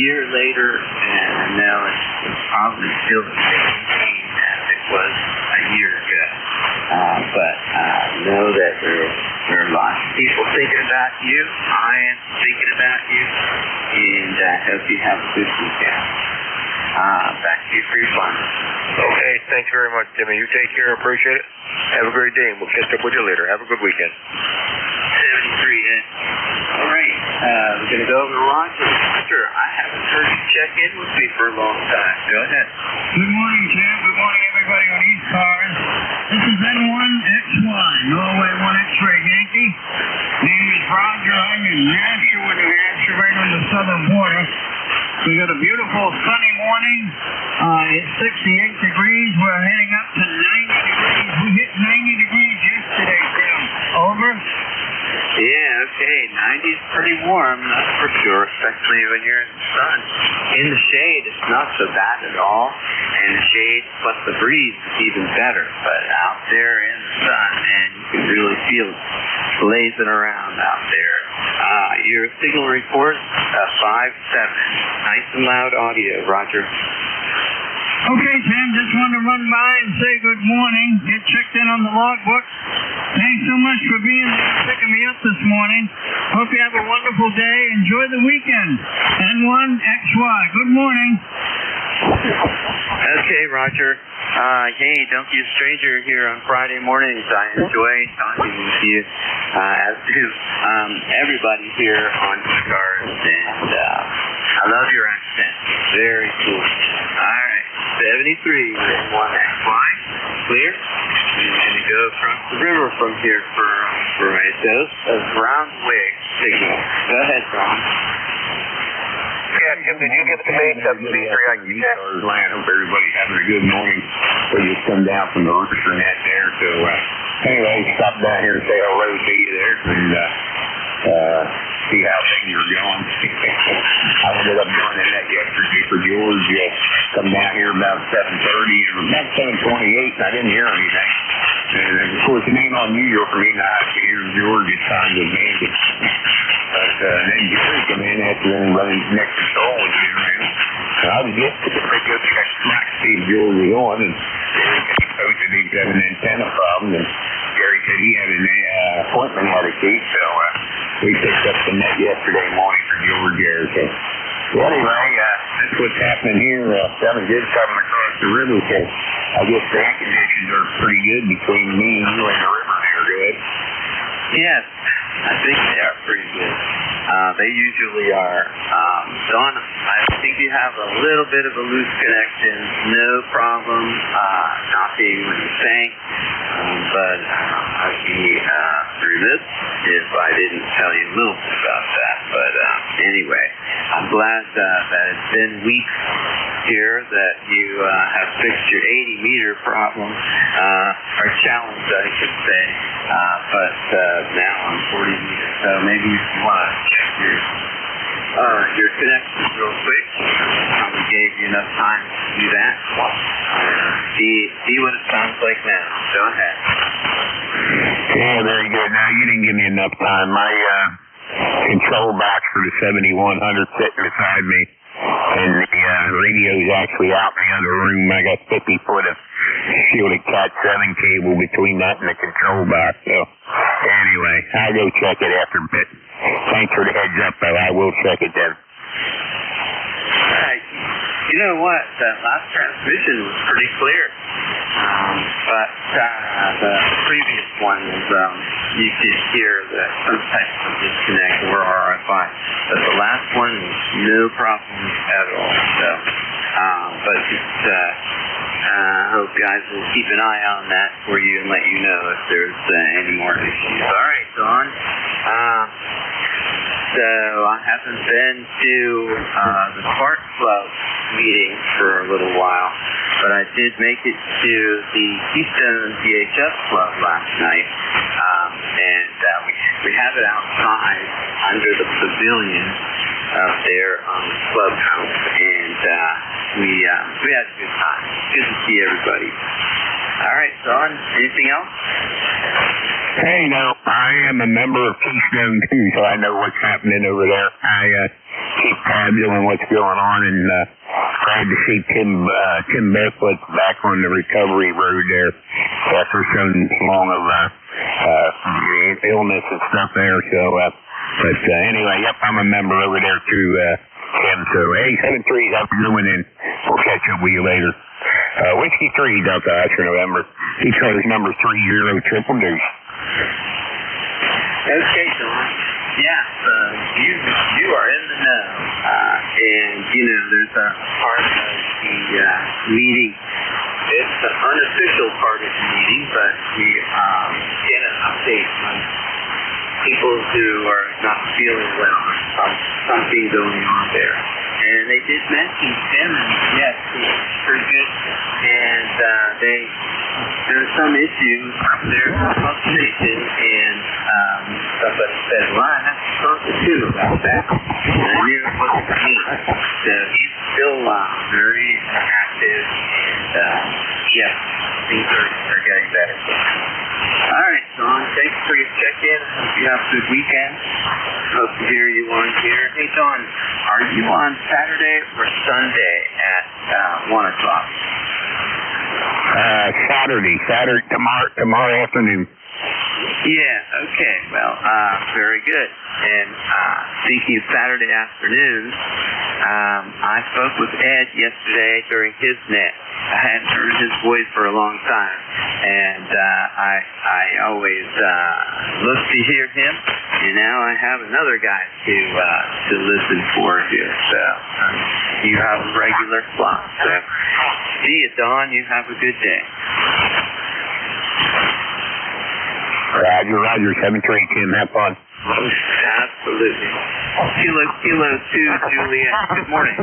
year later, and now it's probably still the same team as it was a year ago. But know that there are lots of people thinking about you. I am thinking about you, and I hope you have a good weekend. Back to you for your fun. Okay, thanks very much, Jimmy. You take care. Appreciate it. Have a great day, and we'll catch up with you later. Have a good weekend. 73, All right, we're going to go over to Roger. Roger, I haven't heard you check in with me for a long time. Go ahead. Good morning, Jim. Good morning, everybody on ECARS. This is N1XY, Norway 1 X-ray Yankee. Name is Roger. I'm in Nashua, New Hampshire, right on the southern border. We got a beautiful sunny morning. It's 68 degrees. We're heading up to 90 degrees. We hit 90 degrees yesterday, Tim. Over? Yeah, okay. 90 is pretty warm, that's for sure, especially when you're in the sun. In the shade, it's not so bad at all. And the shade plus the breeze is even better. But out there in the sun, man, you can really feel it blazing around out there. Your signal report, 5-7. Nice and loud audio, Roger. Okay, Tim, just wanted to run by and say good morning. Get checked in on the logbook. Thanks so much for being there, picking me up this morning. Hope you have a wonderful day. Enjoy the weekend. N1XY, good morning. Okay, Roger. Hey, don't be a stranger here on Friday mornings. I enjoy talking with you, as do everybody here on ECARS, and I love your accent. Very cool. All right, 73, N1XY, clear. I'm going to go across the river from here for a dose of Brown Wig signal. Go ahead, Ron. Yeah, Jim, did you get the main W3 I can check? I hope everybody's having a good morning. We just come down from the rooster net there. So, anyway, stop down here and say hello to you there and see how things are going. I ended up doing the net yesterday for George. Come down here about 7:30 and about 7:28, and I didn't hear anything. And of course, it ain't on you for me not to hear George at times of me. But then Gary come in after running next control and get around. So I was just to go check Max see if George was on, and he posted he had an antenna problem, and Gary said he had an appointment had a key, so we picked up the net yesterday morning for George there. So anyway, that's what's happening here. Something good coming across the river, so I guess the air conditions are pretty good between me and you and the river there, good. Yes, I think they are pretty good. They usually are. Don, I think you have a little bit of a loose connection. No problem. Not being what you're saying. But I'd be remiss if I didn't tell you a little bit about that. But anyway, I'm glad that it's been weeks here that you have fixed your 80-meter problem, or challenge, I should say. But now on 40 meters. So maybe if you want to check your connections real quick, probably gave you enough time to do that. See what it sounds like now. Go ahead. Yeah, very good. Now, you didn't give me enough time. My control box for the 7100 sitting beside me, and the radio's actually out in the other room. I got 50 foot of shielded Cat 7 cable between that and the control box. So, anyway, I'll go check it after a bit. Thanks for the heads up, though. I will check it then. All right. You know what? That last transmission was pretty clear. But the previous one was, you could hear that some types of disconnect or RFI. But the last one was no problems at all. So, but just, I hope guys will keep an eye on that for you and let you know if there's any more issues. All right, Don. So I haven't been to the Spark Club meeting for a little while, but I did make it to the Keystone VHS Club last night, and we have it outside under the pavilion out there on the clubhouse, and we had a good time. Good to see everybody. All right, Don, anything else? Hey, no, I am a member of Keystone too, so I know what's happening over there. I keep tabs on what's going on, and glad to see Tim Barefoot back on the recovery road there after so long of illness and stuff there. So, but anyway, yep, I'm a member over there too, Tim. So, hey, 73, have a good one, and we'll catch up with you later. Whiskey 3, Delta Oscar November. ECARS number 30 triple deuce. Okay, Don. Yeah, you are in the know. And, there's a part of the meeting. It's an unofficial part of the meeting, but we get an update on people who are not feeling well or something going on there. And they did mention Tim, and yes, he's pretty good. And there's some issues up there with substation, and somebody said, well, I have to talk to Tim about that. And I knew it wasn't me. So he's still very active, and yeah, things are getting better. All right, Don, thanks for your check-in. Hope you have a good weekend. Hope to hear you on here. Hey, Don, are you on Saturday or Sunday at 1 o'clock? Saturday, tomorrow afternoon. Yeah, okay, well, very good. And speaking of Saturday afternoons, I spoke with Ed yesterday during his net. I hadn't heard his voice for a long time, and I always look to hear him, and now I have another guy to listen for here. So you have a regular slot. So see you, Don. You have a good day. Roger, 7-3, Tim. Have fun. Absolutely. Kilo 2, Juliet. Good morning.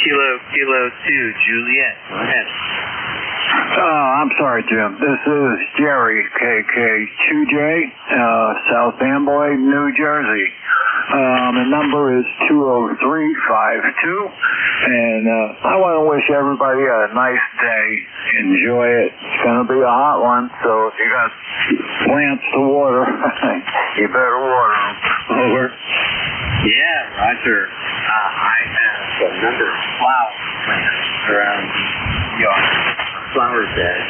Kilo 2, Juliet. Go ahead. I'm sorry, Jim. This is Jerry, KK2J, South Amboy, New Jersey. The number is 20352, and I want to wish everybody a nice day. Enjoy it. It's going to be a hot one, so if you got plants to water, you better water them. Over. Yeah, Roger. I have a number of flower plants around the yard, flower bed.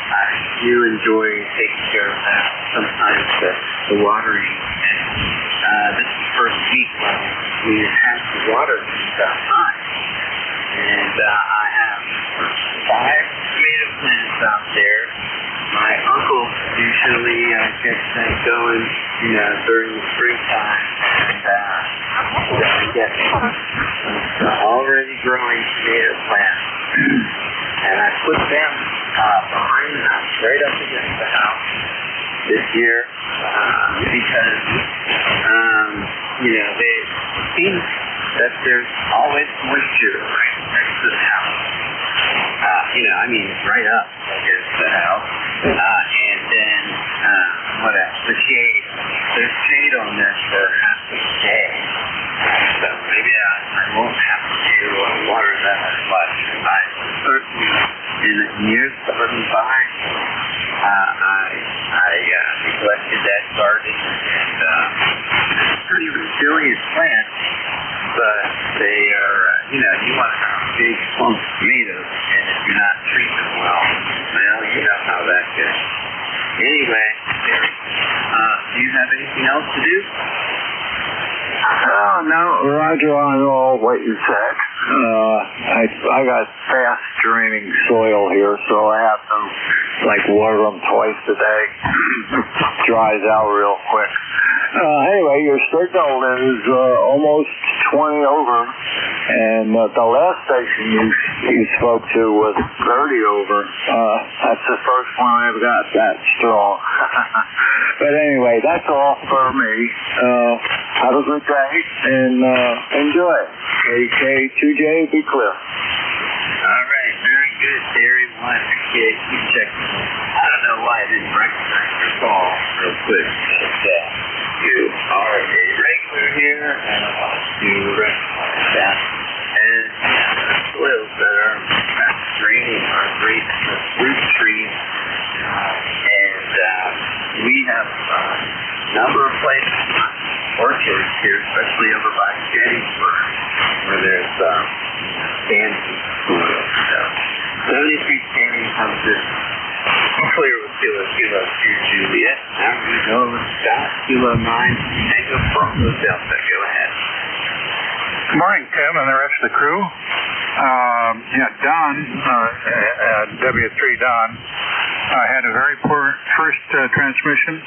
I do enjoy taking care of that. Sometimes the watering. And this is the first week when we have to water these outside. And I have 5 tomato plants out there. My uncle usually gets them going, during the springtime. And I get already growing tomato plants. And I put them behind the house, right up against the house this year, because, they seem that there's always moisture right next to the house. Right up against the house. And then, what else? The shade. There's shade on this for half the day. So maybe I won't have to water that as much. I certainly, in the years gone by, I neglected that garden, and pretty resilient plants, but they are, you want to have big plump tomatoes, and if you're not treating them well, you know how that goes. Anyway, do you have anything else to do? No, Roger on all what you said. I got fast draining soil here, so I have to water them twice a day. Dries out real quick. Anyway, your signal is almost 20 over, and the last station you spoke to was 30 over. That's the first one I've got that strong. But anyway, that's all for me. Have a good day, and enjoy it. KK2J, be clear. All right, very good, Terry. Keep checking. I don't know why I didn't recognize your call real quick. But, you are a regular here, and I want to recognize that. And the soils that are draining are great for fruit trees. And we have a number of places orchards here, especially over by Gettysburg, where there's sandy soil. So 73 standing comes this clear with Kilo 2 Juliet. Now we're going to go with Scott, Kilo 9, Tango Bravo Delta. Go ahead. Good morning, Tim, and the rest of the crew. Don, W3 Don, had a very poor first transmission,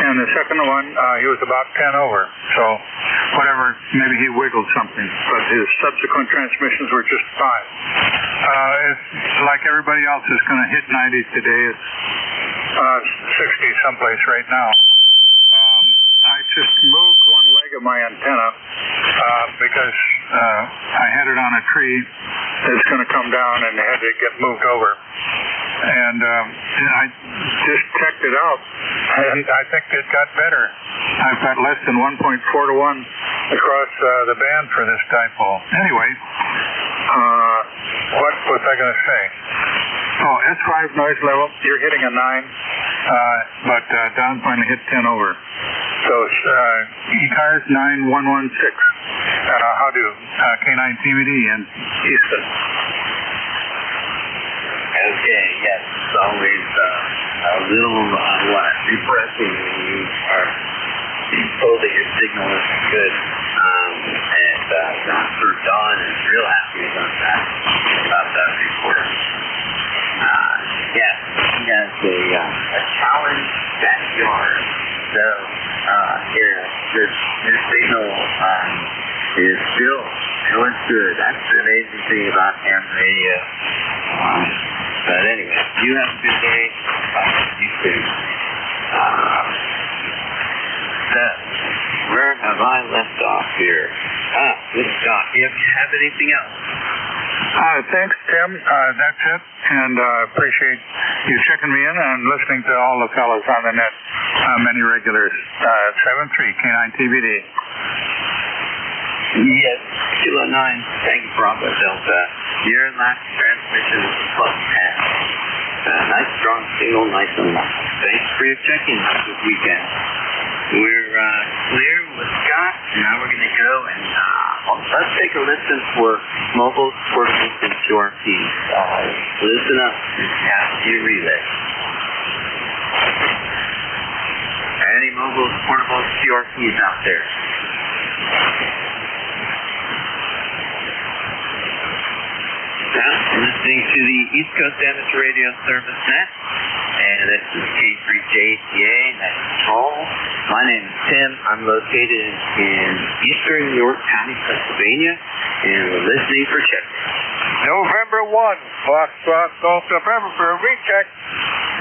and the second one, he was about 10 over. So, whatever, maybe he wiggled something, but his subsequent transmissions were just fine. It's like everybody else is going to hit 90 today. It's 60 someplace right now. I just moved one leg of my antenna because I had it on a tree that's going to come down and had to get moved over. And I just checked it out, and I think it got better. I've got less than 1.4 to 1 across the band for this dipole. Anyway, what was I going to say? Oh, S5 noise level, you're hitting a 9, but Don finally hit 10 over. So, ECARS 9116. How do? K9 TVD in Houston. Okay, yes, it's always a little, refreshing when you are told that your signal isn't good. And Dr. Don is real happy about that report. Yes, he has a challenge backyard. So, your signal is still going good. That's the amazing thing about ham radio. But anyway, you have a good day. You too. So, where have I left off here? With Scott. Do you have anything else? Thanks, Tim. That's it. And appreciate you checking me in and listening to all the fellows on the net. Many regulars. 73 K9 TVD. Yes, Kilo 9, Tango Bravo Delta. Your last transmission is plus 10. Nice strong signal, nice and long. Thanks for your check-in this weekend. We're clear with Scott. Now we're going to go and let's take a listen for mobile, portables, and QRPs. Listen up. Capacity relay. Any mobile, portables, QRPs out there? Listening to the East Coast Amateur Radio Service Net, and this is K3JCA, that's Paul. My name is Tim. I'm located in eastern York County, Pennsylvania, and we're listening for check. November 1, Foxtrot Golf November for a recheck.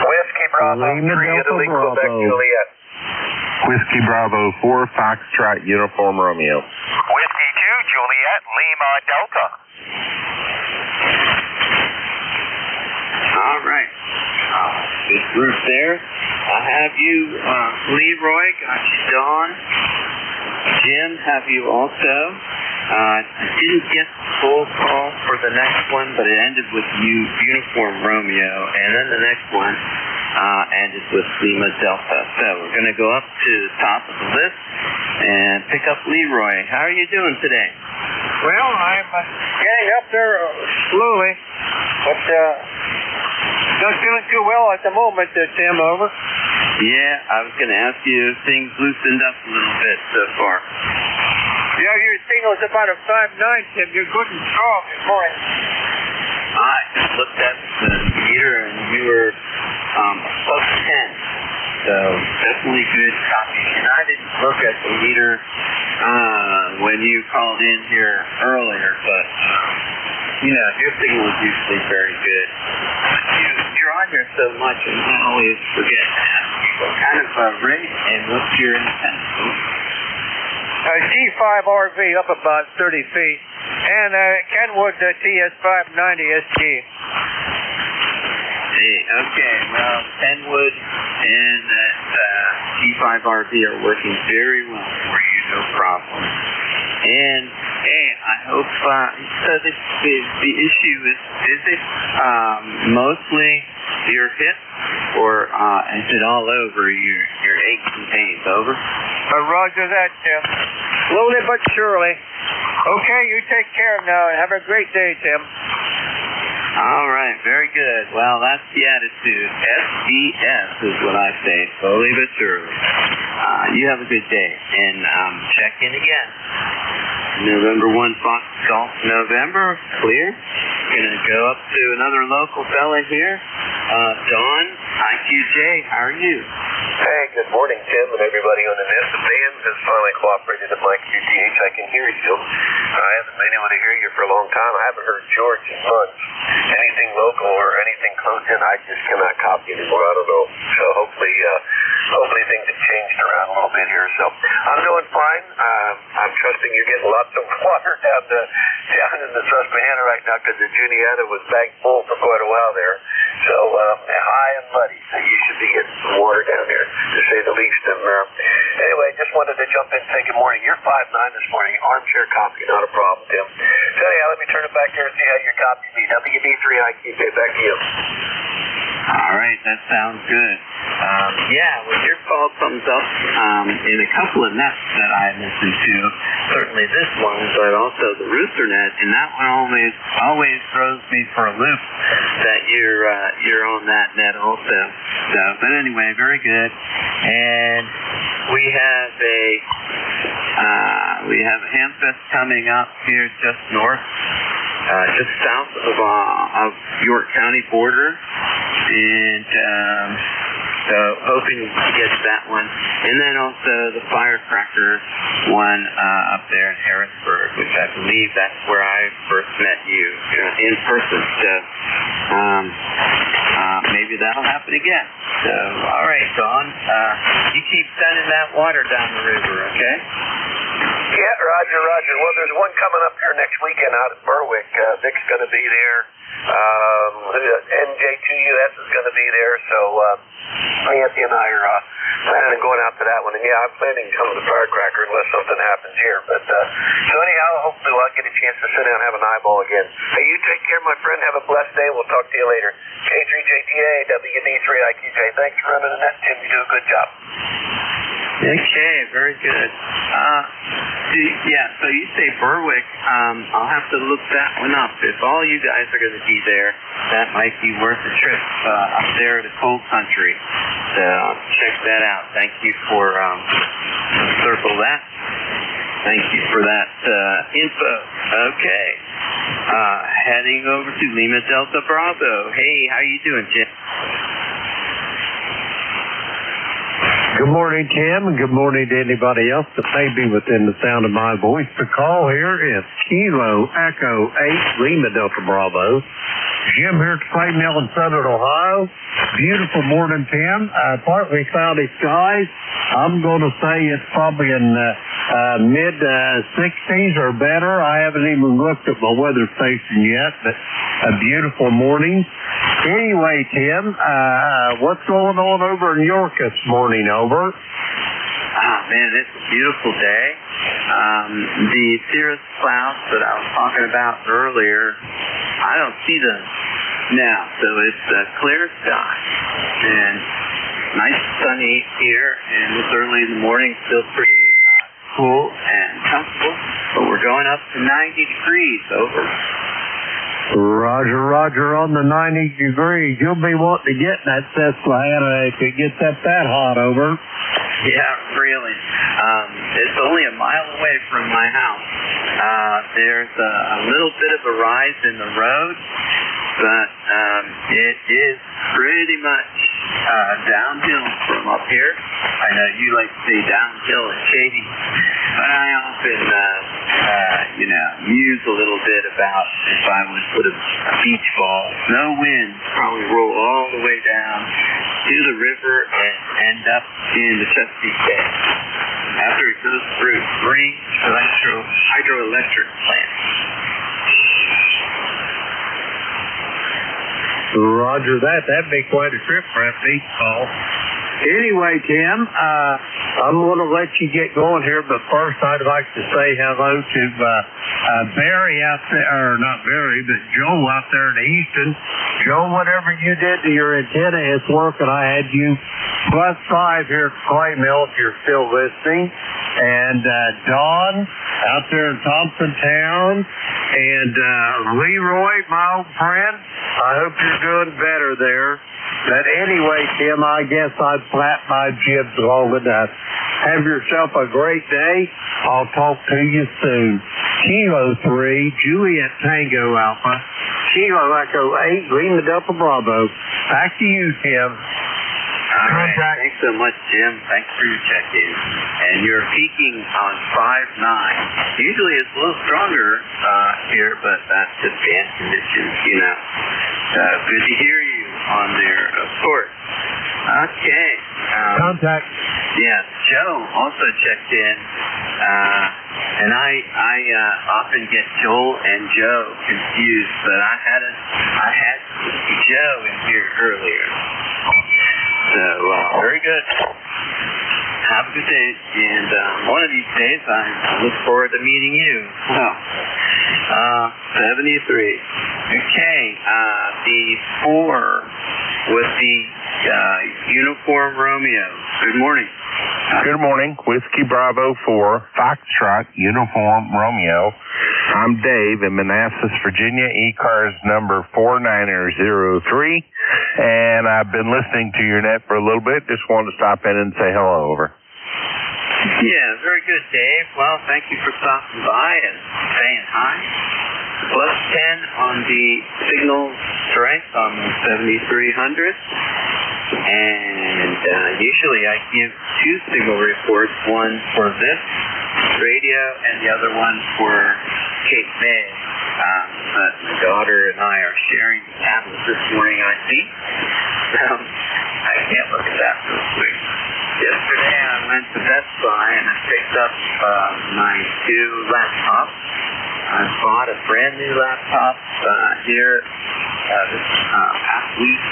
Whiskey Bravo 3, Italy, Quebec, Juliet. Whiskey Bravo 4, Foxtrot, Uniform Romeo. Whiskey 2, Juliet, Lima, Delta. All right. Good group there. I have you, Leroy, got you, Dawn. Jim, have you also. I didn't get the full call for the next one, but it ended with Uniform Romeo, and then the next one ended with Lima Delta. So we're going to go up to the top of the list and pick up Leroy. How are you doing today? Well, I'm getting up there slowly, but not feeling too well at the moment, Tim, over. Yeah, I was going to ask you if things loosened up a little bit so far. Yeah, your signal's about a 5.9, Tim. You're good and strong this morning. I looked at the meter and you were plus 10. So definitely good copy. And I didn't look at the meter when you called in here earlier, but your signal is usually very good. You're on here so much, and I always forget to ask you what kind of rate and what's your antenna? G5 RV up about 30 feet, and Kenwood TS590 SG. Okay, well, Kenwood and that G5RV are working very well for you, no problem. And, hey, I hope, so the issue is it mostly your hip, or is it all over your aches and pains. Over. Roger that, Tim. Slowly but surely. Okay, you take care now and have a great day, Tim. All right, very good. Well, that's the attitude. SBS is what I say, slowly but surely. You have a good day, and check in again. November 1 Fox Golf November, clear. Gonna go up to another local fella here. Don, IQJ, how are you? Hey, good morning, Tim, and everybody on the net. The band has finally cooperated at my QTH. I can hear you. I haven't been able to hear you for a long time. I haven't heard George in months. Anything local or anything close in, I just cannot copy anymore. I don't know. So hopefully things have changed around a little bit here. So I'm doing fine. I'm trusting you're getting lots of water down in the Susquehanna right now because the Juniata was bagged full for quite a while there. So high and muddy. So you should be getting some water down there, to say the least. And anyway, just wanted to jump in and say good morning. You're 5'9" this morning. Armchair copy, not a problem, Tim. So anyhow, let me turn it back here and see how your copy me. WB3IQJ, back to you. All right, that sounds good. Yeah, when your call comes up in a couple of nets that I listened to, certainly this one, but also the rooster net, and that one always throws me for a loop that you're on that net also. So, but anyway, very good. And we have a Hamfest coming up here just north, just south of York County border, and so hoping to get to that one. And then also the firecracker one up there in Harrisburg, which I believe that's where I first met you in person. So maybe that'll happen again. So, all right, Don, you keep sending that water down the river, okay? Yeah, Roger. Well, there's one coming up here next weekend out at Berwick. Vic's going to be there. NJ2US is going to be there. So Nancy and I are planning on going out to that one. And yeah, I'm planning to come to the firecracker unless something happens here. But so anyhow, hopefully I'll get a chance to sit down and have an eyeball again. Hey, you take care, my friend. Have a blessed day. We'll talk to you later. K3JTA, WB3IQJ. Thanks for running the net, Tim. You do a good job. Okay, very good. So you say Berwick. I'll have to look that one up. If all you guys are going to be there, that might be worth a trip up there to cold country. So I'll check that out. Thank you for circle that. Thank you for that info. Okay. Heading over to Lima Delta Bravo. Hey, how you doing, Jim? Good morning, Tim, and good morning to anybody else that may be within the sound of my voice. The call here is Kilo Echo 8 Lima Delta Bravo. Jim here at the plate mill in Southern Ohio. Beautiful morning, Tim. Partly cloudy skies. I'm going to say it's probably in mid 60s or better. I haven't even looked at my weather station yet, but a beautiful morning. Anyway, Tim, what's going on over in York this morning? Over. Man, it's a beautiful day. The cirrus clouds that I was talking about earlier, I don't see them now, so it's a clear sky and nice sunny here, and it's early in the morning, still pretty cool and comfortable, but we're going up to 90 degrees. Over. Roger on the 90 degrees. You'll be wanting to get in that Susquehanna if it gets up that hot. Over. Yeah, really. It's only a mile away from my house. There's a little bit of a rise in the road, but it is pretty much downhill from up here. I know you like to say downhill and shady, but I often, muse a little bit about if I would put a beach ball, no wind, probably roll all the way down to the river and end up in the Chesapeake Bay after it goes through 3 hydroelectric plants. Roger that. That'd be quite a trip for that beach ball. Anyway, Tim, I'm going to let you get going here, but first I'd like to say hello to Barry out there, or not Barry, but Joe out there in Easton. Joe, whatever you did to your antenna, it's working. I had you +5 here at Clay Mill if you're still listening. And Don out there in Thompson Town. And Leroy, my old friend, I hope you're doing better there. But anyway, Tim, I guess I'd flap my jibs long enough. Have yourself a great day. I'll talk to you soon. Kilo 3, Juliet Tango Alpha, Kilo Echo 8, Lima Delta Bravo. Back to you, Tim. All right. Thanks so much, Jim. Thanks for your check-in. And you're peaking on 5.9. Usually it's a little stronger here, but that's just band conditions, you know. Good to hear you on there, of course. Okay. Contact. Yeah, Joe also checked in. And I often get Joel and Joe confused, but I had Joe in here earlier. So, very good. Have a good day, and one of these days I look forward to meeting you. Well, 73. Okay, the 4 with the Uniform Romeo. Good morning. Good morning. Whiskey Bravo 4, Foxtrot, Uniform Romeo. I'm Dave in Manassas, Virginia, ECARS number 4903. And I've been listening to your net for a little bit. Just wanted to stop in and say hello, over. Yeah, very good, Dave. Well, thank you for stopping by and saying hi. +10 on the signal strength on the 7300. And usually I give 2 signal reports, one for this radio and the other one for Cape May. But my daughter and I are sharing the tablet this morning, I see. I can't look at that real quick. Yesterday I went to Best Buy and I picked up my 2 laptops. I bought a brand new laptop here this past week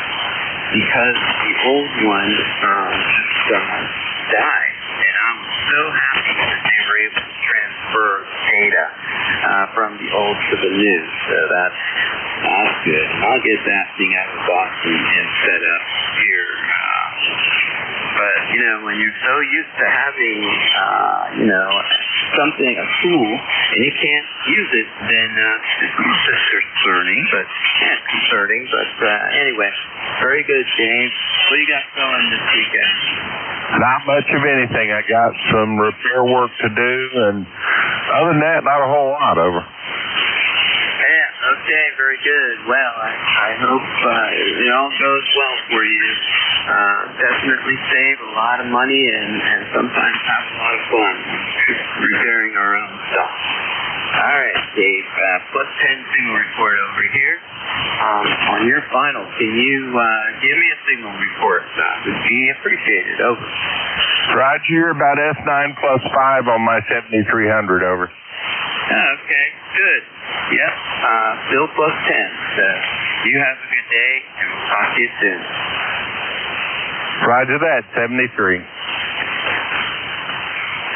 because the old one just died. And I'm so happy that they were able to transfer data from the old to the new. So that's good. I'll get that thing out of the box and set up here. But, you know, when you're so used to having, you know, something, a tool, and you can't use it, then it's concerning, but anyway, very good, James. What do you got going this weekend? Not much of anything. I got some repair work to do, and other than that, not a whole lot, over. Yeah, okay, very good. Well, I hope it all goes well for you. Definitely save a lot of money and sometimes have a lot of fun repairing our own stuff. All right, Dave, +10 signal report over here. On your final, can you give me a signal report? Would be appreciated. Over. Roger, you're about S9 +5 on my 7300, over. Okay, good. Yep, still +10. So you have a good day, and we'll talk to you soon. Roger that, 73.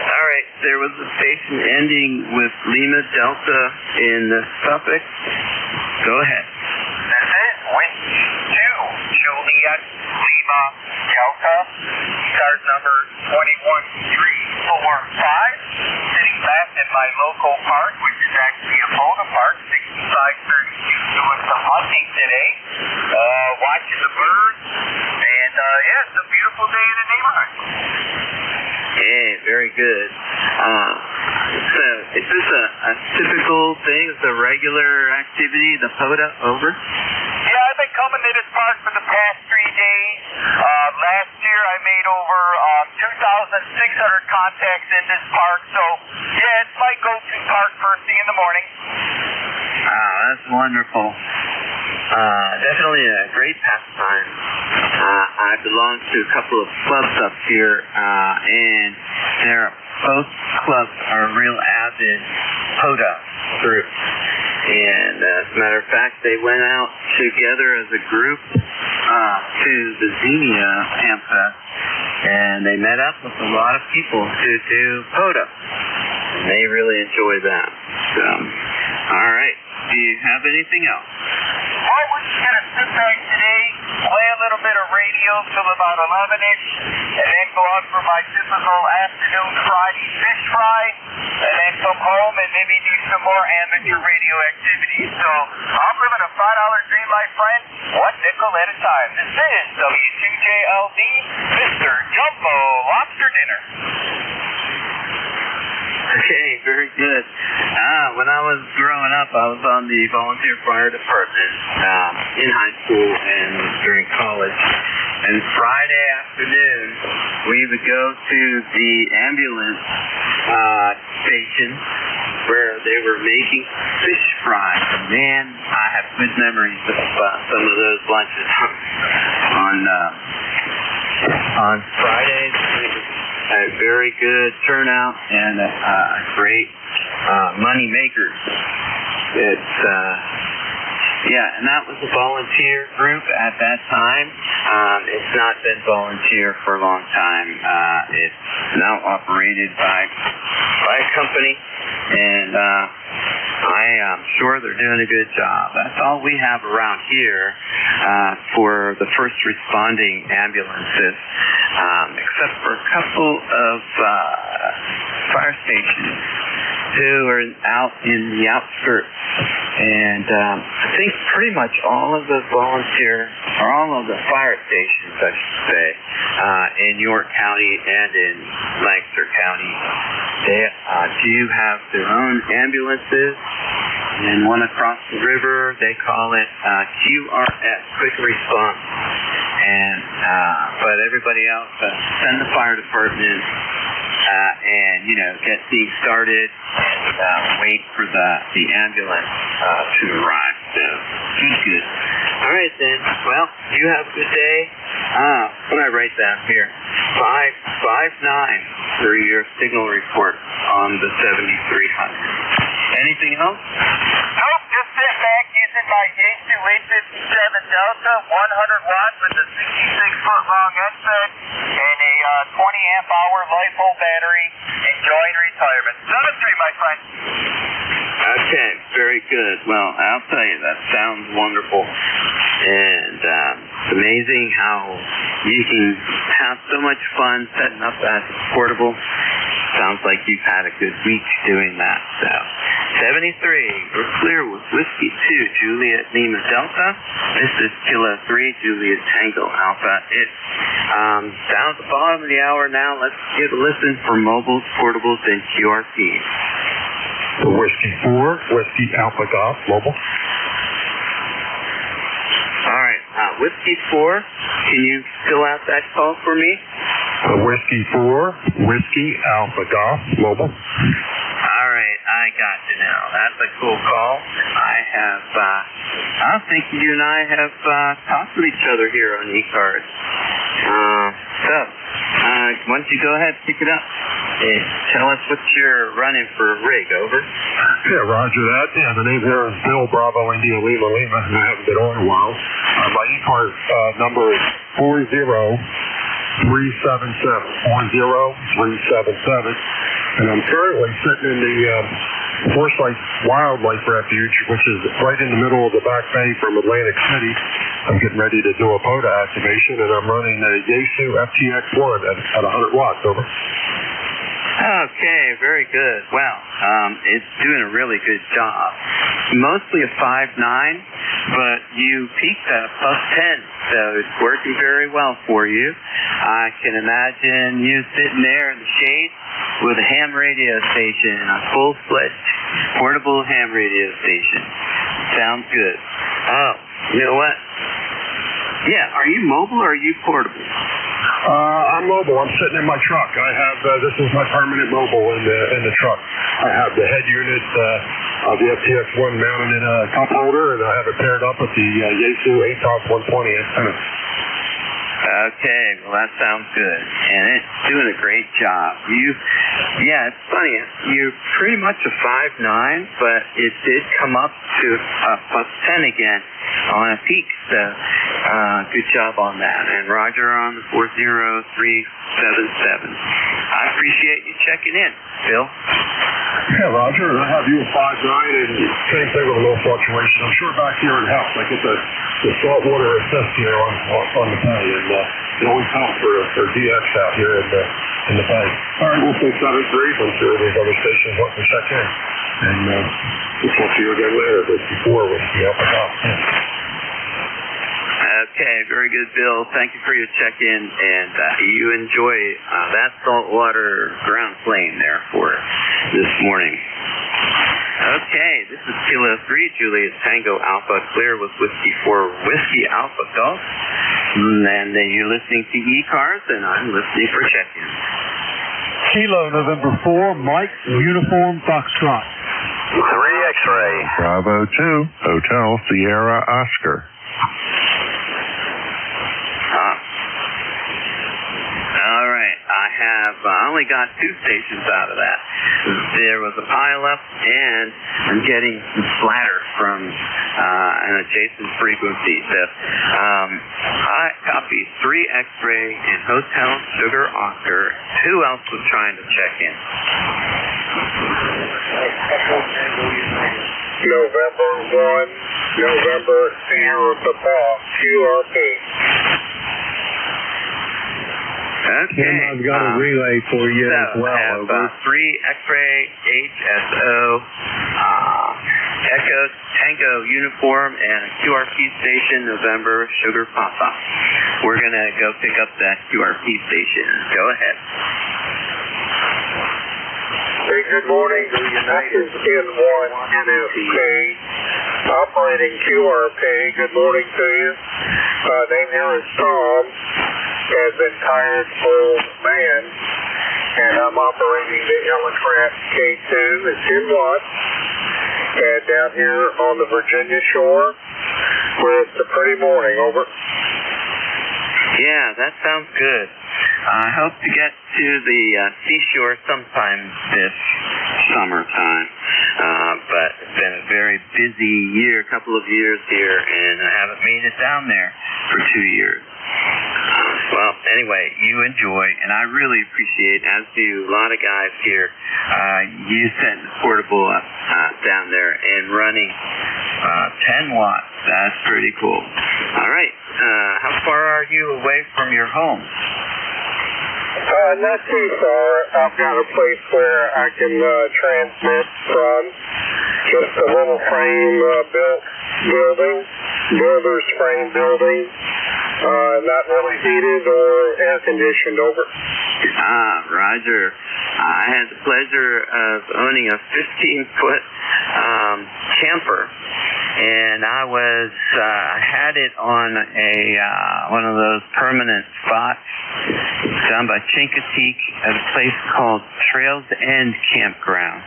All right, there was a station ending with Lima Delta in Suffolk. Go ahead. This is Wind 2, Juliet Lima Delta, ECARS number 21345, sitting back at my local park, which is actually a Boulder Park, 6532, doing some hunting today, watching the birds, and yeah, it's a beautiful day in the neighborhood. Hey, very good. So, is this a typical thing? Is a regular activity, the POTA, over? Yeah, I've been coming to this park for the past 3 days. Last year I made over 2,600 contacts in this park, so yeah, it's my go-to park first thing in the morning. Wow, that's wonderful. Definitely a great pastime. I belong to a couple of clubs up here, and both clubs are real avid POTA groups. And as a matter of fact, they went out together as a group to the Xenia Hamfest, and they met up with a lot of people to do POTA. And they really enjoy that. So, all right. Do you have anything else? Well, we're just going to sit back today, play a little bit of radio till about 11-ish, and then go out for my typical afternoon Friday fish fry, and then come home and maybe do some more amateur radio activities. So I'm living a $5 dream, my friend, one nickel at a time. This is W2JLD, Mr. Jumbo Lobster Dinner. Okay, very good. When I was growing up, I was on the volunteer fire department in high school and during college. And Friday afternoon, we would go to the ambulance station where they were making fish fries. And man, I have good memories of some of those lunches on Fridays. A very good turnout and a great money maker. It's and that was a volunteer group at that time. It's not been volunteer for a long time. It's now operated by a company, and I am sure they're doing a good job. That's all we have around here for the first responding ambulances, except for a couple of fire stations who are out in the outskirts. And I think pretty much all of the volunteer, or all of the fire stations, I should say, in York County and in Lancaster County, they do have their own ambulances. And one across the river, they call it QRS, Quick Response. And but everybody else send the fire department and get things started and wait for the ambulance to arrive. So good. All right then. Well, you have a good day. What did I write down here? 559 for your signal report on the 7300. Anything else? Nope, just sit back using my Yaesu 857 Delta, 100 watts with a 66-foot long headset and a 20-amp-hour LiPo battery, enjoying retirement. 7-3, my friend. Okay, very good. Well, I'll tell you, that sounds wonderful. And it's amazing how you can have so much fun setting up that portable. Sounds like you've had a good week doing that. So, 73, we're clear with Whiskey 2, Juliet Lima Delta. This is Kilo 3, Juliet Tango Alpha. It's down at the bottom of the hour now. Let's give a listen for mobiles, portables, and QRPs. Whiskey 4, Whiskey Alpha Golf, mobile. All right, Whiskey 4, can you fill out that call for me? Whiskey 4, Whiskey Alpha Golf, mobile. All right, I got you now. That's a cool call. I think you and I have talked with each other here on ECARS. Why don't you go ahead and pick it up and tell us what you're running for a rig, over. Yeah, roger that. Yeah, the name here is Bill Bravo India Lima Lima, and I haven't been on in a while. My ECARS number is 40377. 40377. And I'm currently sitting in the Forsyth Wildlife Refuge, which is right in the middle of the Back Bay from Atlantic City. I'm getting ready to do a POTA activation, and I'm running a Yaesu FTX1 at 100 watts, over. Okay, very good. Well, it's doing a really good job. Mostly a 5.9, but you peaked at a +10, so it's working very well for you. I can imagine you sitting there in the shade with a ham radio station, a full-fledged portable ham radio station. Sounds good. Oh, you know what? Yeah, are you mobile or are you portable? I'm mobile. I'm sitting in my truck. I have this is my permanent mobile in the truck. I have the head unit of the FTX1 mounted in a cup holder, and I have it paired up with the Yaesu ATOS 120 antenna. Okay, well that sounds good, and it's doing a great job. It's funny, you're pretty much a 5.9, but it did come up to a +10 again on a peak, so good job on that. And Roger on the 40377. I appreciate you checking in, Bill. Yeah, Roger, I have you at 5'9", and same thing with a little fluctuation. I'm sure back here it helps. I get the saltwater assist here on the bay, and it always helps for DX out here in the bay. All right, we'll say 7-3. I'm sure these other stations want to check in. And we'll talk to you again later, but before we'll see how it goes. Okay, very good, Bill. Thank you for your check-in, and you enjoy that saltwater ground plane there for this morning. Okay, this is Kilo 3, Juliet Tango Alpha, clear with Whiskey 4, Whiskey Alpha Golf. And then you're listening to ECARS, and I'm listening for check-in. Kilo November 4, Mike, Uniform Foxtrot. 3 X-ray. Bravo 2, Hotel Sierra Oscar. All right, I only got 2 stations out of that. There was a pileup, and I'm getting some splatter from an adjacent frequency. So I copied 3 X-ray and Hotel Sugar Oscar. Who else was trying to check in? November 1, November Sierra Papa, QRP. Okay. Tim, I've got a relay for you as well. I have 3 X-ray HSO, Echo Tango Uniform, and a QRP station, November Sugar Papa. We're going to go pick up that QRP station. Go ahead. Hey, good morning. This is N1 NFP, operating QRP. Good morning to you. Name here is Tom, as in tired old man, and I'm operating the Electrat K2. It's in Watts, and down here on the Virginia shore, where it's a pretty morning. Over. Yeah, that sounds good. I hope to get to the seashore sometime this summertime. But it's been a very busy year, a couple of years here, and I haven't made it down there for 2 years. Well, anyway, you enjoy, and I really appreciate, as do a lot of guys here, you setting the portable up down there and running 10 watts. That's pretty cool. All right. How far are you away from your home? Not too far. I've got a place where I can transmit from. Just a little frame built building, builder's frame building. Not really heated or air conditioned. Over. Roger. I had the pleasure of owning a 15-foot camper, and I had it on one of those permanent spots down by Chincoteague at a place called Trails End Campground.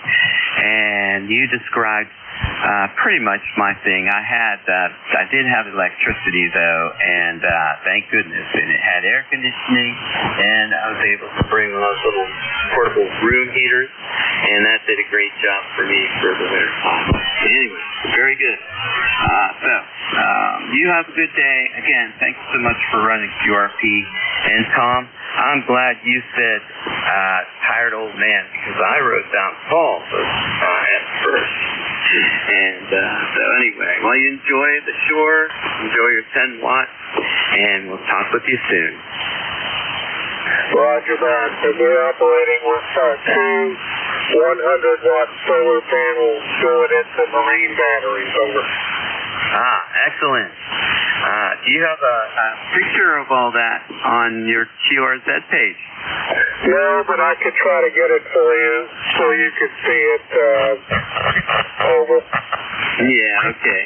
And you described pretty much my thing. I did have electricity though, and thank goodness, and it had air conditioning, and I was able to bring those little portable room heaters, and that did a great job for me for the winter time. Anyway, very good. You have a good day. Again, thanks so much for running QRP. And Tom, I'm glad you said tired old man, because I wrote down Paul at first. And so anyway, well, you enjoy the shore, enjoy your 10 watts, and we'll talk with you soon. Roger that. And we're operating with 2 100-watt solar panels going into marine batteries. Over. Excellent. Do you have a picture of all that on your QRZ page? No, but I could try to get it for you so you could see it. Over. Yeah, okay.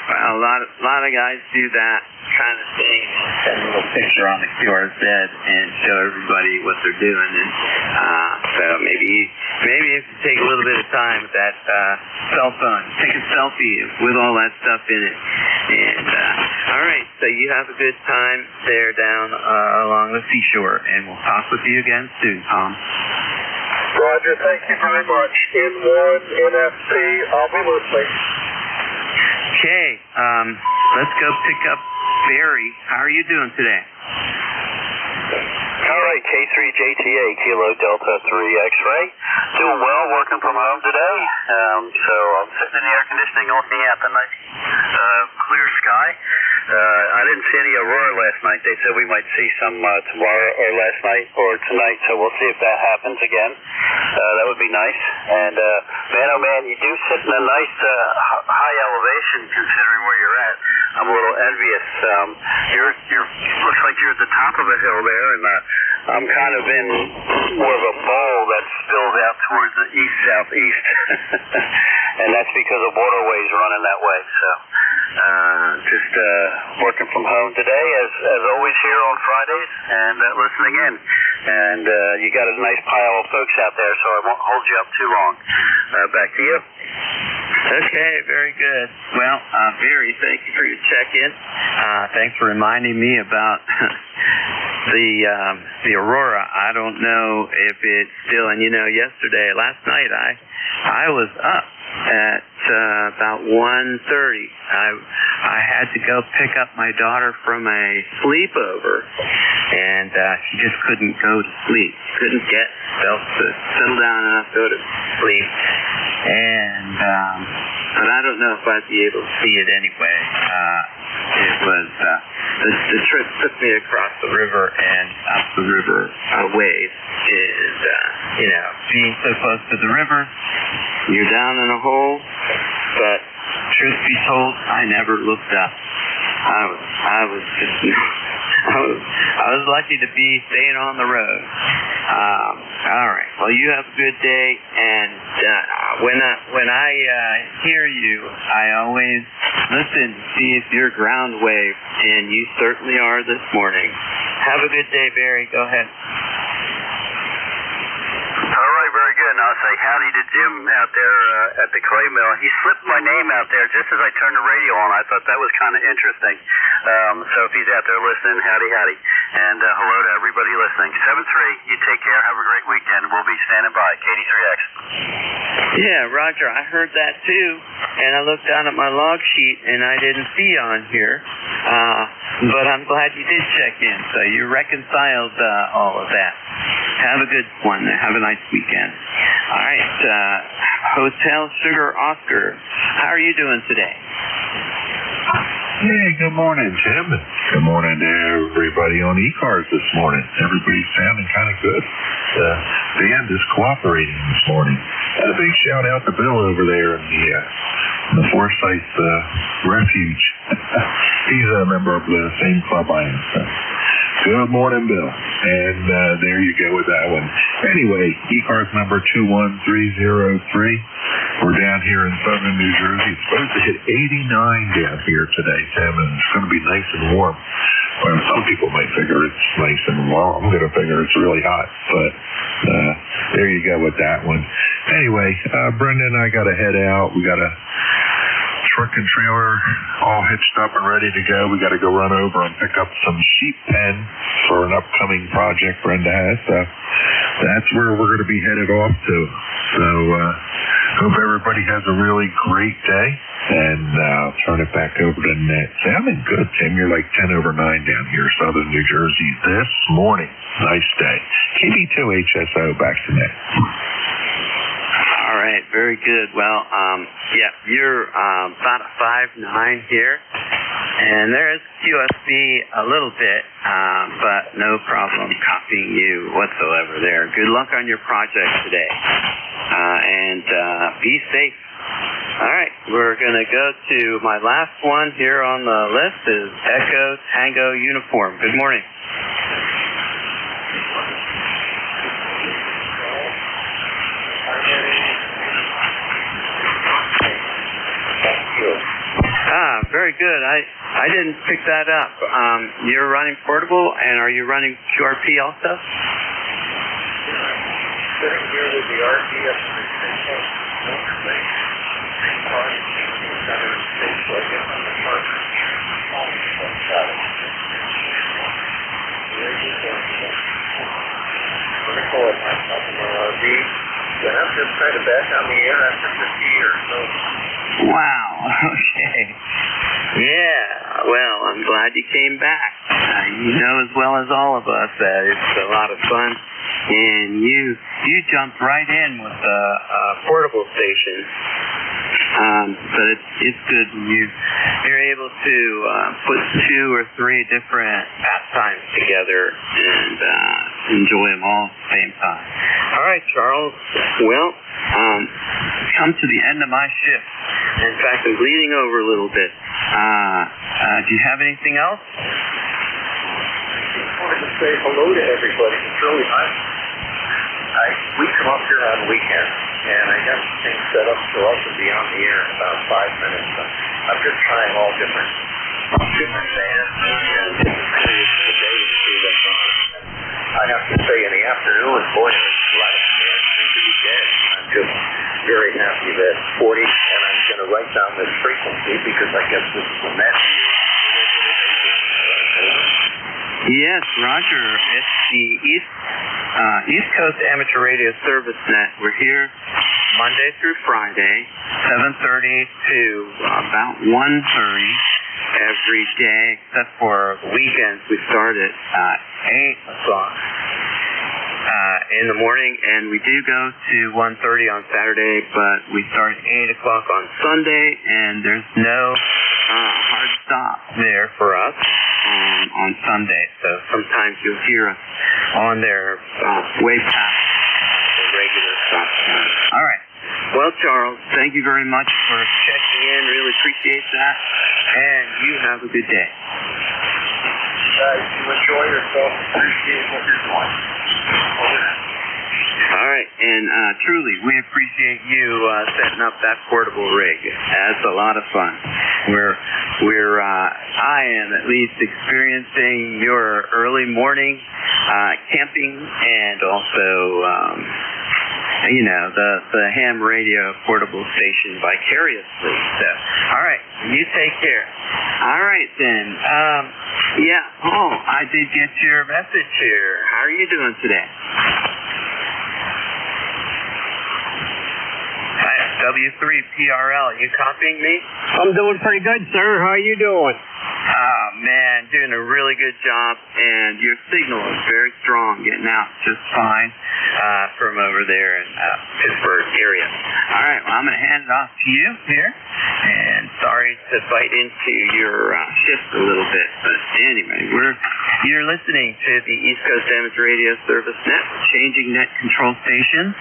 Well, a lot of guys do that kind of thing. Send a little picture on the QRZ and show everybody what they're doing. And so maybe if you take a little bit of time with that cell phone, take a selfie with all that stuff in it. And all right, so you have a good time there down along the seashore, and we'll talk with you again soon, Tom. Roger, thank you very much. N1 NFP, I'll be listening. Okay, let's go pick up Barry. How are you doing today? All right, K3JTA, Kilo Delta 3 X-Ray. Doing well, working from home today. So I'm sitting in the air conditioning looking at the nice clear sky. I didn't see any aurora last night. They said we might see some tomorrow or last night or tonight, so we'll see if that happens again. That would be nice. And man, oh man, you do sit in a nice high elevation considering where you're at. I'm a little envious. You're looks like you're at the top of a hill there, and I'm kind of in more of a bowl that spills out towards the east-southeast. And that's because of waterways running that way. So just working from home today, as always here on Fridays, and listening in. And you got a nice pile of folks out there, so I won't hold you up too long. Back to you. Okay, very good. Well, Barry, thank you for your check-in. Thanks for reminding me about the aurora. I don't know if it's still, and last night I was up at about 1:30. I had to go pick up my daughter from a sleepover, and she just couldn't go to sleep. Couldn't get herself to settle down enough to go to sleep. And but I don't know if I'd be able to see it anyway. It was the trip took me across the river and up the river a ways. Is being so close to the river, you're down in a hole. But truth be told, I never looked up. I was lucky to be staying on the road. All right. Well, you have a good day, and when I hear you, I always listen to see if you're ground wave, and you certainly are this morning. Have a good day, Barry. Go ahead. All right, very good. And I'll say howdy to Jim out there at the clay mill. He slipped my name out there just as I turned the radio on. I thought that was kind of interesting. So if he's out there listening, howdy, howdy. And hello to everybody listening. 7-3, you take care. Have a great weekend. We'll be standing by. KD3X. Yeah, Roger, I heard that too. And I looked down at my log sheet, and I didn't see on here. But I'm glad you did check in. So you reconciled all of that. Have a good one. Have a nice weekend. All right. Hotel Sugar Oscar, how are you doing today? Hey, good morning, Tim. Good morning to everybody on ECARS this morning. Everybody's sounding kind of good. The band is cooperating this morning. And a big shout out to Bill over there in the Forsyth Refuge. He's a member of the same club I am. So. Good morning, Bill. And there you go with that one. Anyway, ECARS number 21303. We're down here in southern New Jersey. It's supposed to hit 89 down here today, Tim, and it's going to be nice and warm. Well, some people might figure it's nice and warm. I'm going to figure it's really hot. But there you go with that one. Anyway, Brenda and I got to head out. We got a truck and trailer all hitched up and ready to go. We got to go run over and pick up some sheep pen for an upcoming project Brenda has. So that's where we're going to be headed off to. So hope everybody has a really great day. And I'll turn it back over to Ned. Sounding good, Tim. You're like 10 over 9 down here, southern New Jersey this morning. Nice day. KB2HSO, back to Ned. All right, very good. Well, you're about a 5'9" here, and there is QSB a little bit, but no problem copying you whatsoever there. Good luck on your project today, and be safe. All right, we're going to go to my last one here on the list is Echo Tango Uniform. Good morning. Very good. I didn't pick that up. You're running portable, and are you running QRP also? Sitting here with the RDS 24 myself in my RV. But I'm just trying to back on the air after 50 years. So. Wow. Okay. Yeah. Well, I'm glad you came back. You know as well as all of us that it's a lot of fun, and you jumped right in with the portable station. But it's good when you're able to put 2 or 3 different pastimes together and enjoy them all at the same time. All right, Charles. Well, come to the end of my shift. In fact, I'm bleeding over a little bit. Do you have anything else? I wanted to say hello to everybody. It's really nice. We come up here on weekends, and I got things set up so I can be on the air in about 5 minutes. I'm just trying all different bands and various days through that on. I have to say, in the afternoon, boy, a lot of bands seem to be dead. I'm just very happy that 40, and I'm going to write down this frequency because I guess this is the next year. Yes, Roger. It's the East Coast Amateur Radio Service Net. We're here Monday through Friday, 7:30 to about 1:30 every day, except for weekends. We start at 8 o'clock in the morning, and we do go to 1:30 on Saturday, but we start at 8 o'clock on Sunday, and there's no hard stop there for us on Sunday. So sometimes you'll hear us on there way past the regular stop time. All right. Well, Charles, thank you very much for checking in. Really appreciate that. And you have a good day. Guys, you enjoy yourself. Appreciate what you're doing. All right, and truly, we appreciate you setting up that portable rig. That's a lot of fun. I am at least experiencing your early morning camping, and also, the ham radio portable station vicariously. So, all right, you take care. All right then. I did get your message here. How are you doing today? W3PRL, you copying me? I'm doing pretty good, sir. How are you doing? Oh, man, doing a really good job, and your signal is very strong, getting out just fine from over there in Pittsburgh area. All right, well, I'm going to hand it off to you here, and sorry to bite into your shift a little bit, but anyway, you're listening to the East Coast Amateur Radio Service Net, changing net control stations.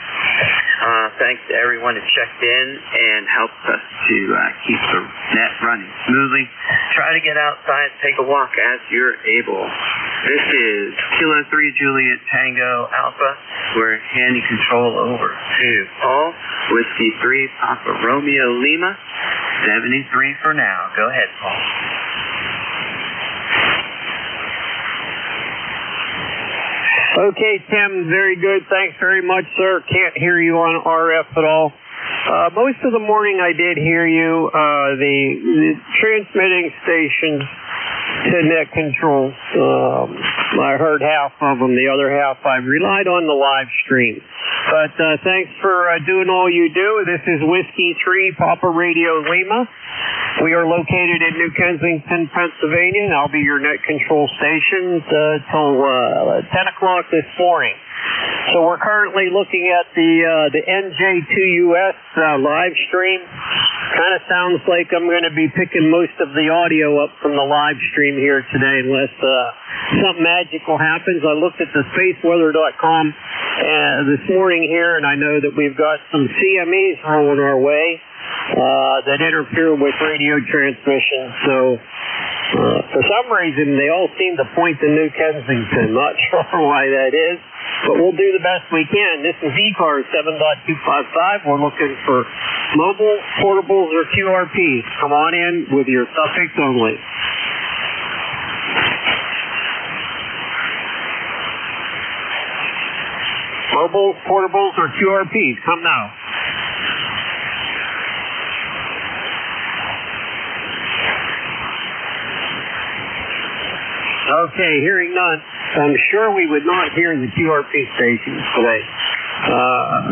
Thanks to everyone who checked in and helped us to keep the net running smoothly. Try to get outside, take a walk as you're able. This is Kilo 3 Juliet Tango Alpha. We're handing control over to Paul. Whiskey 3 Papa Romeo Lima. 73 for now. Go ahead, Paul. Okay, Tim, very good. Thanks very much, sir. Can't hear you on RF at all. Most of the morning I did hear you. The transmitting stations to net control. I heard half of them. The other half I relied on the live stream. But thanks for doing all you do. This is Whiskey 3 Papa Radio Lima. We are located in New Kensington, Pennsylvania, and I'll be your net control station till 10 o'clock this morning. So we're currently looking at the NJ2US live stream. Kind of sounds like I'm going to be picking most of the audio up from the live stream here today, unless something magical happens. I looked at the spaceweather.com this morning here, and I know that we've got some CMEs rolling our way that interfere with radio transmission. So for some reason, they all seem to point to New Kensington. Not sure why that is, but we'll do the best we can. This is ECARS 7.255. We're looking for mobile, portables, or QRPs. Come on in with your suffix only. Mobile, portables, or QRPs. Come now. Okay, hearing none. I'm sure we would not hear the QRP stations today.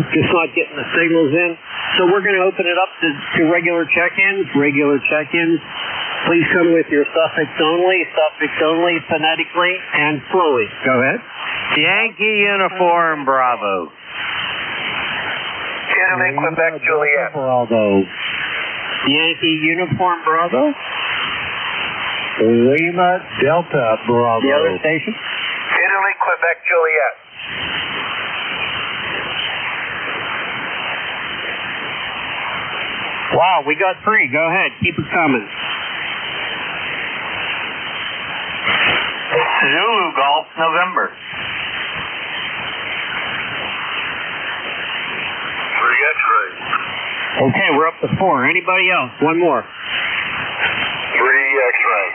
Just not getting the signals in. So we're going to open it up to regular check-ins. Please come with your suffix only phonetically and slowly. Go ahead. Yankee Uniform Bravo. Italy, Quebec, Juliet. Bravo. Yankee Uniform Bravo. Lima Delta Bravo. The other station? Italy, Quebec, Juliet. Wow, we got 3. Go ahead. Keep it coming. Zulu, Golf, November. 3 X-ray. Okay, we're up to 4. Anybody else? One more. 3 X-ray.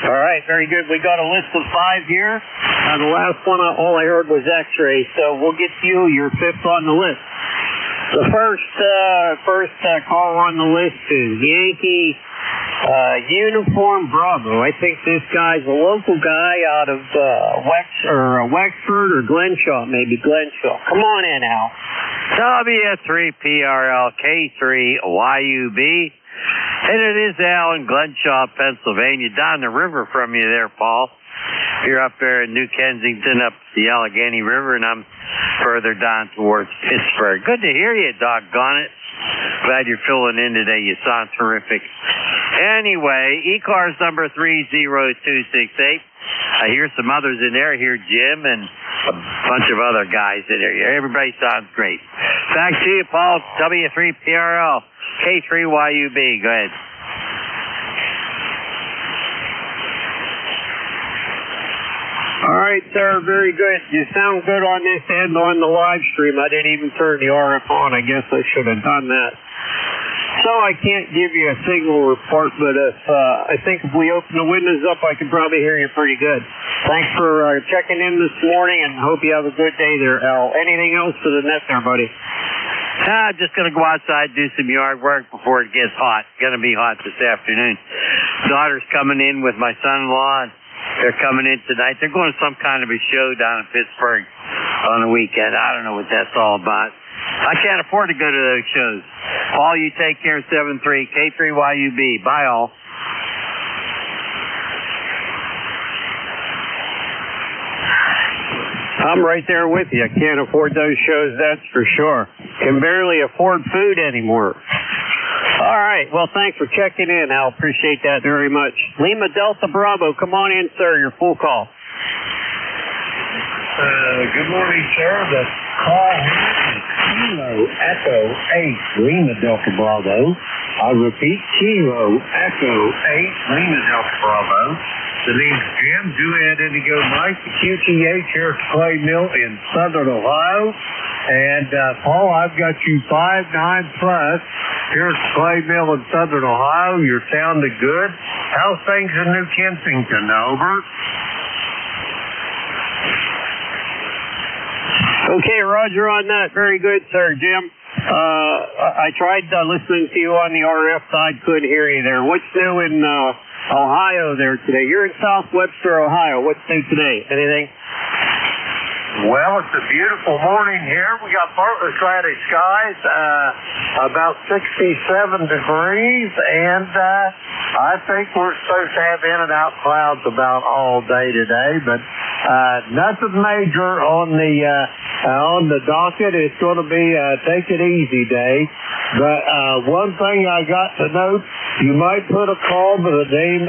All right, very good. We got a list of 5 here. The last one, all I heard was X-ray, so we'll get you your 5th on the list. The first call on the list is Yankee Uniform Bravo. I think this guy's a local guy out of Wexford or Glenshaw, maybe Glenshaw. Come on in, Al. W3PRL K3YUB. And it is Al in Glenshaw, Pennsylvania, down the river from you there, Paul. You're up there in New Kensington, up the Allegheny River, and I'm further down towards Pittsburgh. Good to hear you, doggone it. Glad you're filling in today. You sound terrific. Anyway, ECARS number 30268. I hear some others in there. I hear Jim and a bunch of other guys in there. Everybody sounds great. Back to you, Paul. W3PRL K3YUB. Go ahead. All right, sir. Very good. You sound good on this end on the live stream. I didn't even turn the RF on. I guess I should have done that. So I can't give you a signal report, but I think if we open the windows up, I can probably hear you pretty good. Thanks for checking in this morning, and hope you have a good day there, Al. Anything else for the net there, buddy? I'm just going to go outside, do some yard work before it gets hot. It's going to be hot this afternoon. Daughter's coming in with my son-in-law, and they're coming in tonight. They're going to some kind of a show down in Pittsburgh on the weekend. I don't know what that's all about. I can't afford to go to those shows. Paul, you take care. 73 K3YUB. Bye, all. I'm right there with you. I can't afford those shows, that's for sure. Can barely afford food anymore. All right. Well, thanks for checking in, Al. Appreciate that very much. Lima Delta Bravo, come on in, sir. Your full call. Good morning, sir. The call here is Kilo Echo 8 Lima Delta Bravo. I repeat, Kilo Echo 8 Lima Delta Bravo. The name's Jim, Duet Indigo Mike, the QTH here at the Clay Mill in Southern Ohio. And Paul, I've got you 5-9 plus here at the Clay Mill in Southern Ohio. You're sounding good. How's things in New Kensington? Over. Okay, roger on that. Very good, sir. Jim, I tried listening to you on the RF side. Couldn't hear you there. What's new in Ohio there today? You're in South Webster, Ohio. What's new today? Anything? Well, it's a beautiful morning here. We got partly cloudy skies, about 67 degrees, and I think we're supposed to have in and out clouds about all day today, but nothing major on the docket. It's going to be a take it easy day. But one thing I got to note, you might put a call by the name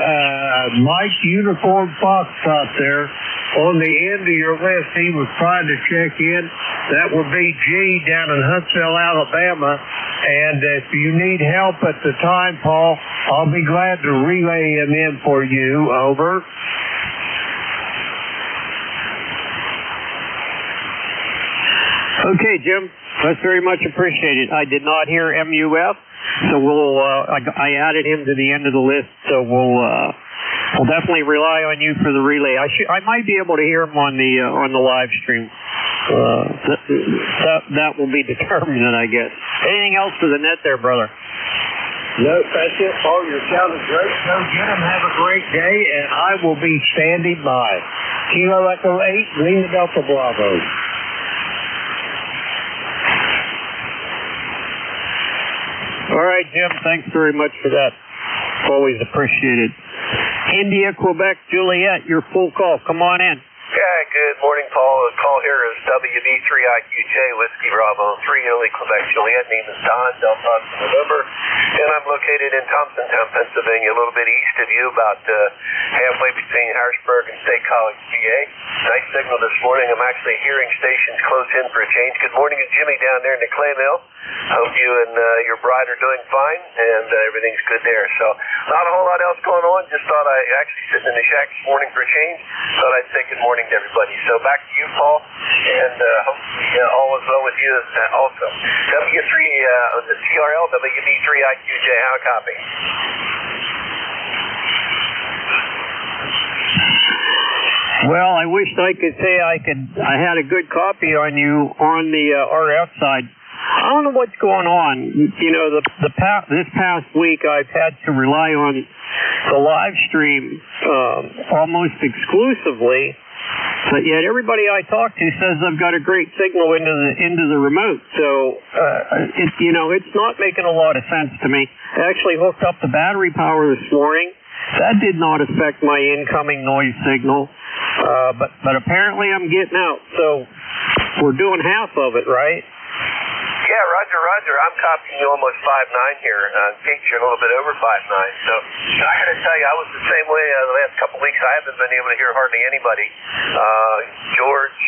Mike Uniform Foxtrot there on the end of your list. He was trying to check in. That would be G down in Huntsville, Alabama. And if you need help at the time, Paul, I'll be glad to relay him in for you. Over. Okay, Jim. That's very much appreciated. I did not hear MUF, so I added him to the end of the list, so we'll definitely rely on you for the relay. I might be able to hear him on the live stream. That will be determined, I guess. Anything else for the net there, brother? No, that's it, Paul. You're sounding great. So get him. Have a great day, and I will be standing by. Kilo Echo 8, Lima Delta Bravo. All right, Jim. Thanks very much for that. Always appreciated. India, Quebec, Juliet, your full call. Come on in. Yeah, good morning, Paul. The call here is WB3IQJ, Whiskey Bravo 3, Italy, Quebec, Juliet. Name is Don, Delta November. And I'm located in Thompsontown, Pennsylvania, a little bit east of you, about halfway between Harrisburg and State College, PA. Nice signal this morning. I'm actually hearing stations close in for a change. Good morning to Jimmy down there in the Clay Mill. Hope you and your bride are doing fine, and everything's good there. So not a whole lot else going on. Just thought I actually sitting in the shack this morning for a change. Thought I'd say good morning to everybody. So back to you, Paul, and hopefully all is well with you also. The TRL, WB3IQJ, how copy? Well, I wished I could say I had a good copy on you on the RF side. I don't know what's going on. You know, this past week I've had to rely on the live stream almost exclusively, but yet everybody I talk to says I've got a great signal into the remote. So it's not making a lot of sense to me. I actually hooked up the battery power this morning. That did not affect my incoming noise signal, but apparently I'm getting out. So we're doing half of it, right? Yeah, Roger. I'm copying you almost 5'9" here. Pete, you're a little bit over 5'9". So I got to tell you, I was the same way the last couple of weeks. I haven't been able to hear hardly anybody. George,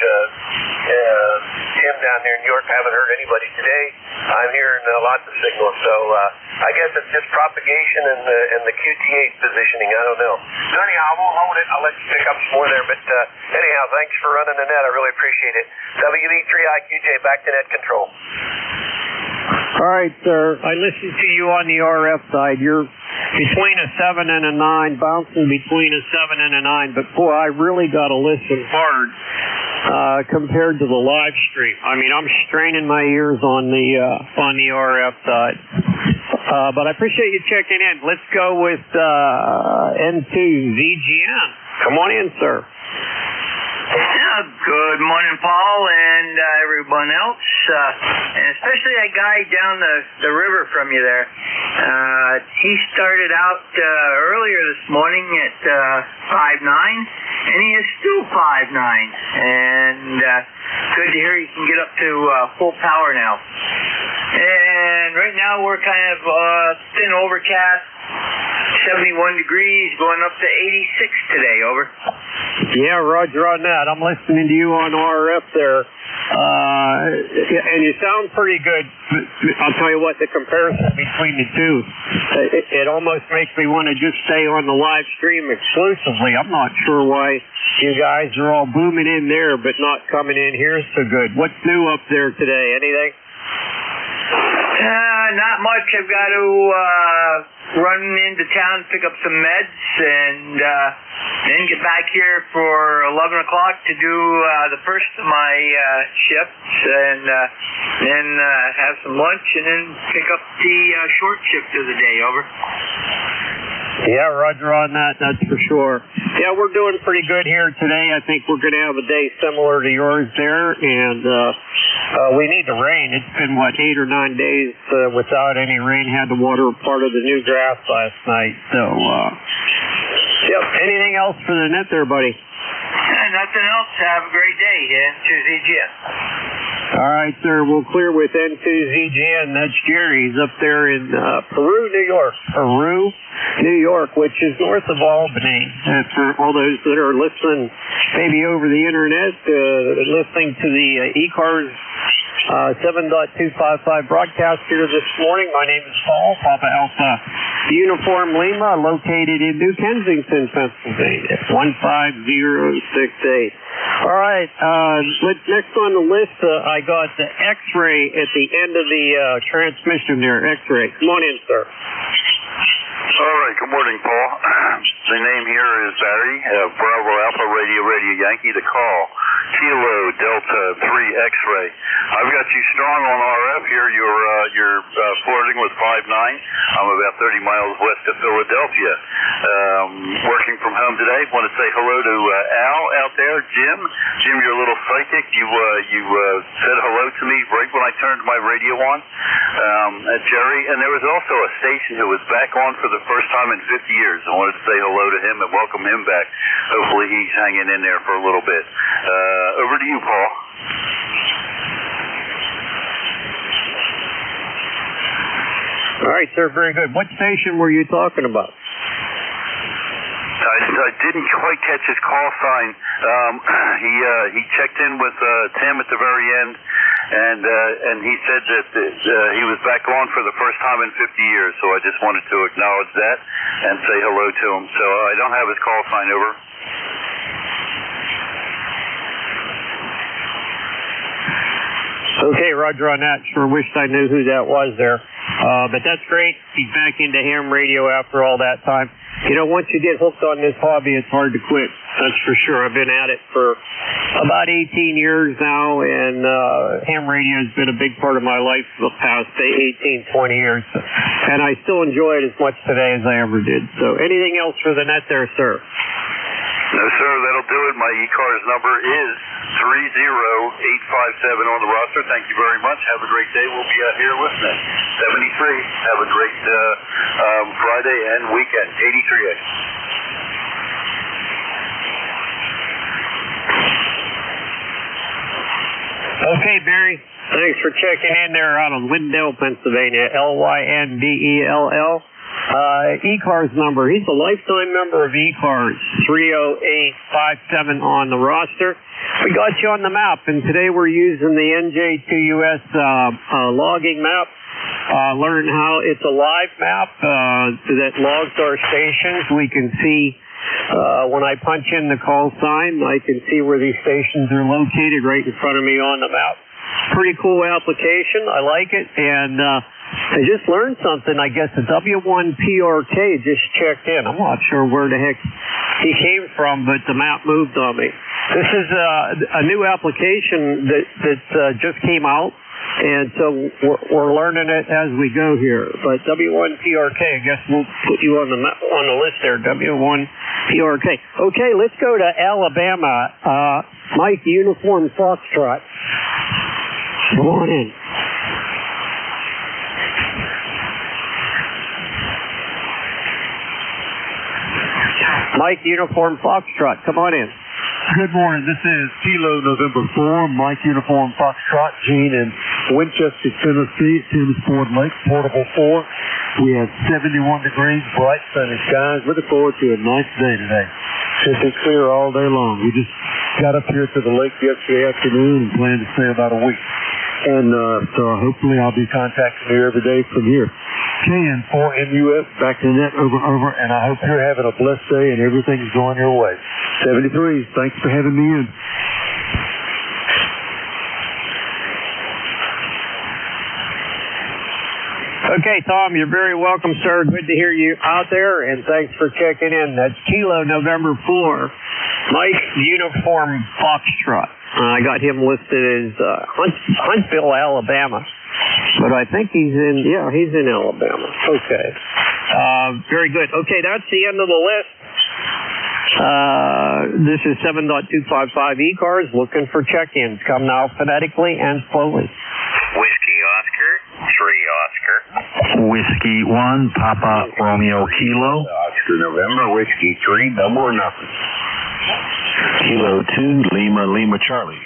Tim down there in New York, I haven't heard anybody today. I'm hearing lots of signals. So I guess it's just propagation and the QTH positioning. I don't know. So anyhow, I won't hold it. I'll let you pick up some more there. But anyhow, thanks for running the net. I really appreciate it. WB3IQJ, back to net control. All right, sir. I listened to you on the RF side. You're between a 7 and a 9, bouncing between a 7 and a 9. But, boy, I really got to listen hard compared to the live stream. I mean, I'm straining my ears on the RF side. But I appreciate you checking in. Let's go with N2ZGN. Come on in, sir. Yeah, good morning, Paul, and everyone else, and especially that guy down the river from you there. He started out earlier this morning at 5'9", and he is still 5'9", and good to hear you can get up to full power now. And right now we're kind of thin overcast, 71 degrees, going up to 86 today, over. Yeah, Roger on that. I'm listening to you on RF there. And you sound pretty good. I'll tell you what, the comparison between the two, it almost makes me want to just stay on the live stream exclusively. I'm not sure why you guys are all booming in there but not coming in here so good. What's new up there today? Anything? Not much. I've got to run into town, pick up some meds, and then get back here for 11 o'clock to do the first of my shifts, and then have some lunch, and then pick up the short shift of the day, over. Yeah, Roger on that, that's for sure. Yeah, we're doing pretty good here today. I think we're going to have a day similar to yours there, and we need the rain. It's been, 8 or 9 days without any rain. Had to water part of the new grass last night. So, yep. Anything else for the net there, buddy? Nothing else. Have a great day. N2ZGN. All right, sir. We'll clear with N2ZGN. That's Jerry. He's up there in Peru, New York, which is north of Albany. For all those that are listening, maybe over the internet, listening to the ECARS 7.255 broadcast here this morning. My name is Paul, Papa Alpha Uniform Lima, located in New Kensington, Pennsylvania, 15068. All right, next on the list, I got the X-ray at the end of the transmission there. X-ray. Come on in, sir. All right, good morning, Paul. The name here is Barry, Bravo Alpha Radio Yankee. The call, Kilo Delta 3 X-ray. I've got you strong on RF here. You're flirting with 5'9". I'm about 30 miles west of Philadelphia. Working from home. home today. Want to say hello to Al out there, Jim. Jim, you're a little psychic. You said hello to me right when I turned my radio on. Jerry, and there was also a station who was back on for the first time in 50 years. I wanted to say hello to him and welcome him back. Hopefully he's hanging in there for a little bit. Over to you, Paul. All right, sir, very good. What station were you talking about? I didn't quite catch his call sign. He checked in with Tim at the very end, and he said that he was back on for the first time in 50 years. So I just wanted to acknowledge that and say hello to him. So I don't have his call sign. Over. Okay, Roger on that. Sure wished I knew who that was there. But that's great. He's back into ham radio after all that time. You know, once you get hooked on this hobby, it's hard to quit. That's for sure. I've been at it for about 18 years now, and ham radio has been a big part of my life for the past 18, 20 years. And I still enjoy it as much today as I ever did. So anything else for the net there, sir? No, sir, that'll do it. My ECARS number is 30857 on the roster. Thank you very much. Have a great day. We'll be out here listening. 73. Have a great Friday and weekend. 83A. Okay, Barry. Thanks for checking in there out of Lyndell, Pennsylvania. Lynbell. ECARS number. He's a lifetime member of ECARS. 30857 on the roster. We got you on the map, and today we're using the NJ2US logging map. Learn how it's a live map that logs our stations. We can see when I punch in the call sign, I can see where these stations are located right in front of me on the map. Pretty cool application. I like it, and I just learned something. I guess the W1PRK just checked in. I'm not sure where the heck he came from, but the map moved on me. This is a new application that just came out, and so we're learning it as we go here. But W1PRK, I guess we'll put you on the list there. W1PRK. Okay, let's go to Alabama. Mike Uniform Foxtrot. Come on in. Mike Uniform Foxtrot, come on in. Good morning. This is Kilo November 4, Mike Uniform Foxtrot, Gene in Winchester, Tennessee, Tim's Ford Lake, Portable 4. We have 71 degrees, bright sunny skies. Looking forward to a nice day today. Should be clear all day long. We just got up here to the lake yesterday afternoon and plan to stay about a week. And so hopefully I'll be contacting you every day from here. KN4MUF, back to the net, over, and I hope you're having a blessed day and everything's going your way. 73, thanks for having me in. Okay, Tom, you're very welcome, sir. Good to hear you out there, and thanks for checking in. That's Kilo November 4, Mike Uniform Foxtrot. I got him listed as Huntsville, Alabama. But I think he's in Alabama. Okay. Very good. Okay, that's the end of the list. This is 7.255 ECARS looking for check-ins. Come now phonetically and slowly. Whiskey Oscar, 3 Oscar. Whiskey 1, Papa Romeo Kilo. Oscar November, Whiskey 3, double or nothing. Kilo 2, Lima Charlie.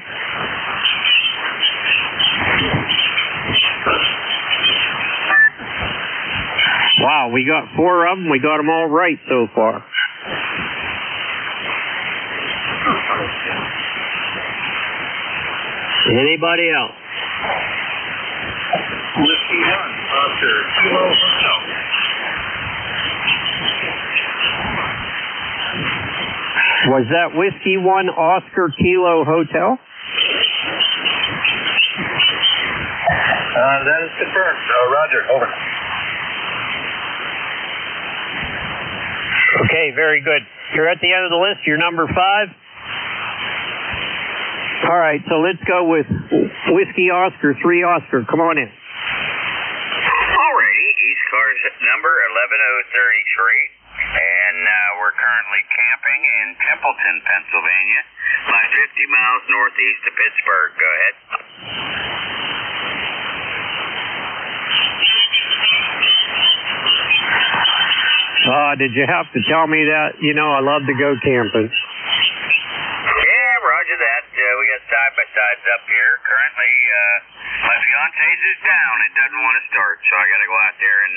Wow, we got 4 of them. We got them all right so far. Anybody else? Whiskey 1, Oscar, Kilo Hotel. Was that Whiskey 1 Oscar Kilo Hotel? That is confirmed. Roger, over. Okay, very good. You're at the end of the list. You're number 5. All right, so let's go with Whiskey Oscar, 3 Oscar. Come on in. Alrighty, ECARS number 11033, and we're currently camping Spring in Templeton, Pennsylvania, about 50 miles northeast of Pittsburgh. Go ahead. Did you have to tell me that? You know, I love to go camping. Yeah, roger that. We got side-by-sides up here. Currently, my fiance's is down. It doesn't want to start, so I got to go out there and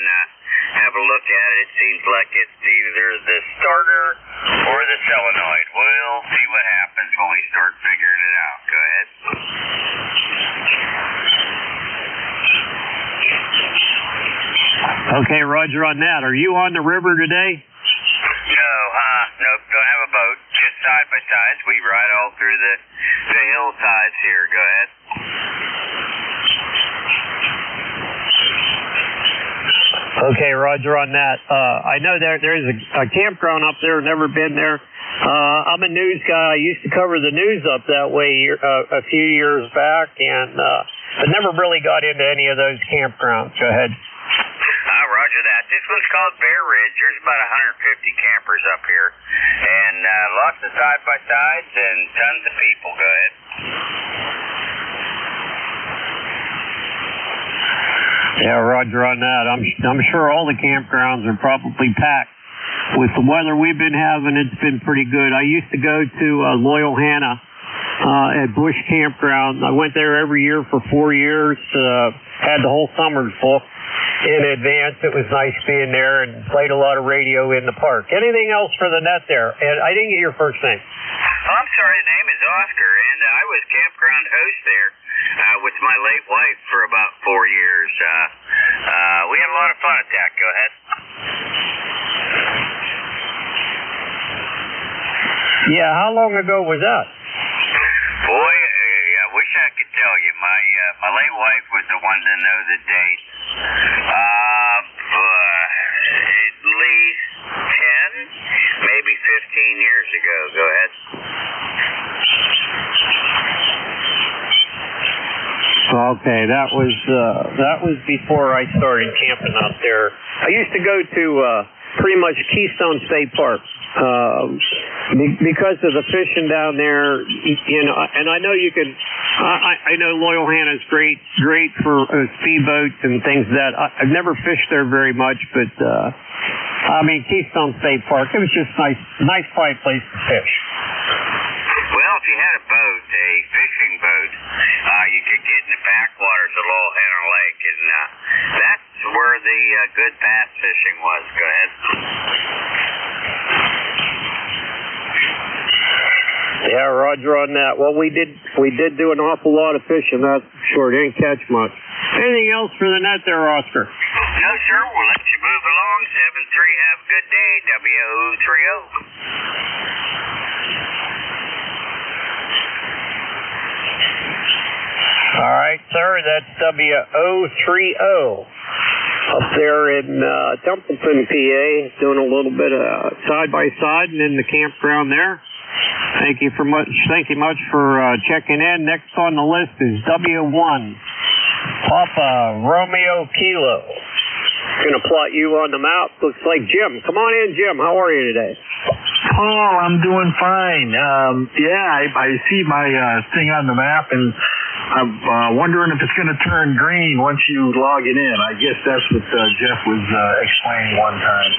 have a look at it. It seems like it's either the starter or the solenoid. We'll see what happens when we start figuring it out. Go ahead. Okay, roger on that. Are you on the river today? No, nope, don't have a boat. Just side-by-sides. We ride all through the hillsides here. Go ahead. Okay, roger on that. I know there's a campground up there. Never been there. I'm a news guy. I used to cover the news up that way a few years back, and but never really got into any of those campgrounds. Go ahead. Roger that. This one's called Bear Ridge. There's about 150 campers up here, and lots of side-by-sides and tons of people. Go ahead. Yeah, roger on that. I'm sure all the campgrounds are probably packed. With the weather we've been having, it's been pretty good. I used to go to Loyal Hanna at Bush Campground. I went there every year for 4 years. Had the whole summer booked in advance. It was nice being there and played a lot of radio in the park. Anything else for the net there? And I didn't get your first name. Oh, I'm sorry. The name is Oscar, and I was campground host there with my late wife for about 4 years. We had a lot of fun at that. Go ahead. Yeah, how long ago was that? Boy, I wish I could tell you. My late wife was the one to know the date. At least 10, maybe 15 years ago. Go ahead. Okay, that was before I started camping out there. I used to go to pretty much Keystone State Park because of the fishing down there. You know, and I know you can. I know Loyal Hanna is great for speedboats and things that I've never fished there very much, but I mean Keystone State Park. It was just nice quiet place to fish. Well, if you had a boat, a fishing boat, you could get in the backwaters of Loyal Hanna Lake, and that's where the good bass fishing was. Go ahead. Yeah, roger on that. Well, we did do an awful lot of fishing, that's for sure. Didn't catch much. Anything else for the net there, Oscar? No, sir. We'll let you move along. 7-3. Have a good day. WO30. All right, sir. That's WO30 up there in Templeton, PA, doing a little bit of side-by-side and in the campground there. Thank you much for checking in. Next on the list is W1, Papa Romeo Kilo. Going to plot you on the map. Looks like Jim. Come on in, Jim. How are you today? Oh, I'm doing fine. I see my thing on the map, and I'm wondering if it's going to turn green once you log it in. I guess that's what Jeff was explaining one time.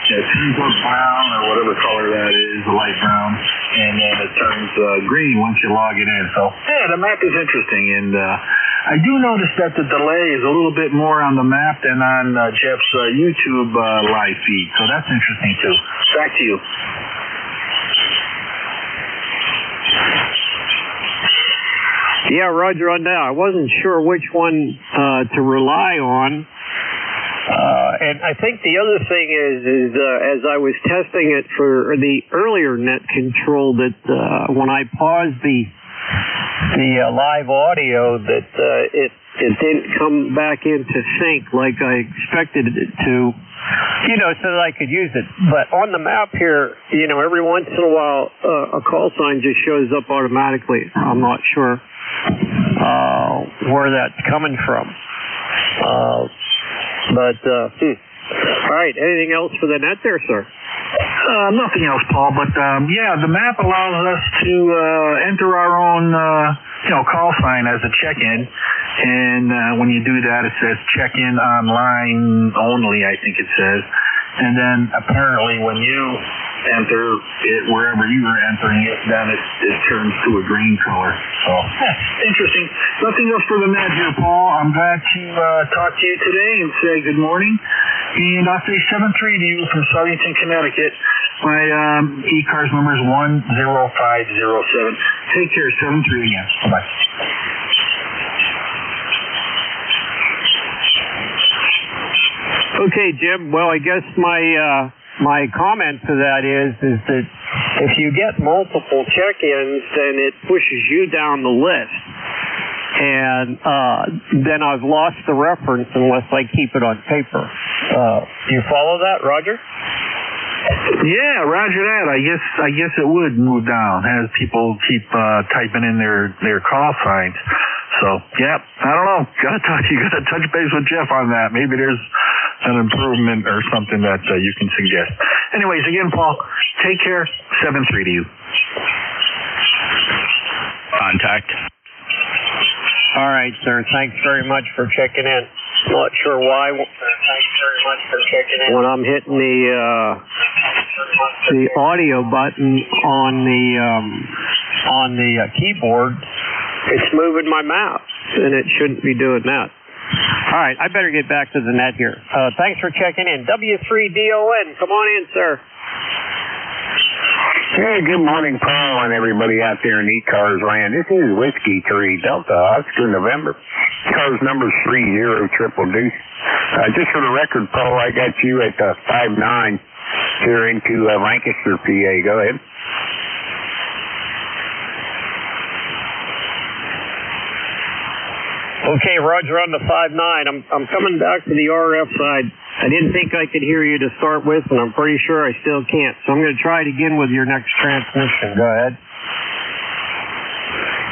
It turns brown or whatever color that is, light brown, and then it turns green once you log it in. So, yeah, the map is interesting, and I do notice that the delay is a little bit more on the map than on Jeff's YouTube live feed. So that's interesting, too. Back to you. Yeah, roger on that. I wasn't sure which one to rely on. And I think the other thing is as I was testing it for the earlier net control, that when I paused the live audio, that it didn't come back into sync like I expected it to, you know, so that I could use it. But on the map here, you know, every once in a while a call sign just shows up automatically. I'm not sure where that's coming from. All right, anything else for the net there, sir? Nothing else, Paul, but yeah, the map allows us to enter our own call sign as a check-in, and when you do that, it says check-in online only, I think it says, and then apparently when you enter it wherever you are entering it, then it turns to a green color. So interesting. Nothing else for the net here, Paul. I'm glad to talk to you today and say good morning. And I'll say 7-3 to you from Southington, Connecticut. My ECARS number is 10507. Take care. 7-3 again. Bye-bye. Okay, Jim. Well, I guess my comment to that is that if you get multiple check-ins, then it pushes you down the list. And then I've lost the reference unless I keep it on paper. You follow that, Roger? Yeah, Roger that. I guess it would move down as people keep typing in their call signs. So, yeah, I don't know. You gotta touch base with Jeff on that. Maybe there's an improvement or something that you can suggest. Anyways, again, Paul, take care. 7-3 to you. Contact. All right, sir. Thanks very much for checking in. Not sure why. Thanks very much for checking in. When I'm hitting the audio button on the keyboard, it's moving my mouse, and it shouldn't be doing that. All right, I better get back to the net here. Thanks for checking in. W3DON, come on in, sir. Hey, good morning, Paul, and everybody out there in ECARS land. This is Whiskey 3 Delta Oscar November. ECARS number 3022. Just for the record, Paul, I got you at 5-9 here into Lancaster, PA. Go ahead. Okay, Roger, on the 5-9. I'm coming back to the RF side. I didn't think I could hear you to start with, and I'm pretty sure I still can't. So I'm going to try it again with your next transmission. Go ahead.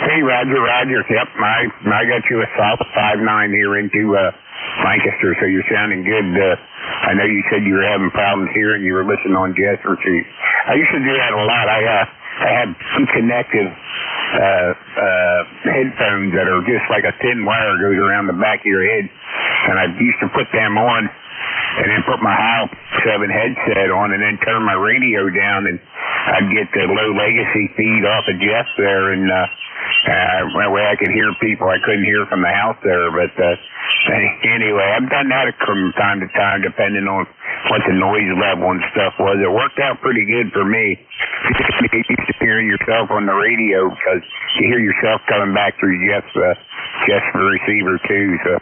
Hey, Roger. Yep, I got you a south 5-9 here into Lancaster, so you're sounding good. I know you said you were having problems here and you were listening on Jasper Chief. I used to do that a lot. I had connected headphones that are just like a thin wire goes around the back of your head, and I used to put them on and then put my Heil 7 headset on and then turn my radio down, and I'd get the low legacy feed off of Jeff there, and that way I could hear people I couldn't hear from the house there. But anyway, I've done that from time to time depending on what the noise level and stuff was. It worked out pretty good for me. You used to hearing yourself on the radio because you hear yourself coming back through Jeff's receiver too. So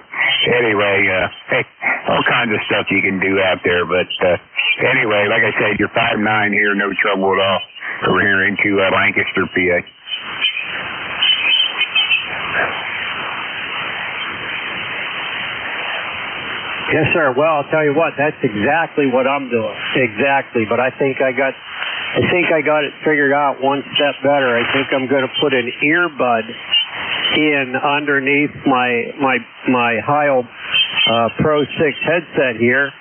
anyway, hey, all kinds of stuff you can do out there. But anyway, like I said, you're 5-9 here, no trouble at all. Over here into Lancaster, PA. Yes, sir. Well, I'll tell you what, that's exactly what I'm doing. Exactly. But I think I got it figured out one step better. I think I'm going to put an earbud in underneath my Heil Pro 6 headset here.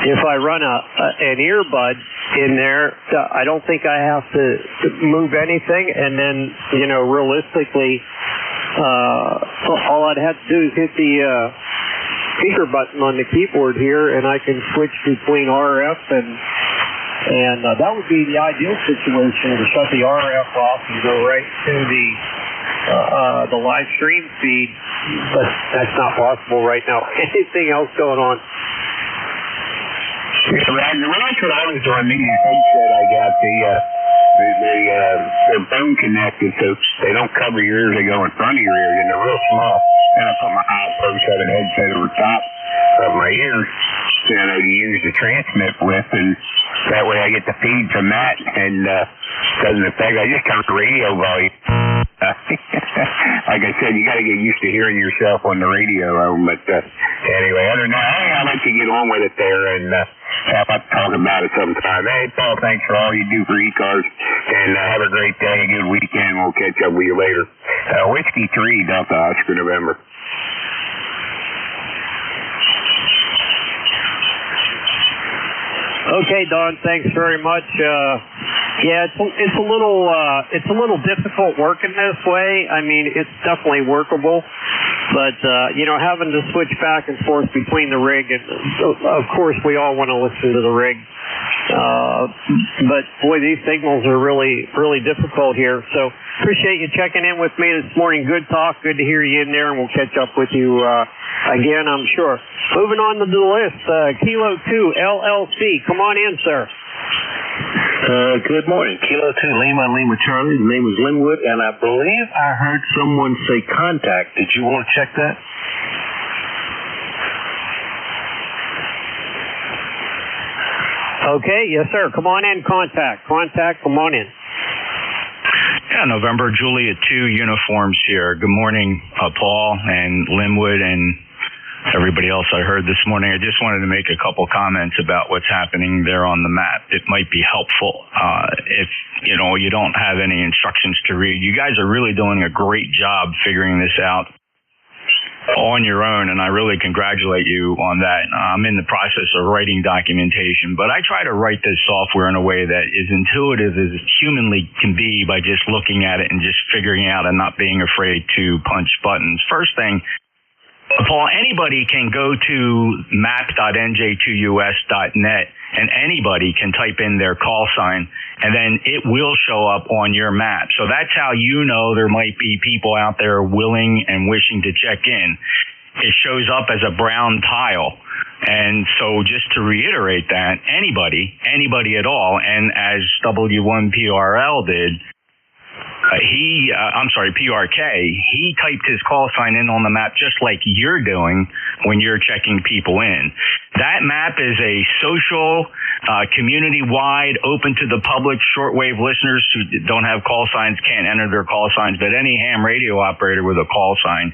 If I run an earbud in there, I don't think I have to move anything. And then, realistically, all I'd have to do is hit the speaker button on the keyboard here, and I can switch between RF and that would be the ideal situation, to shut the RF off and go right to the live stream feed, but that's not possible right now. Anything else going on? Yeah, Roger, well, that's what I was doing. The headset I got, they're bone connected, so they don't cover your ears. They go in front of your ears, and they're real small. And I put my Heil Pro 7 headset over top of my ears, to use to transmit with, and that way I get the feed from that, and doesn't affect. I just turn the radio volume. Like I said, you got to get used to hearing yourself on the radio. But anyway, other than that, I'd like to get on with it there, and I'll talk about it sometime. Hey, Paul, thanks for all you do for ECARS, and have a great day, a good weekend. We'll catch up with you later. Whiskey 3 Delta Oscar November. Okay, Don. Thanks very much. Yeah, it's a little difficult working this way. I mean, it's definitely workable, but having to switch back and forth between the rig, and of course we all want to listen to the rig. But boy, these signals are really, really difficult here. So appreciate you checking in with me this morning. Good talk. Good to hear you in there, and we'll catch up with you again, I'm sure. Moving on to the list, Kilo 2 LLC. Come on in, sir. Good morning. Kilo 2 Lima Charlie. The name is Linwood, and I believe I heard someone say contact. Did you want to check that? Okay, yes, sir. Come on in, contact, come on in. Yeah, November Juliet 2 uniforms here. Good morning, Paul and Linwood and everybody else I heard this morning. I just wanted to make a couple comments about what's happening there on the map. It might be helpful if you don't have any instructions to read. You guys are really doing a great job figuring this out on your own, and I really congratulate you on that. I'm in the process of writing documentation, but I try to write this software in a way that is intuitive as humanly can be by just looking at it and just figuring out and not being afraid to punch buttons. First thing, Paul, anybody can go to map.nj2us.net and anybody can type in their call sign and then it will show up on your map. So that's how you know there might be people out there willing and wishing to check in. It shows up as a brown tile. And so just to reiterate that, anybody at all, and as W1PRL did, PRK, he typed his call sign in on the map just like you're doing when you're checking people in. That map is a social, community-wide, open to the public, shortwave listeners who don't have call signs can't enter their call signs, but any ham radio operator with a call sign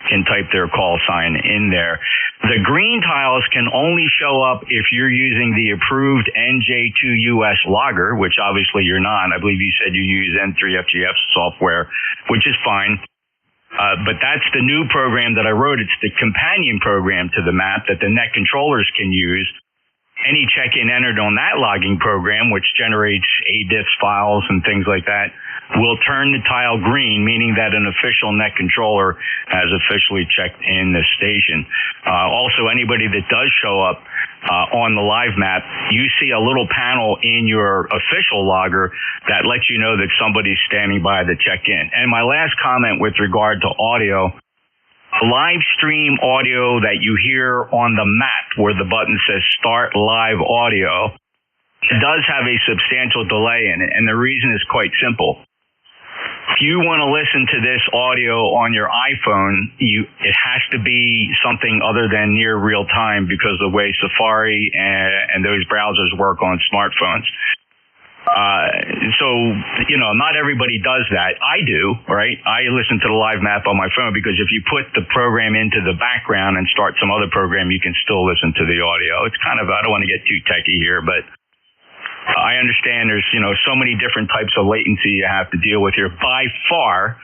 can type their call sign in there. The green tiles can only show up if you're using the approved NJ2US logger, which obviously you're not. I believe you said you use N3FGF software, which is fine. But that's the new program that I wrote. It's the companion program to the map that the net controllers can use. Any check-in entered on that logging program, which generates ADIFS files and things like that, will turn the tile green, meaning that an official net controller has officially checked in the station. Also, anybody that does show up on the live map, you see a little panel in your official logger that lets you know that somebody's standing by the check-in. And my last comment with regard to audio, live stream audio that you hear on the map where the button says start live audio, it does have a substantial delay in it. And the reason is quite simple. If you want to listen to this audio on your iPhone, it has to be something other than near real time because of the way Safari and those browsers work on smartphones. So, not everybody does that. I do, right? I listen to the live map on my phone because if you put the program into the background and start some other program, you can still listen to the audio. It's kind of, I don't want to get too techie here, but I understand there's, so many different types of latency you have to deal with here. By far,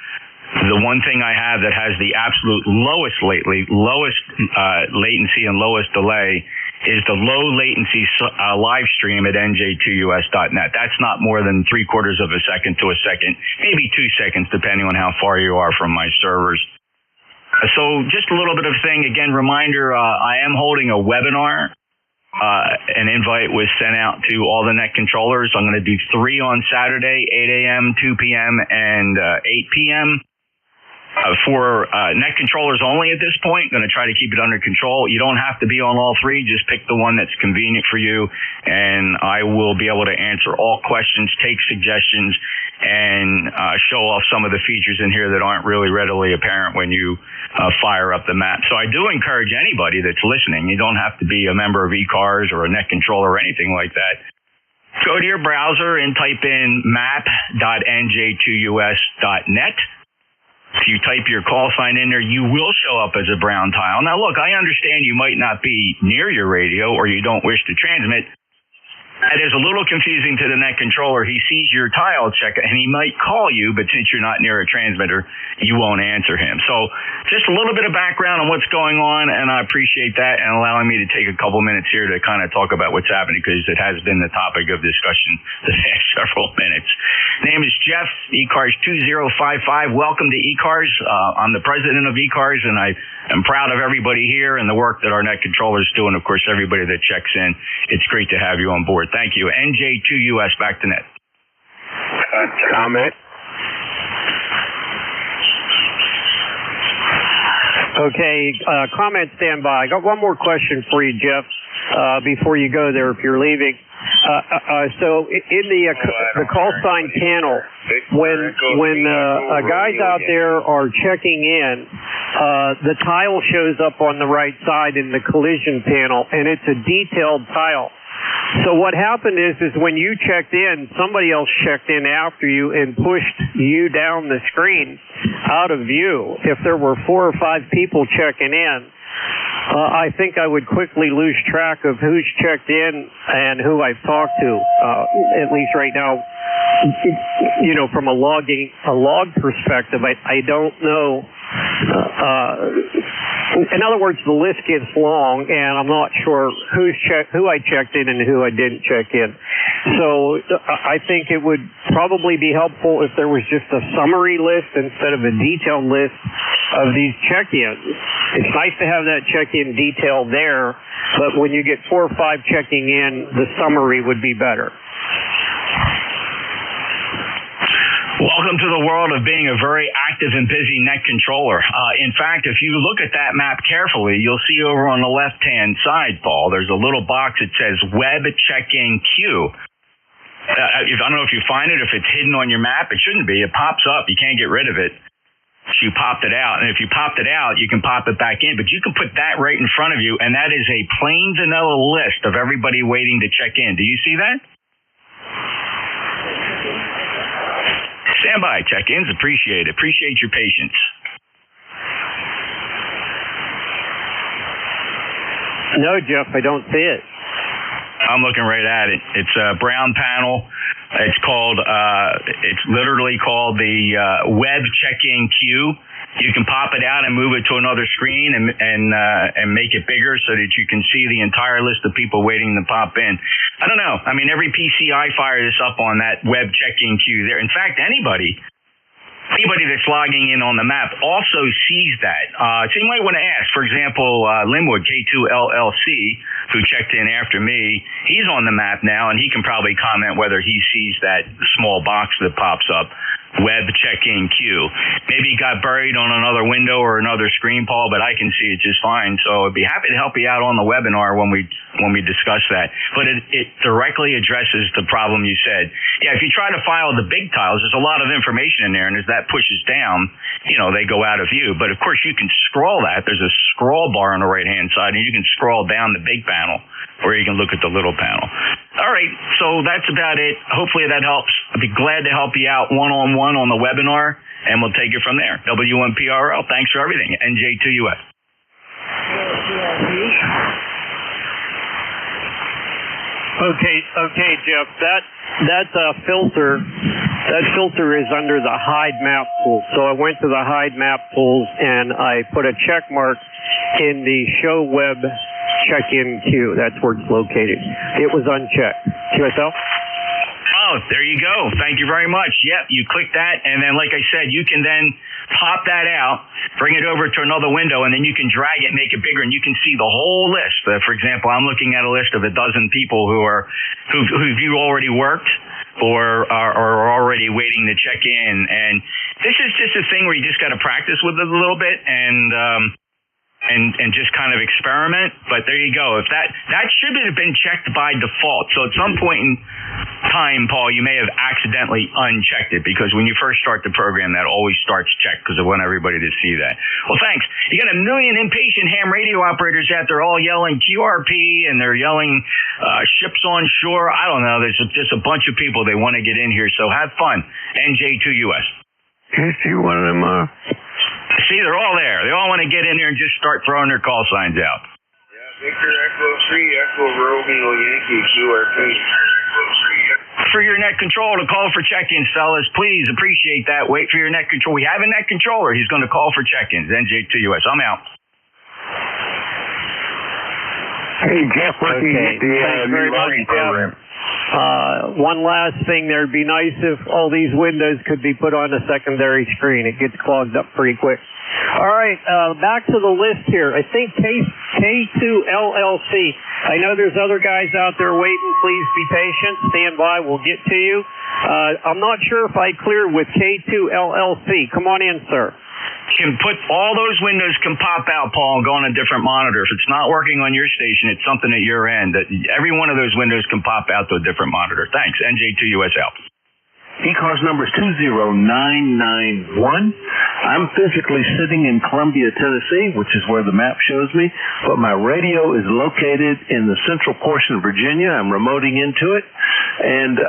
the one thing I have that has the absolute lowest latency and lowest delay is the low latency live stream at NJ2US.net. That's not more than 3/4 of a second to a second, maybe 2 seconds, depending on how far you are from my servers. So just a little bit of thing. Again, reminder, I am holding a webinar. An invite was sent out to all the net controllers. I'm going to do 3 on Saturday, 8 a.m., 2 p.m., and 8 p.m. For net controllers only at this point. Going to try to keep it under control. You don't have to be on all 3. Just pick the one that's convenient for you, and I will be able to answer all questions, take suggestions, and show off some of the features in here that aren't really readily apparent when you fire up the map. So I do encourage anybody that's listening. You don't have to be a member of ECARS or a net controller or anything like that. Go to your browser and type in map.nj2us.net. If you type your call sign in there, you will show up as a brown tile. Now, look, I understand you might not be near your radio or you don't wish to transmit. It is a little confusing to the net controller. He sees your tile check, and he might call you, but since you're not near a transmitter, you won't answer him. So just a little bit of background on what's going on, and I appreciate that and allowing me to take a couple minutes here to kind of talk about what's happening, because it has been the topic of discussion the past several minutes. Name is Jeff, ECARS 2055. Welcome to ECARS. I'm the president of ECARS, and I am proud of everybody here and the work that our net controllers do, and of course everybody that checks in. It's great to have you on board. Thank you. NJ2US, back to net. Comment? Okay, comment standby. I got one more question for you, Jeff, before you go there if you're leaving. So in the call sign panel, when guys out there are checking in, the tile shows up on the right side in the collision panel, and it's a detailed tile. So what happened is when you checked in, somebody else checked in after you and pushed you down the screen out of view. If there were 4 or 5 people checking in, I think I would quickly lose track of who's checked in and who I've talked to, at least right now. You know, from a log perspective, I don't know. In other words, the list gets long, and I'm not sure who I checked in and who I didn't check in. So I think it would probably be helpful if there was just a summary list instead of a detailed list of these check-ins. It's nice to have that check-in detail there, but when you get 4 or 5 checking in, the summary would be better. Welcome to the world of being a very active and busy net controller. In fact, if you look at that map carefully, you'll see over on the left-hand side, Paul, there's a little box that says Web Check-In Queue. I don't know if you find it, if it's hidden on your map. It shouldn't be. It pops up. You can't get rid of it. So you popped it out. And if you popped it out, you can pop it back in. But you can put that right in front of you, and that is a plain vanilla list of everybody waiting to check in. Do you see that? Standby check-ins, appreciate it. Appreciate your patience. No, Jeff, I don't see it. I'm looking right at it. It's a brown panel. It's called, it's literally called the Web Check-In Queue. You can pop it out and move it to another screen and make it bigger so that you can see the entire list of people waiting to pop in. I don't know. I mean, every PCI fires this up on that Web Check-In queue there. In fact, anybody that's logging in on the map also sees that. So you might want to ask, for example, Linwood, K2LLC, who checked in after me, he's on the map now, and he can probably comment whether he sees that small box that pops up. Web Check-In Queue. Maybe it got buried on another window or another screen, Paul, but I can see it just fine. So I'd be happy to help you out on the webinar when we discuss that. But it directly addresses the problem you said. Yeah, if you try to file the big tiles, there's a lot of information in there, and as that pushes down, you know, they go out of view. But of course, you can scroll that. There's a scroll bar on the right-hand side, and you can scroll down the big panel, or you can look at the little panel. All right, so that's about it. Hopefully that helps. I'd be glad to help you out one-on-one on the webinar, and we'll take it from there. W1PRL, thanks for everything. NJ2US. Okay, Jeff. That filter is under the hide map tool. So I went to the hide map tools and I put a check mark in the show web check-in queue. That's where it's located. It was unchecked. See myself? Oh, there you go. Thank you very much. Yep, you click that, and then, like I said, you can then pop that out, bring it over to another window, and then you can drag it, make it bigger, and you can see the whole list. For example, I'm looking at a list of 12 people who you already worked or are already waiting to check in. And this is just a thing where you just got to practice with it a little bit and just kind of experiment. But there you go. If that should have been checked by default. So at some point in time, Paul, you may have accidentally unchecked it, because when you first start the program, that always starts checked because I want everybody to see that. Well, thanks. You got a million impatient ham radio operators out there all yelling QRP, and they're yelling ships on shore. I don't know. There's just a bunch of people. They want to get in here. So have fun. NJ2US. You see one of them, See, they're all there. They all want to get in here and just start throwing their call signs out. Yeah, Victor Echo 3, Echo Romeo Yankee, QRP. for your net control to call for check-ins, fellas. Please appreciate that. Wait for your net control. We have a net controller. He's going to call for check-ins. NJ2US. I'm out. Hey, Jeff, what's Okay, thanks very much, program? One last thing, there'd be nice if all these windows could be put on a secondary screen. It gets clogged up pretty quick. All right, back to the list here. I think K2LLC. I know there's other guys out there waiting. Please be patient. Stand by. We'll get to you. I'm not sure if I cleared with K2LLC. Come on in, sir. Can put all those windows can pop out, Paul, and go on a different monitor. If it's not working on your station, it's something at your end. That every one of those windows can pop out to a different monitor. Thanks. NJ2US out. ECARS number is 20991. I'm physically sitting in Columbia, Tennessee, which is where the map shows me, but my radio is located in the central portion of Virginia. I'm remoting into it, and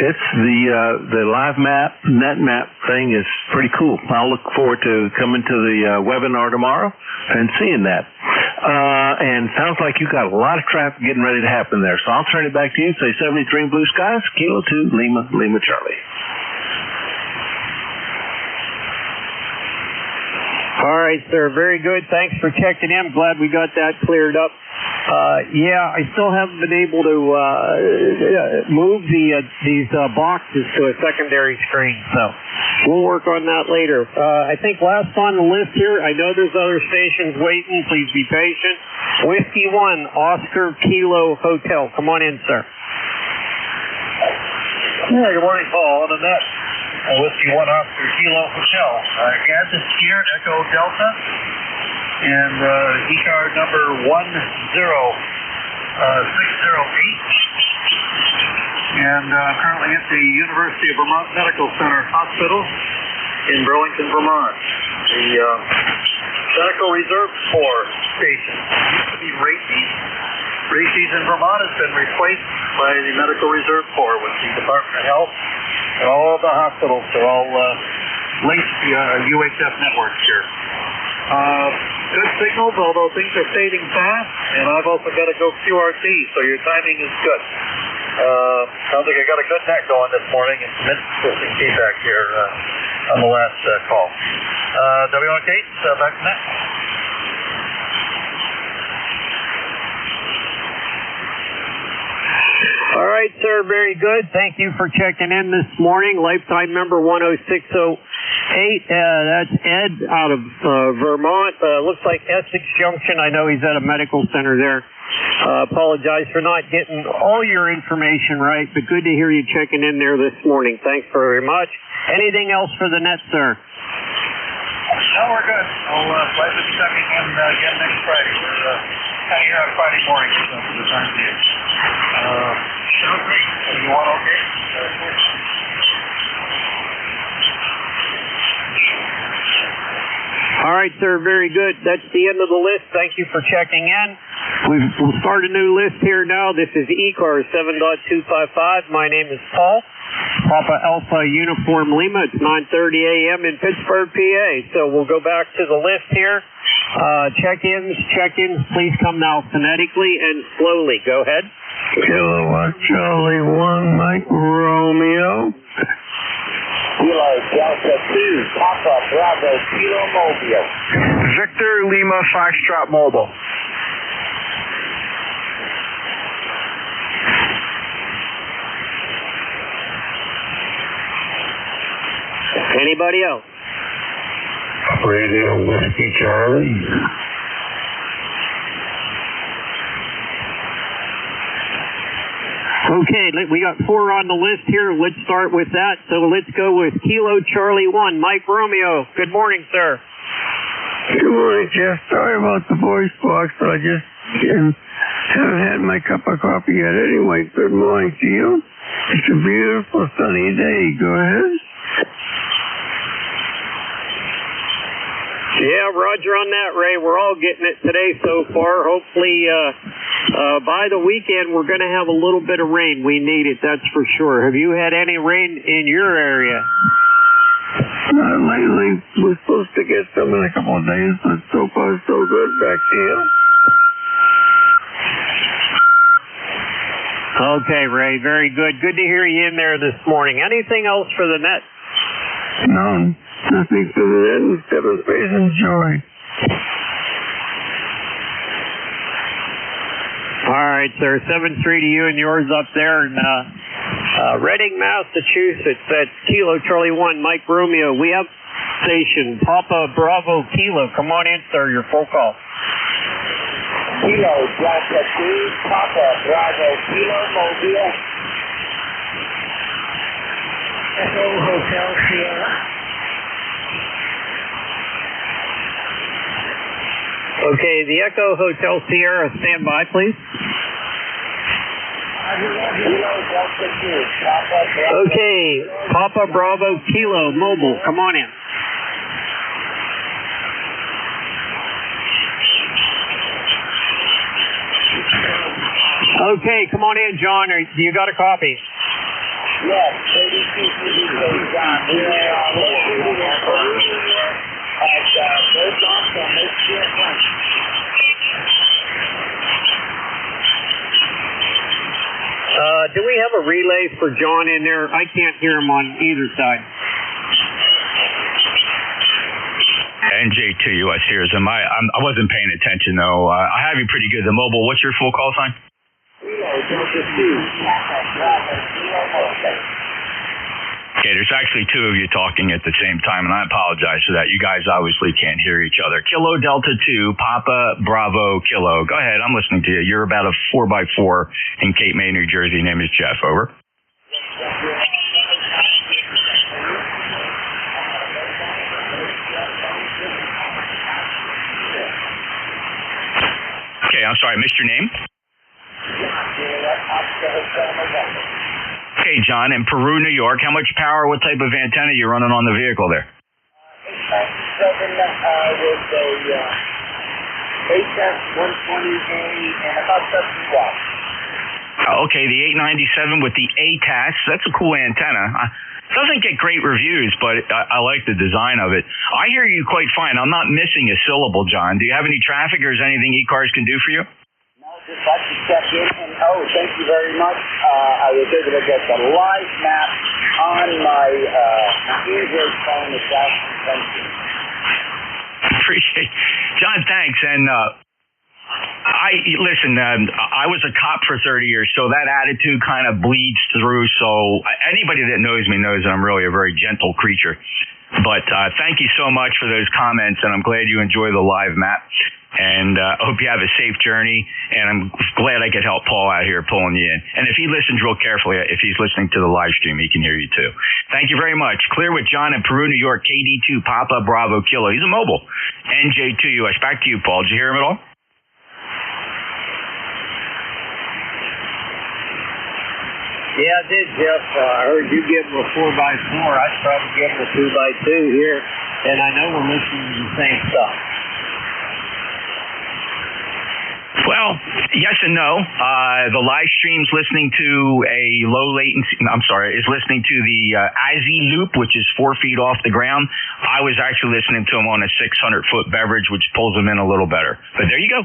it's the live map, net map thing is pretty cool. I'll look forward to coming to the webinar tomorrow and seeing that. And sounds like you got a lot of traffic getting ready to happen there. So I'll turn it back to you. Say 73 in blue skies, Kilo 2, Lima Charlie. All right, sir. Very good. Thanks for checking in. Glad we got that cleared up. Yeah, I still haven't been able to move these boxes to a secondary screen, so we'll work on that later. I think last on the list here, I know there's other stations waiting. Please be patient. Whiskey 1, Oscar Kilo Hotel. Come on in, sir. Yeah, good morning, Paul. On the net, Whiskey 1, Oscar Kilo Hotel. Kansas here, Echo Delta. And ECAR number 10608. And currently at the University of Vermont Medical Center Hospital in Burlington, Vermont. The Medical Reserve Corps station used to be RACES. RACES in Vermont has been replaced by the Medical Reserve Corps with the Department of Health. And all of the hospitals are all linked to UHF networks here. Good signals, although things are fading fast, and I've also got to go QRT, so your timing is good. Sounds like I got a good net going this morning, and some interesting feedback here on the last call. W1 Kate, back to net. All right, sir. Very good. Thank you for checking in this morning. Lifetime member 10608. That's Ed out of Vermont. Looks like Essex Junction. I know he's at a medical center there. Apologize for not getting all your information right, but good to hear you checking in there this morning. Thanks very much. Anything else for the net, sir? No, we're good. I'll likely be checking in again next Friday. We're kind of here on Friday morning for the time being. Sounds great. You want okay? All right, sir. Very good. That's the end of the list. Thank you for checking in. We'll start a new list here now. This is ECARS 7.255. My name is Paul. Papa Alpha Uniform Lima. It's 9:30 a.m. in Pittsburgh, PA. So we'll go back to the list here. Check-ins. Please come now phonetically and slowly. Go ahead. Kilowatt Charlie 1, Mike Romeo. Kilo Delta 2, Papa Bravo Kilo Mobile. Victor Lima Foxtrot Mobile. Anybody else? Radio Whiskey Charlie. Okay, we got 4 on the list here. Let's start with that. So let's go with Kilo Charlie 1, Mike Romeo. Good morning, sir. Good morning, Jeff. Sorry about the voice box, but I just haven't had my cup of coffee yet anyway. Good morning to you. It's a beautiful sunny day. Go ahead. Yeah, roger on that, Ray. We're all getting it today so far. Hopefully, by the weekend, we're going to have a little bit of rain. We need it, that's for sure. Have you had any rain in your area? Not lately. We're supposed to get some in a couple of days, but so far so good. Back to you. Okay, Ray, very good. Good to hear you in there this morning. Anything else for the net? No, nothing for the net. Demonstration joy. All right, sir. 7-3 to you and yours up there in Reading, Massachusetts. That's Kilo Charlie 1, Mike Romeo. We have station Papa Bravo Kilo. Come on in, sir. Your full call. Kilo Delta 2, Papa Bravo Kilo Mobile. Echo Hotel Sierra. Okay, the Echo Hotel Sierra, stand by, please. Okay, Papa Bravo Kilo Mobile, come on in. Okay, come on in, John. You got a copy? Yes, 32 John. We are located in Peru at Bostock on Michigan Front. Do we have a relay for John in there? I can't hear him on either side. NJ2US here. I wasn't paying attention, though. I have you pretty good. The mobile, what's your full call sign? Okay, there's actually two of you talking at the same time, and I apologize for that. You guys obviously can't hear each other. Kilo Delta 2, Papa Bravo Kilo. Go ahead, I'm listening to you. You're about a 4x4 in Cape May, New Jersey. Name is Jeff. Over. Okay, I'm sorry, I missed your name? Okay, John, in Peru, New York, how much power, what type of antenna are you running on the vehicle there? 897 with a HS120A and about 70 watts. Okay, the 897 with the ATAS. That's a cool antenna. Doesn't get great reviews, but I like the design of it. I hear you quite fine. I'm not missing a syllable, John. Do you have any traffic or is anything ECARS can do for you? Just like to check in, and thank you very much. I was able to get the live map on my Android phone this afternoon. Thank you. Appreciate it. John, thanks. And I was a cop for 30 years, so that attitude kind of bleeds through. So anybody that knows me knows that I'm really a very gentle creature. But thank you so much for those comments, and I'm glad you enjoy the live map. And I hope you have a safe journey, and I'm glad I could help Paul out here pulling you in. And if he listens real carefully, if he's listening to the live stream, he can hear you too. Thank you very much. Clear with John in Peru, New York, KD2, Papa Bravo Kilo. He's a mobile. NJ2US. Back to you, Paul. Did you hear him at all? Yeah, I did, Jeff. I heard you give him a 4x4. I tried to give him a 2x2 here, and I know we're listening to the same stuff. Well, yes and no. The live stream's listening to a low latency, is listening to the IZ loop, which is 4 feet off the ground. I was actually listening to him on a 600-foot beverage, which pulls him in a little better. But there you go.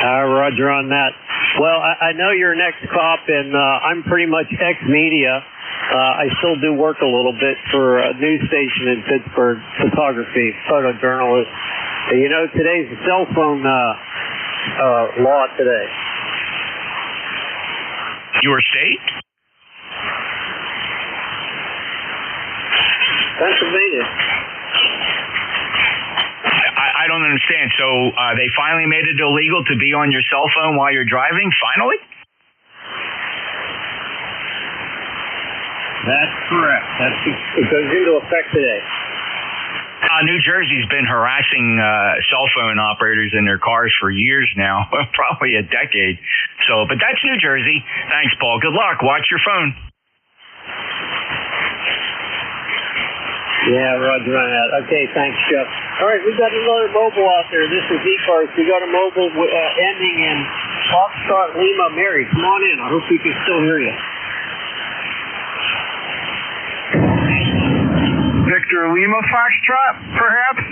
Roger on that. Well, I know you're an ex-cop, and I'm pretty much ex-media. I still do work a little bit for a news station in Pittsburgh, photography, photojournalist. You know, today's the cell phone law today. Your state? Pennsylvania. I don't understand. So they finally made it illegal to be on your cell phone while you're driving? Finally? That's correct. It goes into effect today. New Jersey's been harassing cell phone operators in their cars for years now, probably a decade. So, but that's New Jersey. Thanks, Paul. Good luck. Watch your phone. Yeah, roger on that. Okay, thanks, Jeff. All right, we've got another mobile out there. This is ECARS. We got a mobile ending in Foxtrot Lima Mary. Come on in. I hope we can still hear you. Victor Lima Foxtrot, perhaps?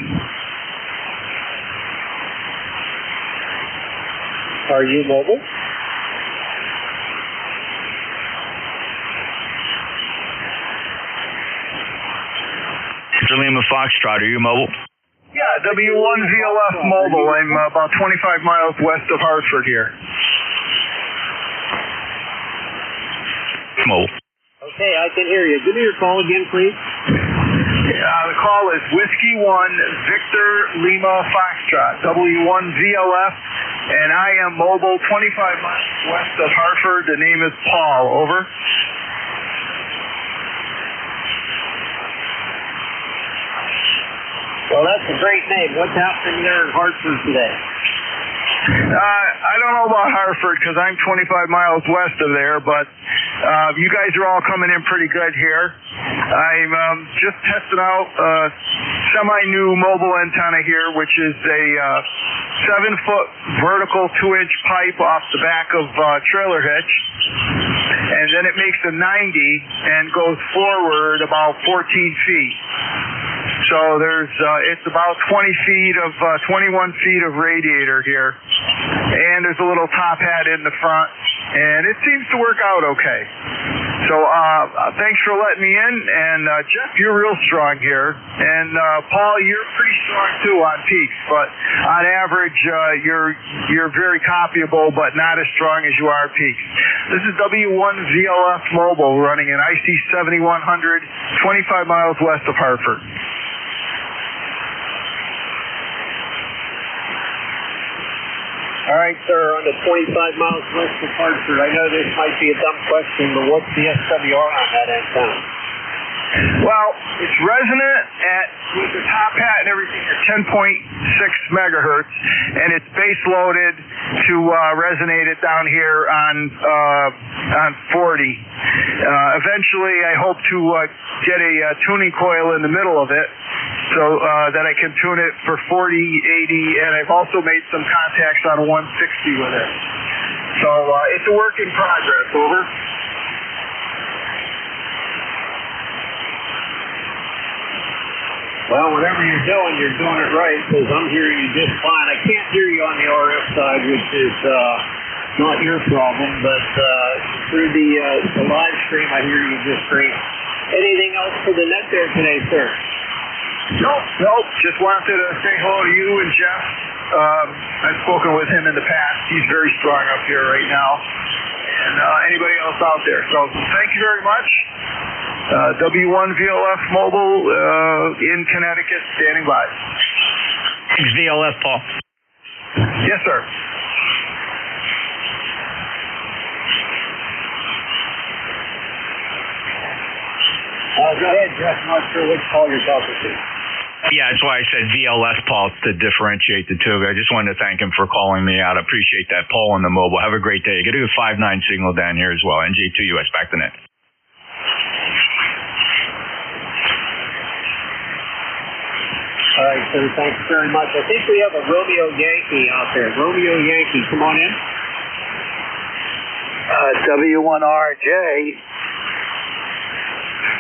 Are you mobile? Lima Foxtrot, are you mobile? Yeah, W1VLF mobile. I'm about 25 miles west of Hartford here. Mobile. Okay, I can hear you. Give me your call again, please. The call is Whiskey 1 Victor Lima Foxtrot, W1VLF, and I am mobile 25 miles west of Hartford. The name is Paul. Over. Well, that's a great name. What's happening there in Hartford today? I don't know about Hartford because I'm 25 miles west of there, but you guys are all coming in pretty good here. I'm just testing out a semi-new mobile antenna here, which is a 7-foot vertical 2-inch pipe off the back of trailer hitch. And then it makes a 90 and goes forward about 14 feet. So it's about 21 feet of radiator here. And there's a little top hat in the front. And it seems to work out okay. So thanks for letting me in. And Jeff, you're real strong here. And Paul, you're pretty strong too on peaks. But on average, you're very copyable, but not as strong as you are at peaks. This is W1VLF Mobile running an IC 7100, 25 miles west of Hartford. All right, sir, on the 25 miles west of Hartford, I know this might be a dumb question, but what's the SWR on that antenna? Well, it's resonant with the top hat and everything at 10.6 megahertz, and it's base loaded to resonate it down here on 40. Eventually, I hope to get a tuning coil in the middle of it, so that I can tune it for 40, 80, and I've also made some contacts on 160 with it. So it's a work in progress. Over. Well, whatever you're doing it right, because I'm hearing you just fine. I can't hear you on the RF side, which is not your problem, but through the live stream, I hear you just great. Anything else for the net there today, sir? Nope. Just wanted to say hello to you and Jeff. I've spoken with him in the past. He's very strong up here right now. And anybody else out there. So thank you very much. W1VLF Mobile in Connecticut, standing by. Thanks, VLF, Paul. Yes, sir. Go ahead, Jeff. I'm not sure which call you're talking to. Yeah, that's why I said VLF, Paul, to differentiate the two. I just wanted to thank him for calling me out. I appreciate that. Paul on the mobile. Have a great day. Get a good 5.9 signal down here as well. NJ2US, back to net. All right, sir. Thanks very much. I think we have a Romeo Yankee out there. Romeo Yankee, come on in. W1RJ.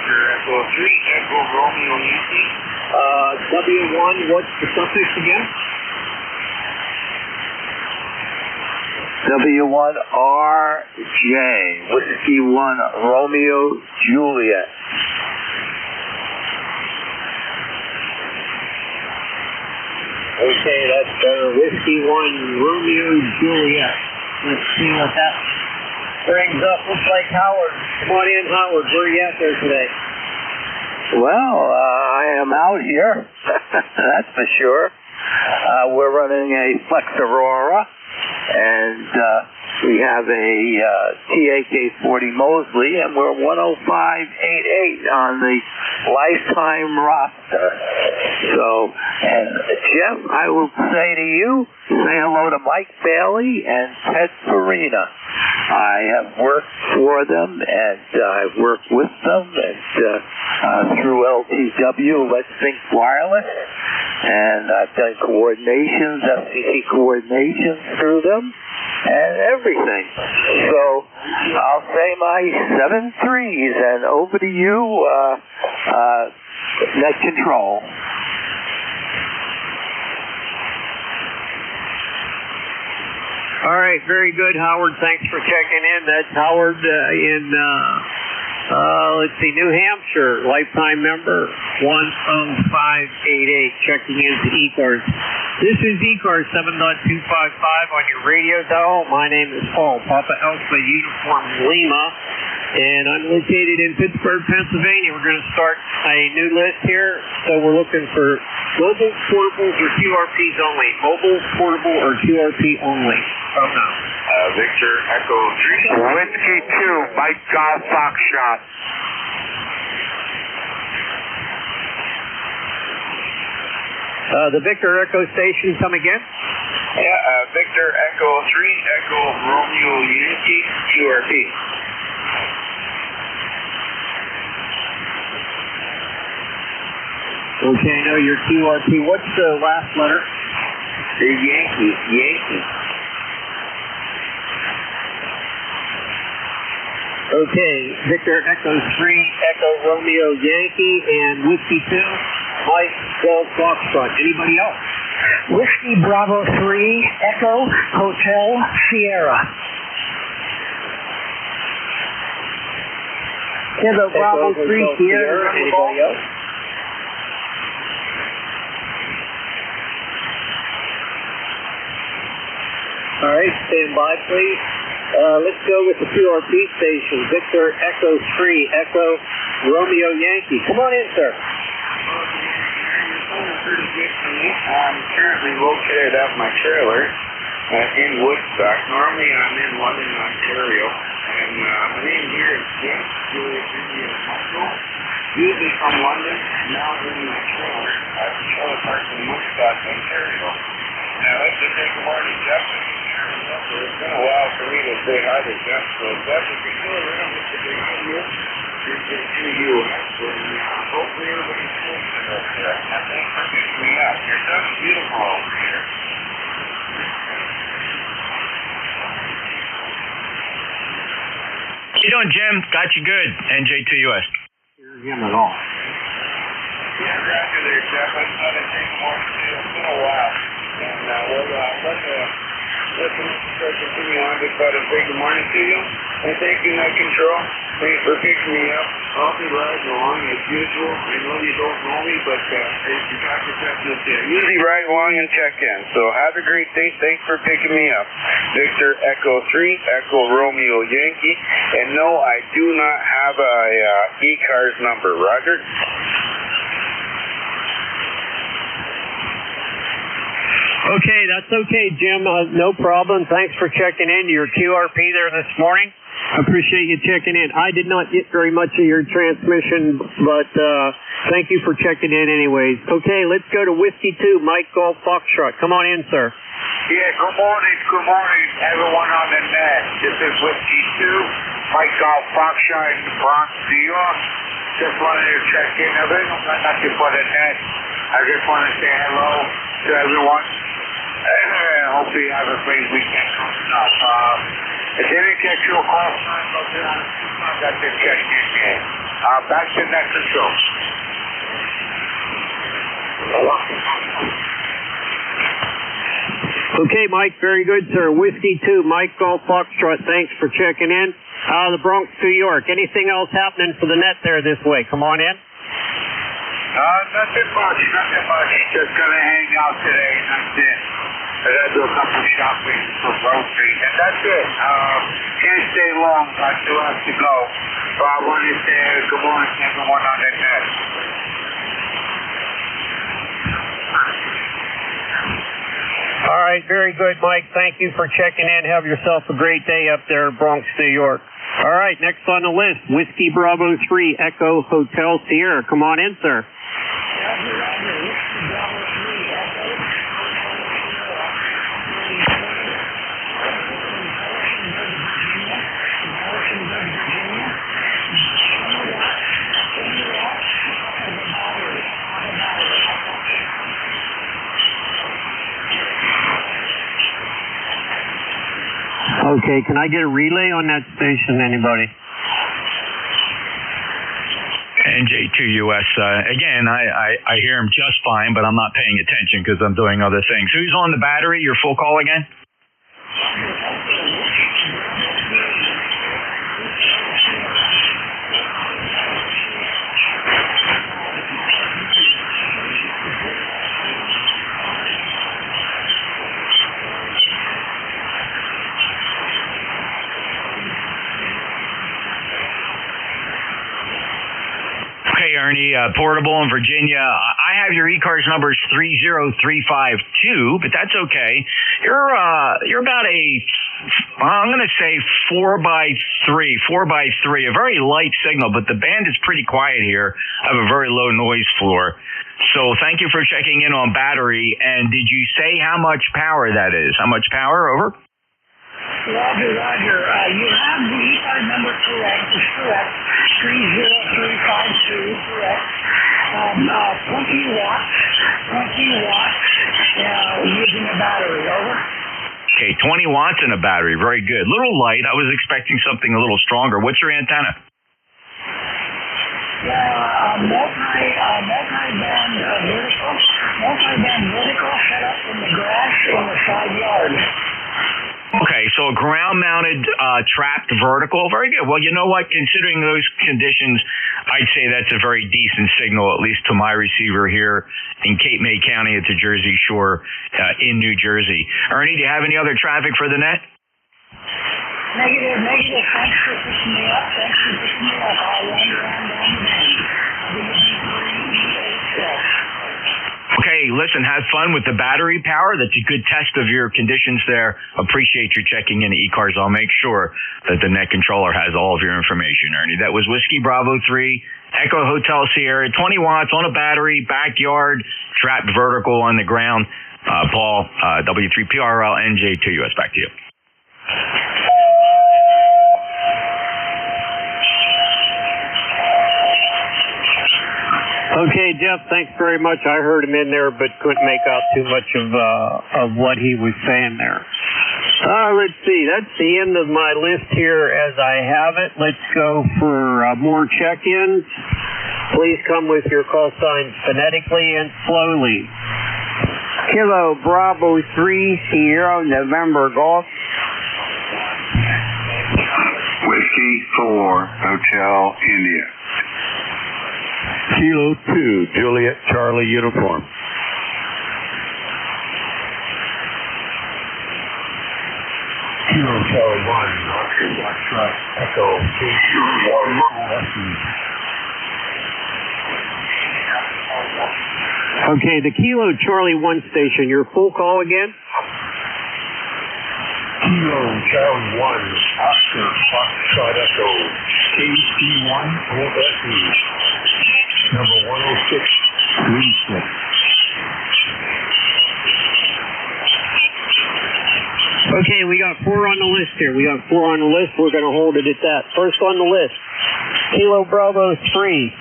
Echo 3, Echo Romeo Yankee. W1, what's the suffix again? W1RJ. Whiskey 1 Romeo Juliet. Okay, that's Whiskey 1 Romeo Juliet. Let's see what that brings up. Looks like Howard. Come on in, Howard. Where are you at there today? Well, I am out here. That's for sure. We're running a Flex Aurora, and we have a TAK-40 Mosley, and we're 105.88 on the lifetime roster. So, and Jeff, I will say to you, say hello to Mike Bailey and Ted Farina. I have worked for them, and I've worked with them, and through LTW, Let's Think Wireless, and I've done coordinations, FCC coordinations through them, and everything. So I'll say my 7 3s, and over to you, net control. All right, very good, Howard. Thanks for checking in. That's Howard in, let's see, New Hampshire, lifetime member 10588, checking into ECARS. This is ECARS 7.255 on your radio dial. My name is Paul, Papa Alpha Uniform Lima, and I'm located in Pittsburgh, Pennsylvania. We're going to start a new list here, so we're looking for mobile, portables, or QRPs only. Mobile, portable, or QRP only. Oh, no. Victor Echo 3. Whiskey 2, Mike Golf Foxtrot. The Victor Echo station, come again? Yeah, Victor Echo 3, Echo Romeo Yankee, QRP. Okay, I know your QRP. What's the last letter? The Yankee. Okay, Victor Echo 3, Echo Romeo Yankee, and Whiskey 2, Mike Golf Foxtrot. Anybody else? Whiskey Bravo 3, Echo Hotel Sierra. Echo Bravo 3 Sierra. Anybody else? All right, stand by, please. Let's go with the QRP station. Victor Echo 3, Echo Romeo Yankee. Come on in, sir. I'm currently located at my trailer in Woodstock. Normally I'm in London, Ontario. And my name here is James Michael. Usually from London, now I'm in my trailer at the trailer park in Woodstock, Ontario. Now, I'd like to say good morning, Jeff. It's been a while for me to say hi to Jeff. So, Jeff, if you're still around, it's a big idea. You're NJ2US. Hopefully everybody's cool up there. And thanks for picking me up. You're so beautiful over here. How you doing, Jim? Got you good. NJ2US. Hear him at all. Yeah, roger there, Jeff. I just thought I'd take more to do. It's been a while. And let's continue on. Just thought I'd say good morning to you. And thank you, Night Control. Thanks for picking me up. I'll be riding along as usual. I know you don't know me, but you got your business here. Usually ride along and check in. So have a great day. Thanks for picking me up. Victor Echo 3, Echo Romeo Yankee. And no, I do not have a ECARS number. Roger? Okay, that's okay, Jim. No problem. Thanks for checking in. Your QRP there this morning. I appreciate you checking in. I did not get very much of your transmission, but thank you for checking in anyways. Okay, let's go to Whiskey 2, Mike Golf Foxtrot. Come on in, sir. Yeah, good morning, everyone on the net. This is Whiskey 2, Mike Golf Foxtrot in the Bronx, New York. Just wanted to check in. I really don't got nothing for the net. I just want to say hello to everyone. Hopefully you have a great weekend coming up. If they didn't get you a call, got this check in here. Back to net control. Okay, Mike, very good, sir. Whiskey 2, Mike Golf Foxtrot, thanks for checking in. The Bronx, New York. Anything else happening for the net there this way? Come on in. Nothing much. Just gonna hang out today, and that's it. I gotta do a couple shopping for groceries, and that's it. Can't stay long. I still have to go. So I wanted to say good morning to everyone on the net. All right, very good, Mike. Thank you for checking in. Have yourself a great day up there, Bronx, New York. All right, next on the list, Whiskey Bravo 3, Echo Hotel Sierra. Come on in, sir. Okay, can I get a relay on that station, anybody? NJ2US. Again, I hear him just fine, but I'm not paying attention because I'm doing other things. Who's on the battery? Your full call again? Ernie. Portable in Virginia. I have your ECARS number is 30352, but that's okay. You're about I'm going to say 4x3, a very light signal, but the band is pretty quiet here. I have a very low noise floor. So thank you for checking in on battery. And did you say how much power that is? How much power? Over? Roger. You have the ECARS number correct. It's correct. 30352, correct. 20 watts, using a battery, over. Okay, 20 watts in a battery, very good. Little light, I was expecting something a little stronger. What's your antenna? Multi-band vertical set up in the grass in the side yard. Okay, so a ground-mounted trapped vertical. Very good. Well, you know what? Considering those conditions, I'd say that's a very decent signal, at least to my receiver here in Cape May County at the Jersey Shore in New Jersey. Ernie, do you have any other traffic for the net? Negative. Thanks for picking me up. I'll wander on down the band. Okay, listen, have fun with the battery power. That's a good test of your conditions there. Appreciate your checking in ECARS. I'll make sure that the net controller has all of your information, Ernie. That was Whiskey Bravo 3, Echo Hotel Sierra, 20 watts on a battery, backyard, trapped vertical on the ground. Paul, W3PRL, NJ2US. Back to you. Okay, Jeff, thanks very much. I heard him in there, but couldn't make out too much of what he was saying there. Let's see. That's the end of my list here as I have it. Let's go for more check-ins. Please come with your call signs phonetically and slowly. Kilo Bravo 3, Sierra, November Golf. Whiskey 4, Hotel India. Kilo 2, Juliet Charlie Uniform. Kilo Charlie 1, Oscar Foxtrot, Echo 2, Okay, the Kilo Charlie 1 station, your full call again? Kilo Charlie 1, Oscar Foxtrot, Echo KC1, OSE. Number 10636. Okay, we got 4 on the list here. We're going to hold it at that. First on the list, Kilo Bravo 3,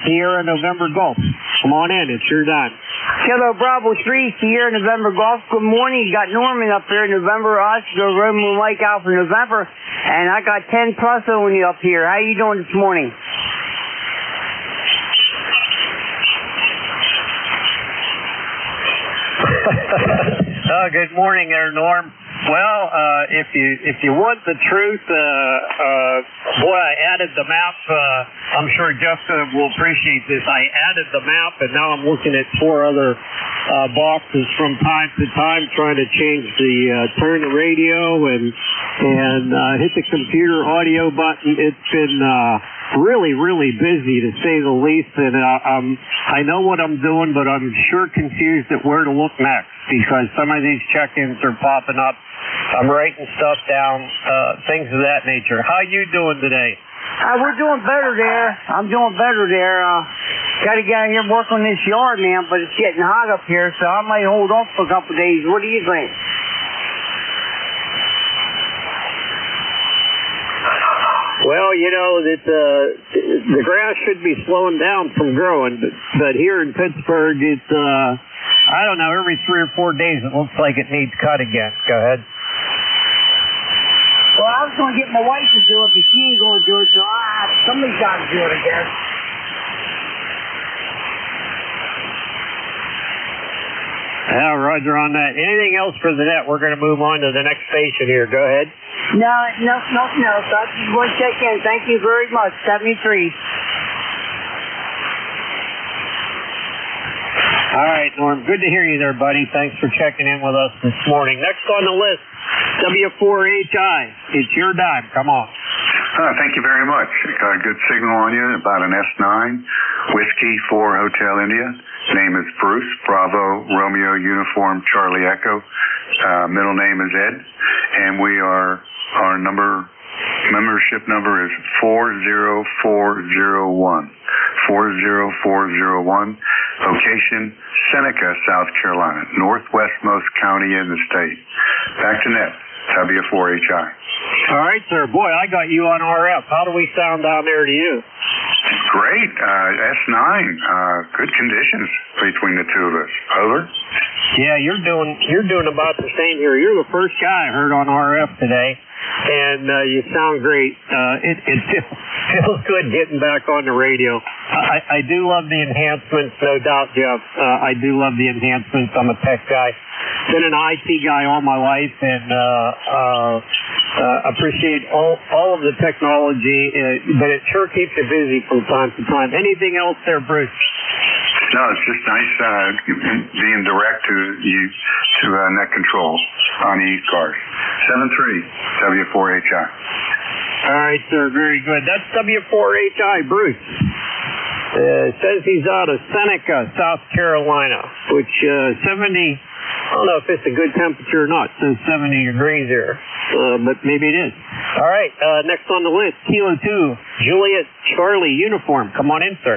Sierra November Golf. Come on in, it's your time. Kilo Bravo 3, Sierra November Golf. Good morning. You got Norman up here, November Oscar, Roman Mike Alpha November. And I got 10 plus on you up here. How you doing this morning? Good morning there, Norm. Well, if you want the truth, boy, I added the map. I'm sure Jeff will appreciate this. I added the map, and now I'm looking at 4 other boxes from time to time, trying to change the turn the radio and hit the computer audio button. It's been really busy, to say the least, and I know what I'm doing, but I'm sure confused at where to look next, because some of these check-ins are popping up. I'm writing stuff down, things of that nature. How you doing today? We're doing better there. I'm doing better there. Got to get out here and work on this yard, man, but it's getting hot up here, so I might hold off for a couple of days. What do you think? Well, you know, the grass should be slowing down from growing, but here in Pittsburgh, it's, I don't know, every 3 or 4 days it looks like it needs cut again. Go ahead. Well, I was going to get my wife to do it, but she ain't going to do it, so somebody's got to do it, I guess. Yeah, roger on that. Anything else for the net? We're going to move on to the next station here. Go ahead. No, nothing else. I just want to check in. Thank you very much. 73. All right, Norm. Good to hear you there, buddy. Thanks for checking in with us this morning. Next on the list, W4HI. It's your dime. Come on. Thank you very much. Got a good signal on you about an S9, Whiskey 4 Hotel India. Name is Bruce, Bravo, Romeo, Uniform, Charlie Echo. Middle name is Ed. And our membership number is 40401. 40401. Location, Seneca, South Carolina. Northwestmost county in the state. Back to net, W4HI. All right, sir. Boy, I got you on RF. How do we sound down there to you? Great. S9. Good conditions between the two of us. Over. Yeah, you're doing about the same here. You're the first guy I heard on RF today, and you sound great. It feels good getting back on the radio. I do love the enhancements, no doubt, Jeff. I do love the enhancements. I'm a tech guy. Been an IT guy all my life, and appreciate all of the technology, but it sure keeps you busy from time to time. Anything else there, Bruce? No, it's just nice being direct to net control on ECARS. 73 W4HI. All right, sir. Very good. That's W4HI, Bruce. Says he's out of Seneca, South Carolina, which 70. I don't know if it's a good temperature or not. It says 70 degrees here, but maybe it is. All right, next on the list, Kilo 2, Juliet Charlie Uniform. Come on in, sir.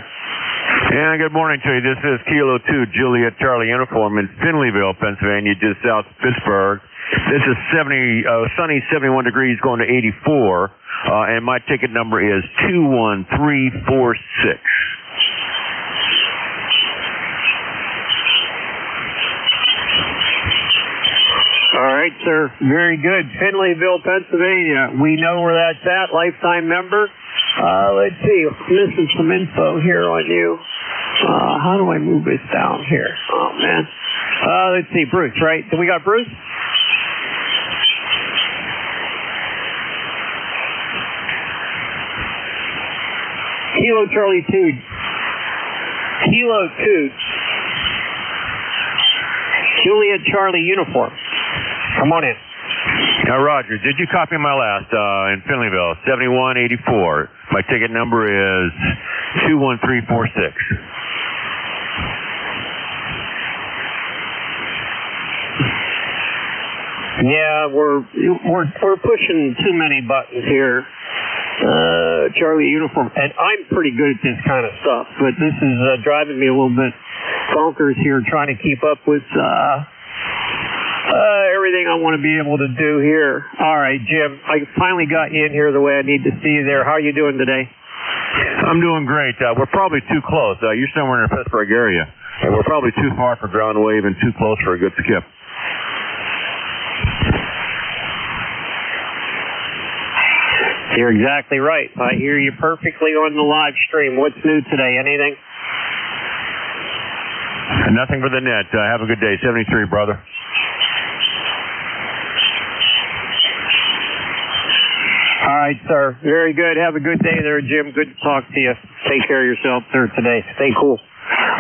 Yeah, good morning to you. This is Kilo 2, Juliet Charlie Uniform in Finleyville, Pennsylvania, just south of Pittsburgh. This is sunny 71 degrees going to 84, and my ticket number is 21346. All right, sir. Very good. Finleyville, Pennsylvania. We know where that's at. Lifetime member. Let's see. Missing some info here on you. How do I move this down here? Oh, man. Let's see. Bruce, right? So we got Bruce? Kilo Charlie 2. Kilo 2. Juliet Charlie Uniform. Come on in. Now, Roger, did you copy my last in Finleyville? 7184. My ticket number is 21346. Yeah, we're pushing too many buttons here. Charlie Uniform, and I'm pretty good at this kind of stuff, but this is driving me a little bit bonkers here, trying to keep up with everything I want to be able to do here. All right, Jim, I finally got you in here the way I need to see you there. How are you doing today? I'm doing great. We're probably too close. You're somewhere in the Pittsburgh area, and we're probably too far for ground wave and too close for a good skip. You're exactly right. I hear you perfectly on the live stream. What's new today? Anything? Nothing for the net. Have a good day. 73, brother. All right, sir. Very good. Have a good day there, Jim. Good to talk to you. Take care of yourself, sir, today. Stay cool.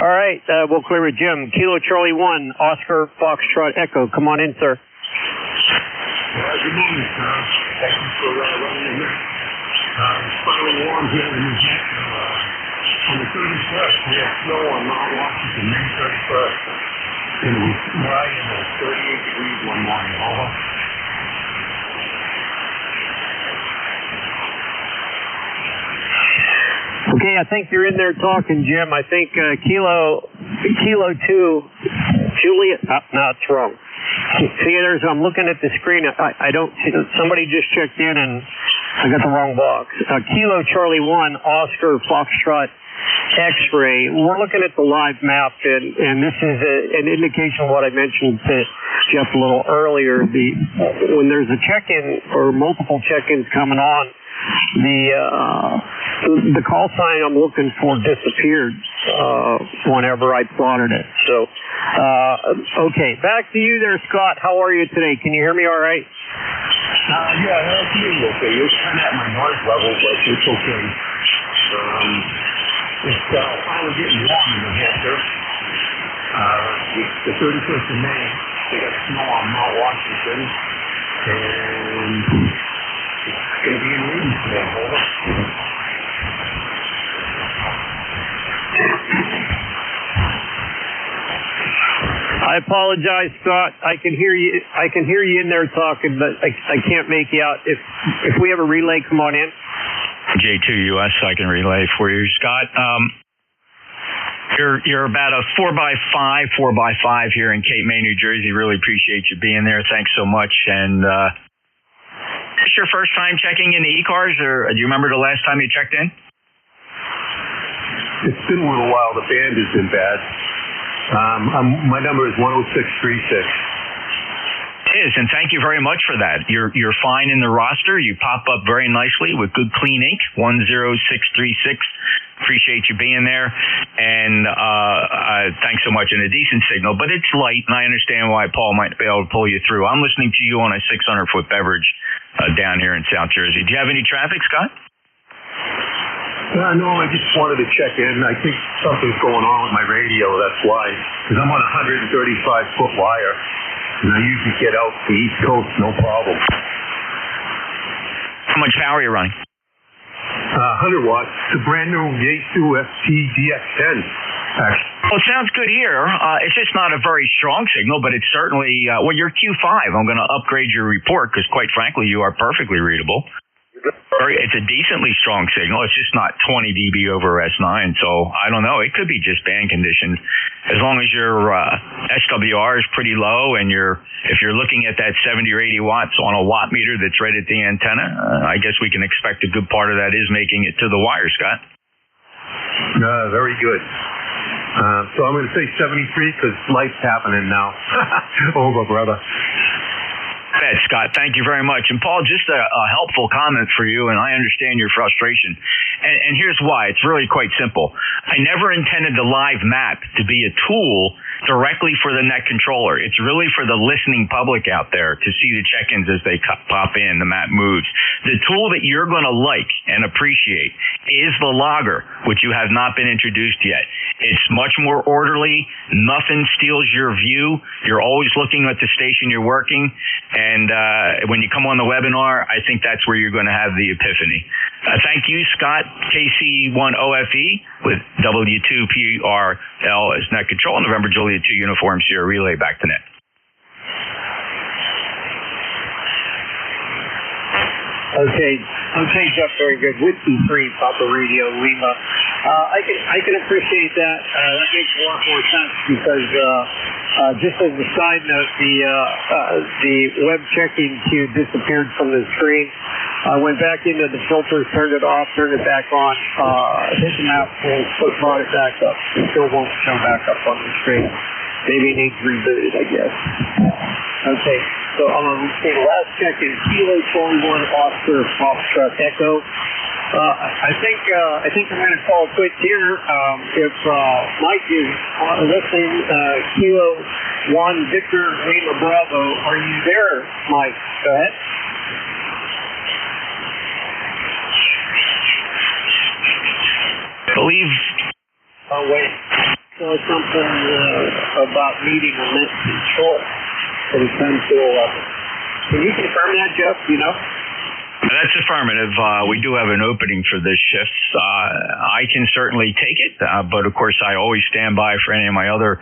All right, we'll clear with Jim. Kilo Charlie 1, Oscar Foxtrot Echo. Come on in, sir. Good morning, sir. Thank you for running in here. It's finally warm here in New Hampshire. On the 31st, we had snow on Mount Washington, May 31st. And it was right in 38 degrees one morning. Over. Okay, I think you're in there talking, Jim. I think Kilo 2, Juliet. No, it's wrong. See, I'm looking at the screen. I don't. Somebody just checked in and I got the wrong box. Kilo Charlie 1, Oscar Foxtrot X-ray. We're looking at the live map, and this is an indication of what I mentioned to Jeff a little earlier. When there's a check-in or multiple check-ins coming on, the call sign I'm looking for disappeared whenever I plotted it. So, okay, back to you there, Scott. How are you today? Can you hear me all right? Yeah, that's me. Okay, you're kind of at my noise level, but it's okay. It's finally getting warm in New Hampshire. The 31st of May, they got snow on Mount Washington, and It's going to be in Reedy today, over. I apologize, Scott. I can hear you. I can hear you in there talking, but I can't make you out. If we have a relay, come on in. NJ2US, I can relay for you, Scott. You're about a 4x5 here in Cape May, New Jersey. Really appreciate you being there. Thanks so much. And is this your first time checking in the ECARS, or do you remember the last time you checked in? It's been a little while. The band has been bad. My number is 10636. It is, and thank you very much for that. You're fine in the roster. You pop up very nicely with good clean ink, 10636. Appreciate you being there, and thanks so much. And a decent signal, but it's light, and I understand why Paul might be able to pull you through. I'm listening to you on a 600-foot beverage down here in South Jersey. Do you have any traffic, Scott? No, I just wanted to check in. I think something's going on with my radio, that's why. Because I'm on a 135-foot wire, and I usually get out the East Coast, no problem. How much power are you running? 100 watts. It's a brand new NJ2US DX10. Well, it sounds good here. It's just not a very strong signal, but it's certainly, well, you're Q5. I'm going to upgrade your report because, quite frankly, you are perfectly readable. It's a decently strong signal. It's just not 20 dB over S9, so I don't know. It could be just band conditioned. As long as your SWR is pretty low and if you're looking at that 70 or 80 watts on a watt meter that's right at the antenna, I guess we can expect a good part of that is making it to the wire, Scott. Very good. So I'm going to say 73 because life's happening now. Over, brother. Scott, thank you very much. And Paul, just a helpful comment for you, and I understand your frustration. And here's why. It's really quite simple. I never intended the live map to be a tool directly for the net controller. It's really for the listening public out there to see the check-ins as they pop in, the map moves. The tool that you're going to like and appreciate is the logger, which you have not been introduced yet. It's much more orderly. Nothing steals your view. You're always looking at the station you're working. And when you come on the webinar, I think that's where you're going to have the epiphany. Thank you, Scott, KC1OFE with W2PRL as net control, November Juliet 2 Uniform Sierra Relay back to net. Okay, Jeff, very good. Whiskey 3, Papa Radio, Lima. I can appreciate that. That makes a lot more sense because just as a side note, the web checking queue disappeared from the screen. I went back into the filters, turned it off, turned it back on, hit the map, and brought it back up. It still won't show back up on the screen. Maybe it needs rebooted, I guess. Okay, so the last check is Kilo 41 Oscar Foxtrot Echo. I think I'm going to call it quits here. If Mike is listening, Kilo 1 Victor Lima Bravo, are you there, Mike? Go ahead. Believe. Oh, wait. So something about needing a net control for the 10 to 11. Can you confirm that, Jeff? You know? That's affirmative. We do have an opening for this shift. I can certainly take it, but of course I always stand by for any of my other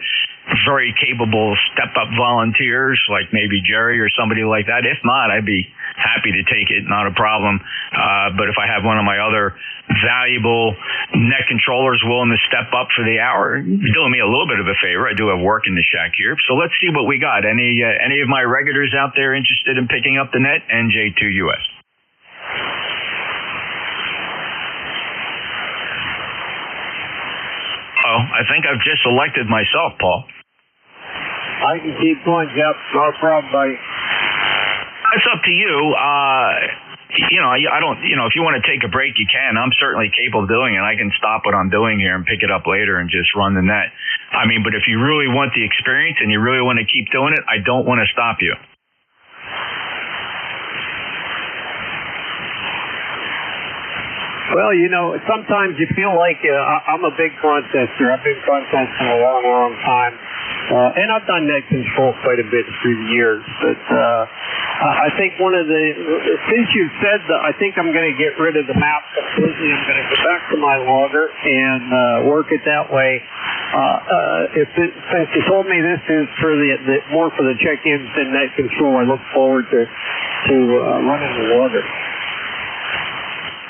very capable step-up volunteers, like maybe Jerry or somebody like that. If not, I'd be happy to take it, not a problem. But if I have one of my other valuable net controllers willing to step up for the hour, you're doing me a little bit of a favor. I do have work in the shack here. So let's see what we got. Any of my regulars out there interested in picking up the net? NJ2US. Oh, I think I've just selected myself, Paul. I can keep going, Jeff. No problem, buddy. It's up to you. I don't, if you want to take a break, you can. I'm certainly capable of doing it. I can stop what I'm doing here and pick it up later and just run the net. I mean, but if you really want the experience and you really want to keep doing it, I don't want to stop you. Well, sometimes you feel like I'm a big contester. I've been contesting a long, long time. And I've done net control quite a bit through the years. But I think since you've said that, I think I'm going to get rid of the map completely. I'm going to go back to my logger and work it that way. Since you told me this is for more for the check-ins than net control, I look forward to running the logger.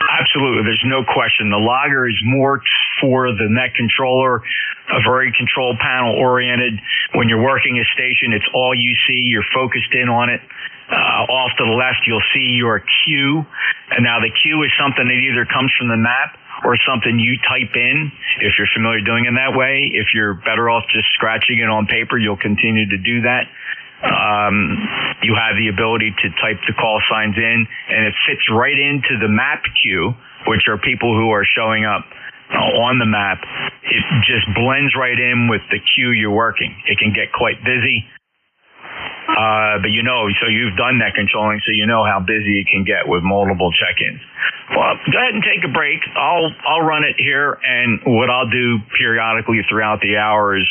Absolutely. There's no question. The logger is more for the net controller, a very control panel oriented. When you're working a station, it's all you see. You're focused in on it. Off to the left, you'll see your queue. And now the queue is something that either comes from the map or something you type in, if you're familiar doing it that way. If you're better off just scratching it on paper, you'll continue to do that. You have the ability to type the call signs in, and it fits right into the map queue, which are people who are showing up on the map. It just blends right in with the queue you're working. It can get quite busy, but so you've done net controlling, so you know how busy it can get with multiple check-ins. Well, go ahead and take a break. I'll run it here, and what I'll do periodically throughout the hour is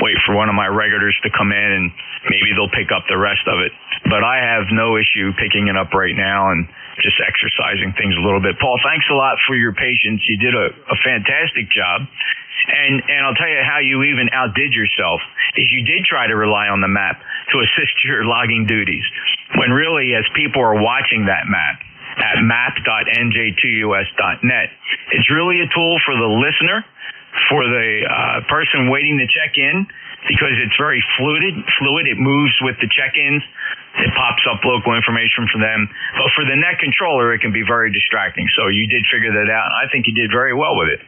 wait for one of my regulars to come in, and maybe they'll pick up the rest of it. But I have no issue picking it up right now and just exercising things a little bit. Paul, thanks a lot for your patience. You did a fantastic job. And I'll tell you how you even outdid yourself is you did try to rely on the map to assist your logging duties. When really, as people are watching that map at map.nj2us.net, it's really a tool for the listener, for the person waiting to check in, because it's very fluid. It moves with the check-ins. It pops up local information for them. But for the net controller, it can be very distracting. So you did figure that out, and I think you did very well with it.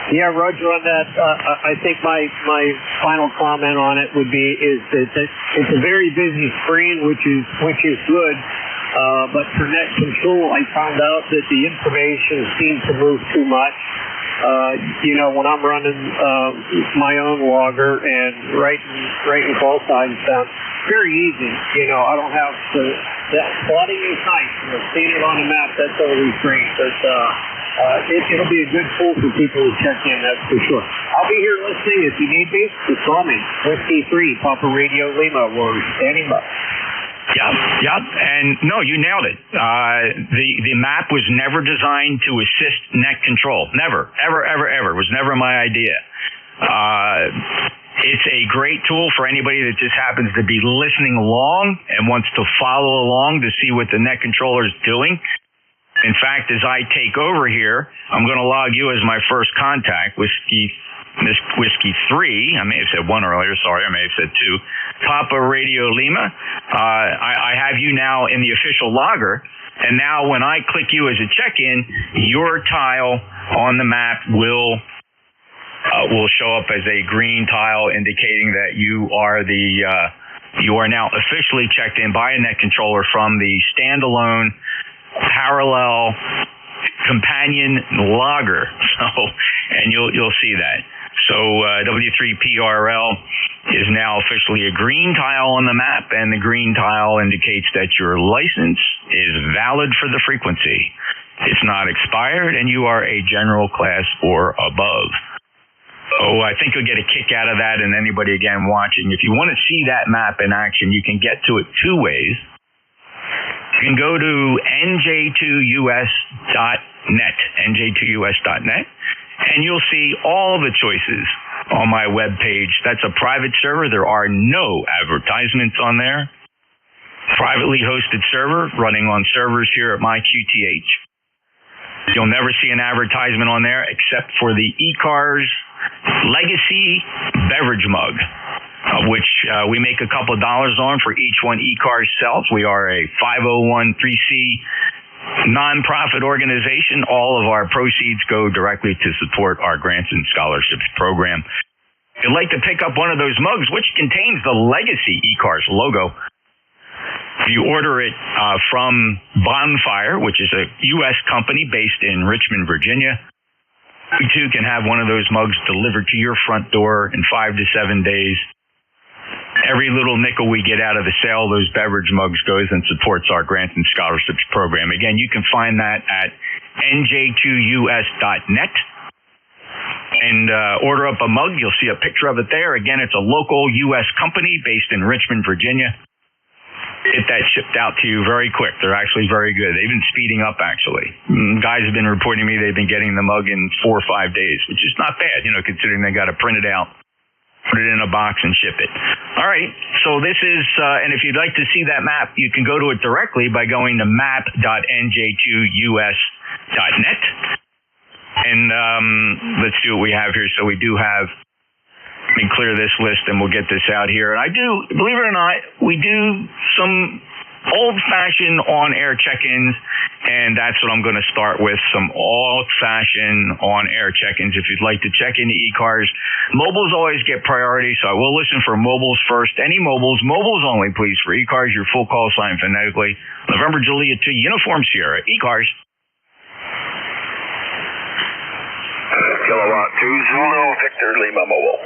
Yeah, Roger, on that, I think my final comment on it would be is that it's a very busy screen, which is good. But for net control, I found out that the information seems to move too much. When I'm running my own logger and writing call signs down, very easy. I don't have that plotting is nice. Seeing it on the map, that's always great. But it'll be a good tool for people to check in, that's for sure. I'll be here listening if you need me. Just call me. Whiskey 3, Papa Radio Lima. We're standing by. Yep. And no, you nailed it. The map was never designed to assist net control. Never. Ever. It was never my idea. It's a great tool for anybody that just happens to be listening along and wants to follow along to see what the net controller is doing. In fact, as I take over here, I'm going to log you as my first contact, Whiskey 3. I may have said 1 earlier. Sorry, I may have said 2. Papa Radio Lima. I have you now in the official logger. And now when I click you as a check-in, your tile on the map will show up as a green tile indicating that you are now officially checked in by a net controller from the standalone parallel companion logger. And you'll see that. So W3PRL is now officially a green tile on the map, and the green tile indicates that your license is valid for the frequency. It's not expired, and you are a general class or above. So I think you'll get a kick out of that, and anybody again watching. If you want to see that map in action, you can get to it 2 ways. You can go to NJ2US.net, NJ2US.net, and you'll see all the choices on my web page. That's a private server. There are no advertisements on there. Privately hosted server running on servers here at myQTH. You'll never see an advertisement on there except for the ECARS Legacy Beverage Mug, which we make a couple of dollars on for each one ECARS sells. We are a 501(c)(3) nonprofit organization. All of our proceeds go directly to support our grants and scholarships program. If you'd like to pick up one of those mugs, which contains the Legacy ECARS logo, you order it from Bonfire, which is a U.S. company based in Richmond, Virginia. You too can have one of those mugs delivered to your front door in 5 to 7 days. Every little nickel we get out of the sale of those beverage mugs goes and supports our grants and scholarships program. Again, you can find that at NJ2US.net. and order up a mug. You'll see a picture of it there. Again, it's a local U.S. company based in Richmond, Virginia. Get that shipped out to you very quick. They're actually very good. They've been speeding up, actually. Guys have been reporting to me they've been getting the mug in 4 or 5 days, which is not bad, considering they got to print it out, put it in a box, and ship it. All right, so this is, and if you'd like to see that map, you can go to it directly by going to map.nj2us.net. And let's see what we have here. So we do have, let me clear this list and we'll get this out here. And I do, believe it or not, we do some old-fashioned on-air check-ins, and that's what I'm going to start with, some old-fashioned on-air check-ins. If you'd like to check into ECARS, mobiles always get priority, so I will listen for mobiles first. Any mobiles only, please, for ECARS, your full call sign phonetically. November Juliet 2, Uniform Sierra, ECARS. Kilowatt 2 Zulu Victor Lima Mobile.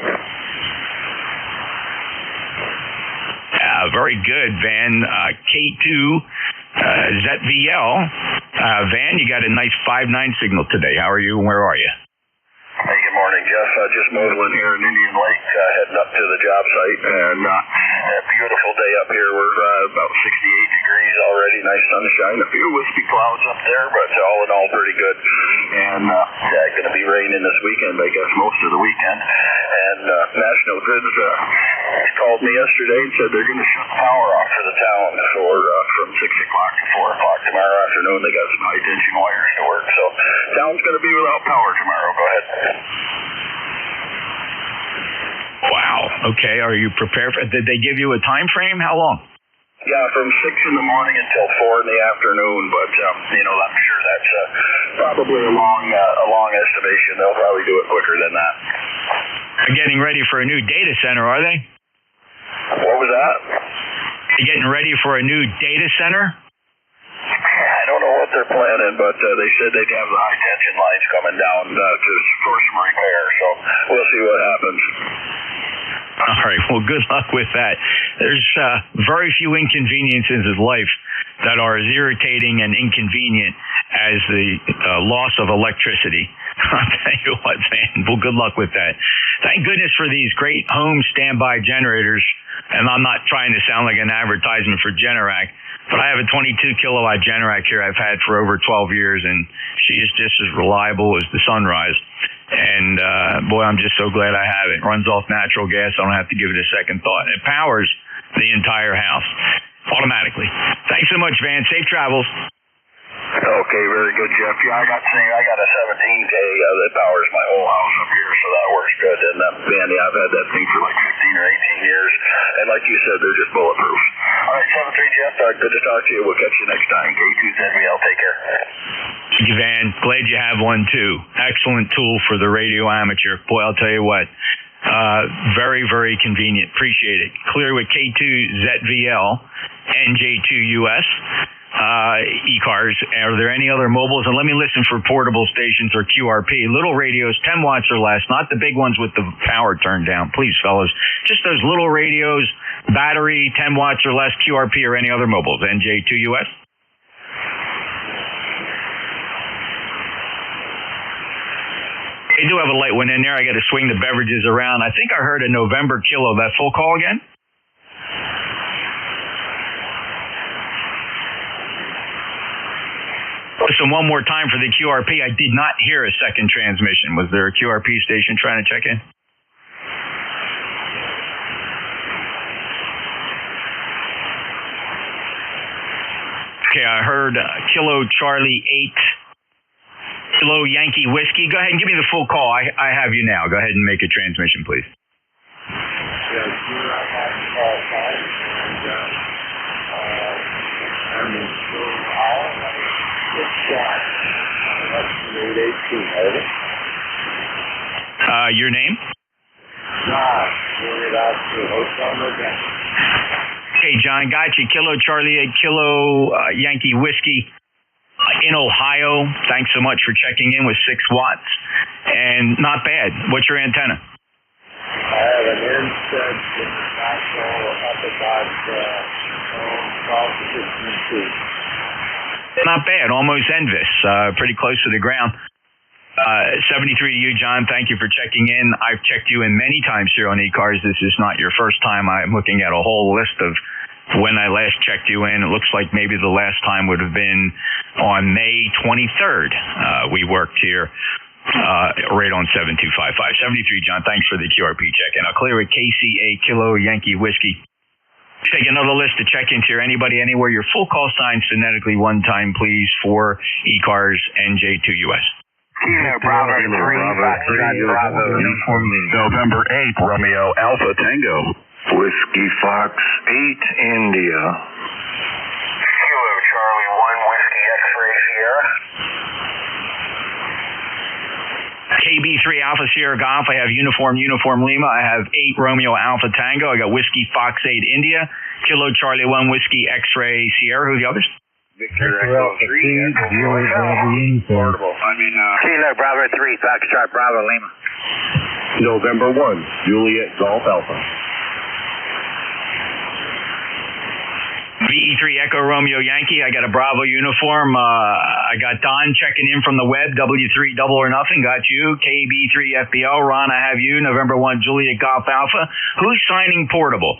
Very good, Van. K2 ZVL. Van, you got a nice 5.9 signal today. How are you and where are you? Hey, good morning, Jeff. Just modeling here in Indian Lake, heading up to the job site, and a beautiful day up here. We're about 68 degrees already, nice sunshine, a few wispy clouds up there, but all in all pretty good. And going to be raining this weekend, I guess, most of the weekend. And National Grid's called me yesterday and said they're going to shut the power off for the town from 6 o'clock to 4 o'clock tomorrow afternoon. They got some high-tension wires to work, so town's going to be without power tomorrow. Go ahead. Wow. Okay. Are you prepared? Did they give you a time frame? How long? Yeah, from 6 in the morning until 4 in the afternoon. But I'm sure that's probably a long estimation. They'll probably do it quicker than that. They're getting ready for a new data center, are they? What was that? They're getting ready for a new data center? I don't know what they're planning, but they said they'd have the high tension lines coming down for some repair. So we'll see what happens. All right. Well, good luck with that. There's very few inconveniences in life that are as irritating and inconvenient as the loss of electricity. I'll tell you what, man. Well, good luck with that. Thank goodness for these great home standby generators. And I'm not trying to sound like an advertisement for Generac, but I have a 22 kilowatt Generac here I've had for over 12 years, and she is just as reliable as the sunrise. And boy, I'm just so glad I have it. It runs off natural gas. I don't have to give it a second thought. It powers the entire house automatically. Thanks so much, Van. Safe travels. Okay, very good, Jeff. Yeah, I got a 17K that powers my whole house up here, so that works good. And Vandy, I've had that thing for like 15 or 18 years, and like you said, they're just bulletproof. All right, 7-3, Jeff. Good to talk to you. We'll catch you next time. K2ZVL. Take care. Thank you, Van. Glad you have one too. Excellent tool for the radio amateur. Boy, I'll tell you what. Very, very convenient. Appreciate it. Clear with K2ZVL, NJ2US. ECARS. Are there any other mobiles? And let me listen for portable stations or QRP. Little radios, 10 watts or less, not the big ones with the power turned down. Please, fellas. Just those little radios, battery, 10 watts or less, QRP or any other mobiles. NJ2US. They do have a light one in there. I got to swing the beverages around. I think I heard a November Kilo. That full call again? Listen, one more time for the QRP. I did not hear a second transmission. Was there a QRP station trying to check in? Okay, I heard Kilo Charlie 8, Kilo Yankee Whiskey. Go ahead and give me the full call. I have you now. Go ahead and make a transmission, please. Your name? Okay, John, got you. Kilo Charlie 8, Kilo Yankee Whiskey in Ohio. Thanks so much for checking in with 6 watts. And not bad. What's your antenna? I have an Inset International up about 12 to 15 feet. Not bad. Almost Envis. Pretty close to the ground. 73 to you, John. Thank you for checking in. I've checked you in many times here on ECARS. This is not your first time. I'm looking at a whole list of when I last checked you in. It looks like maybe the last time would have been on May 23rd. We worked here right on 7255. 73, John. Thanks for the QRP check-in. I'll clear it. KCA Kilo Yankee Whiskey. Take another list to check into here. Anybody, anywhere, your full call sign phonetically one time, please, for ECARS NJ2US. Bravo 3, Bravo, uniform November 8, Romeo Alpha Tango. Whiskey Fox 8, India. Kilo Charlie 1, Whiskey X-Ray Sierra. KB3 Alpha Sierra Golf. I have uniform Lima. I have 8 Romeo Alpha Tango. I got Whiskey Fox 8 India. Kilo Charlie 1 Whiskey X-Ray Sierra. Who's the others? Victor Echo 3. Portable. Kilo Bravo 3, Foxtrot Bravo Lima. November 1, Juliet Golf Alpha. VE3 Echo Romeo Yankee. I got a Bravo uniform. I got Don checking in from the web. W3 Double or Nothing. Got you. KB3 FBL. Ron, I have you. November 1 Juliet Golf Alpha. Who's signing portable?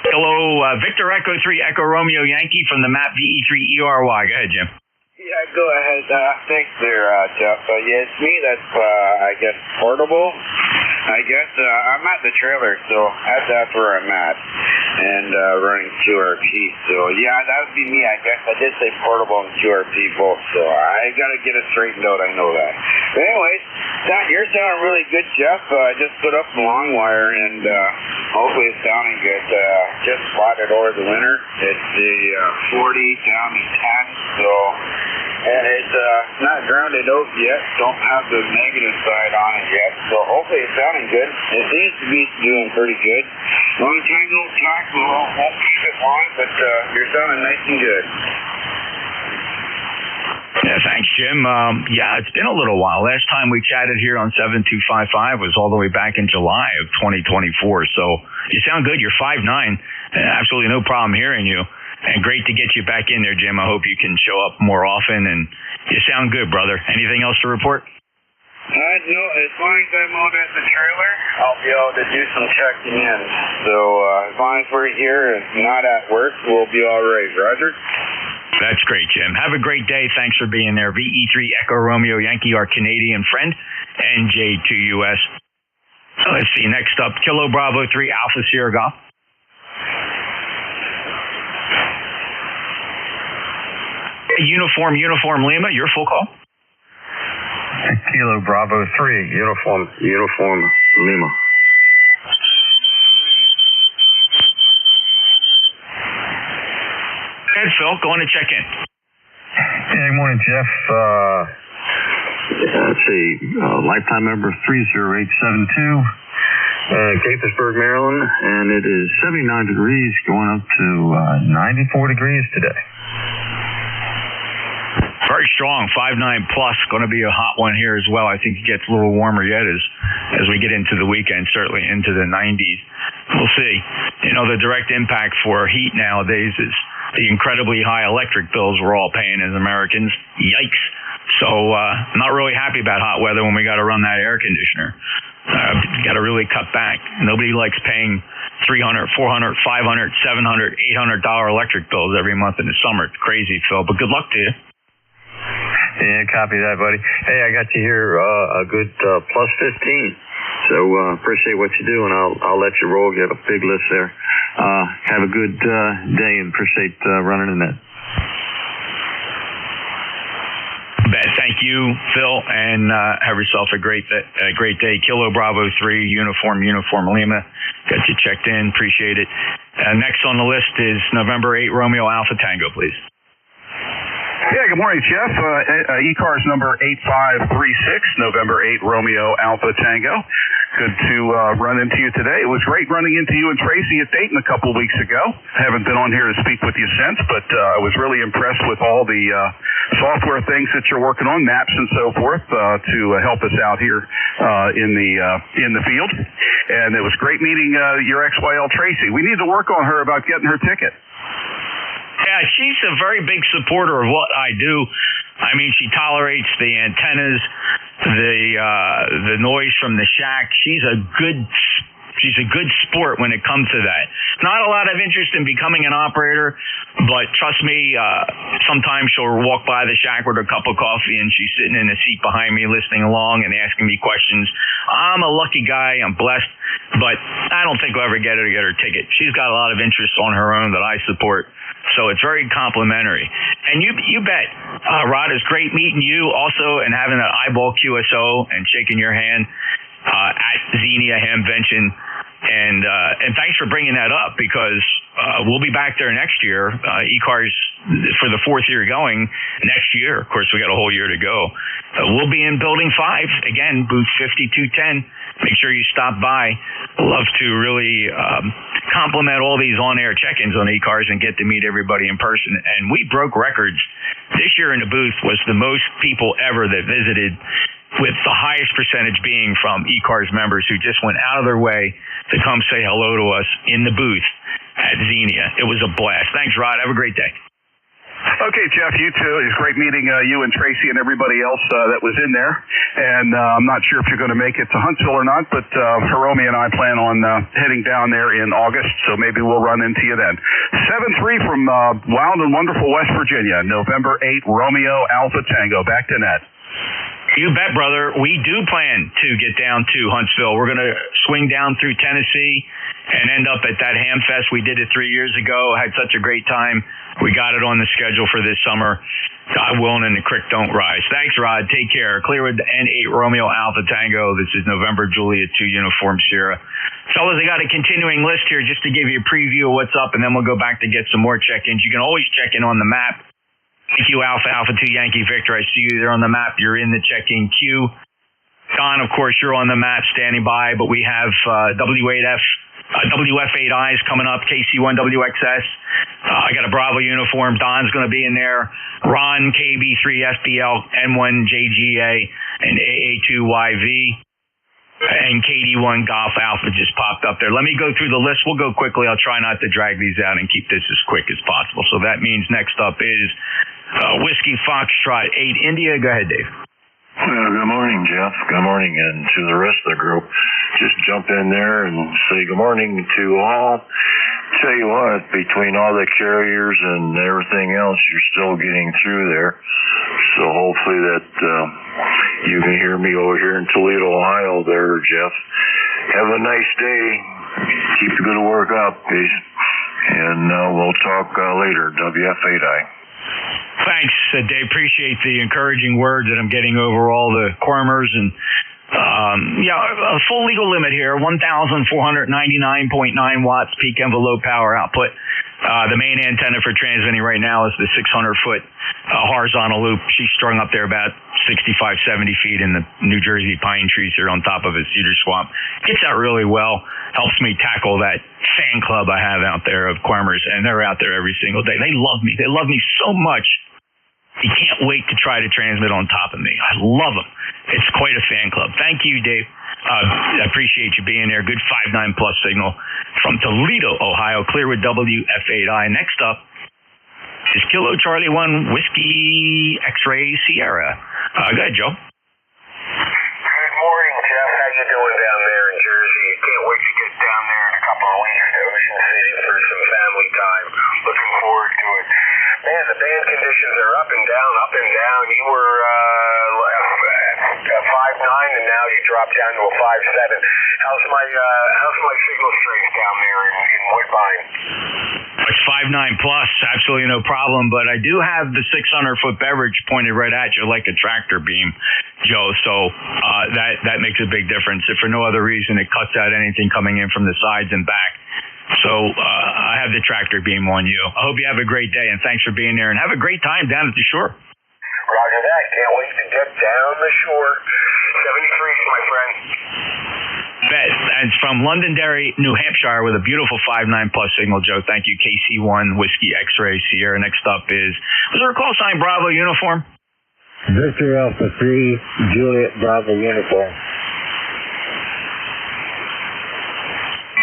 Hello, Victor Echo 3 Echo Romeo Yankee from the map VE3 ERY. Go ahead, Jim. Yeah, go ahead. Thanks there, Jeff. Yeah, it's me that's, I guess, portable. I guess I'm at the trailer, so that's where I'm at, and running QRP. So, yeah, that would be me, I guess. I did say portable and QRP both, so I got to get it straightened out. I know that. But anyways, you're sounding really good, Jeff. I just put up the long wire, and hopefully it's sounding good. Just bought it over the winter. It's the 40 down to 10, so... And it's not grounded out yet. Don't have the negative side on it yet. So hopefully it's sounding good. It seems to be doing pretty good. Long time no talk, so won't keep it long, but you're sounding nice and good. Yeah, thanks, Jim. Yeah, it's been a little while. Last time we chatted here on 7255 was all the way back in July of 2024. So you sound good. You're 5'9". Absolutely no problem hearing you. And great to get you back in there, Jim. I hope you can show up more often. And you sound good, brother. Anything else to report? No, as long as I'm out at the trailer, I'll be able to do some checking in. So as long as we're here and not at work, we'll be all right. Roger? That's great, Jim. Have a great day. Thanks for being there. VE3 Echo Romeo Yankee, our Canadian friend, NJ2US. Let's see. Next up, Kilo Bravo 3 Alpha Sierra Golf. Uniform Lima, your full call. Kilo Bravo 3, uniform Lima. Hey, Phil, going to check in. Yeah, good morning, Jeff. Let's see, lifetime member 30872, Gaithersburg, Maryland, and it is 79 degrees going up to 94 degrees today. Very strong, 5'9" plus. Going to be a hot one here as well. I think it gets a little warmer yet as we get into the weekend, certainly into the 90s. We'll see. You know, the direct impact for heat nowadays is the incredibly high electric bills we're all paying as Americans. Yikes. So I'm not really happy about hot weather when we got to run that air conditioner. Got to really cut back. Nobody likes paying $300, $400, $500, $700, $800 electric bills every month in the summer. It's crazy, Phil, but good luck to you. Yeah, copy that, buddy. Hey, I got you here a good plus 15. So appreciate what you do, and I'll let you roll. Get a big list there. Have a good day, and appreciate running in that. Thank you, Phil, and have yourself a great day. Kilo Bravo 3, uniform Lima. Got you checked in. Appreciate it. Next on the list is November 8 Romeo Alpha Tango, please. Yeah, good morning, Jeff. ECARS number 8536, November 8 Romeo Alpha Tango. Good to run into you today. It was great running into you and Tracy at Dayton a couple of weeks ago. I haven't been on here to speak with you since, but I was really impressed with all the software things that you're working on, maps and so forth, to help us out here in the field. And it was great meeting your ex-YL Tracy. We need to work on her about getting her ticket. Yeah, she's a very big supporter of what I do. I mean, she tolerates the antennas, the noise from the shack. She's a good sport when it comes to that. Not a lot of interest in becoming an operator, but trust me, sometimes she'll walk by the shack with her cup of coffee and she's sitting in the seat behind me listening along and asking me questions. I'm a lucky guy. I'm blessed, but I don't think I'll ever get her ticket. She's got a lot of interests on her own that I support. So it's very complimentary. And you bet, Rod, it's great meeting you also and having an eyeball QSO and shaking your hand at Xenia Hamvention. And thanks for bringing that up because we'll be back there next year. ECARS for the 4th year going next year. Of course, we got a whole year to go. We'll be in Building 5 again, booth 5210. Make sure you stop by. Love to really compliment all these on-air check-ins on ECARS and get to meet everybody in person. And we broke records. This year in the booth was the most people ever that visited, with the highest percentage being from ECARS members who just went out of their way to come say hello to us in the booth at Xenia. It was a blast. Thanks, Rod. Have a great day. Okay, Jeff, you too. It was great meeting you and Tracy and everybody else that was in there. And I'm not sure if you're going to make it to Huntsville or not, but Hiromi and I plan on heading down there in August, so maybe we'll run into you then. 7-3 from wild and wonderful West Virginia, November 8, Romeo Alpha Tango. Back to net. You bet, brother. We do plan to get down to Huntsville. We're going to swing down through Tennessee and end up at that Ham Fest. We did it 3 years ago. Had such a great time. We got it on the schedule for this summer. God willing and the creek don't rise. Thanks, Rod. Take care. Clearwood N8 Romeo Alpha Tango. This is November Juliet 2 Uniform Sierra. Fellas, I got a continuing list here just to give you a preview of what's up, and then we'll go back to get some more check-ins. You can always check in on the map. Thank you, Alpha 2 Yankee Victor. I see you there on the map. You're in the check-in queue. Don, of course, you're on the map standing by, but we have WF8Is coming up, KC1WXS. I got a Bravo uniform. Don's going to be in there. Ron, KB3FBL, N1JGA, and AA2YV. And KD1 Golf Alpha just popped up there. Let me go through the list. We'll go quickly. I'll try not to drag these out and keep this as quick as possible. So that means next up is Whiskey Foxtrot 8 India. Go ahead, Dave. Well, good morning, Jeff. Good morning, and to the rest of the group. Just jump in there and say good morning to all. Tell you what, between all the carriers and everything else, you're still getting through there. So hopefully that you can hear me over here in Toledo, Ohio there, Jeff. Have a nice day. Keep the good work up, and we'll talk later. WF8I. Thanks, Dave. Appreciate the encouraging words that I'm getting over all the cormers. And, a full legal limit here, 1,499.9 watts peak envelope power output. The main antenna for transmitting right now is the 600-foot horizontal loop. She's strung up there about 65, 70 feet in the New Jersey pine trees here on top of a cedar swamp. Gets out really well. Helps me tackle that fan club I have out there of cormers, and they're out there every single day. They love me. They love me so much. You can't wait to try to transmit on top of me. I love them. It's quite a fan club. Thank you, Dave. I appreciate you being there. Good 5.9 plus signal from Toledo, Ohio. Clearwood WF8I. Next up is Kilo Charlie 1 Whiskey X-Ray Sierra. Go ahead, Joe. Good morning, Jeff. How you doing down there in Jersey? Can't wait to get down there in a couple of weeks to Ocean City for some family time. Looking forward to it. Man, the band conditions are up and down, up and down. You were 5.9, and now you dropped down to a 5.7. How's my signal strength down there in Woodbine? It's 5.9 plus, absolutely no problem. But I do have the 600-foot beverage pointed right at you like a tractor beam, Joe. So that makes a big difference. If for no other reason, it cuts out anything coming in from the sides and back. So I have the tractor beam on you. I hope you have a great day, and thanks for being there. And have a great time down at the shore. Roger that. Can't wait to get down the shore. 73, my friend. Bet. And from Londonderry, New Hampshire, with a beautiful 5.9 plus signal, Joe. Thank you, KC1 Whiskey X-Ray Sierra. Next up was there a call sign Bravo uniform? Victor Alpha 3 Juliet Bravo uniform.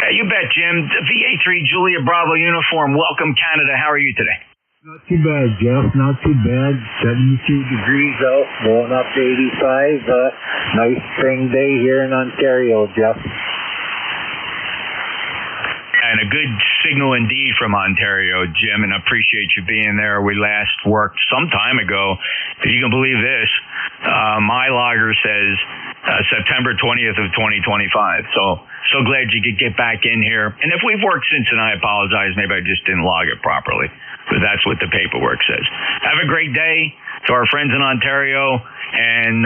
You bet, Jim. VA3 Julia Bravo uniform. Welcome, Canada. How are you today? Not too bad, Jeff. Not too bad. 72 degrees out, going up to 85. Nice spring day here in Ontario, Jeff. And a good signal indeed from Ontario, Jim, and I appreciate you being there. We last worked some time ago. If you can believe this, my logger says September 20th of 2025. So glad you could get back in here. And if we've worked since, and I apologize, maybe I just didn't log it properly, but that's what the paperwork says. Have a great day to our friends in Ontario, and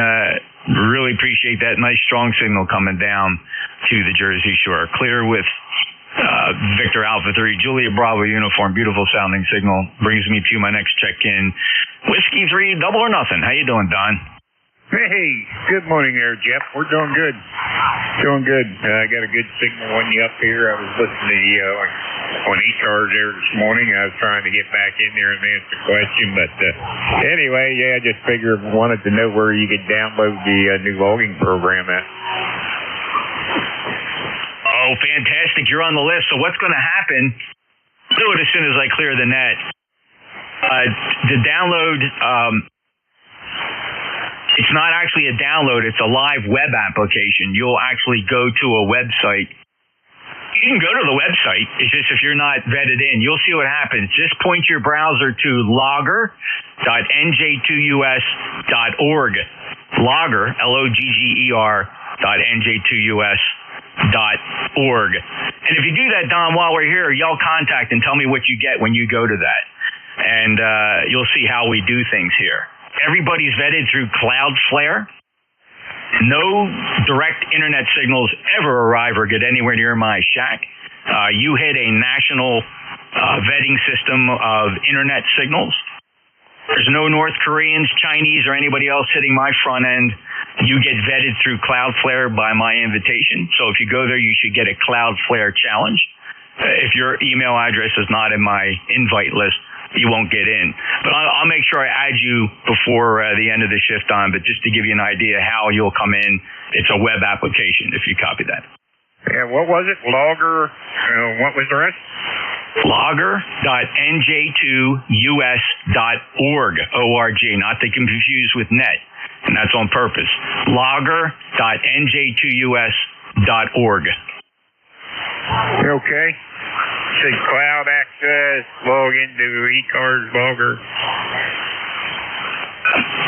really appreciate that nice strong signal coming down to the Jersey Shore. Clear with Victor Alpha 3, Juliet Bravo uniform, beautiful sounding signal. Brings me to my next check-in. Whiskey 3, double or nothing. How you doing, Don? Hey, good morning there, Jeff. We're doing good. Doing good. I got a good signal on you up here. I was listening to you on ECARS there this morning. I was trying to get back in there and answer the question. But anyway, yeah, I just wanted to know where you could download the new logging program at. Oh, fantastic. You're on the list. So what's going to happen, do it as soon as I clear the net. The download, it's not actually a download. It's a live web application. You'll actually go to a website. You can go to the website. It's just if you're not vetted in, you'll see what happens. Just point your browser to logger.nj2us.org. Logger, logger.nj2us.org. And if you do that, Don, while we're here, yell contact and tell me what you get when you go to that. And you'll see how we do things here. Everybody's vetted through Cloudflare. No direct internet signals ever arrive or get anywhere near my shack. You hit a national vetting system of internet signals. There's no North Koreans, Chinese, or anybody else hitting my front end. You get vetted through Cloudflare by my invitation. So if you go there, you should get a Cloudflare challenge. If your email address is not in my invite list, you won't get in. But I'll make sure I add you before the end of the shift on, but just to give you an idea how you'll come in, it's a web application if you copy that. Yeah, what was it? Logger, what was the rest? Logger.nj2us.org, O-R-G, not to confuse with net, and that's on purpose. Logger.nj2us.org. Okay. Say cloud access, log into ECARS logger.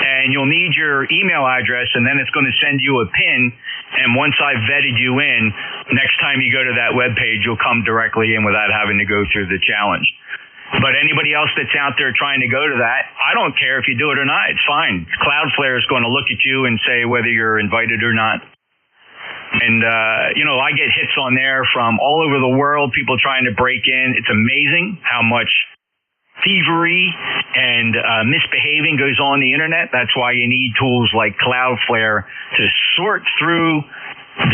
And you'll need your email address, and then it's going to send you a PIN. And once I've vetted you in, next time you go to that web page, you'll come directly in without having to go through the challenge. But anybody else that's out there trying to go to that, I don't care if you do it or not. It's fine. Cloudflare is going to look at you and say whether you're invited or not. And, I get hits on there from all over the world, people trying to break in. It's amazing how much thievery and misbehaving goes on the internet. That's why you need tools like Cloudflare to sort through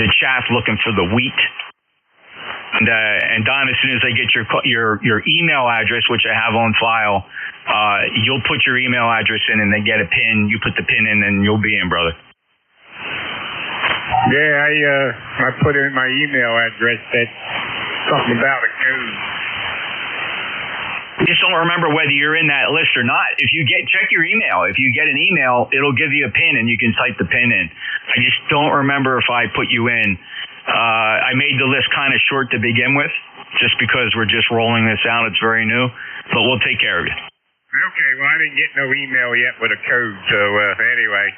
the chaff looking for the wheat. And Don, as soon as I get your email address, which I have on file, you'll put your email address in and they get a PIN. You put the PIN in and you'll be in, brother. Yeah, I put in my email address that something about a code. Just don't remember whether you're in that list or not. If you check your email. If you get an email, it'll give you a PIN and you can type the PIN in. I just don't remember if I put you in. I made the list kind of short to begin with, just because we're just rolling this out. It's very new, but we'll take care of you. Okay, well, I didn't get no email yet with a code, so anyway,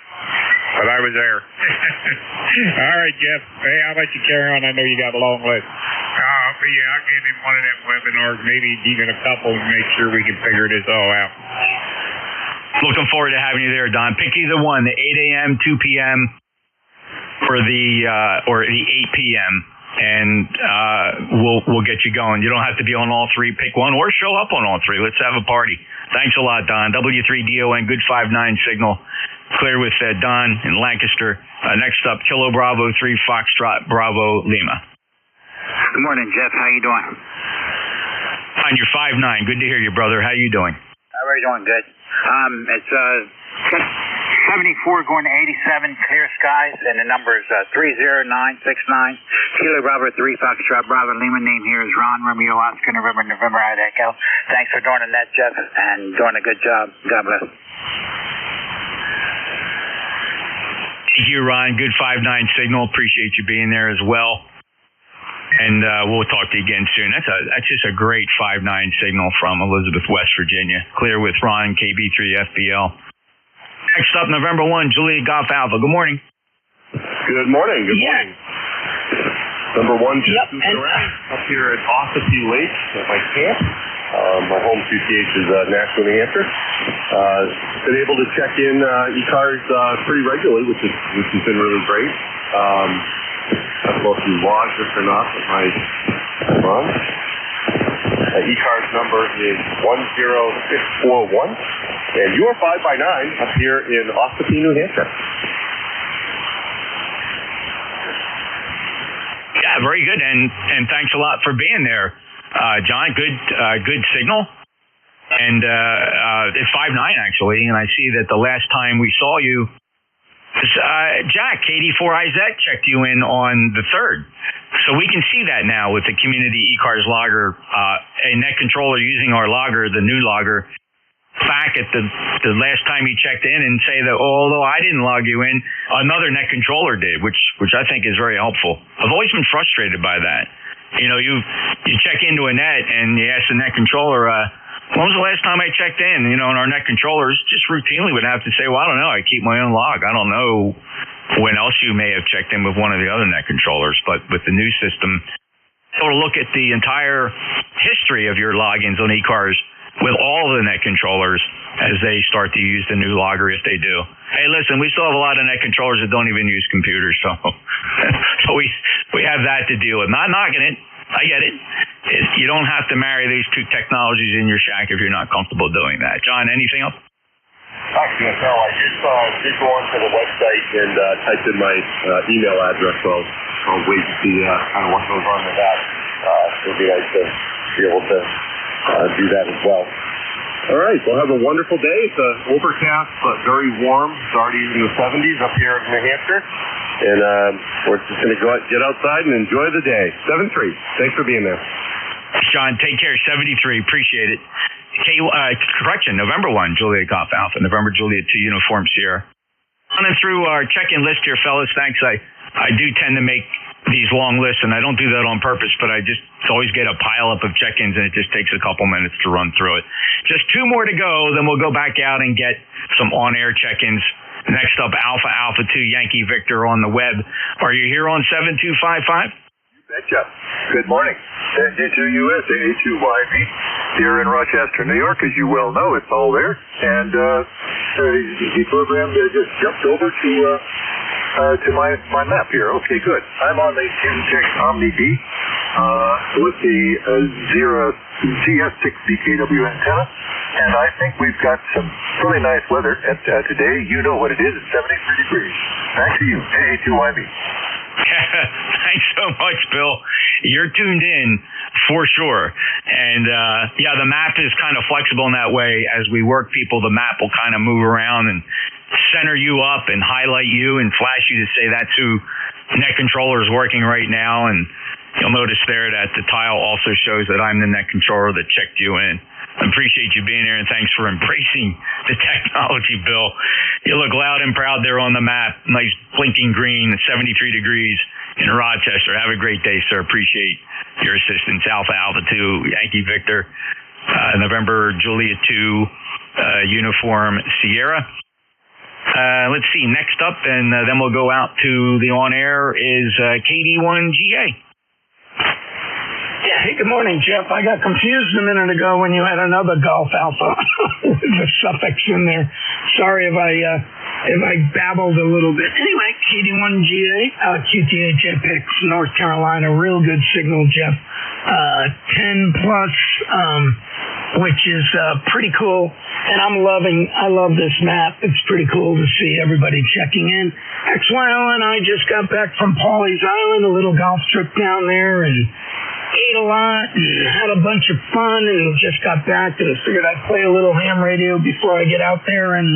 but I was there. All right, Jeff. Hey, I'll let you carry on. I know you got a long list. I'll get in one of them webinars, maybe even a couple, and make sure we can figure this all out. Looking forward to having you there, Don. Pick either one, the 8 a.m., 2 p.m., or the 8 p.m., and we'll get you going. You don't have to be on all three. Pick one or show up on all three. Let's have a party. Thanks a lot, Don. W3DON, good 5-9 signal. Clear with Don in Lancaster. Next up, Kilo Bravo 3 Foxtrot Bravo Lima. Good morning, Jeff. How you doing? Fine, you're 5-9. Good to hear you, brother. How you doing? We're doing good. It's 74 going to 87, clear skies, and the number is 30969. Kilo Bravo 3, Foxtrot Bravo Lima. Name here is Ron Romeo Oscar November Ida Echo. Thanks for doing the net, Jeff, and doing a good job. God bless. Thank you, Ron. Good 5-9 signal. Appreciate you being there as well. And we'll talk to you again soon. That's just a great 5-9 signal from Elizabeth, West Virginia. Clear with Ron, KB3FBL. Next up, November 1, Juliet Golf Alpha. Good morning. Good morning. Good morning. Number 1, just around up here at Ossipee Lake at my camp. My home QTH is Nashville, New Hampshire. Been able to check in ECARS pretty regularly, which has been really great. I don't know if you logged this or not, but my ECARS number is 10641, and you are 5x9 up here in Ossipee, New Hampshire. Yeah, very good, and thanks a lot for being there, John. Good signal, and it's 5-9 actually, and I see that the last time we saw you, Jack, KD4IZ checked you in on the 3rd. So we can see that now with the community ECARS logger, a net controller using our logger, the new logger, back at the last time he checked in and say that, although I didn't log you in, another net controller did, which I think is very helpful. I've always been frustrated by that. You know, you check into a net and you ask the net controller, when was the last time I checked in? You know, and our net controllers just routinely would have to say, well, I don't know. I keep my own log. I don't know when else you may have checked in with one of the other net controllers. But with the new system, able to look at the entire history of your logins on ECARS with all of the net controllers as they start to use the new logger if they do. Hey, listen, we still have a lot of net controllers that don't even use computers, so we have that to deal with. Not knocking it. I get it. You don't have to marry these two technologies in your shack if you're not comfortable doing that. John, anything else? Actually, no. I did go onto the website and typed in my email address, so I'll wait to see kind of what goes on with that. It would be nice to be able to do that as well. All right, we'll have a wonderful day. It's overcast but very warm. It's already in the 70s up here in New Hampshire. And we're just going to get outside and enjoy the day. 7-3. Thanks for being there. John, take care. 73. Appreciate it. Correction, November 1, Juliet Golf Alpha. November Juliet 2, Uniform Sierra. Running through our check-in list here, fellas. Thanks. I do tend to make these long lists, and I don't do that on purpose, but I just always get a pile-up of check-ins, and it just takes a couple minutes to run through it. Just 2 more to go, then we'll go back out and get some on-air check-ins. Next up, Alpha 2 Yankee Victor on the web. Are you here on 7255? You betcha. Good morning. NJ2US, A2YB. Here in Rochester, New York, as you well know, it's all there. And the program just jumped over to my map here. Okay, good. I'm on the Incheck Omni B with the GS6BKW antenna. And I think we've got some really nice weather today. You know what it is. It's 73 degrees. Back to you, A2YB. Thanks so much, Bill. You're tuned in for sure. And, the map is kind of flexible in that way. As we work people, the map will kind of move around and center you up and highlight you and flash you to say that's who net controller is working right now. And you'll notice there that the tile also shows that I'm the net controller that checked you in. I appreciate you being here, and thanks for embracing the technology, Bill. You look loud and proud there on the map. Nice blinking green, 73 degrees in Rochester. Have a great day, sir. Appreciate your assistance. Alpha 2, Yankee Victor, November Juliet 2, Uniform Sierra. Let's see, next up, and then we'll go out to the on-air is KD1GA. Yeah, hey, good morning, Jeff. I got confused a minute ago when you had another Golf Alpha with the suffix in there. Sorry if I babbled a little bit. Anyway, KD1GA, QTH Apex, North Carolina. Real good signal, Jeff. 10 plus, which is pretty cool. And I love this map. It's pretty cool to see everybody checking in. XYL and I just got back from Pawleys Island, a little golf trip down there, and ate a lot and had a bunch of fun and just got back and figured I'd play a little ham radio before I get out there and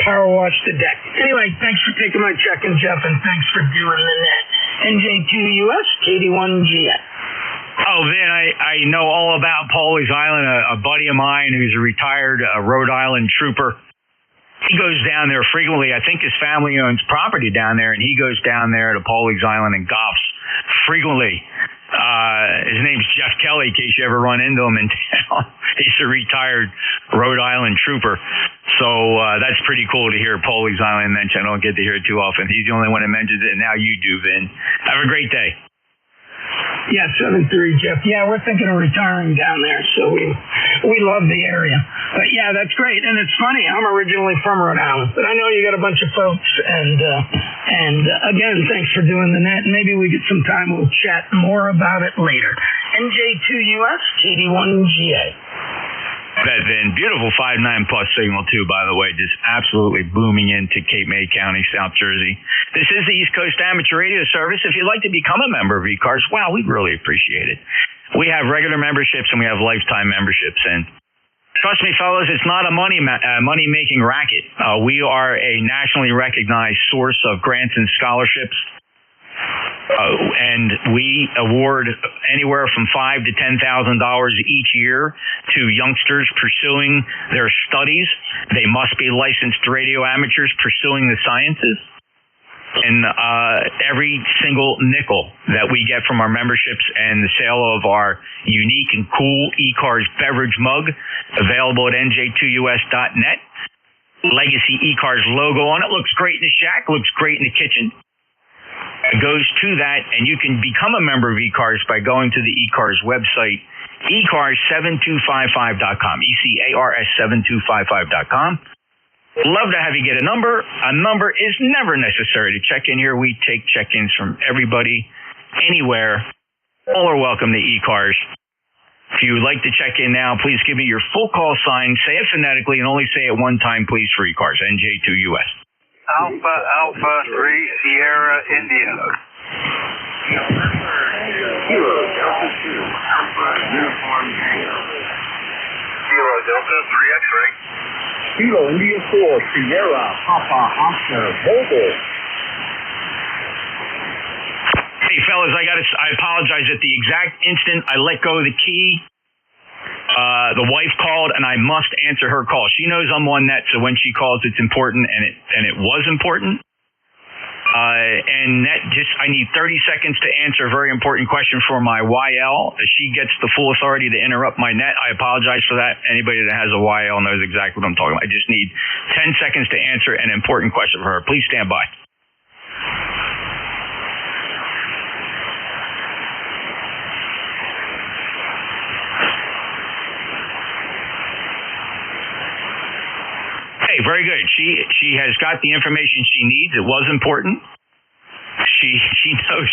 power wash the deck. Anyway, thanks for taking my check-in, Jeff, and thanks for doing the net. NJ2US, KD1GS. Oh, Vin, I know all about Pawleys Island, a buddy of mine who's a retired Rhode Island trooper. He goes down there frequently. I think his family owns property down there, and he goes down there to Pawleys Island and golfs frequently. His name's Jeff Kelly, in case you ever run into him in town. He's a retired Rhode Island trooper. So that's pretty cool to hear Pawleys Island mentioned. I don't get to hear it too often. He's the only one that mentions it, and now you do, Vin. Have a great day. Yeah, 7-3, Jeff. Yeah, we're thinking of retiring down there, so we love the area. But yeah, that's great. And it's funny, I'm originally from Rhode Island, but I know you got a bunch of folks. And again, thanks for doing the net. Maybe we get some time, we'll chat more about it later. NJ2US, KD1GA. That Vin, beautiful 5.9 plus signal too, by the way, just absolutely booming into Cape May County, South Jersey. This is the East Coast Amateur Radio Service. If you'd like to become a member of ECARS, wow, we'd really appreciate it. We have regular memberships and we have lifetime memberships. And trust me, fellas, it's not a money-making racket. We are a nationally recognized source of grants and scholarships. And we award anywhere from $5,000 to $10,000 each year to youngsters pursuing their studies. They must be licensed radio amateurs pursuing the sciences. And every single nickel that we get from our memberships and the sale of our unique and cool ECARS beverage mug, available at NJ2US.net. Legacy ECARS logo on it. Looks great in the shack, looks great in the kitchen. It goes to that, and you can become a member of ECARS by going to the ECARS website, ECARS7255.com, ECARS7255.com. Love to have you get a number. A number is never necessary to check in here. We take check-ins from everybody, anywhere. All are welcome to ECARS. If you would like to check in now, please give me your full call sign. Say it phonetically and only say it one time, please, for ECARS, NJ2US. Alpha 3 Sierra India. Kilo Delta 2 Alpha Uniform Tango. Kilo Delta 3 X-ray. Kilo India 4 Sierra Papa Oscar Mobile. Hey, fellas, I apologize. At the exact instant I let go of the key, the wife called, and I must answer her call. She knows I'm on net, so when she calls, it's important, and it was important. And that I need 30 seconds to answer a very important question for my YL. She gets the full authority to interrupt my net. I apologize for that. Anybody that has a YL knows exactly what I'm talking about. I just need 10 seconds to answer an important question for her. Please stand by. Hey, very good. She has got the information she needs. It was important. She knows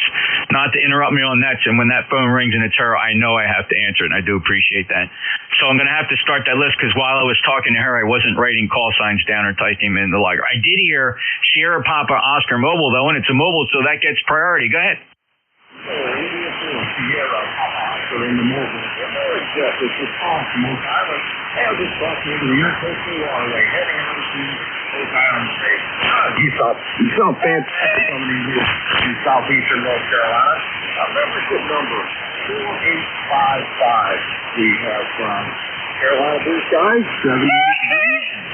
not to interrupt me on that, and when that phone rings and it's her, I know I have to answer it, and I do appreciate that. So I'm going to have to start that list, because while I was talking to her, I wasn't writing call signs down or typing them in the logger. I did hear Sierra Papa Oscar Mobile, though, and it's a mobile, so that gets priority. Go ahead. Sierra Papa Oscar in the mobile. Jeff, this is Paul from Oak Island. Hey, I just brought you to the Intercoastal Waterway, heading on to Oak Island State. You sound fantastic coming in here in southeastern North Carolina. Membership number 4855. We have Carolina Blue Skies, 7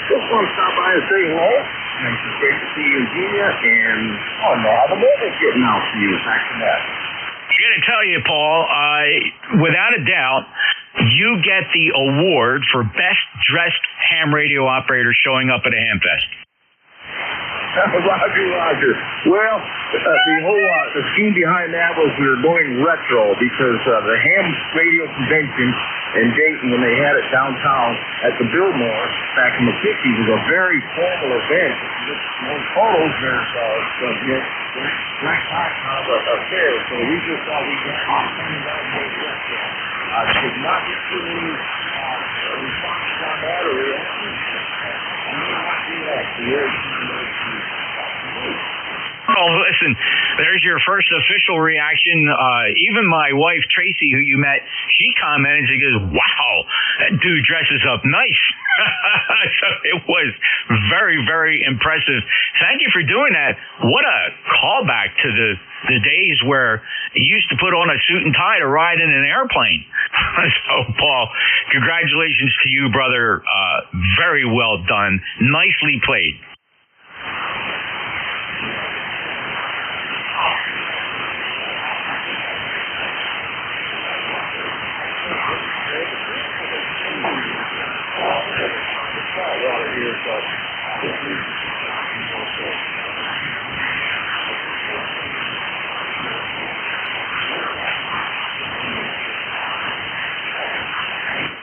Just want to stop by and say hello. It's great to see you in Virginia, and no, how the mobile's getting out for you. Back to that. I got to tell you, Paul, without a doubt, you get the award for best dressed ham radio operator showing up at a ham fest. Roger. Well, the scheme behind that was we were going retro, because the ham radio convention in Dayton, when they had it downtown at the Billmore back in the 50s, was a very formal event. There's photos there, black kind of affair. So we just thought we got off coming down to retro. I did not get too many responses on that or reactions. I'm not do that. Oh, Well, listen, there's your first official reaction. Even my wife, Tracy, who you met, she commented, she goes, wow, that dude dresses up nice. So it was very, very impressive. Thank you for doing that. What a callback to the days where you used to put on a suit and tie to ride in an airplane. So, Paul, congratulations to you, brother. Very well done. Nicely played.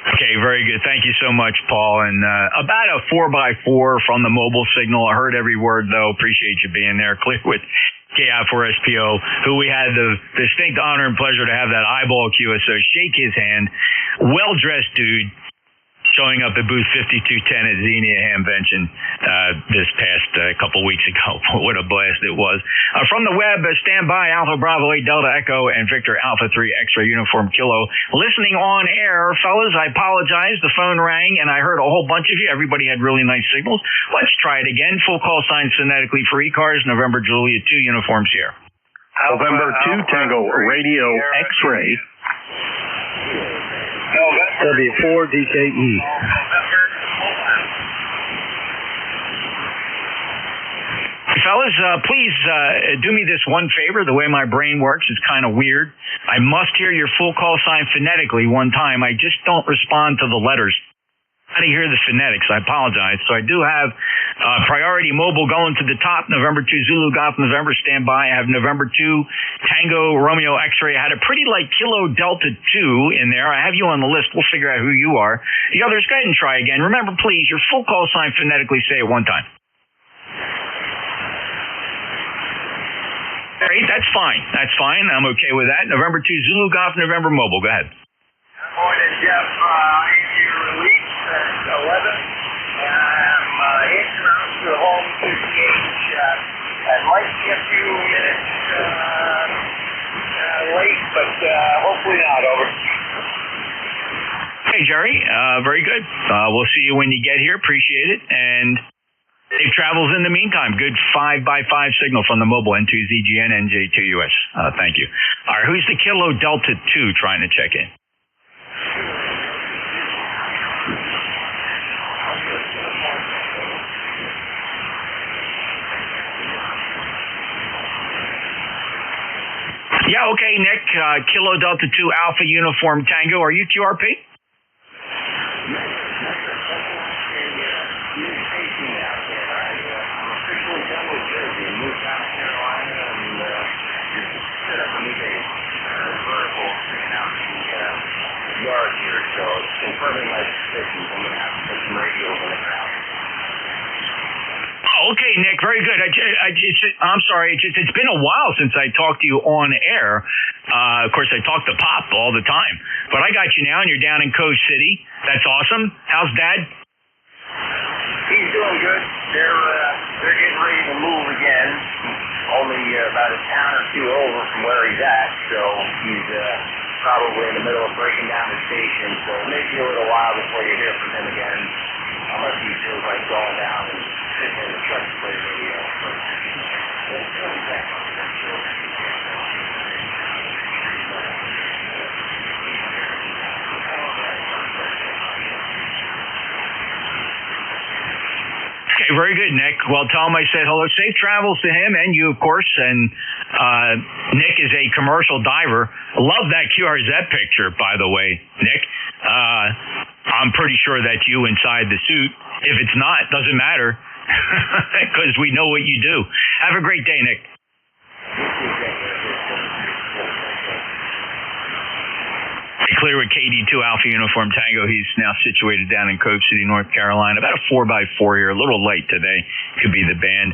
Okay, very good. Thank you so much, Paul. And about a 4x4 from the mobile signal. I heard every word, though. Appreciate you being there. Clear with KI4SPO, who we had the distinct honor and pleasure to have that eyeball QSO shake his hand. Well-dressed dude. Showing up at booth 5210 at Xenia Hamvention this past couple weeks ago. What a blast it was. From the web, stand by Alpha Bravo 8 Delta Echo and Victor Alpha 3 X-Ray Uniform Kilo. Listening on air, fellas, I apologize. The phone rang and I heard a whole bunch of you. Everybody had really nice signals. Let's try it again. Full call signs phonetically for ECARS, November Julia 2 Uniform Sierra. November 2 Tango Radio X-Ray. W4 DKE. Fellas, please do me this one favor. The way my brain works is kind of weird. I must hear your full call sign phonetically one time. I just don't respond to the letters. How to hear the phonetics. I apologize. So I do have priority mobile going to the top. November 2 Zulu Golf November standby. I have November 2 Tango Romeo X-ray. I had a pretty like Kilo Delta 2 in there. I have you on the list. We'll figure out who you are. The others, go ahead and try again. Remember, please, your full call sign phonetically. Say it one time. Great. That's fine. That's fine. I'm okay with that. November 2 Zulu Golf November mobile. Go ahead. Good morning, Jeff. I'm your release at 11, and I'm hitching out to home to the gauge. It might be a few minutes late, but hopefully not. Over. Hey, Jerry. Very good. We'll see you when you get here. Appreciate it. And safe travels in the meantime. Good 5x5 signal from the mobile N2ZGN NJ2US. Thank you. All right, who's the Kilo Delta 2 trying to check in? Yeah, okay, Nick. Kilo Delta 2 Alpha Uniform Tango. Are you QRP? Yard here, so confirming my suspicions. I'm going to have to put some radios on the ground. Oh, okay, Nick. Very good. I'm sorry. It's been a while since I talked to you on air. Of course, I talk to Pop all the time. But I got you now, and you're down in Coast City. That's awesome. How's Dad? He's doing good. They're getting ready to move again. Only about a town or two over from where he's at, so he's probably in the middle of breaking down the station. So it may be a little while before you hear from him again. Unless he feels like going down and sitting in the truck to play radio. Okay, very good, Nick. Well, tell him I said hello. Safe travels to him and you, of course. And Nick is a commercial diver. Love that QRZ picture, by the way, Nick. I'm pretty sure that's you inside the suit. If it's not, doesn't matter because we know what you do. Have a great day, Nick. Clear with KD2 Alpha Uniform Tango. He's now situated down in Coke City, North Carolina. About a 4x4 here. A little light today. Could be the band.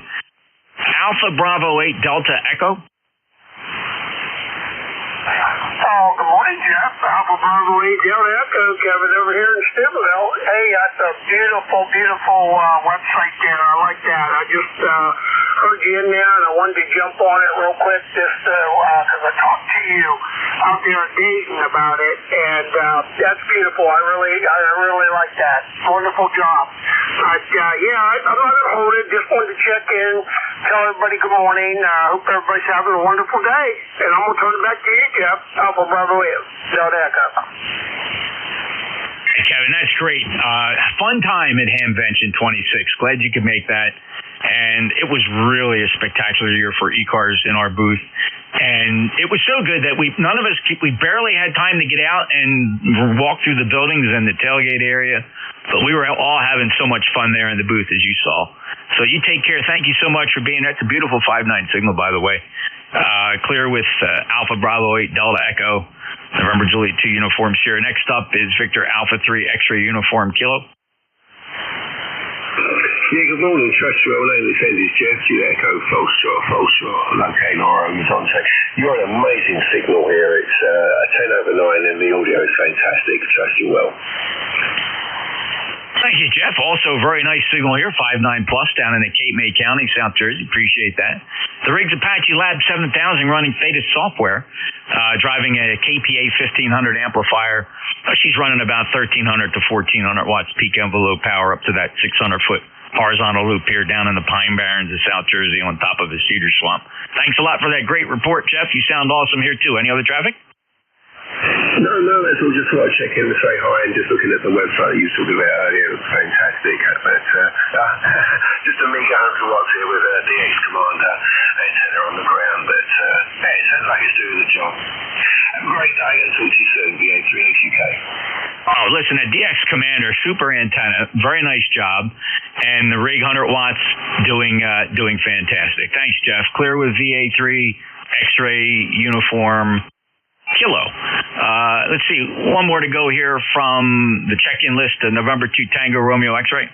Alpha Bravo 8 Delta Echo. Oh, good morning, Jeff. Alpha Bravo 8 Delta Echo. Kevin over here in Stibneville. Hey, that's a beautiful, beautiful website there. I like that. I just heard you in there, and I wanted to jump on it real quick just because I talked to you out there in Dayton about it, and that's beautiful. I really like that. Wonderful job. But I'm not gonna hold it. Just wanted to check in, tell everybody good morning. Hope everybody's having a wonderful day, and I'm gonna turn it back to you, Jeff. Alpha Bravo Delta Echo. Kevin, that's great. Fun time at Hamvention 26. Glad you could make that. And it was really a spectacular year for ECARS in our booth. And it was so good that we barely had time to get out and walk through the buildings and the tailgate area. But we were all having so much fun there in the booth, as you saw. So you take care. Thank you so much for being there. It's a beautiful 5-9 signal, by the way. Clear with Alpha Bravo 8 Delta Echo, November Juliet 2 Uniform Sierra. Next up is Victor Alpha 3 X-Ray Uniform Kilo. Yeah, good morning, Trustwell. My name is Jeff, Juliet Echo, False locating our own Dante. You're an amazing signal here. It's 10 over 9 and the audio is fantastic. Trust you well. Thank you, Jeff. Also, very nice signal here, 5.9 plus down in the Cape May County, South Jersey. Appreciate that. The rig's Apache Lab 7000 running Theta software, driving a KPA 1500 amplifier. She's running about 1300 to 1400 watts peak envelope power up to that 600-foot horizontal loop here down in the Pine Barrens of South Jersey on top of a cedar swamp. Thanks a lot for that great report, Jeff. You sound awesome here, too. Any other traffic? No, that's all. Just thought I'd check in and say hi, and just looking at the website you talked about earlier, it was fantastic. But just a meager 100 watts here with DX Commander antenna on the ground, but it sounds like it's doing the job. Have a great day, and talk to you soon, VA3HUK. Oh, listen, a DX Commander, super antenna, very nice job, and the rig 100 watts doing fantastic. Thanks, Jeff. Clear with VA3 X-ray Uniform Kilo. Let's see, one more to go here from the check-in list, November 2 Tango Romeo X-ray.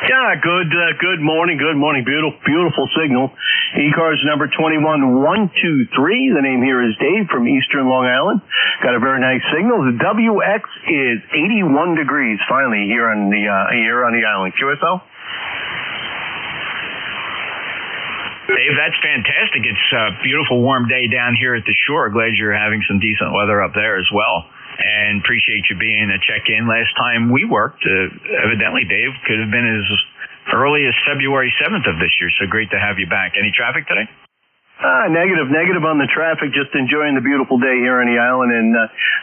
Yeah, good morning. Beautiful signal. ECARS number 21123. The name here is Dave from Eastern Long Island. Got a very nice signal. The WX is 81 degrees finally here on the island. QSL? Dave, that's fantastic. It's a beautiful, warm day down here at the shore. Glad you're having some decent weather up there as well. And appreciate you being a check-in. Last time we worked, evidently, Dave, could have been as early as February 7th of this year. So great to have you back. Any traffic today? Negative on the traffic. Just enjoying the beautiful day here on the island. And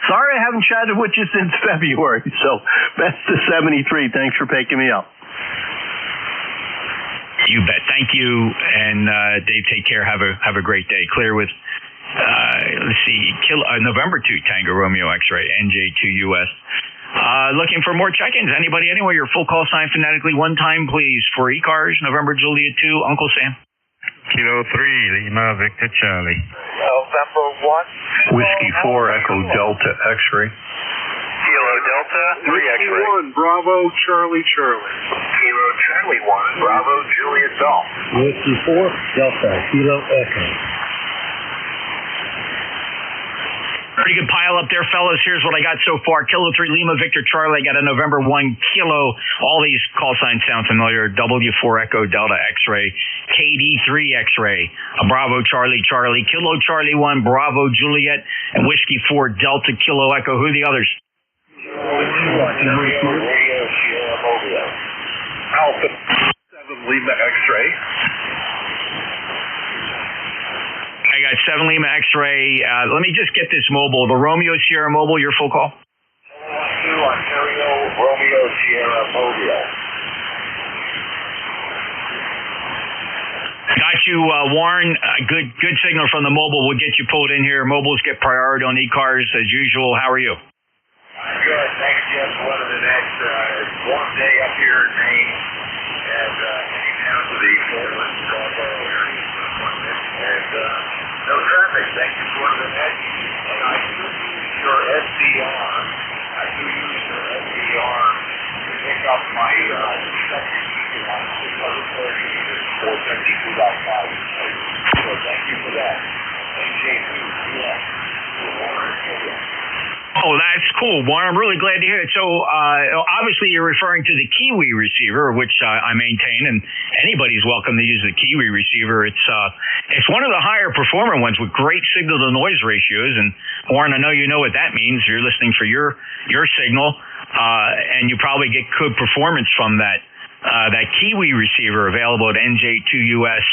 sorry I haven't chatted with you since February. So best to 73. Thanks for picking me up. You bet. Thank you. And Dave, take care. Have a great day. Clear with, let's see, November 2 Tango Romeo X-ray, NJ2US. Looking for more check-ins. Anybody, anywhere, your full call sign phonetically one time, please, for ECARS, November Juliet 2, Uncle Sam. Kilo 3, Lima, Victor Charlie. November 1. Whiskey 4, Echo Delta X-ray. Kilo Delta 3 X-ray. 1, Bravo, Charlie. Kilo Charlie 1, Bravo, Juliet Golf. Whiskey 4, Delta, Kilo Echo. Pretty good pile up there, fellas. Here's what I got so far. Kilo 3 Lima, Victor Charlie. I got a November 1 Kilo. All these call signs sound familiar. W4 Echo Delta X-ray. KD3 X-ray. A Bravo Charlie. Kilo Charlie 1 Bravo Juliet. And Whiskey 4 Delta Kilo Echo. Who are the others? Alpha 7 Lima X-ray. I got 7 Lima X-ray. Let me just get this mobile. The Romeo Sierra Mobile, your full call? Ontario, Romeo Sierra Mobile. Got you, Warren. Good signal from the mobile. We'll get you pulled in here. Mobiles get priority on ECARS as usual. How are you? Good. Thanks, Jeff. Weather today's warm day up here in Maine. And heading down to the Portland, Scarborough area. And no traffic. Thank you for the net. And I do use your SDR. To pick up my second unit on 630 meters, 472.5. So thank you for that. NJ2US. Oh, that's cool, Warren. I'm really glad to hear it. So, obviously, you're referring to the Kiwi receiver, which I maintain, and anybody's welcome to use the Kiwi receiver. It's one of the higher performing ones with great signal-to-noise ratios. And, Warren, I know you know what that means. You're listening for your signal, and you probably get good performance from that Kiwi receiver available at NJ2US.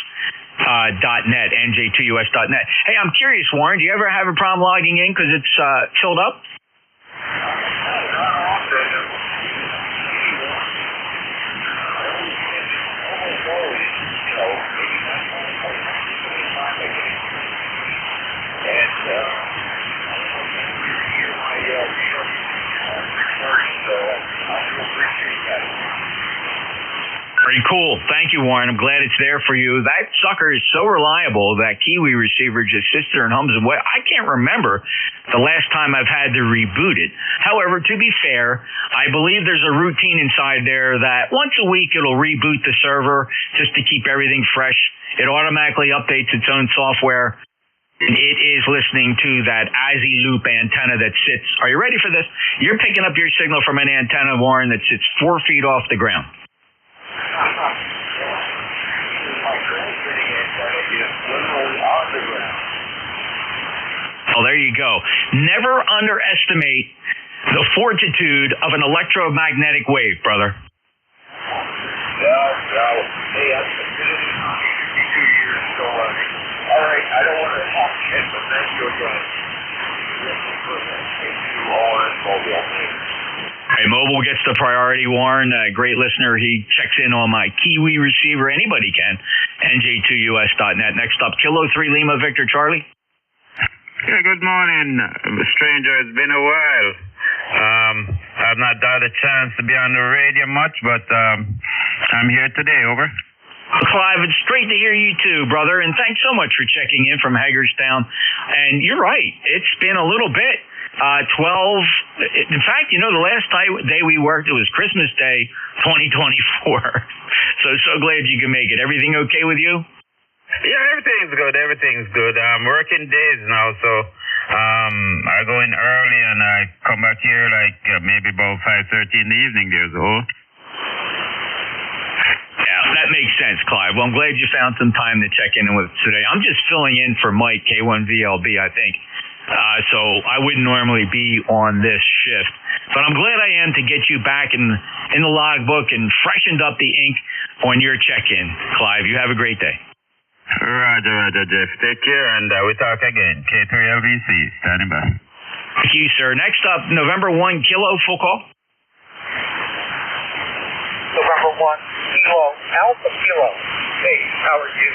.net, NJ2US.net. Hey, I'm curious, Warren, do you ever have a problem logging in because it's filled up? Pretty cool. Thank you, Warren. I'm glad it's there for you. That sucker is so reliable, that Kiwi receiver just sits there and hums away. I can't remember the last time I've had to reboot it. However, to be fair, I believe there's a routine inside there that once a week it'll reboot the server just to keep everything fresh. It automatically updates its own software. It is listening to that ASI loop antenna that sits. Are you ready for this? You're picking up your signal from an antenna, Warren, that sits 4 feet off the ground. Oh, there you go. Never underestimate the fortitude of an electromagnetic wave, brother. Hey, I've been doing this for 52 years, so, all right, I don't want to talk shit, but thank you again. Hey, mobile gets the priority, Warren. Great listener. He checks in on my Kiwi receiver. Anybody can. NJ2US.net. Next up, Kilo 3 Lima Victor Charlie. Yeah, good morning, stranger. It's been a while. I've not got a chance to be on the radio much, but I'm here today. Over. Clive, it's great to hear you too, brother, and thanks so much for checking in from Hagerstown. And you're right, it's been a little bit. 12, in fact, you know, the last day we worked, it was Christmas Day 2024. So glad you can make it. Everything okay with you? Yeah, everything's good. Everything's good. I'm working days now, so I go in early and I come back here like maybe about 5:30 in the evening there, so. Yeah, that makes sense, Clive. Well, I'm glad you found some time to check in with us today. I'm just filling in for Mike, K1VLB, I think. So I wouldn't normally be on this shift. But I'm glad I am to get you back in the logbook and freshened up the ink on your check-in. Clive, you have a great day. Roger, Jeff. Take care, and we talk again. K3LVC, standing by. Thank you, sir. Next up, November 1 Kilo, full call. November 1 Kilo, Alpha Kilo. Hey, how are you?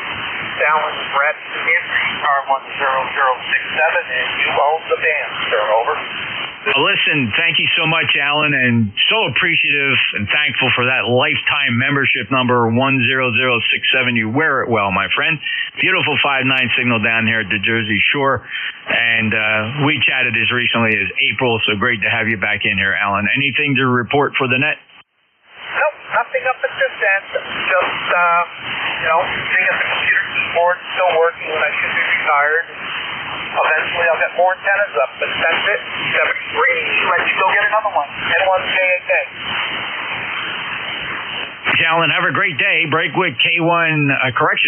Alan Bradford in car 10067, and you own the band, sir. Over. Listen, thank you so much, Alan, and so appreciative and thankful for that lifetime membership number 10067. You wear it well, my friend. Beautiful 5.9 signal down here at the Jersey Shore, and we chatted as recently as April, so great to have you back in here, Alan. Anything to report for the net? Nope, nothing up at this end. Just, seeing if the computer keyboard's still working when I should be retired. Eventually I'll get more antennas up, but that's it. 73, let's go get another one. N1KAK. Alan, have a great day. Break with K1,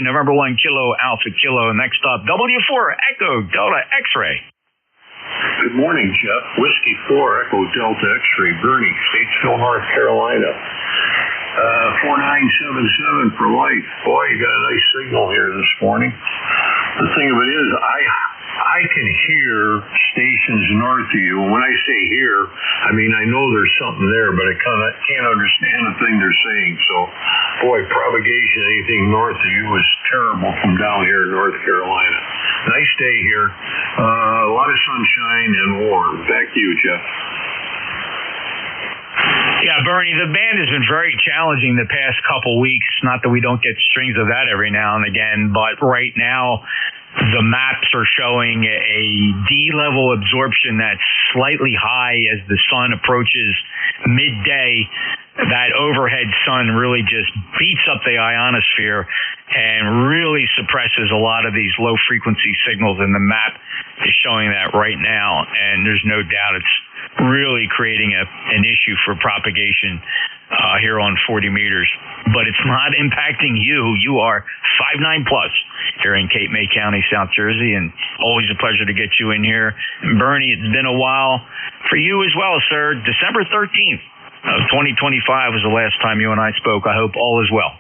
November 1 Kilo, Alpha Kilo. Next up, W4 Echo Delta X-Ray. Good morning, Jeff. Whiskey 4 Echo Delta X-Ray, Bernie, Statesville, North Carolina. 4977 for life. Boy, you got a nice signal here this morning. The thing of it is, I can hear stations north of you. When I say hear, I mean I know there's something there, but I can't understand the thing they're saying. So, boy, propagation, anything north of you is terrible from down here in North Carolina. Nice day here. A lot of sunshine and warm. Back to you, Jeff. Yeah, Bernie, the band has been very challenging the past couple weeks. Not that we don't get strings of that every now and again, but right now the maps are showing a D-level absorption that's slightly high as the sun approaches midday. That overhead sun really just beats up the ionosphere and really suppresses a lot of these low-frequency signals, and the map is showing that right now, and there's no doubt it's really creating an issue for propagation here on 40 meters. But it's not impacting you. You are 5'9" plus here in Cape May County, South Jersey, and always a pleasure to get you in here. And Bernie, it's been a while for you as well, sir. December 13th of 2025 was the last time you and I spoke. I hope all is well.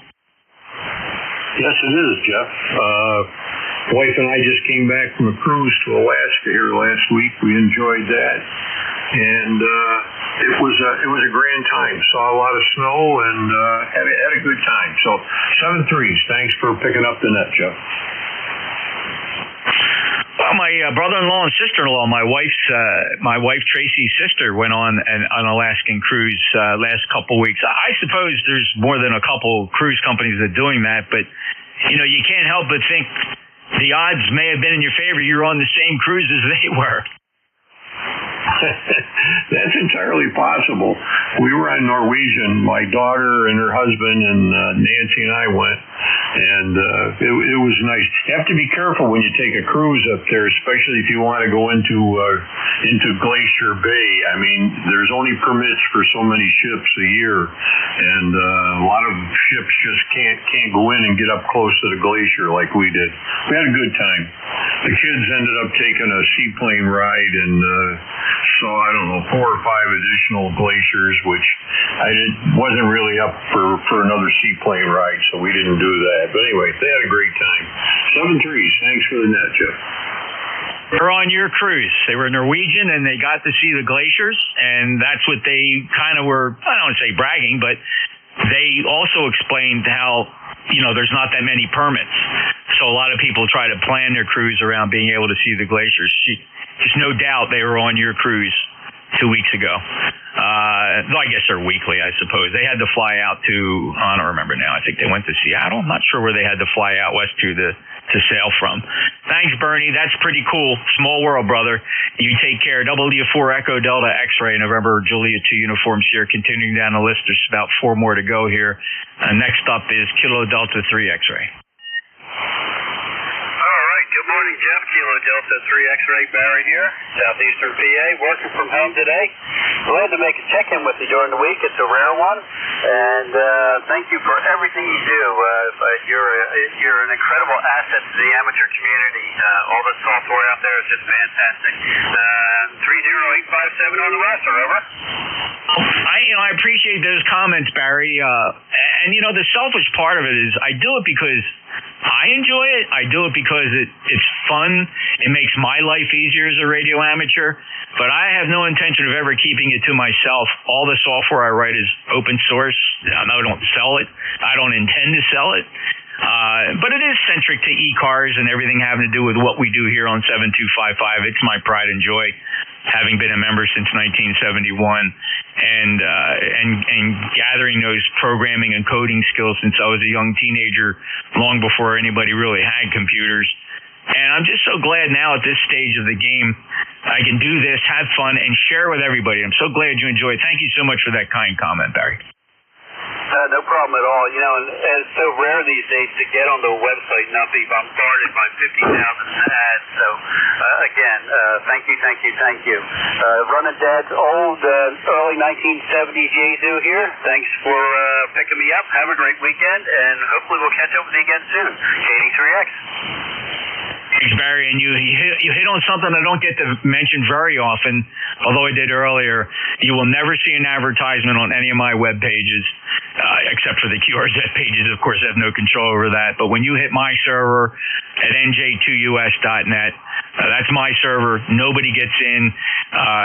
Yes, it is, Jeff. Wife and I just came back from a cruise to Alaska here last week. We enjoyed that, and it was a grand time. Saw a lot of snow and had a good time. So 7-3s. Thanks for picking up the net, Jeff. Well, my brother-in-law and sister-in-law, my wife Tracy's sister, went on an Alaskan cruise last couple weeks. I suppose there's more than a couple cruise companies that are doing that, but you know, you can't help but think the odds may have been in your favor. You're on the same cruise as they were. That's entirely possible. We were on Norwegian. My daughter and her husband and Nancy and I went, and it was nice. You have to be careful when you take a cruise up there, especially if you want to go into Glacier Bay. I mean, there's only permits for so many ships a year, and a lot of ships just can't go in and get up close to the glacier like we did. We had a good time. The kids ended up taking a seaplane ride and saw, I don't know, 4 or 5 additional glaciers, which I wasn't really up for another seaplane ride, so we didn't do that. But anyway, they had a great time. 7-3s. Thanks for the net, Jeff. They're on your cruise. They were Norwegian, and they got to see the glaciers, and that's what they kind of were, I don't want to say bragging, but they also explained how, you know, there's not that many permits. So a lot of people try to plan their cruise around being able to see the glaciers. There's no doubt they were on your cruise 2 weeks ago. I guess they're weekly, I suppose. They had to fly out to, I don't remember now. I think they went to Seattle. I'm not sure where they had to fly out west to sail from. Thanks, Bernie. That's pretty cool. Small world, brother. You take care. W4 Echo Delta X-Ray, November Julia 2 uniforms here. Continuing down the list. There's about 4 more to go here. Next up is Kilo Delta 3 X-Ray. Good morning, Jeff. Kilo Delta 3 X-Ray Barry here, southeastern PA, working from home today. Glad to make a check-in with you during the week. It's a rare one, and thank you for everything you do. You're an incredible asset to the amateur community. All the software out there is just fantastic. 30857 on the roster, over. I appreciate those comments, Barry. And you know, the selfish part of it is I do it because I enjoy it. I do it because it's fun. It makes my life easier as a radio amateur. But I have no intention of ever keeping it to myself. All the software I write is open source. I don't sell it. I don't intend to sell it. But it is centric to ECARS and everything having to do with what we do here on 7255. It's my pride and joy, having been a member since 1971 and gathering those programming and coding skills since I was a young teenager, long before anybody really had computers. And I'm just so glad now at this stage of the game I can do this, have fun, and share with everybody. I'm so glad you enjoy it. Thank you so much for that kind comment, Barry. No problem at all. You know, and it's so rare these days to get on the website and not be bombarded by 50,000 ads. So, again, thank you. Running Dad's old, early 1970s Yazoo here. Thanks for picking me up. Have a great weekend, and hopefully we'll catch up with you again soon. KD3X. Thanks, Barry. And you hit on something I don't get to mention very often, although I did earlier. You will never see an advertisement on any of my web pages, except for the QRZ pages. Of course, I have no control over that. But when you hit my server at NJ2US.net, that's my server. Nobody gets in.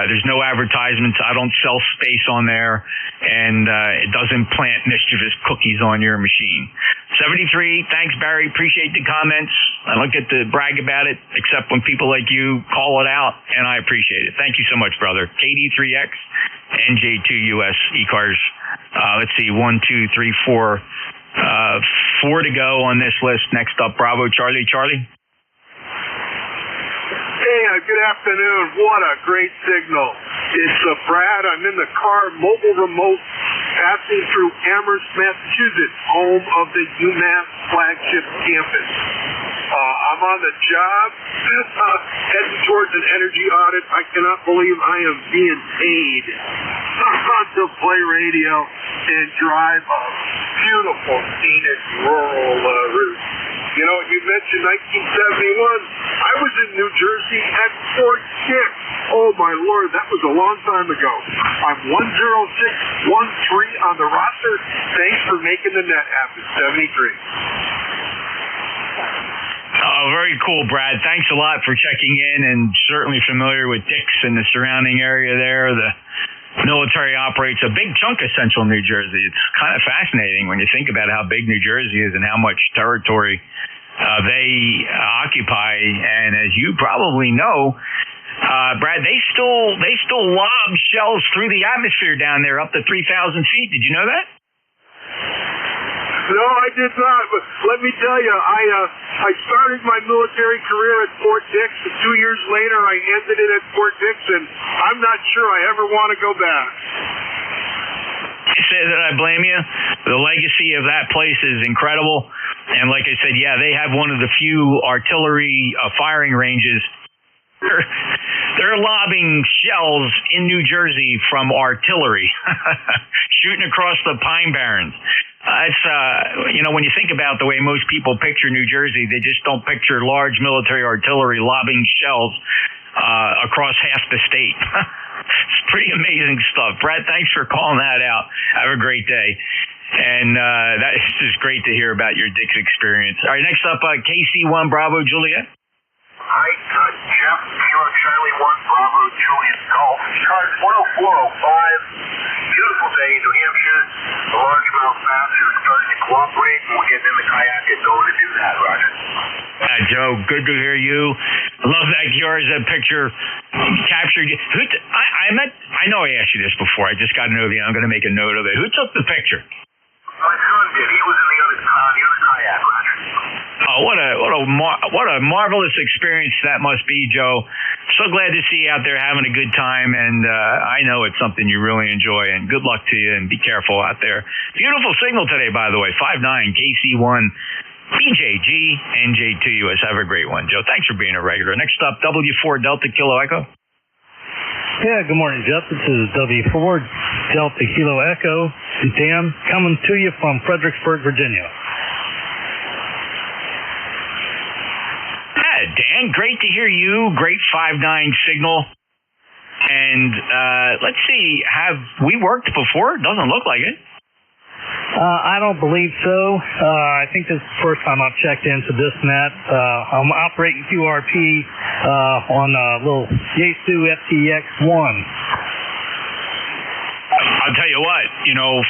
There's no advertisements. I don't sell space on there, and it doesn't plant mischievous cookies on your machine. 73. Thanks, Barry. Appreciate the comments. I don't get to brag about it, except when people like you call it out, and I appreciate it. Thank you so much, brother. KD3X, NJ2US, ECARS. Let's see, 1, 2, 3, 4. 4 to go on this list. Next up, Bravo, Charlie. Hey, good afternoon. What a great signal. It's Brad. I'm in the car, mobile remote, passing through Amherst, Massachusetts, home of the UMass flagship campus. I'm on the job, heading towards an energy audit. I cannot believe I am being paid to play radio and drive a beautiful, scenic, rural route. You know, you mentioned 1971. I was in New Jersey at Fort Dix. Oh, my Lord, that was a long time ago. I'm 10613 on the roster. Thanks for making the net after 73. Oh, very cool, Brad. Thanks a lot for checking in, and certainly familiar with Dix and the surrounding area there. The military operates a big chunk of central New Jersey. It's kind of fascinating when you think about how big New Jersey is and how much territory they occupy. And as you probably know, Brad, they still lob shells through the atmosphere down there up to 3,000 feet. Did you know that? No, I did not. But let me tell you, I started my military career at Fort Dix, and 2 years later I ended it at Fort Dix, and I'm not sure I ever want to go back. I say that I blame you. The legacy of that place is incredible. And like I said, yeah, they have one of the few artillery firing ranges. They're lobbing shells in New Jersey from artillery, shooting across the Pine Barrens. It's, when you think about the way most people picture New Jersey, they just don't picture large military artillery lobbing shells across half the state. It's pretty amazing stuff. Brad, thanks for calling that out. Have a great day. And it's just great to hear about your Dix experience. All right, next up, KC1 Bravo Juliet. Hi, Jeff, Kilo Charlie 1 Bravo Juliet Golf. Cars 10405. Beautiful day in New Hampshire. The largemouth bass are starting to cooperate, and we're getting in the kayak and going to do that, Roger. Joe, good to hear you. Love that ECARS picture captured. I know I asked you this before. I just got to know I'm going to make a note of it. Who took the picture? My son did. He was in the other kayak, Roger. Oh, what a marvelous experience that must be, Joe. So glad to see you out there having a good time, and I know it's something you really enjoy, and good luck to you, and be careful out there. Beautiful signal today, by the way, 5'9", KC1, BJG, NJ2US. Have a great one, Joe. Thanks for being a regular. Next up, W4 Delta Kilo Echo. Yeah, good morning, Jeff. This is W4 Delta Kilo Echo. Dan, coming to you from Fredericksburg, Virginia. Dan, great to hear you. Great 5'9" signal. And let's see, have we worked before? Doesn't look like it. I don't believe so. I think this is the first time I've checked into this net. I'm operating QRP on a little Yaesu FTX1. I'll tell you what,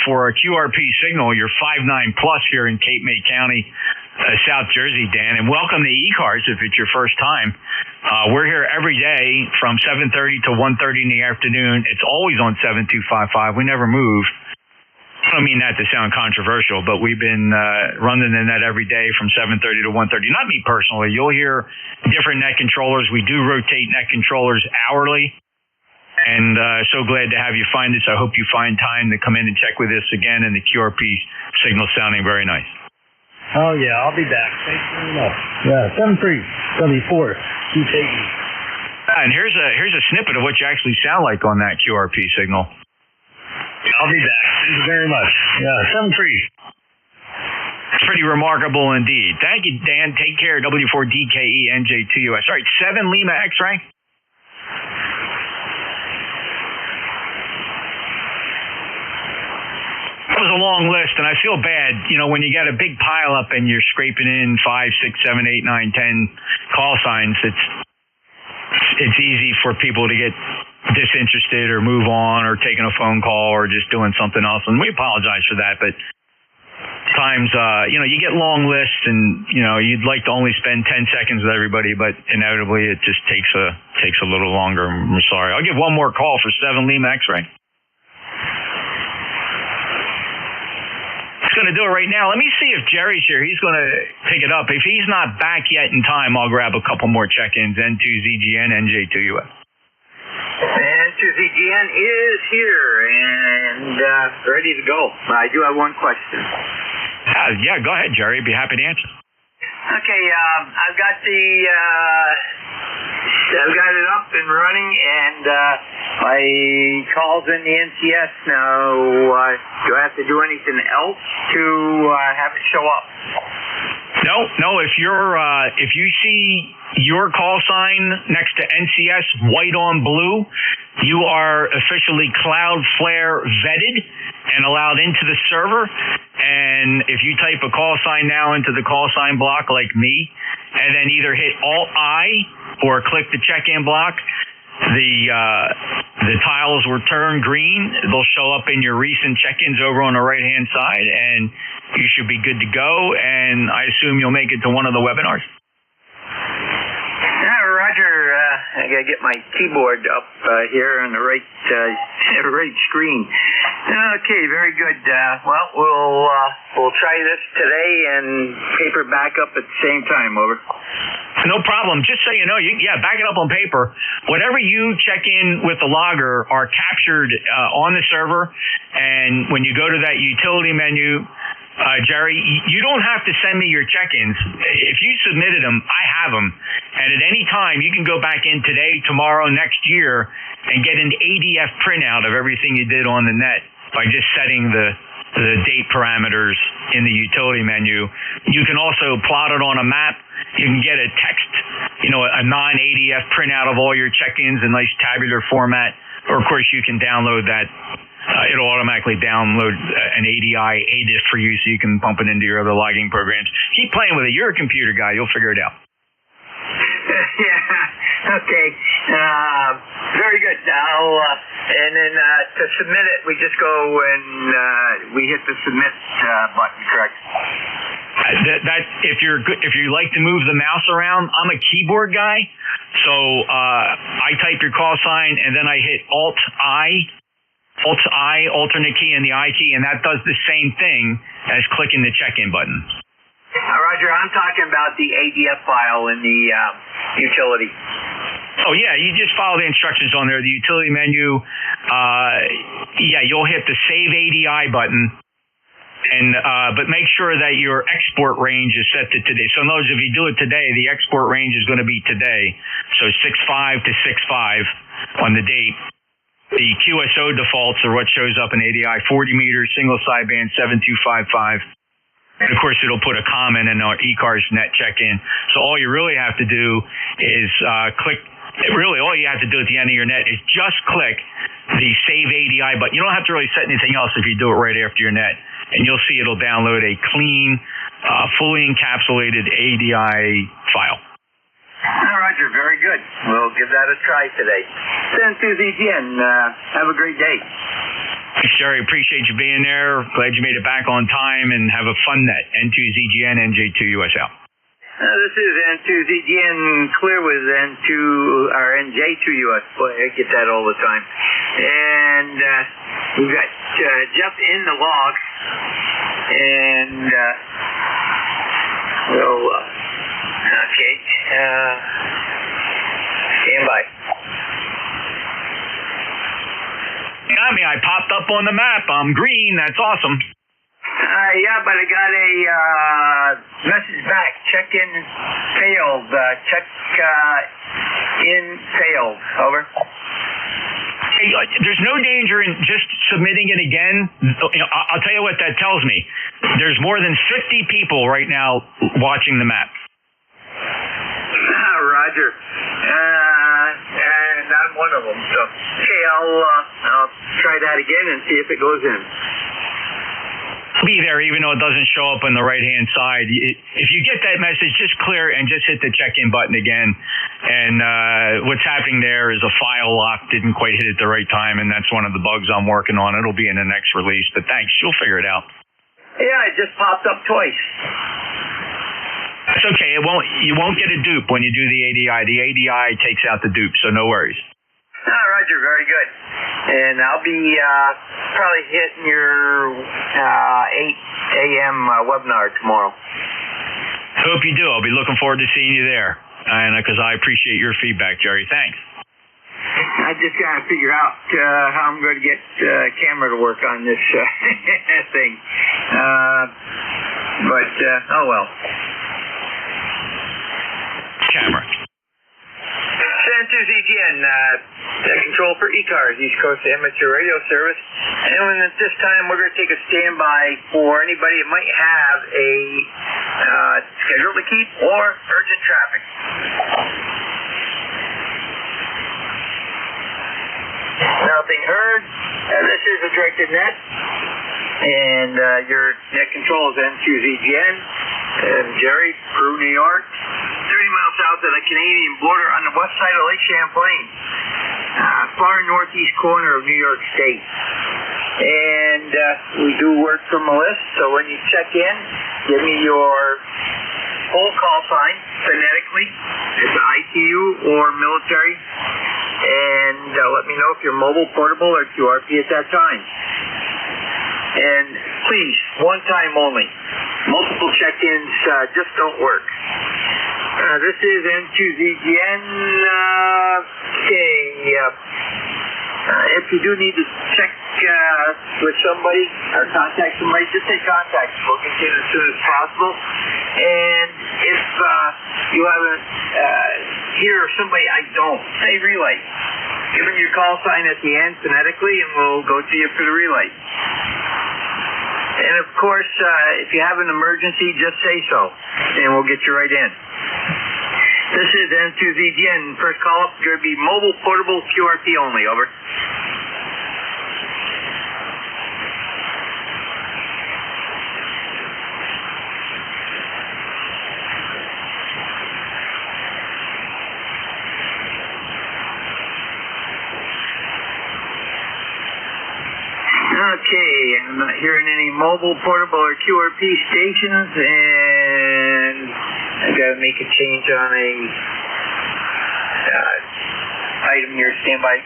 for a QRP signal, you're 5'9" plus here in Cape May County, South Jersey, Dan, and welcome to ECARS if it's your first time. We're here every day from 7:30 to 1:30 in the afternoon. It's always on 7255. We never move. I don't mean that to sound controversial, but we've been running the net every day from 7:30 to 1:30. Not me personally. You'll hear different net controllers. We do rotate net controllers hourly. And so glad to have you find us. I hope you find time to come in and check with us again, and the QRP signal sounding very nice. Oh, yeah, I'll be back. Thanks very much. Yeah, 73W4. Keep taking. And here's a snippet of what you actually sound like on that QRP signal. I'll be back. Thank you very much. Yeah, 73. It's pretty remarkable indeed. Thank you, Dan. Take care. W4DKE NJ2US. All right, 7 Lima X-ray. That was a long list, and I feel bad, when you got a big pile up and you're scraping in 5, 6, 7, 8, 9, 10 call signs. It's easy for people to get disinterested or move on or taking a phone call or just doing something else, and we apologize for that. But times, you get long lists, and you'd like to only spend 10 seconds with everybody, but inevitably it just takes a little longer. I'm sorry. I'll give one more call for 7 Lima X-ray. Going to do it right now. Let me see if Jerry's here. He's going to pick it up. If he's not back yet in time, I'll grab a couple more check-ins. N2ZGN, NJ2US. N2ZGN is here and ready to go. I do have one question. Yeah, go ahead, Jerry. I'd be happy to answer. Okay, I've got it up and running, and my call's in the NCS now. Do I have to do anything else to have it show up? No. If you see your call sign next to NCS white on blue, you are officially Cloudflare vetted and allowed into the server. And if you type a call sign now into the call sign block like me, and then either hit Alt-I or click the check-in block, the tiles will turn green. They'll show up in your recent check-ins over on the right-hand side, and you should be good to go. And I assume you'll make it to one of the webinars. Roger, I gotta get my keyboard up here on the right screen. Okay, very good. Well, we'll try this today and paper back up at the same time. Over. No problem. Just so you know, back it up on paper. Whatever you check in with the logger are captured on the server, and when you go to that utility menu, Jerry, you don't have to send me your check-ins. If you submitted them, I have them. And at any time, you can go back in today, tomorrow, next year, and get an ADF printout of everything you did on the net by just setting the date parameters in the utility menu. You can also plot it on a map. You can get a text, a non-ADF printout of all your check-ins in nice tabular format. Or, of course, you can download that. It'll automatically download an ADI ADIF for you so you can pump it into your other logging programs. Keep playing with it. You're a computer guy. You'll figure it out. Yeah. Okay. Very good. And then to submit it, we just go and we hit the submit button, correct? If you like to move the mouse around, I'm a keyboard guy, so I type your call sign and then I hit Alt-I, alternate key, and the I key, and that does the same thing as clicking the check-in button. Roger, I'm talking about the ADF file in the utility. Oh, yeah, you just follow the instructions on there. The utility menu, you'll hit the Save ADI button, and but make sure that your export range is set to today. So in other words, if you do it today, the export range is going to be today, so 6.5 to 6.5 on the date. The QSO defaults are what shows up in ADI: 40 meters, single sideband 7255. And of course, it'll put a comment in our ECARS net check-in. So all you really have to do is click. Really, all you have to do at the end of your net is just click the Save ADI button. You don't have to really set anything else if you do it right after your net. And you'll see it'll download a clean, fully encapsulated ADI file. Roger, very good. We'll give that a try today. Thanks, again. Have a great day. Thanks, Jerry. Appreciate you being there. Glad you made it back on time, and have a fun net. N2ZGN, NJ2US out. This is N2ZGN clear with NJ2US. Boy, I get that all the time. And we've got Jeff in the log. And okay. Stand by. Got me. I popped up on the map. I'm green. That's awesome. Yeah, but I got a message back. Check-in failed. Check-in failed. Over. Hey, there's no danger in just submitting it again. I'll tell you what that tells me. There's more than 50 people right now watching the map. Roger. And I'm one of them. So, okay, I'll try that again and see if it goes in. Be there even though it doesn't show up on the right-hand side. If you get that message, just clear and just hit the check-in button again. And what's happening there is a file lock didn't quite hit at the right time, and that's one of the bugs I'm working on. It'll be in the next release, but thanks. You'll figure it out. Yeah, it just popped up twice. That's okay. You won't get a dupe when you do the ADI. The ADI takes out the dupe, so no worries. Roger, very good. And I'll be probably hitting your 8 a.m. Webinar tomorrow. Hope you do. I'll be looking forward to seeing you there, and because I appreciate your feedback, Jerry. Thanks. I just got to figure out how I'm going to get camera to work on this thing. But, oh well. camera. N2ZGN, control for ECARS, East Coast Amateur Radio Service. And at this time, we're going to take a standby for anybody that might have a schedule to keep or urgent traffic. Nothing heard. This is a directed net, and your net control is N2ZGN. And Jerry, Peru, New York, 30 miles south of the Canadian border on the west side of Lake Champlain, far northeast corner of New York State. And we do work from a list, so when you check in, give me your full call sign phonetically. It's ITU or military. And let me know if you're mobile, portable, or QRP at that time. And please, one time only. Multiple check-ins just don't work. This is N2ZGN. If you do need to check with somebody or contact somebody, just say contact. We'll get you in as soon as possible. And if you haven't hear somebody I don't, say relay. Give them your call sign at the end phonetically, and we'll go to you for the relay. And of course, if you have an emergency, just say so, and we'll get you right in. This is N2ZGN. First call up, going to be mobile, portable, QRP only. Over. Okay, I'm not hearing any mobile, portable, or QRP stations, and I got to make a change on a item here. Stand by.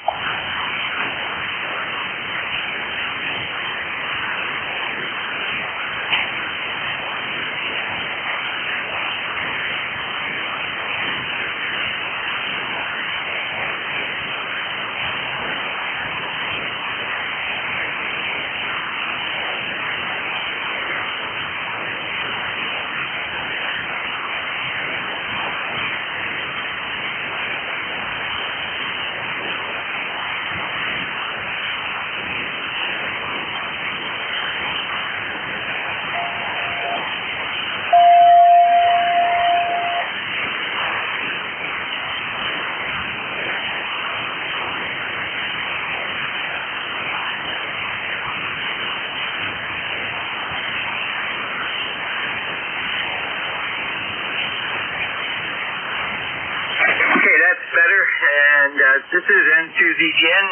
This is N2ZGN,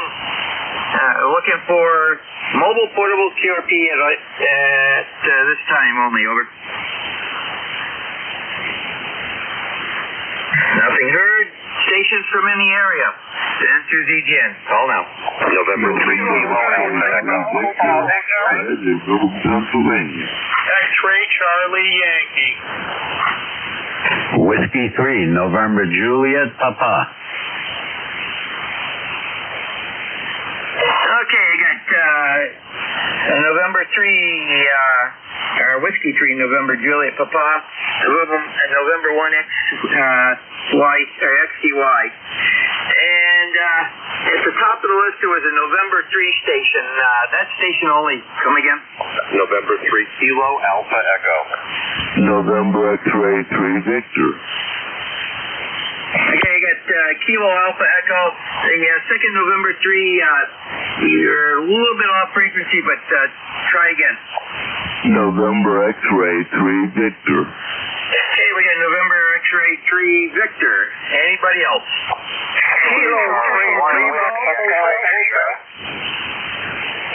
looking for mobile, portable, QRP at this time only. Over. Nothing heard. Stations from any area. N2ZGN. Call now. November 3, Pennsylvania. X-ray Charlie Yankee. Whiskey 3, November Juliet, Papa. Okay, I got November 3, Whiskey 3, November Juliet Papa, November 1 XCY. And at the top of the list there was a November 3 station. That station only. Come again? November 3, Kilo Alpha Echo. November X-ray 3, Victor. Okay, I got Kilo Alpha Echo. The second November 3, you're a little bit off frequency, but try again. November X-ray 3, Victor. Okay, we got November X-ray 3, Victor. Anybody else? Kilo 3, Echo.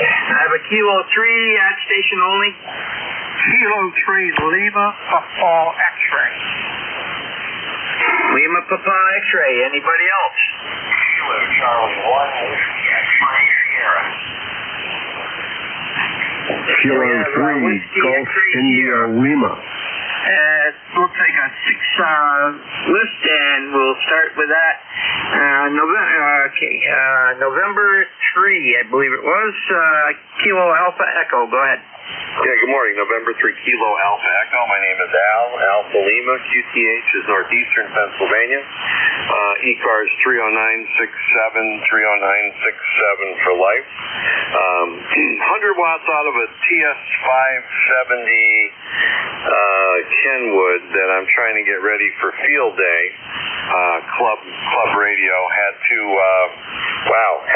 I have a Kilo 3 at station only. Kilo 3, Lima, Papa, X-ray. Lima Papa X-ray. Anybody else? Kilo Charlie 1, X-ray Sierra. Kilo 3, Gulf India Lima. Looks like a 6 list, and we'll start with that. November 3, I believe it was. Kilo Alpha Echo. Go ahead. Yeah, good morning. November 3, Kilo Alpha Echo. My name is Al. Alpha Lima. QTH is Northeastern Pennsylvania. ECARS 30967, 30967 for life. 100 watts out of a TS570 Kenwood that I'm trying to get ready for field day. Club radio had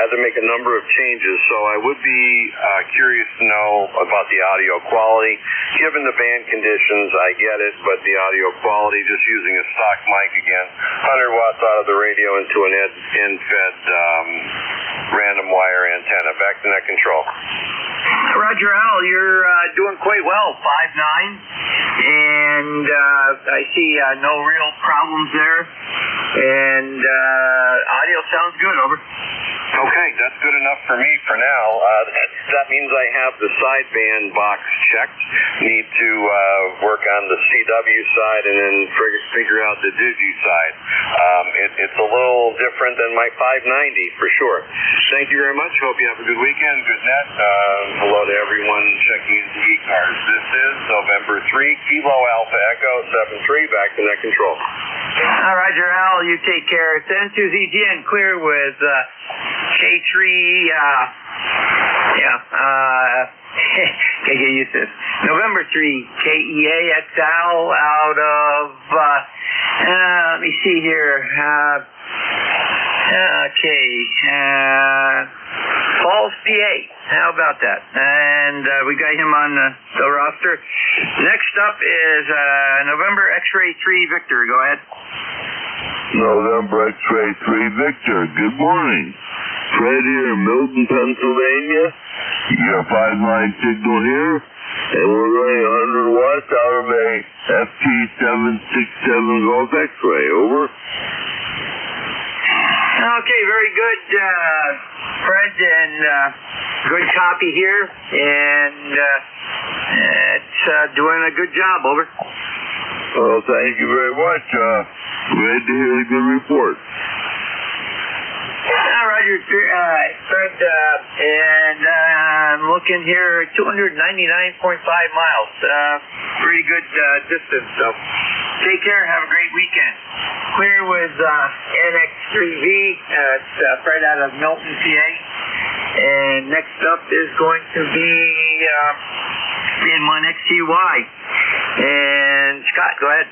to make a number of changes, so I would be curious to know about the audio quality. Given the band conditions, I get it, but the audio quality, just using a stock mic again, 100 watts out of the radio into an end-fed random wire antenna. Back to net control. Roger, Al, you're doing quite well, 5'9", and I see no real problems there, and audio sounds good, over. Okay, that's good enough for me for now. That means I have the sideband box checked. Need to work on the CW side and then figure out the Digi side. It's a little different than my 590 for sure. Thank you very much. Hope you have a good weekend. Good net. Hello to everyone checking into ECARS. This is November 3, Kilo Alpha Echo 73. Back to net control. All right, Roger, Al, you take care. Send to ZGN clear with K3, can't get used to this. November 3, KEAXL out of, let me see here, Falls, PA. How about that? And we got him on the roster. Next up is November X-Ray 3 Victor. Go ahead. November X-Ray 3 Victor. Good morning. Fred here in Milton, Pennsylvania. You got a 5-line signal here, and we're running 100 watts out of a FT767 Golf X-Ray. Over. Okay, very good, Fred, and good copy here, and it's doing a good job, over. Well, thank you very much. Glad to hear the good report. Roger, Fred, and I'm looking here, 299.5 miles. Pretty good distance, so take care, have a great weekend. Clear with NX3V. It's Fred out of Milton, PA. And next up is going to be N1XCY. And Scott, go ahead.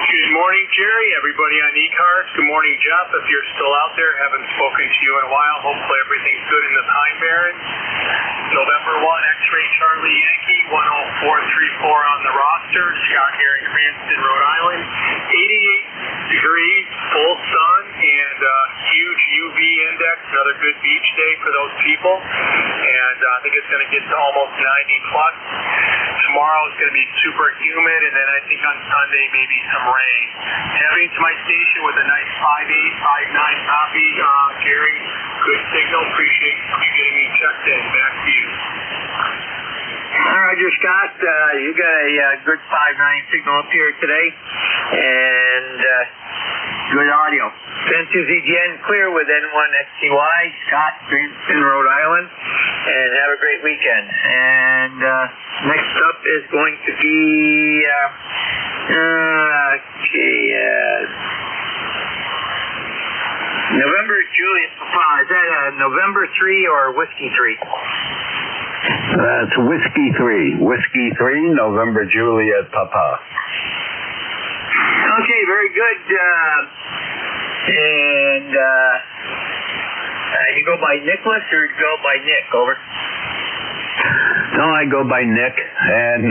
Good morning, Jerry. Everybody on ECARS. Good morning, Jeff. If you're still out there, haven't spoken to you in a while. Hopefully everything's good in the Pine Barrens. November 1, X-Ray Charlie Yankee, 10434 on the roster. Scott here in Cranston, Rhode Island. 88 degrees, full sun, and huge UV index. Another good beach day for those people. And I think it's going to get to almost 90 plus. Tomorrow is going to be super humid, and then I think on Sunday maybe some rain. Heading to my station with a nice 5.8, 5.9 copy. Jerry, good signal. Appreciate you getting me checked in. Back to you. All right, Scott, you got a good 5.9 signal up here today, and good audio. Send to ZGN clear with N1XCY, Scott, Cranston, Rhode Island, and have a great weekend. And next up is going to be November Juliet Papa. Is that November 3 or Whiskey 3? It's Whiskey 3. Whiskey 3, November Juliet Papa. Okay, very good. And you go by Nicholas or you go by Nick, over? No, I go by Nick, and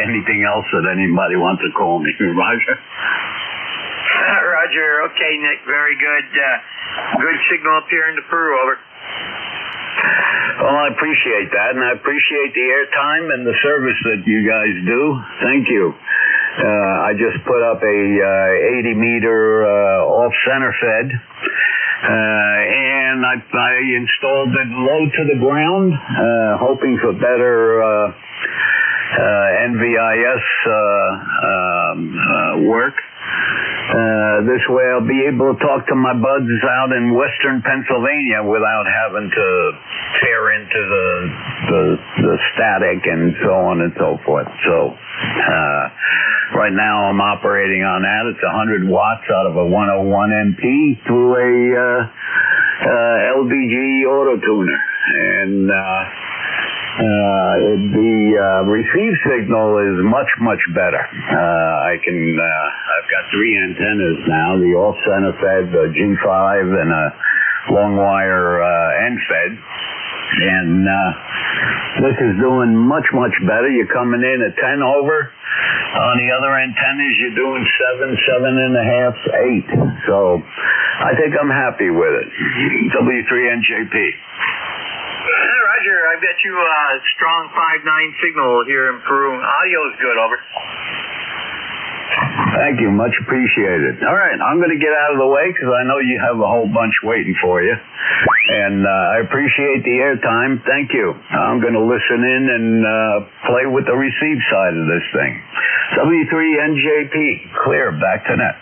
anything else that anybody wants to call me. Roger? Roger. Okay, Nick, very good. Good signal up here in the Peru, over. Well, I appreciate that, and I appreciate the airtime and the service that you guys do. Thank you. I just put up a 80-meter off-center fed, and I installed it low to the ground, hoping for better NVIS work. This way I'll be able to talk to my buds out in western Pennsylvania without having to tear into the static and so on and so forth. So right now I'm operating on that. It's 100 watts out of a 101 MP through a LDG auto tuner. And the receive signal is much, much better. I've got 3 antennas now, the all center fed, the G5, and a long wire end fed. And this is doing much, much better. You're coming in at 10 over. On the other antennas, you're doing 7, 7.5, 8. So I think I'm happy with it. W3NJP. Roger, I've got you a strong 5.9 signal here in Peru. Audio's good, over. Thank you, much appreciated. All right, I'm going to get out of the way because I know you have a whole bunch waiting for you. And I appreciate the airtime. Thank you. I'm going to listen in and play with the receive side of this thing. W3NJP, clear, back to net.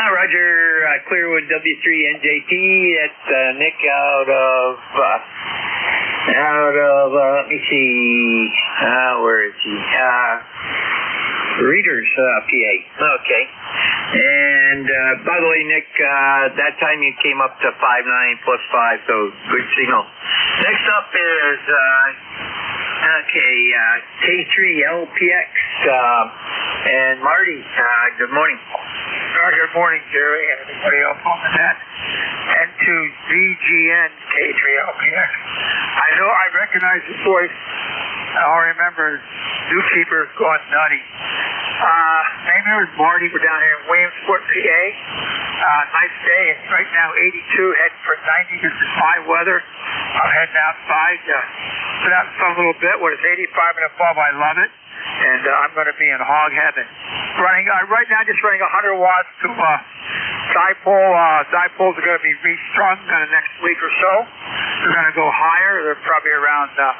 Roger, clear with W3NJP. That's Nick out of, let me see, where is he? Readers, PA. Okay. And by the way, Nick, that time you came up to 5.9 plus 5, so good signal. Next up is K3LPX and Marty. Good morning. Good morning, Jerry, and everybody else on the net. N2ZGN K3LPX. I know I recognize his voice. I'll remember Zookeeper going nutty. Name here is Marty. We're down here in Williamsport, PA. Nice day. It's right now 82, heading for 90. This is fine weather. I'm heading outside. Been out in sun a little bit. When it's 85 and above, I love it. And I'm going to be in hog heaven. Right now, just running 100 watts to dipole. Dipoles are going to be restrung in the next week or so. They're going to go higher. They're probably around 50,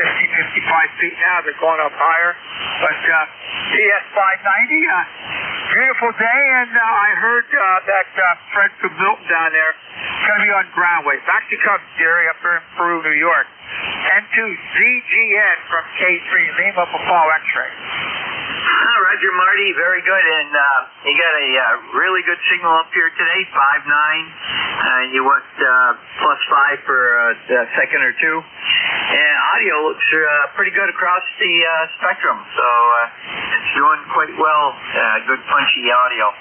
55 feet now. They're going up higher. But TS590, beautiful day. And I heard that Fred from Milton down there is going to be on ground waves. Actually comes, Jerry, up there in Peru, New York. N2ZGN from K3 Lima Papa X-ray. Roger, Marty, very good. And you got a really good signal up here today, 5.9. You went plus 5 for a second or two. And audio looks pretty good across the spectrum. So it's doing quite well. Good punchy audio.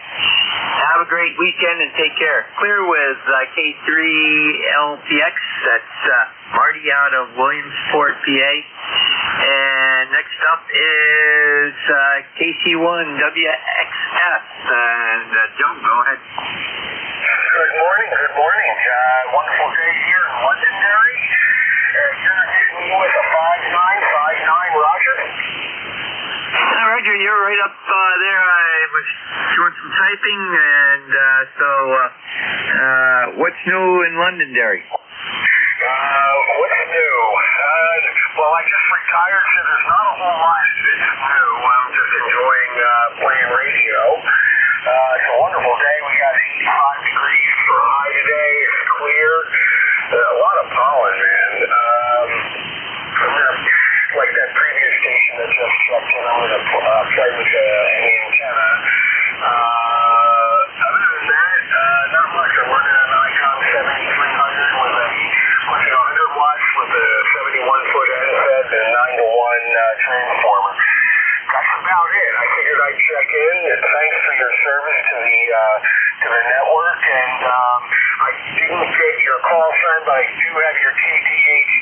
Have a great weekend and take care. Clear with K3LPX. That's Marty out of Williamsport, PA. And next up is KC1WXS. And Joe, go ahead. Good morning. Wonderful day here in Londonderry. You're hitting with a 5.9, Roger. Roger, you're right up there. I was doing some typing, and what's new in Londonderry? What's new? Well, I just retired, so there's not a whole lot that's new. I'm just enjoying playing radio. It's a wonderful day. We got 85 degrees for a high today. It's clear. A lot of pollen, man. Like that previous station that just checked in, I'm going to play with the antenna. Other than that, not much. I'm running an Icon 7300 with a 100 watts with a 71-foot NFET and 9-to-1 transformer. That's about it. I figured I'd check in. Thanks for your service to the network. And I didn't get your call sign, but I do have your KTH,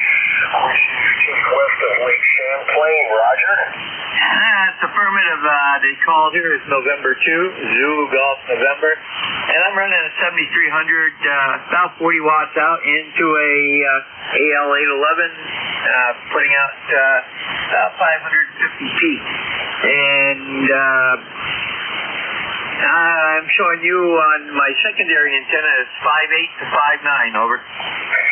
which is just west of Lake Champlain. Roger. That's affirmative. The call here is November 2, Zulu Golf November. And I'm running a 7300, about 40 watts out into a AL811, putting out about 550 feet. And I'm showing you on my secondary antenna is 5.8 to 5.9, over.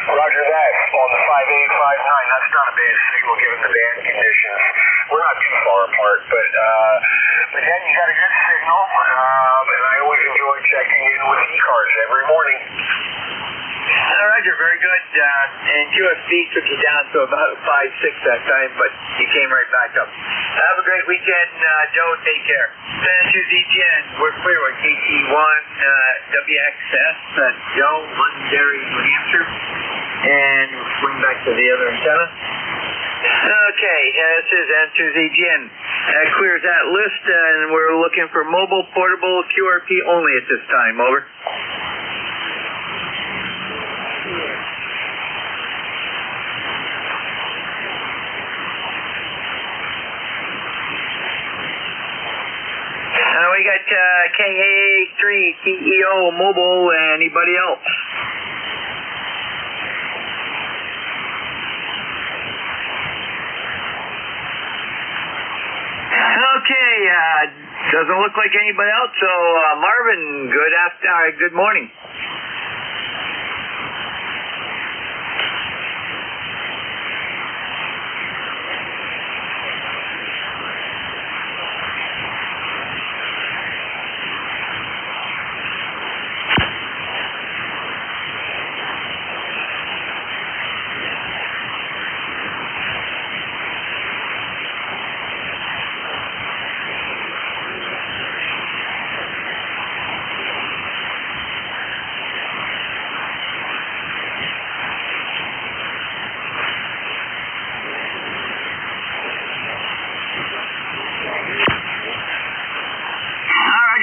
Roger that. On the 5859, that's not a bad signal given the band conditions. We're not too far apart, but then you got a good signal, and I always enjoy checking in with ECARS every morning. Roger, very good. And QFB took you down to about 5-6 that time, but you came right back up. Have a great weekend, Joe. Take care. San Etienne, we're clear with KT1 WXS, Joe, Londonderry, New Hampshire. And we'll swing back to the other antenna. Okay, this is Answers AGN. That clears that list, and we're looking for mobile, portable, QRP only at this time. Over. We got KA3, TEO, mobile, anybody else? Okay, doesn't look like anybody else, so Marvin, good morning.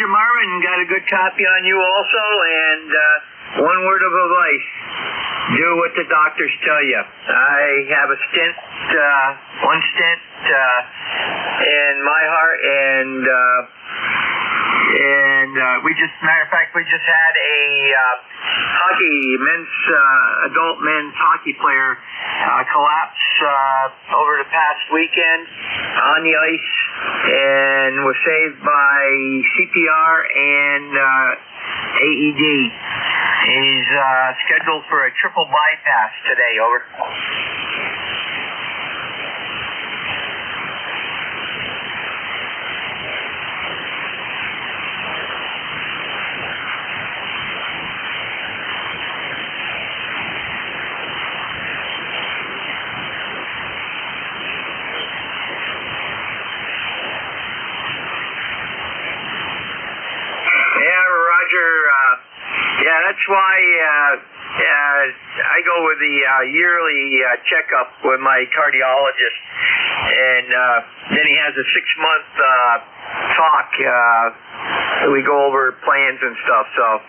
Marvin, got a good copy on you also, and one word of advice. Do what the doctors tell you. I have a stent, one stent in my heart, and we just, matter of fact, we just had a adult men's hockey player collapse over the past weekend on the ice, and was saved by CPR and AED. He's scheduled for a triple bypass today. Over. Yeah, that's why I go with the yearly checkup with my cardiologist, and then he has a 6-month talk. We go over plans and stuff, so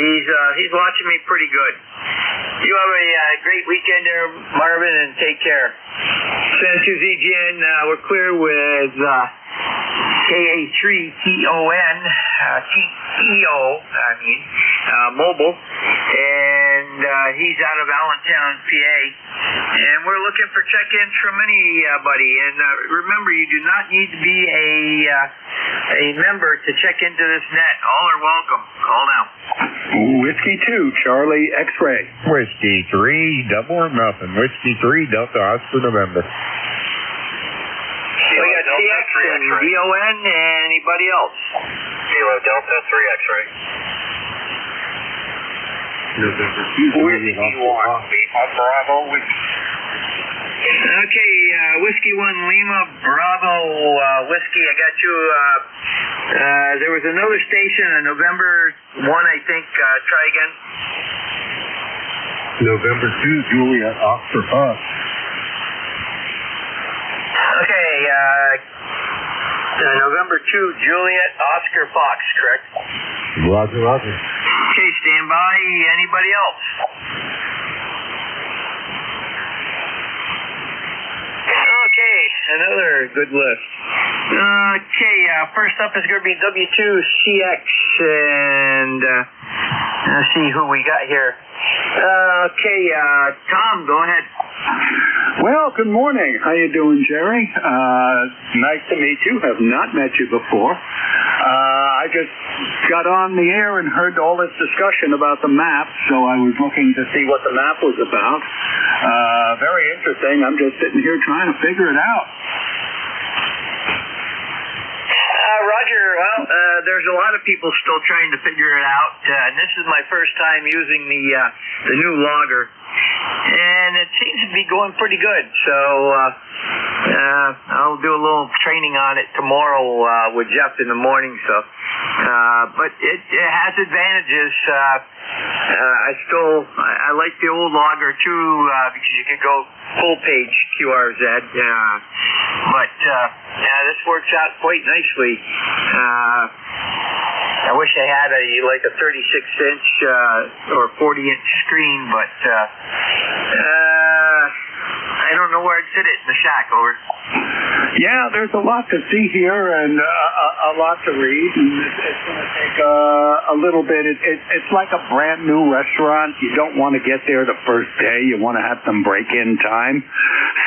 he's watching me pretty good. You have a great weekend there, Marvin, and take care. San Etienne, we're clear with KA3TON, TEO, mobile, and he's out of Allentown, PA, and we're looking for check-ins from anybody, and remember, you do not need to be a member to check into this net. All are welcome. Call now. Whiskey 2, Charlie X-Ray. Whiskey 3, double or nothing. Whiskey 3, Delta Oscar November. We got TX and DON and anybody else? Kilo Delta 3 X-ray. Whiskey 1, Lima Bravo. Okay, Whiskey 1 Lima Bravo Whiskey. I got you. There was another station on November 1, I think. Try again. November 2, Julia Oscar Fox. Okay, November 2, Juliet Oscar Fox, correct? Roger, roger. Okay, stand by. Anybody else? Okay, another good list. Okay, first up is going to be W2CX, and let's see who we got here. Okay, Tom, go ahead. Well, good morning. How you doing, Jerry? Nice to meet you. Have not met you before. I just got on the air and heard all this discussion about the map, so I was looking to see what the map was about. Very interesting. I'm just sitting here trying to figure it out. Roger, well, there's a lot of people still trying to figure it out, and this is my first time using the new logger, and it seems to be going pretty good, so I'll do a little training on it tomorrow with Jeff in the morning, so but it has advantages. I like the old logger too, because you can go full page QRZ, but this works out quite nicely. I wish I had a 36-inch or 40-inch screen, but I don't know where I'd fit it in the shack. Over. Yeah, there's a lot to see here and a lot to read, and it's going to take a little bit. It's like a brand new restaurant. You don't want to get there the first day. You want to have some break-in time.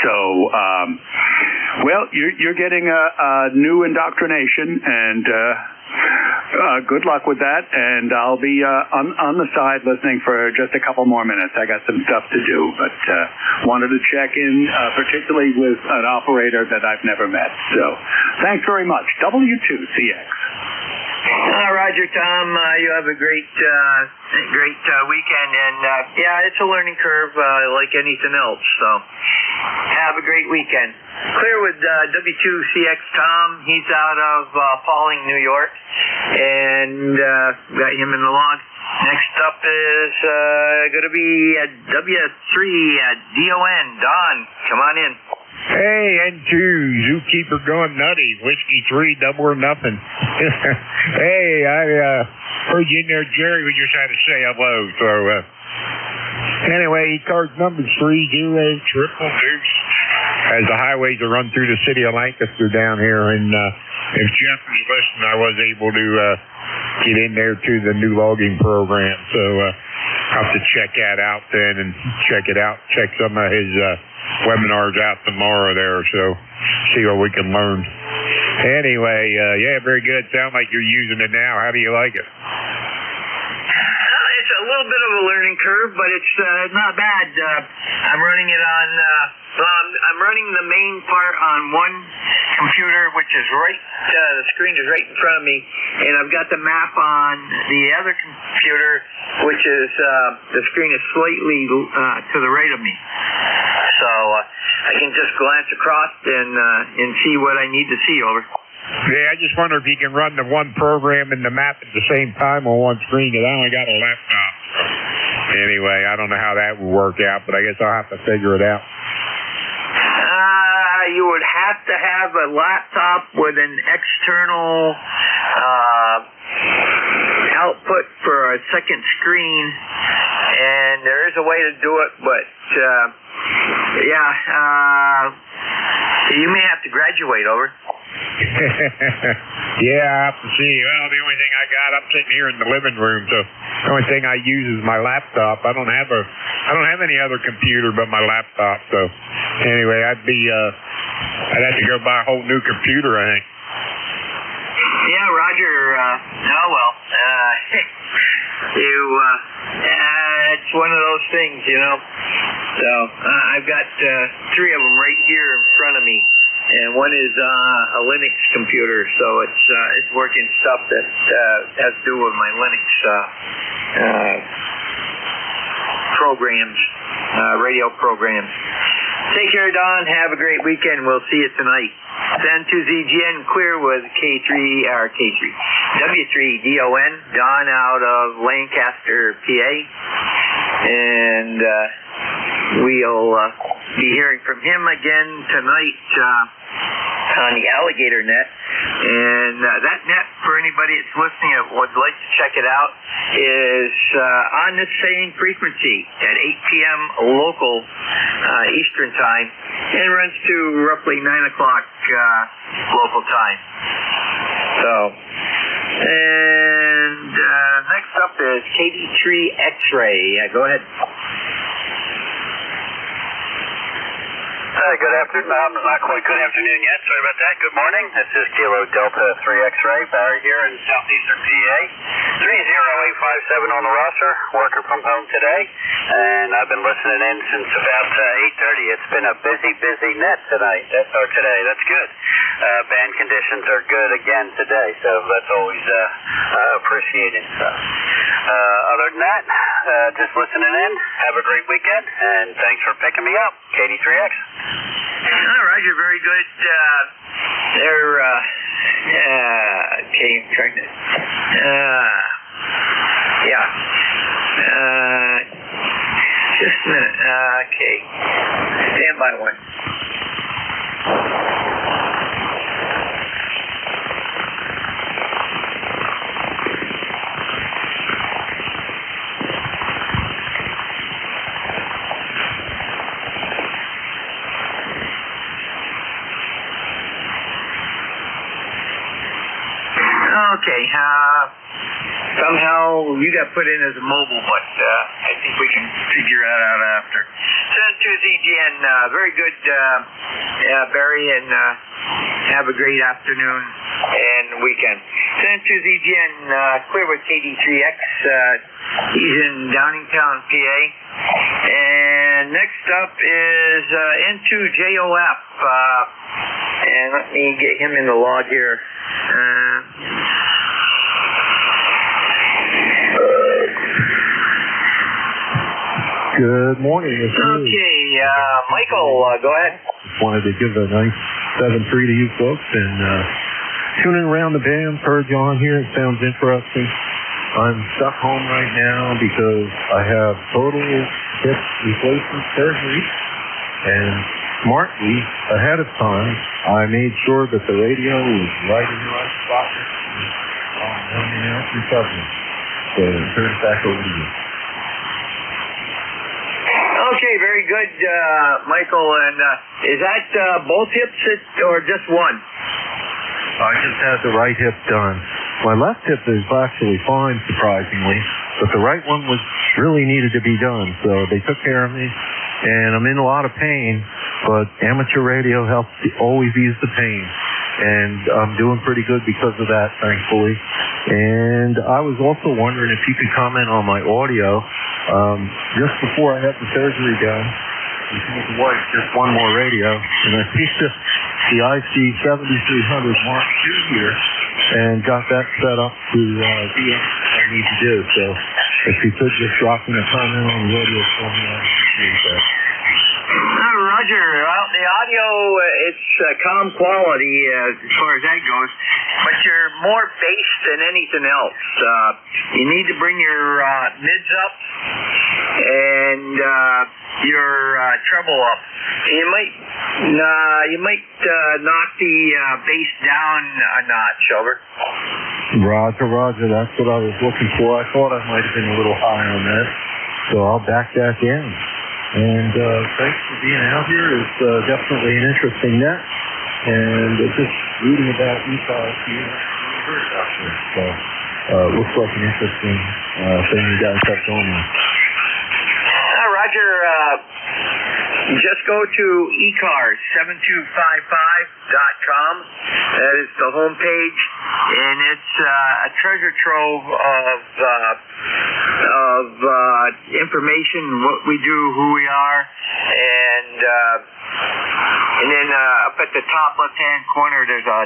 So, well, you're getting a new indoctrination, and good luck with that. And I'll be on the side listening for just a couple more minutes. I got some stuff to do, but wanted to check in, particularly with an operator that I've never met. So, thanks very much. W2CX. Roger, Tom. You have a great weekend, and yeah, it's a learning curve like anything else. So, have a great weekend. Clear with W2CX Tom. He's out of Pauling, New York, and got him in the log. Next up is going to be W3DON. Don, come on in. Hey, N2, Zookeeper going nutty. Whiskey 3, double or nothing. Hey, I heard you in there, Jerry, when you were trying to say hello. So, anyway, ECARS number 30 triple deuce. As the highways are run through the city of Lancaster down here, and if Jeff was listening, I was able to get in there to the new logging program. So, I'll have to check that out then and check it out. Check some of his webinars out tomorrow there, so see what we can learn. Anyway, yeah, very good. Sounds like you're using it now. How do you like it? It's a little bit of a learning curve, but it's not bad. I'm running it on. I'm running the main part on one computer, which is right. The screen is right in front of me, and I've got the map on the other computer, which is the screen is slightly to the right of me. So I can just glance across and see what I need to see. Over. Yeah, I just wonder if you can run the one program and the map at the same time on one screen, because I only got a laptop. Anyway, I don't know how that would work out, but I guess I'll have to figure it out. You would have to have a laptop with an external output for a second screen, and there is a way to do it, but you may have to graduate. Over. Yeah, I have to see. Well, the only thing I got, I'm sitting here in the living room, so the only thing I use is my laptop. I don't have any other computer but my laptop. So anyway, I'd have to go buy a whole new computer, I think. Yeah, Roger. It's one of those things, you know. So I've got 3 of them right here in front of me. And one is a Linux computer, so it's working stuff that has to do with my Linux programs, radio programs. Take care, Don. Have a great weekend. We'll see you tonight. Send to ZGN Clear with W3DON, Don out of Lancaster, PA. And we'll be hearing from him again tonight on the Alligator Net. And that net, for anybody that's listening that would like to check it out, is on the same frequency at 8 p.m. local Eastern time, and runs to roughly 9 o'clock local time. So, and next up is KD3 X-Ray. Go ahead. Good afternoon. Not quite good afternoon yet. Sorry about that. Good morning. This is Kilo Delta 3 X-Ray, Barry here in southeastern PA. 30857 on the roster. Working from home today. And I've been listening in since about 8:30. It's been a busy net tonight. Or today. That's good. Band conditions are good again today, so that's always appreciated. Other than that, just listening in. Have a great weekend, and thanks for picking me up. KD3X. All right, you're very good. Okay, I'm trying to. Just a minute. Okay. Stand by one. Okay, somehow you got put in as a mobile, but I think we can figure that out after. 72ZGN, very good, Barry, and have a great afternoon and weekend. 72ZGN, clear with KD3X, he's in Downingtown, PA. And next up is N2JOF, and let me get him in the log here. Good morning. Okay, Michael, go ahead. Just wanted to give a nice 7-3 to you folks, and tuning around the band, heard you on here. It sounds interesting. I'm stuck home right now because I have total hip replacement surgery, and smartly, ahead of time, I made sure that the radio was right in the right spot while I'm out recovering. So turn it back over to you. Okay, very good, Michael. And is that both hips or just one? I just had the right hip done. My left hip is actually fine, surprisingly, but the right one was really needed to be done. So they took care of me, and I'm in a lot of pain, but amateur radio helps to always ease the pain. And I'm doing pretty good because of that, thankfully. And I was also wondering if you could comment on my audio. Just before I had the surgery done, we told the wife just one more radio, and I picked up the IC 7300 Mark II here and got that set up to do what I need to do. So if you could just drop in a comment on the audio for me, I'd appreciate that. Roger. Well, the audio, it's calm quality as far as that goes, but you're more bass than anything else. You need to bring your mids up and your treble up. You might knock the bass down a notch. Over. Roger. That's what I was looking for. I thought I might have been a little high on that, so I'll back that in. And thanks for being out here. It's definitely an interesting net. And just reading about ECARS here, so looks like an interesting thing you guys have going on. Roger. Just go to ECARS7255.com. That is the home page, and it's a treasure trove of information, what we do, who we are, and then up at the top left-hand corner, there's a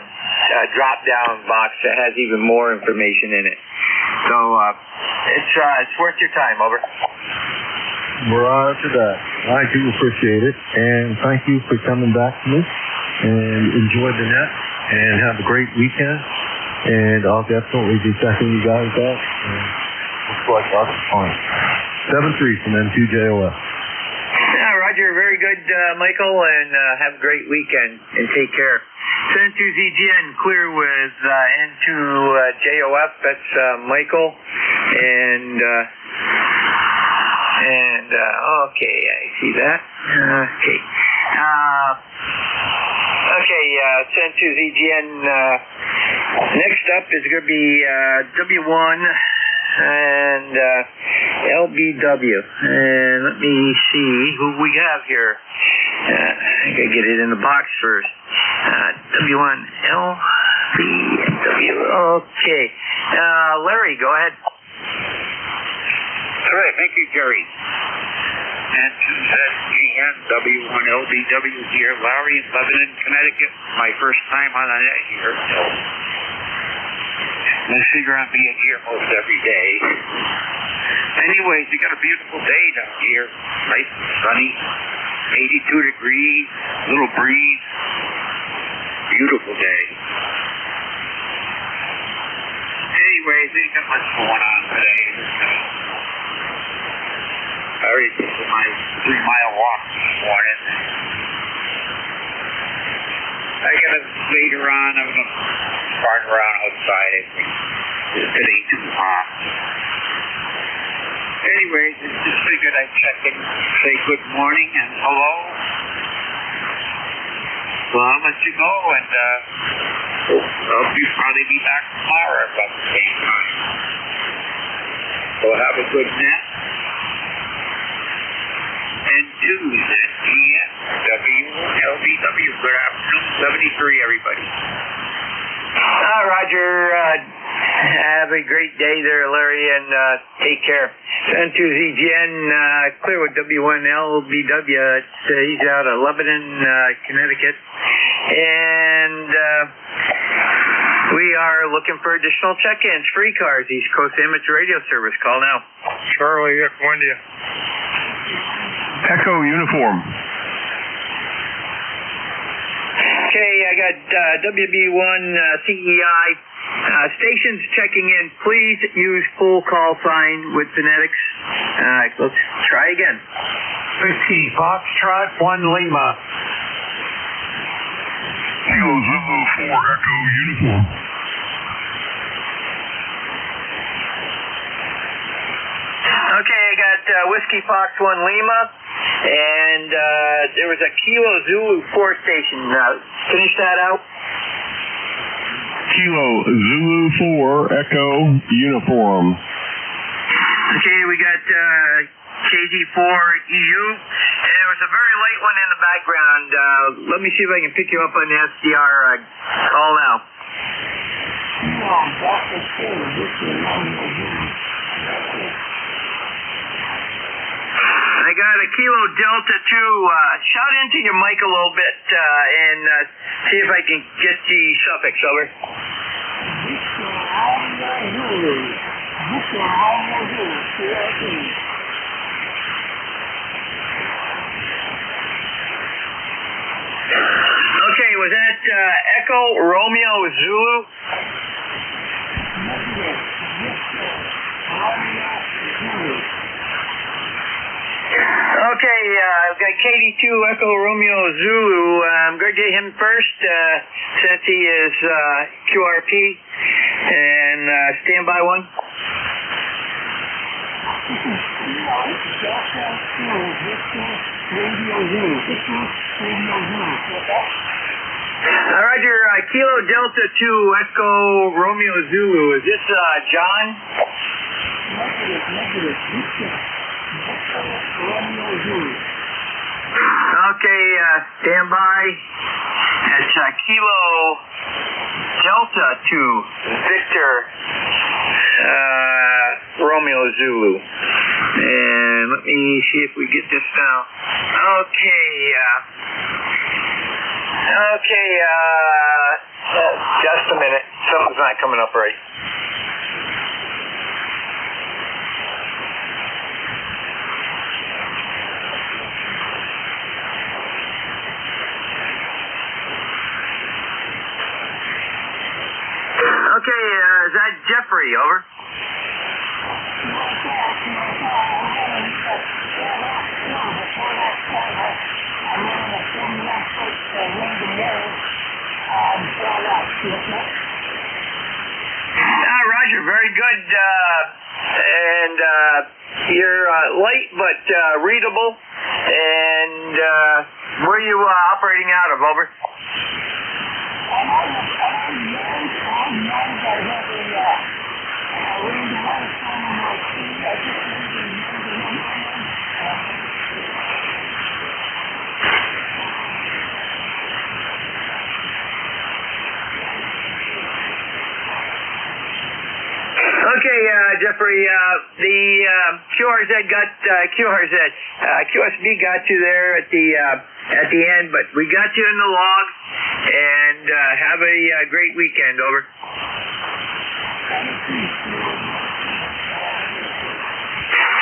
drop-down box that has even more information in it. So it's worth your time. Over. Roger that. I do appreciate it, and thank you for coming back to me, and enjoy the net, and have a great weekend, and I'll definitely be checking you guys out, and looks like lots of fun. 7-3 from N2JOS. Yeah, Roger, very good, Michael, and have a great weekend, and take care. 72ZGN, clear with N2JOF, that's Michael, and okay, I see that. Okay. N2ZGN, next up is going to be W1 and LBW. And let me see who we have here. I gotta get it in the box first. W1L B W. Okay. Larry, go ahead. All right, thank you, Jerry. And ZGN W1LBW here, Larry in Lebanon, Connecticut. My first time on the net here. I figure I'm being here most every day. Anyways, we got a beautiful day down here. Nice and sunny. 82 degrees, little breeze. Beautiful day. Anyways, ain't got much going on today. I already took my 3-mile walk this morning. I gotta later on, I'm gonna run around outside. It ain't too hot. Anyways, I just figured I'd check in, say good morning and hello. Well, I'll let you go, and I'll probably be back tomorrow about the same time. So have a good nap. And do ZGN WLBW. Good afternoon, 73, everybody. Roger. Have a great day there, Larry, and take care. Send to ZGN, Clearwood W1LBW. He's out of Lebanon, Connecticut. And we are looking for additional check-ins for ECARS, East Coast Amateur Radio Service. Call now. Charlie, Windia. Echo Uniform. Okay, I got WB1 CEI. Stations checking in. Please use full call sign with phonetics. Let's try again. Whiskey Foxtrot 1 Lima. Kilo Zulu 4 Echo Uniform. Okay, I got Whiskey Fox 1 Lima, and there was a Kilo Zulu 4 station. Finish that out. Kilo Zulu 4 Echo Uniform. Okay, we got KZ4EU, and there was a very late one in the background. Let me see if I can pick you up on the SDR. Call now. I got a Kilo Delta 2. Shout into your mic a little bit and see if I can get the suffix. Over. Okay, was that Echo Romeo Zulu? Okay, I've got KD2 Echo Romeo Zulu. I'm going to get him first since he is QRP. And standby one. Roger, Kilo Delta 2 Echo Romeo Zulu. Is this John? Okay, stand by. It's Kilo Delta 2 Victor Romeo Zulu. And let me see if we get this now. Okay, just a minute. Something's not coming up right. Okay, is that Jeffrey? Over. Roger, very good. And you're light but readable. And where are you operating out of? Over. Jeffrey, the QSB got you there at the end, but we got you in the log, and have a great weekend. Over.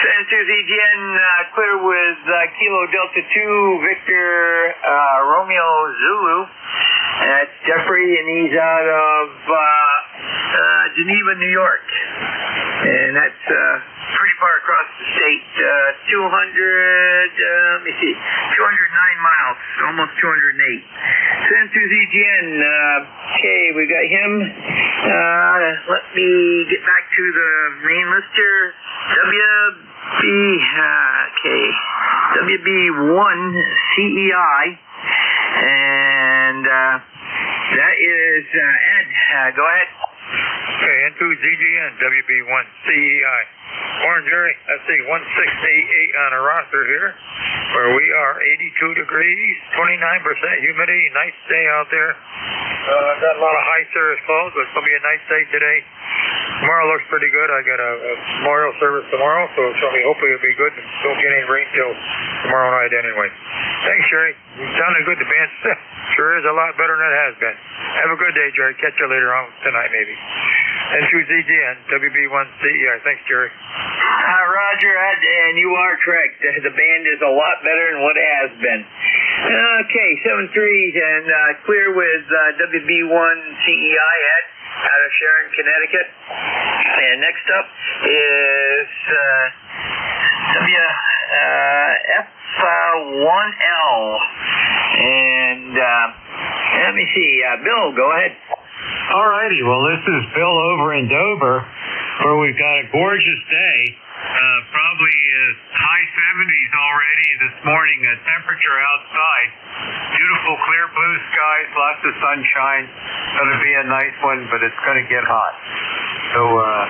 San Cruz EGN, clear with Kilo Delta 2, Victor Romeo Zulu. That's Jeffrey, and he's out of Geneva, New York. And that's pretty far across the state. 209 miles, almost 208. San Cruz EGN, okay, we got him. Let me get back to the main list here. WB1 CEI, and that is Ed. Go ahead. Okay, N2ZGN, WB1 CEI. Morning, Jerry. That's a 1688 on a roster here, where we are 82 degrees, 29% humidity, nice day out there. Got a lot of high service calls, but it's going to be a nice day today. Tomorrow looks pretty good. I got a memorial service tomorrow, so hopefully it'll be good. Don't get any rain till tomorrow night anyway. Thanks, Jerry. You sounded good. The band sure is a lot better than it has been. Have a good day, Jerry. Catch you later on tonight, maybe. N2ZGN, WB1 CEI. Thanks, Jerry. Roger, and you are correct. The band is a lot better than what it has been. Okay, 7-3 and clear with WB1 CEI out of Sharon, Connecticut. And next up is WF1L. And let me see. Bill, go ahead. All righty. Well, this is Bill over in Dover, where we've got a gorgeous day. Probably high 70s already this morning. Temperature outside. Beautiful clear blue skies, lots of sunshine. Going to be a nice one, but it's going to get hot. So got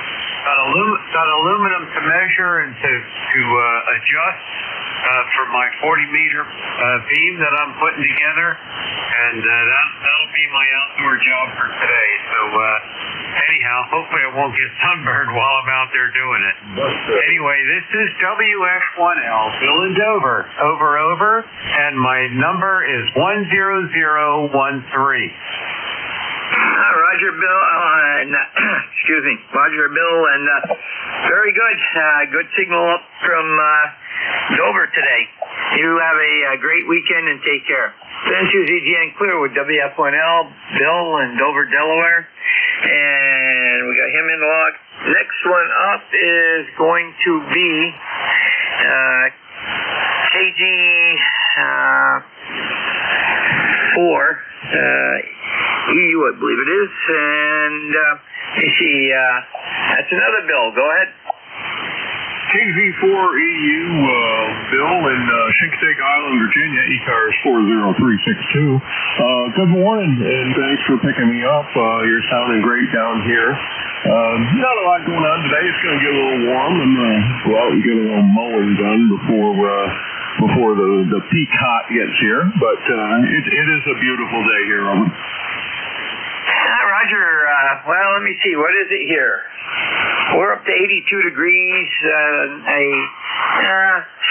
aluminum to measure and to adjust for my 40-meter beam that I'm putting together, and that'll be my outdoor job for today. So anyhow, hopefully I won't get sunburned while I'm out there doing it. Anyway, this is WF1L, Bill in Dover, over, and my number is 10013. Roger, Bill, Roger, Bill, and very good. Good signal up from Dover today. You have a great weekend and take care. San Cruz EGN clear with WF1L, Bill in Dover, Delaware, and we got him in the log. Next one up is going to be KG4. EU, I believe it is, and you see, that's another Bill. Go ahead. KV4EU, Bill in Shinkotek Island, Virginia, ECARS 40362. Good morning, and thanks for picking me up. You're sounding great down here. Not a lot going on today. It's going to get a little warm. I'm going to go out and get a little mowing done before the peak hot gets here. But it is a beautiful day here, Roman. Roger, well, let me see. What is it here? We're up to 82 degrees, a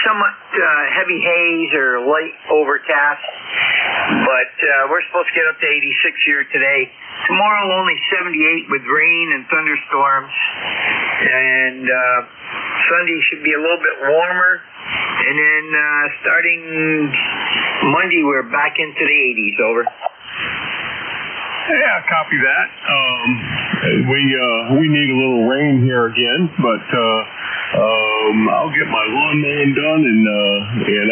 somewhat heavy haze or light overcast, but we're supposed to get up to 86 here today. Tomorrow only 78 with rain and thunderstorms, and Sunday should be a little bit warmer, and then starting Monday we're back into the 80s. Over. Yeah, copy that. We need a little rain here again, but I'll get my lawn mowing done and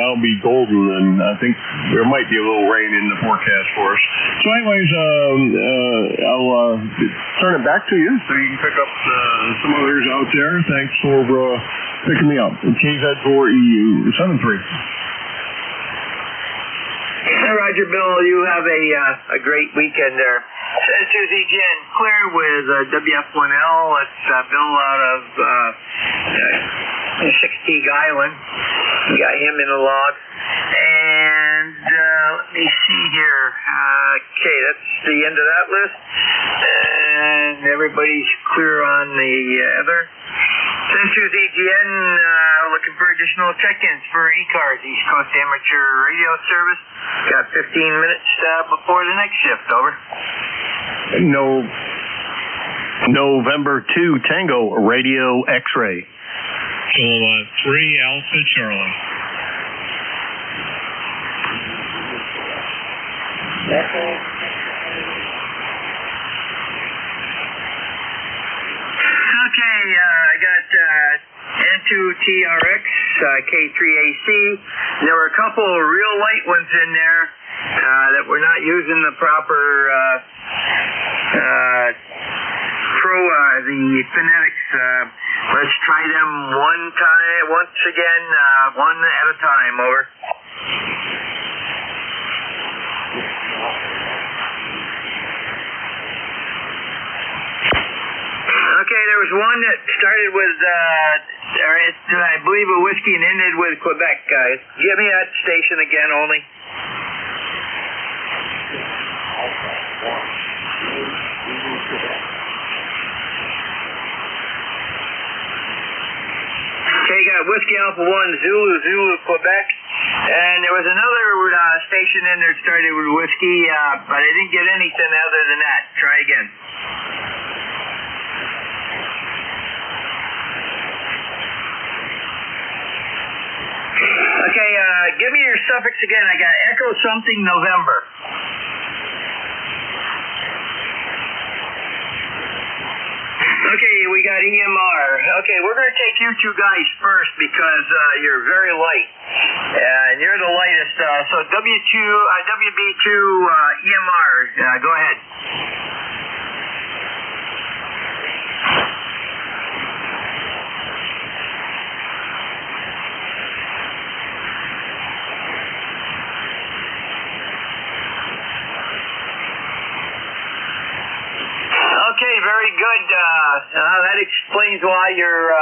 I'll be golden. And I think there might be a little rain in the forecast for us. So, anyways, I'll turn it back to you so you can pick up some others out there. Thanks for picking me up. KZ4EU 73. Roger, Bill, you have a great weekend there. San Cruz EGN clear with WF1L. It's Bill out of Sixteague Island. We got him in the log. And let me see here. Okay, that's the end of that list. And everybody's clear on the other. EGN, looking for additional check-ins for ECARS, East Coast Amateur Radio Service. Got 15 minutes before the next shift, over. November 2 Tango Radio X-Ray. Kilo 3 Alpha Charlie. Okay, I got N2TRX, K3AC. There were a couple of real light ones in there that were not using the proper the phonetics. Let's try them once again, one at a time, over. Okay, there was one that started with, I believe, a whiskey and ended with Quebec, guys. Give me that station again, only. Okay, got Whiskey Alpha 1, Zulu, Quebec. And there was another station in there that started with whiskey, but I didn't get anything other than that. Try again. Okay, give me your suffix again. I got Echo something November. Okay, we got EMR. Okay, we're going to take you two guys first because you're very light. And you're the lightest. So WB2 EMR, go ahead. Okay, very good. That explains why you're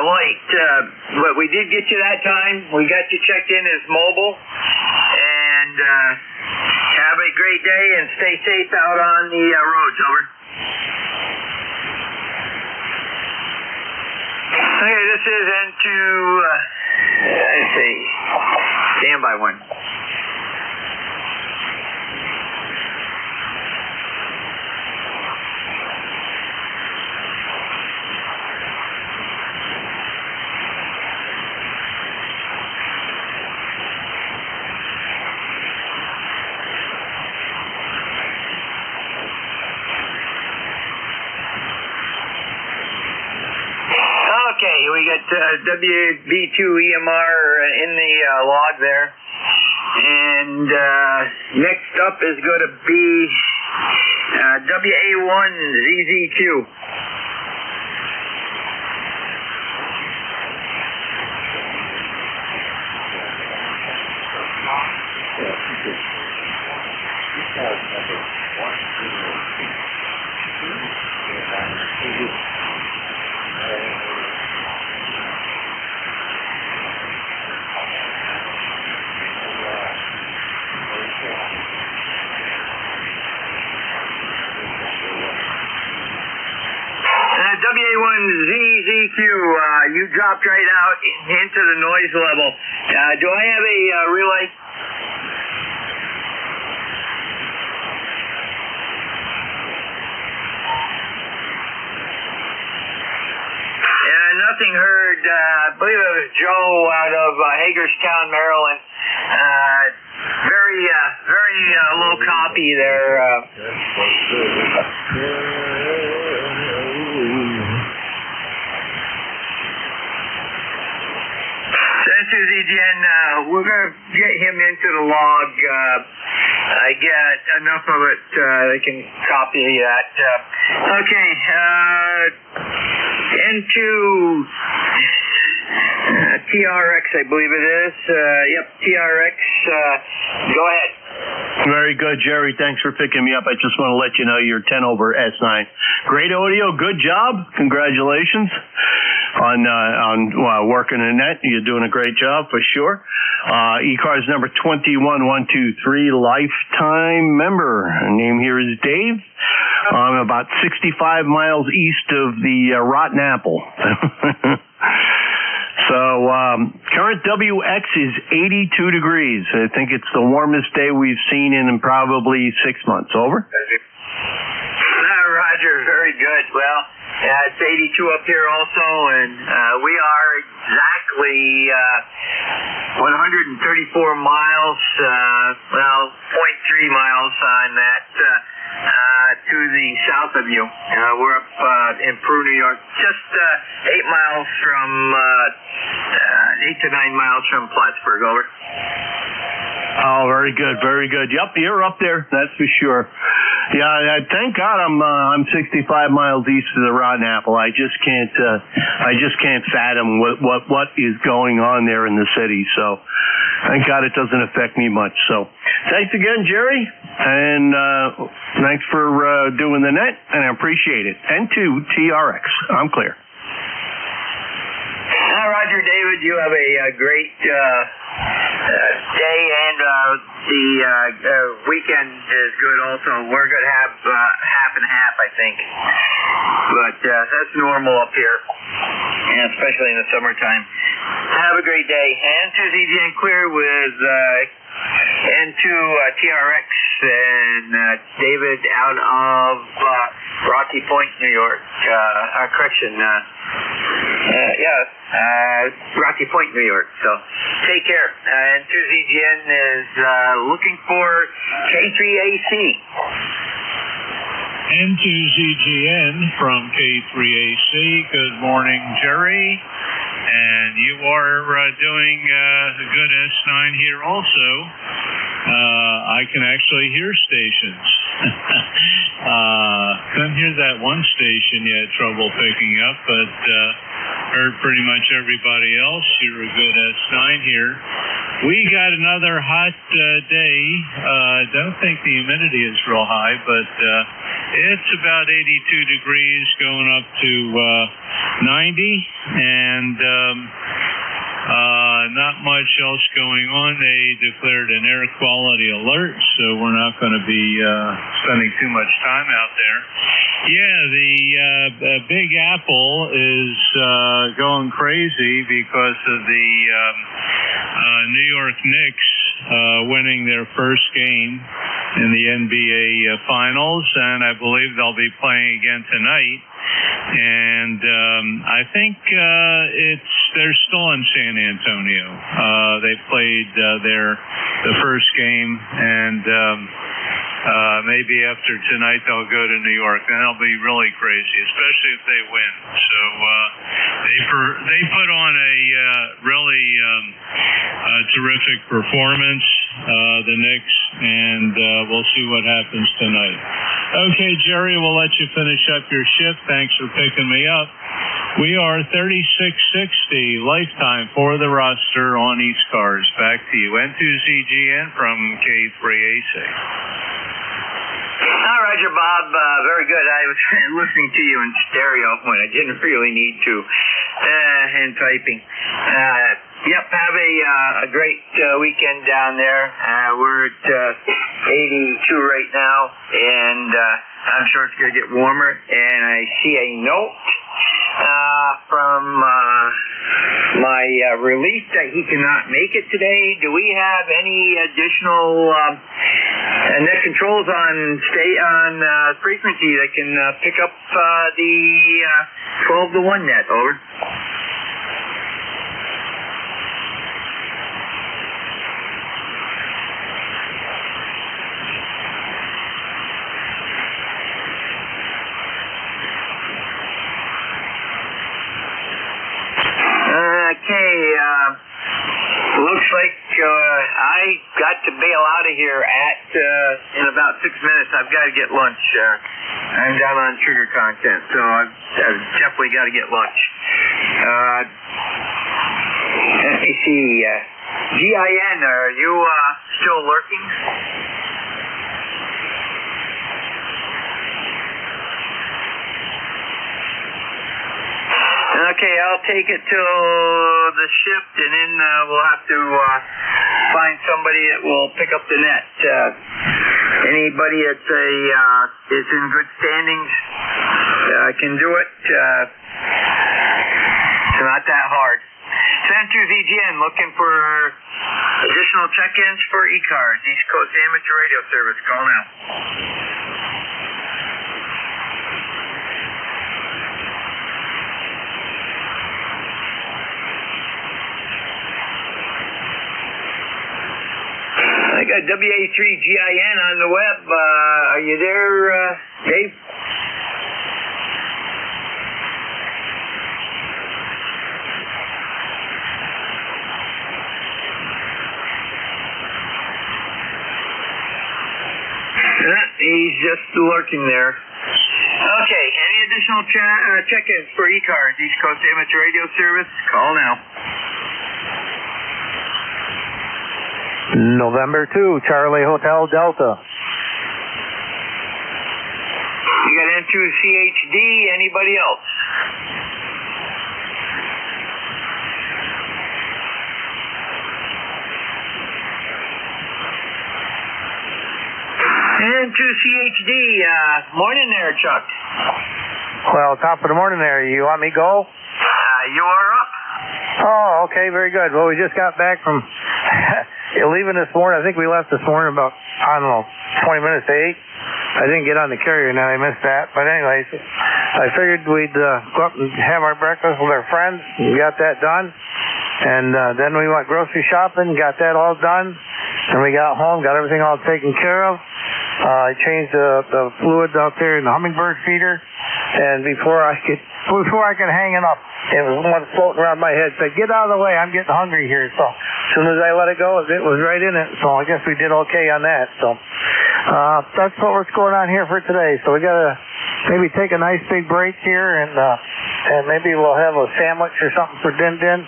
late. But we did get you that time. We got you checked in as mobile. And have a great day and stay safe out on the roads. Over. Okay, this is N2. Let's see. Standby one. Okay, we got WB2 EMR in the log there. And next up is going to be WA1 ZZ2. WA1ZZQ, you dropped right out into the noise level. Do I have a relay? Nothing heard. I believe it was Joe out of Hagerstown, Maryland. Very low copy there. EGN, we're going to get him into the log. I get enough of it, I can copy that. Okay, N2 TRX, I believe it is. Yep, TRX. Go ahead. Very good, Jerry. Thanks for picking me up. I just want to let you know you're 10 over S9. Great audio. Good job. Congratulations on working in that. You're doing a great job for sure. ECARS number 21123, lifetime member. Her name here is Dave. I'm about 65 miles east of the Rotten Apple. So current WX is 82 degrees. I think it's the warmest day we've seen in probably 6 months. Over. Roger, very good. Well, it's 82 up here also, and we are exactly 134 miles, 0.3 miles on that to the south of you. We're up in Peru, New York, just 8 miles from 8 to 9 miles from Plattsburgh. Over. Oh, very good, very good. Yep, you're up there, that's for sure. Yeah, thank God I'm 65 miles east of the Rotten Apple. I just can't fathom what is going on there in the city. So, thank God it doesn't affect me much. So, thanks again, Jerry, and thanks for doing the net, and I appreciate it. N2TRX, I'm clear. Roger, David, you have a great day, and the weekend is good also. We're going to have half and half, I think. But that's normal up here, and especially in the summertime. Have a great day. N2ZGN clear with N2TRX and David out of Rocky Point, New York. Rocky Point, New York. So take care. N2ZGN is looking for K3AC. N2ZGN from K3AC. Good morning, Jerry. And you are doing a good S9 here also. I can actually hear stations. Couldn't hear that one station you had trouble picking up, but heard pretty much everybody else. You're a good S9 here. We got another hot day. Don't think the humidity is real high, but it's about 82 degrees going up to 90, and not much else going on. They declared an air quality alert, so we're not going to be spending too much time out there. Yeah, the Big Apple is going crazy because of the New York Knicks winning their first game in the NBA Finals, and I believe they'll be playing again tonight. And I think they're still in San Antonio. They played the first game, and maybe after tonight they'll go to New York, and they'll be really crazy, especially if they win. So they put on a really terrific performance, the Knicks, and we'll see what happens tonight. Okay, Jerry, we'll let you finish up your shift. Thanks for picking me up. We are 3660 lifetime for the roster on ECARS. Back to you. N2ZGN from K3AC. All right, Bob. Very good. I was listening to you in stereo when I didn't really need to, and typing. Yep, have a great weekend down there. We're at 82 right now, and I'm sure it's going to get warmer. And I see a note from my relief that he cannot make it today. Do we have any additional net controls on frequency that can pick up the 12 to 1 net? Over. Okay, looks like I got to bail out of here in about 6 minutes. I've got to get lunch. I'm down on sugar content, so I've definitely got to get lunch. Let me see. GIN, are you still lurking? Okay, I'll take it to the shift, and then we'll have to find somebody that will pick up the net. Anybody that's is in good standings can do it. It's not that hard. San 2 ZGN looking for additional check-ins for ECARS, East Coast Amateur Radio Service. Call now. I got WA3GIN on the web. Are you there, Dave? He's just lurking there. Okay, any additional check-ins for ECARS, East Coast Amateur Radio Service? Call now. November 2, Charlie Hotel Delta. You got N2CHD, anybody else? N2CHD, morning there, Chuck. Well, top of the morning there. You want me to go? You are up. Oh, okay, very good. Well, we just got back from leaving this morning. I think we left this morning about, 20 minutes to 8. I didn't get on the carrier, now I missed that. But anyways, I figured we'd go up and have our breakfast with our friends. We got that done. And then we went grocery shopping, got that all done. And we got home, got everything all taken care of. I changed the fluids out there in the hummingbird feeder, and before I could hang it up, it was one floating around my head. Said, "Get out of the way! I'm getting hungry here." So as soon as I let it go, it was right in it. So I guess we did okay on that. So that's what's going on here for today. So we gotta maybe take a nice big break here, and maybe we'll have a sandwich or something for Din Din.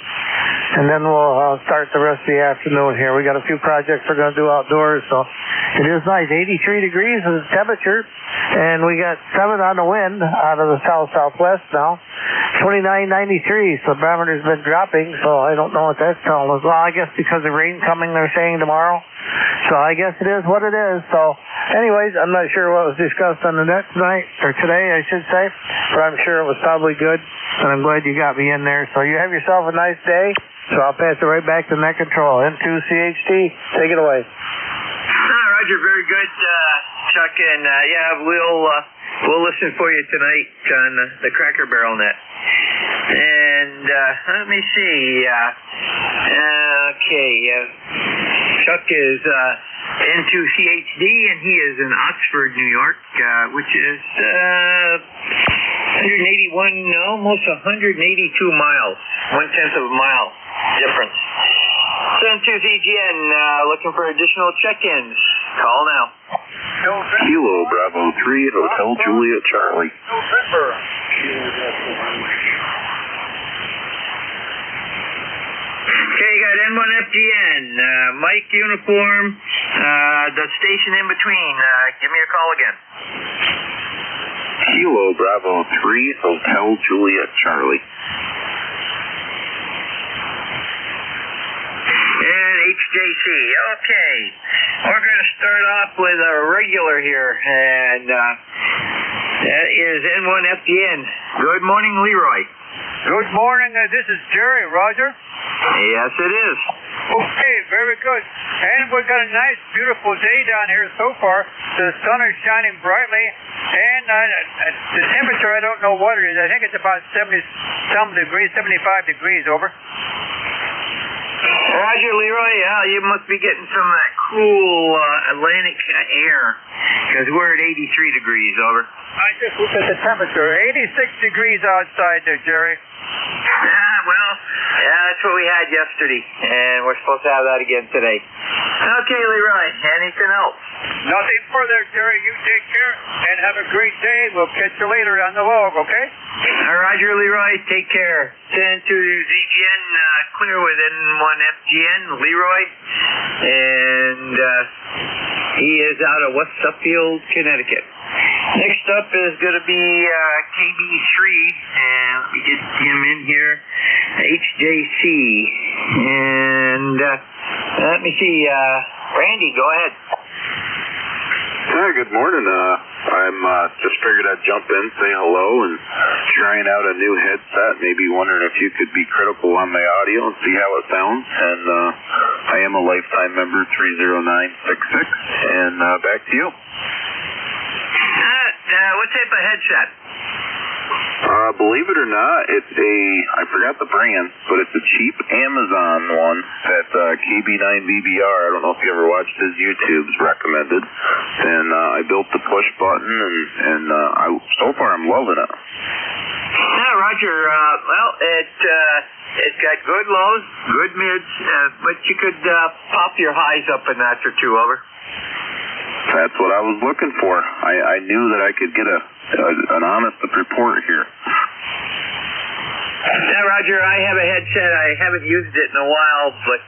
And then we'll start the rest of the afternoon here. We got a few projects we're going to do outdoors, so it is nice. 83 degrees is the temperature, and we got 7 on the wind out of the south-southwest now. 29.93, so the barometer's been dropping, so I don't know what that's telling us. Well, I guess because of rain coming, they're saying tomorrow. So I guess it is what it is. So anyways, I'm not sure what was discussed on the net tonight, or today, I should say, but I'm sure it was probably good, and I'm glad you got me in there. So you have yourself a nice day. So I'll pass it right back to net control. N2CHD, take it away. Roger, very good, Chuck, and we'll listen for you tonight on the Cracker Barrel net. And let me see. Chuck is N2CHD, and he is in Oxford, New York, which is almost 182 miles, 1/10 of a mile difference. N2ZGN, looking for additional check-ins. Call now. Kilo Bravo 3, Hotel Juliet Charlie. Okay, you got N1FGN, Mike Uniform, the station in between. Give me a call again. Kilo Bravo 3, Hotel Juliet Charlie. And HJC. Okay. We're going to start off with a regular here, and that is N1FGN. Good morning, Leroy. Good morning. This is Jerry, Roger. Yes, it is. Okay, very good. And we've got a nice, beautiful day down here so far. The sun is shining brightly, and the temperature, I don't know what it is. I think it's about 70-some degrees, 75 degrees over. Roger, Leroy. You must be getting some of that cool Atlantic air, because we're at 83 degrees, over. I just looked at the temperature. 86 degrees outside there, Jerry. That's what we had yesterday, and we're supposed to have that again today. Okay, Leroy, anything else? Nothing further, Jerry. You take care and have a great day. We'll catch you later on the log, okay? Roger, Leroy. Take care. Send to ZGN, clear with N1FGN, Leroy. And he is out of West Suffield, Connecticut. Next up is going to be KB3, and let me get him in here, HJC, and let me see, Randy, go ahead. Hi, good morning. I'm just figured I'd jump in, say hello, and trying out a new headset. Maybe wondering if you could be critical on my audio and see how it sounds. And I am a lifetime member, 30966. And back to you. What type of headset? Believe it or not, it's I forgot the brand, but it's a cheap Amazon one that KB9BBR, I don't know if you ever watched his YouTube's recommended, and I built the push button, and so far I'm loving it. Yeah, Roger, well, it's got good lows, good mids, but you could pop your highs up a notch or two, over. That's what I was looking for. I knew that I could get an honest report here. Yeah, Roger, I have a headset. I haven't used it in a while, but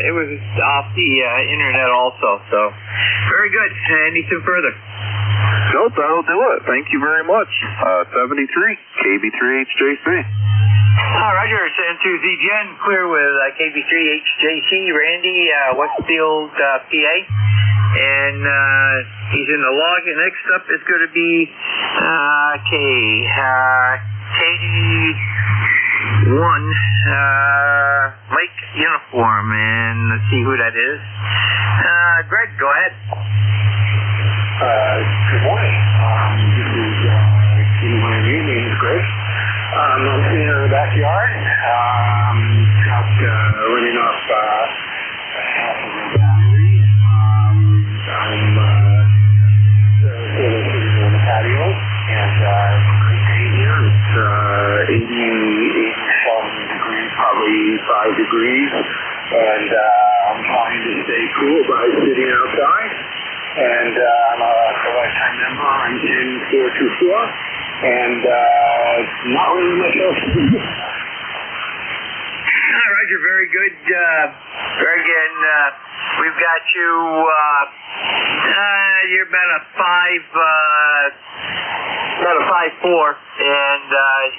it was off the internet also. So, very good. Anything further? Nope, that'll do it. Thank you very much. 73, KB3HJC. Roger, N2ZGN, clear with KB3HJC, Randy, Westfield, PA. And he's in the log. And next up is going to be KD1 Mike Uniform, and let's see who that is. Greg, go ahead. Good morning. This is KD1 my name is Greg. I'm sitting in the backyard. Running off half of the battery. I'm sitting on the patio, and it's a great day here. It's 80-some degrees, probably 5 degrees, and I'm trying to stay cool by sitting outside. And I'm a lifetime member. I'm NJ2US, and not really much else to do. Roger, very good. Greg, and we've got you, you're about a 5.4, and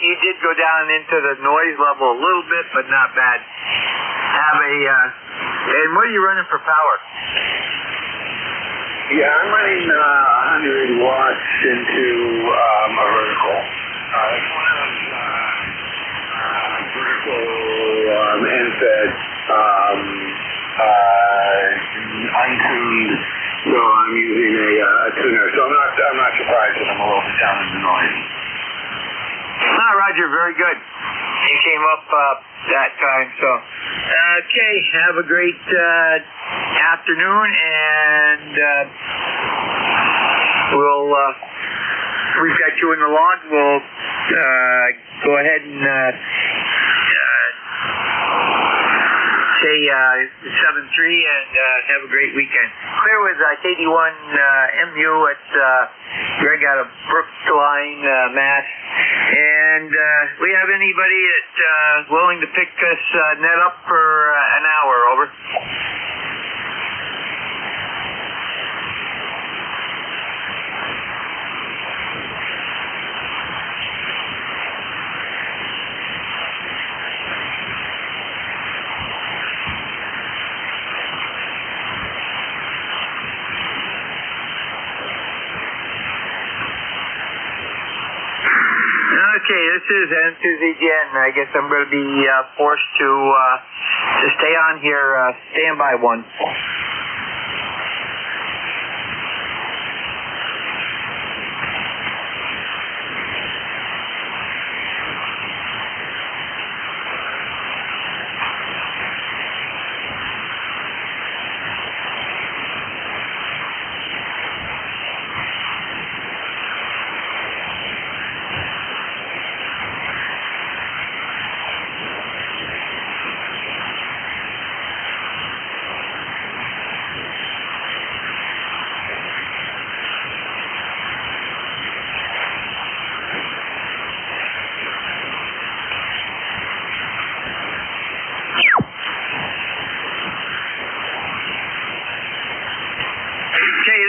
you did go down into the noise level a little bit, but not bad. And what are you running for power? Yeah, I'm running 180 watts into a vertical. It's one of those vertical end-fed, untuned. So I'm using a tuner. So I'm not surprised that I'm a little bit down in the noise. Roger, very good. You came up that time, so. Okay, have a great afternoon, and we've got you in the log. We'll go ahead and say 7-3, and have a great weekend. Clear with KD1MU at Greg out of Brookline, Mass. And we have anybody that's willing to pick us net up for an hour, over? Okay, this is N2ZGN. I guess I'm going to be forced to stay on here. Stand by one.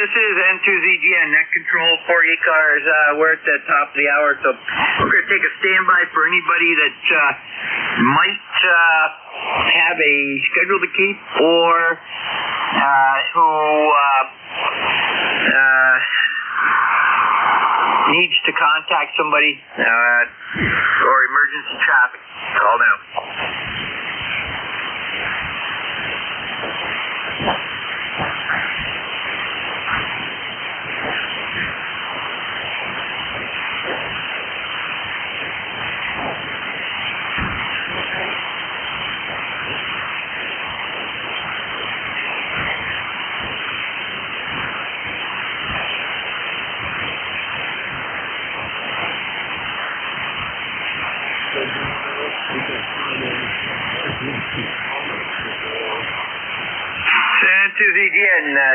This is N2ZGN, net control for ECARS. We're at the top of the hour, so we're going to take a standby for anybody that might have a schedule to keep, or who needs to contact somebody or emergency traffic, call now.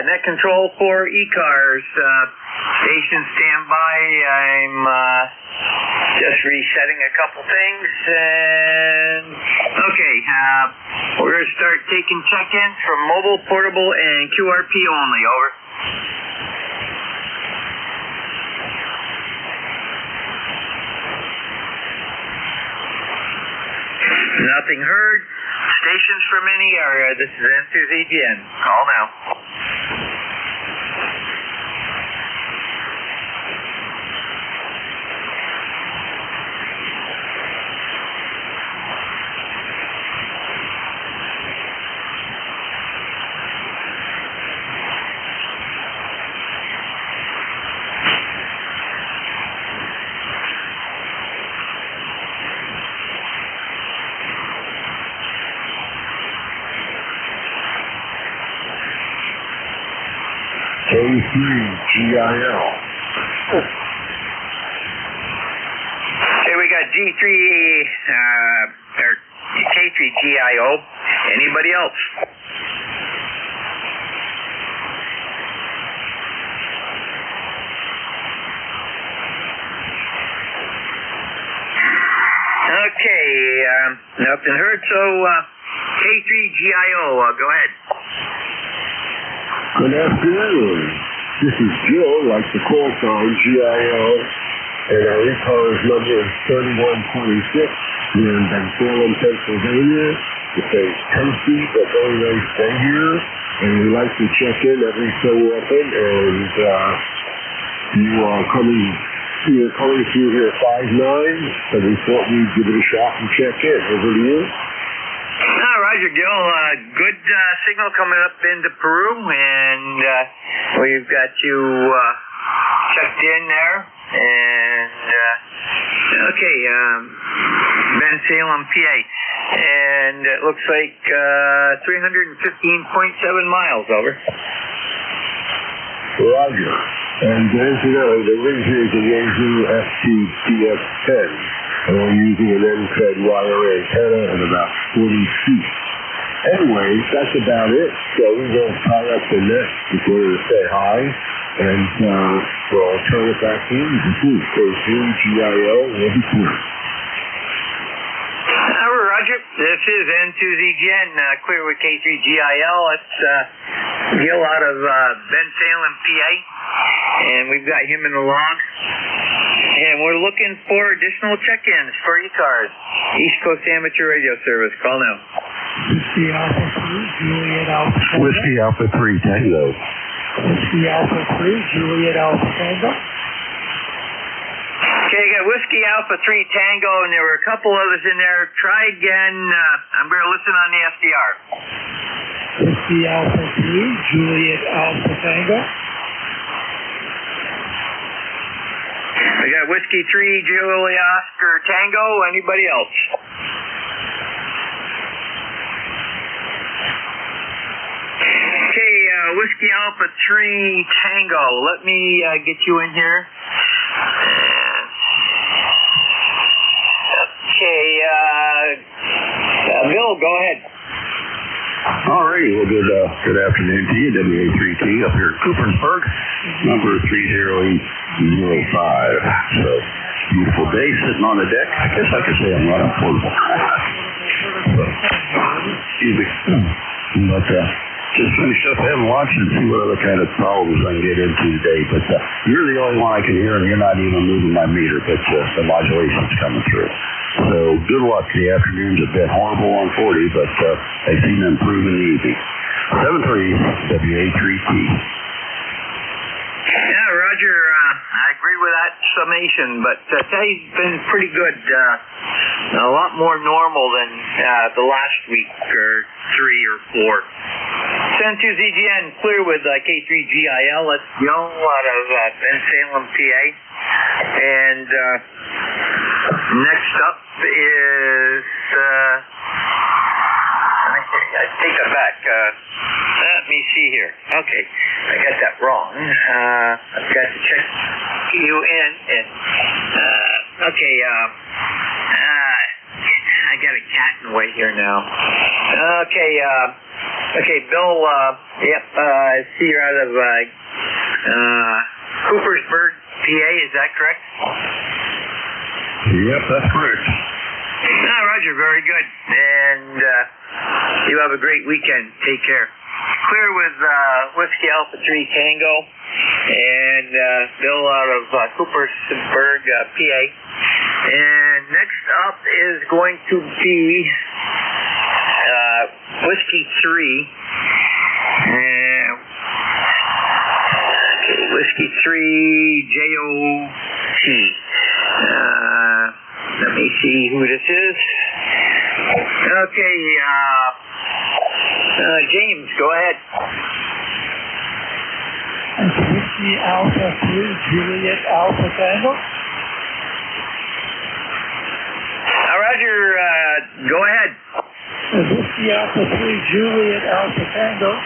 Net control for ECARS. Station standby. I'm just resetting a couple things. And okay, we're going to start taking check-ins from mobile, portable, and QRP only. Over. Nothing heard. Stations from any area. This is N2ZGN. Call now. K3GIL. Okay, we got G3 or K3GIO. Anybody else? Okay, nothing heard. So K3GIO, go ahead. Good afternoon. This is Jill, like the call sign, GIO, and our ECARS number is 3126. We're in Bensalem, Pennsylvania. It's a 10 feet, a very nice day here, and we like to check in every so often, and you're coming through here at 5-9, so we thought we'd give it a shot and check in. Over to you. Roger, Gil. Good signal coming up into Peru, and we've got you checked in there. And okay, Bensalem, PA, and it looks like 315.7 miles. Over. Roger. And as you know, the rig here is a Yaesu FT-TX10. And we're using an end-fed wire antenna at about 40 feet. Anyway, that's about it. So we're going to tie up the net before we say hi. And we'll turn it back in. This is K3GIO. We'll be clear. Roger. This is N2ZGN, clear with K3GIL. It's Gil out of Bensalem, PA. And we've got him in the log. And we're looking for additional check-ins for ECARS, East Coast Amateur Radio Service. Call now. Whiskey Alpha 3, Juliet Alpha Tango. Whiskey Alpha 3 Tango. Whiskey Alpha 3, Juliet Alpha Tango. Okay, you got Whiskey Alpha 3 Tango, and there were a couple others in there. Try again. I'm going to listen on the SDR. Whiskey Alpha 3, Juliet Alpha Tango. I got Whiskey 3, Juliet Oscar Tango. Anybody else? Okay, Whiskey Alpha 3 Tango. Let me get you in here. Okay, Bill, go ahead. All righty. Well, good afternoon to you. WA3T up here in Coopersburg, number 30805. So, beautiful day sitting on the deck. I guess I could say I'm running portable. Excuse me. But just finish up having lunch and see what other kind of problems I can get into today. But you're the only one I can hear, and you're not even moving my meter, but the modulation's coming through. So good luck. The afternoon's a bit horrible on 40, but I seem to improve in the evening. 73 WA3T. Yeah, Roger. I agree with that summation, but today's been pretty good. A lot more normal than the last week or 3 or 4. San 2 ZGN, clear with K3GIL. Let's go out of Salem, PA. And next up is... I take that back. Let me see here. Okay, I got that wrong. I've got to check you in. And, okay, I got a cat in the way here now. Okay, Bill, yep, I see you're out of Coopersburg, PA, is that correct? Yep, that's correct. Roger, very good. And you have a great weekend. Take care. Clear with Whiskey Alpha 3 Tango and Bill out of Coopersburg, PA. And next up is going to be Whiskey 3. Okay, Whiskey 3 JOT. Let me see who this is. Okay, James, go ahead. Whiskey Alpha 3 Juliet Alpha Tango. Roger, go ahead. Whiskey Alpha 3 Juliet Alpha Tango.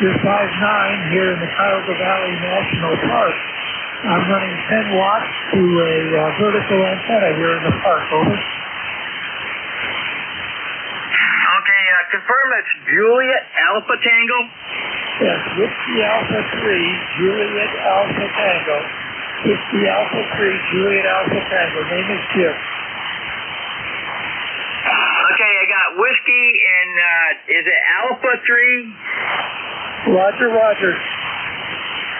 You're 5'9" here in the Cuyahoga Valley National Park. I'm running 10 watts to a vertical antenna here in the park. Over. Okay, confirm that's Juliet Alpha Tango? Yes, Whiskey Alpha 3 Juliet Alpha Tango. Whiskey Alpha 3 Juliet Alpha Tango. Name is Jim. Okay, I got Whiskey and is it Alpha 3? Roger, Roger.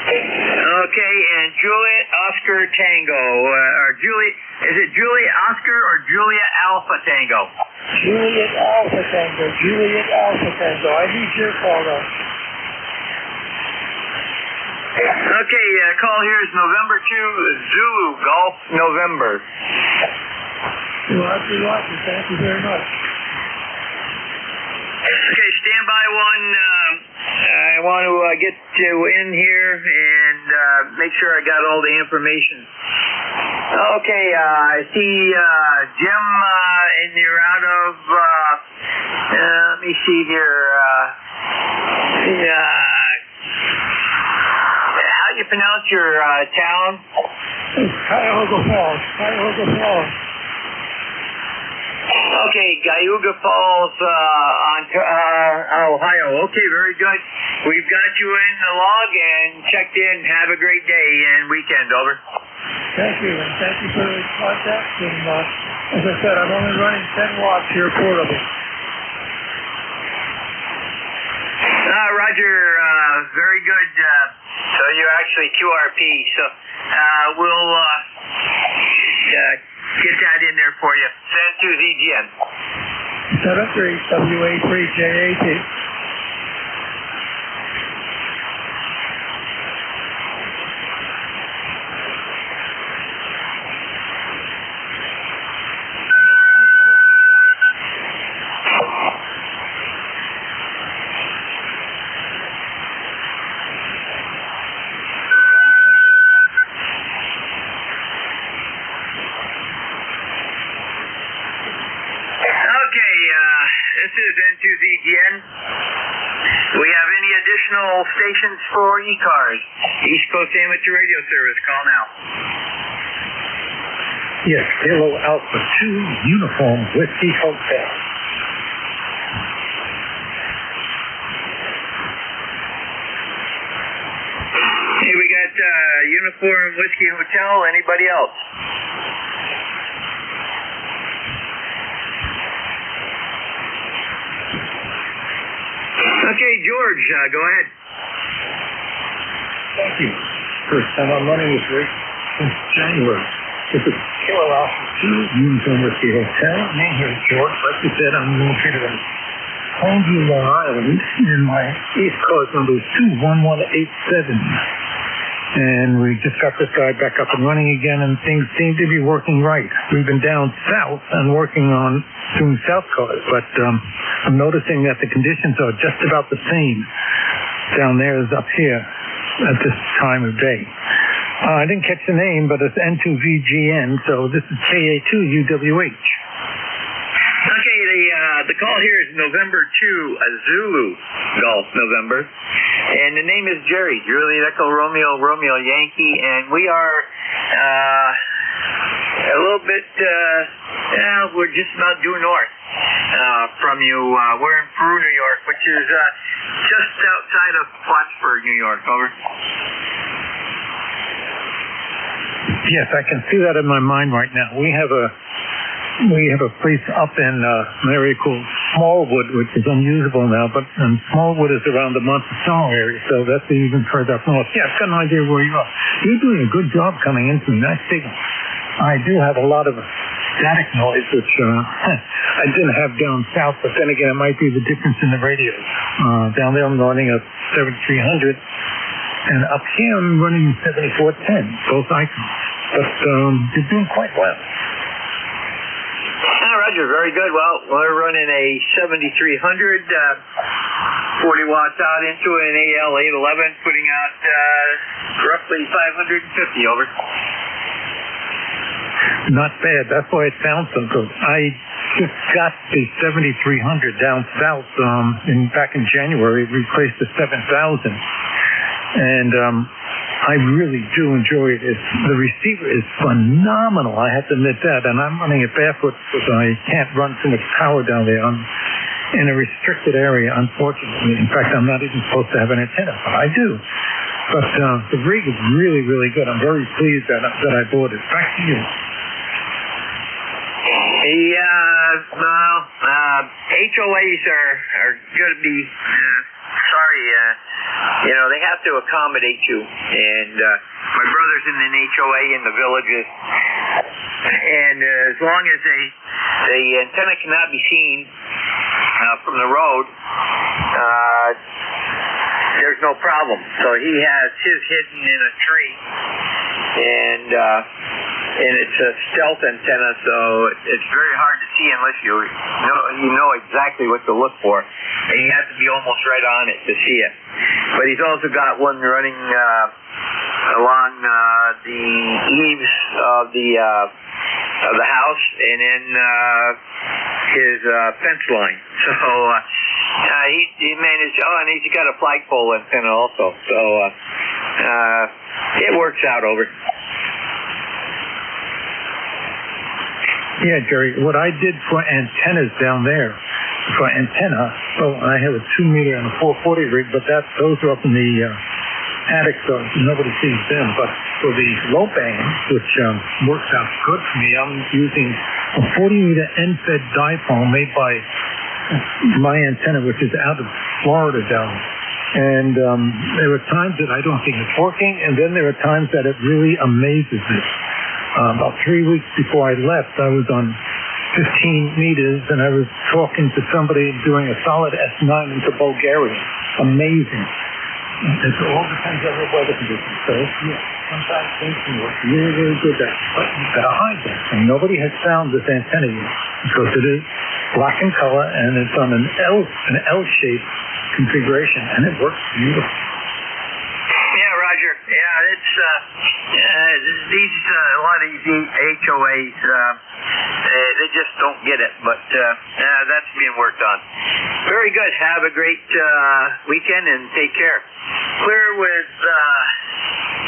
Okay, and Juliet Oscar Tango, or Juliet, is it Juliet Oscar or Juliet Alpha Tango? Juliet Alpha Tango, Juliet Alpha Tango. I need your call though. Okay, call here is November 2, Zulu, Golf, November. Roger, Roger. Thank you very much. Okay, standby one. I want to get you in here and make sure I got all the information. Okay, I see Jim, and you're out of, let me see here, how do you pronounce your town? It's Cuyahoga Falls, Cuyahoga Falls. Okay, Cuyahoga Falls, Ohio. Okay, very good. We've got you in the log and checked in. Have a great day and weekend. Over. Thank you, and thank you for the contact. And as I said, I'm only running 10 watts here portable. Roger, very good. So you're actually QRP. So we'll get that in there for you. San 2 ZGN. 73 WA3JAT. This is N2ZGN. We have any additional stations for ECARS? East Coast Amateur Radio Service. Call now. Yes, Kilo Alpha 2 Uniform Whiskey Hotel. Hey, we got Uniform Whiskey Hotel. Anybody else? Okay, George, go ahead. Thank you. First time I'm running this rig since January. This is Kilo Alpha 2 Uniform Whiskey Hotel. Name here is George. Like you said, I'm located in Holmview, Long Island, and my East Coast number is 21187. And we just got this guy back up and running again, and things seem to be working right. We've been down south and working on doing south cars, but I'm noticing that the conditions are just about the same down there as up here at this time of day. I didn't catch the name, but it's N2VGN, so this is KA2UWH. Okay, the call here is November 2, Zulu Golf November. And the name is Jerry, Juliet Echo Romeo, Romeo Yankee, and we are a little bit, we're just about due north from you. We're in Peru, New York, which is just outside of Plattsburgh, New York. Over. Yes, I can see that in my mind right now. We have a place up in an area called Smallwood, which is unusable now, but Smallwood is around the Monticello area, so that's even further up north. Yeah, I've got an idea where you are. You're doing a good job coming into me. Nice signal. I do have a lot of static noise, which I didn't have down south, but then again, it might be the difference in the radios. Down there I'm running a 7300, and up here I'm running 7410, both icons. But you're doing quite well. Roger, very good. Well, we're running a 7300, 40 watts out into an AL811, putting out roughly 550 over. Not bad. That's why it sounds so good. I just got the 7300 down south back in January, replaced the 7000. And I really do enjoy it. The receiver is phenomenal, I have to admit that. And I'm running it barefoot because I can't run too much power down there. I'm in a restricted area, unfortunately. In fact, I'm not even supposed to have an antenna, but I do. But the rig is really, really good. I'm very pleased that I bought it. Back to you. HOAs are going to be, sorry, they have to accommodate you. And my brother's in an HOA in the villages. And as long as the antenna cannot be seen from the road, there's no problem. So he has his hidden in a tree. And it's a stealth antenna, so it's very hard to see unless you know exactly what to look for, and you have to be almost right on it to see it. But he's also got one running along the eaves of the house, and in his fence line. So he managed. Oh, and he's got a flagpole antenna also. So it works out over. Yeah, Jerry, what I did for antennas down there, I have a 2 meter and a 440 rig, but those are up in the attic, so nobody sees them. But for the low band, which works out good for me, I'm using a 40 meter end-fed dipole made by my antenna, which is out of Florida down. And there are times that I don't think it's working, and then there are times that it really amazes me. About 3 weeks before I left, I was on 15 meters, and I was talking to somebody doing a solid S9 into Bulgaria. Amazing. It all depends on the weather conditions. So, yeah, sometimes things can work really, really good there. But you've got to hide them. And nobody has found this antenna yet, because it is black in color, and it's on an L-shaped configuration, and it works beautiful. Yeah, Roger. Yeah, it's a lot of these HOAs, they just don't get it, but that's being worked on. Very good. Have a great weekend and take care. Clear with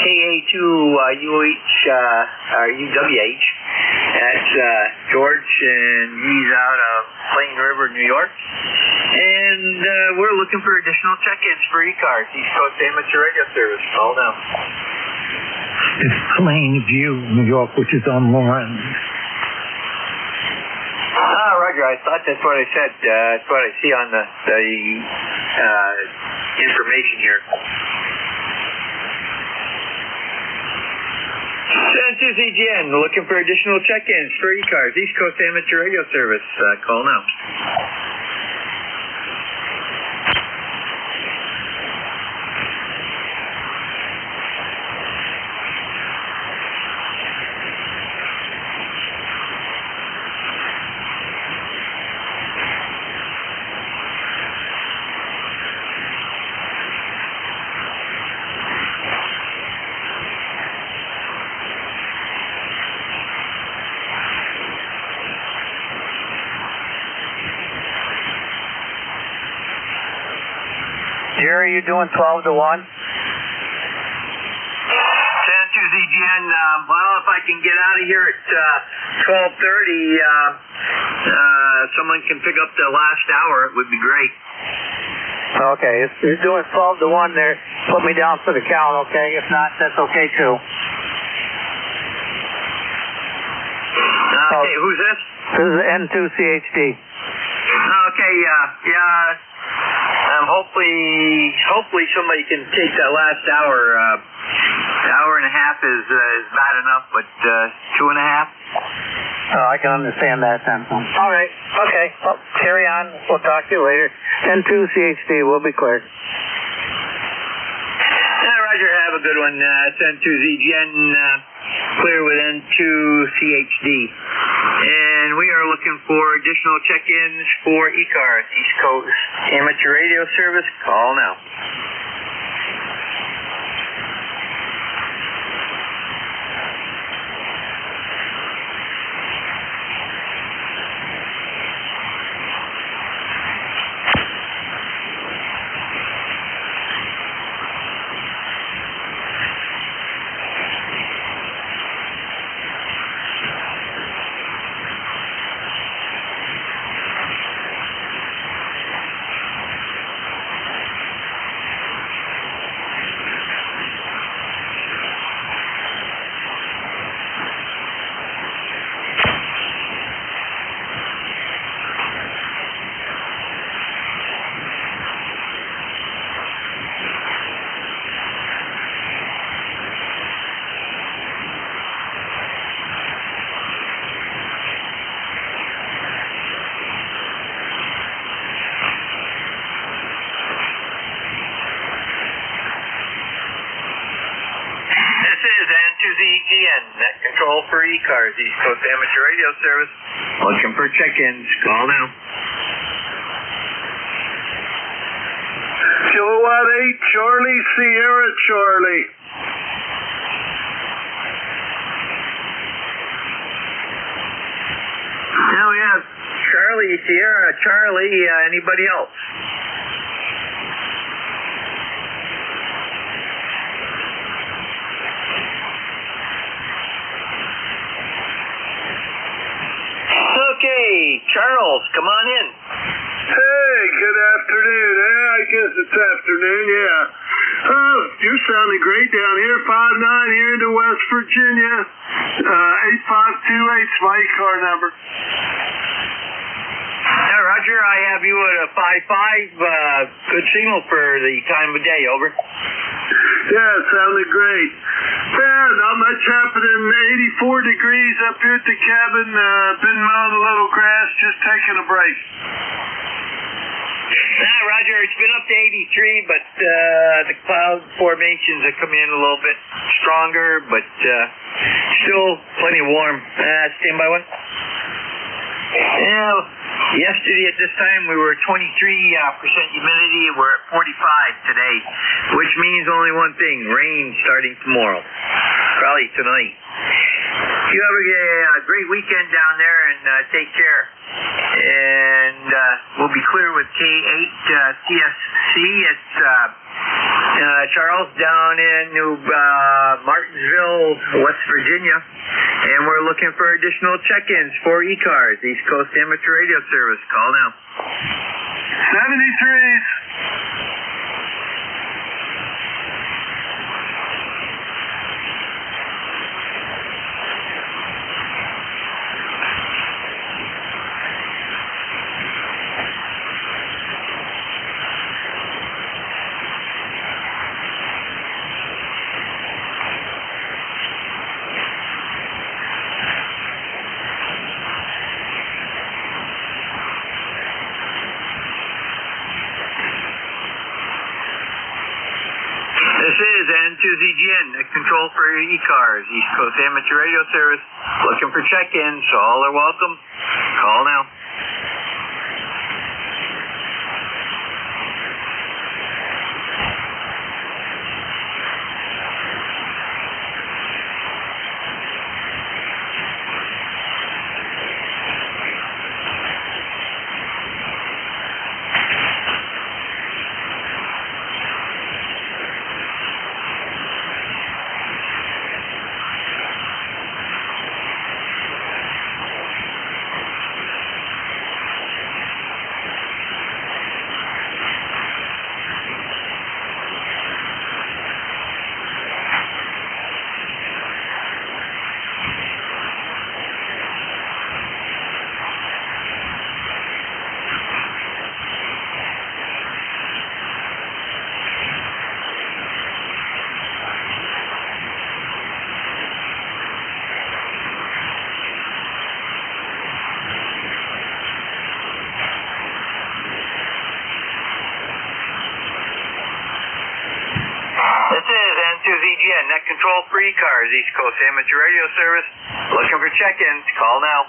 KA2UH or UWH. That's George, and he's out of Plain River, New York. And we're looking for additional check-ins for ECARS, East Coast Amateur Radio Service. Call now. It's Plainview, New York, which is on Long Island. Roger, I thought that's what I said. That's what I see on the information here. N2ZGN, looking for additional check-ins for ECARS, East Coast Amateur Radio Service. Call now. you doing 12 to 1? San 2 ZGN, well, if I can get out of here at 12:30, someone can pick up the last hour, it would be great. Okay, if you're doing 12 to 1 there, put me down for the count, okay? If not, that's okay too. Okay, who's this? This is N2CHD. Okay, yeah. Hopefully somebody can take that last hour. Hour and a half is bad enough, but 2.5. Oh, I can understand that then. All right. Okay. Well, carry on. We'll talk to you later. N2CHD. We'll be clear. Roger. Have a good one. It's N2ZGN. Clear with N2CHD. And we are looking for additional check-ins for ECARS, East Coast Amateur Radio Service. Call now. Net control for ECARS, East Coast Amateur Radio Service. Looking for check-ins. Call now. Kilowatt 8, Charlie, Sierra, Charlie. Now we have Charlie, Sierra, Charlie. Anybody else? Okay, Charles, come on in. Hey, good afternoon. I guess it's afternoon, yeah. You're sounding great down here. 5'9" here into West Virginia. 8528's my car number. Yeah, Roger, I have you at a 5'5". Good signal for the time of day, over. Yeah, it sounded great. Yeah, not much happening. 84 degrees up here at the cabin. Been mowing a little grass, just taking a break. Roger, it's been up to 83, but the cloud formations have come in a little bit stronger, but still plenty warm. Stand by one. Yeah, yesterday at this time we were 23% humidity. We're at 45 today, which means only one thing: rain starting tomorrow, probably tonight. You have a great weekend down there, and take care. And we'll be clear with K8 CSC. It's Charles down in Martinsville, West Virginia. And we're looking for additional check-ins for ECARS, East Coast Amateur Radio Service. Call now. 73s. This is N2ZGN, control for ECARS, East Coast Amateur Radio Service. Looking for check-ins, so all are welcome. Call now. 2ZGN, net control for ECARS, East Coast Amateur Radio Service. Looking for check-ins. Call now.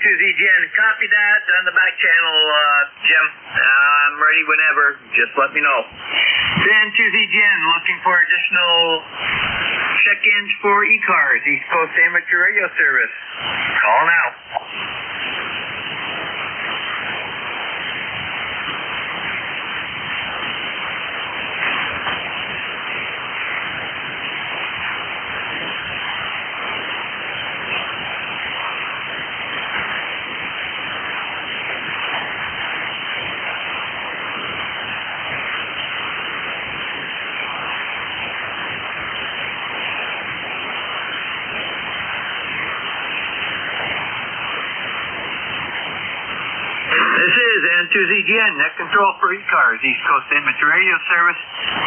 ZGN, copy that on the back channel, Jim. I'm ready whenever. Just let me know. Then to ZGN, looking for additional check-ins for ECARS, East Coast Amateur Radio Service. Call now. This is N2ZGN, net control for ECARS, East Coast Amateur Radio Service.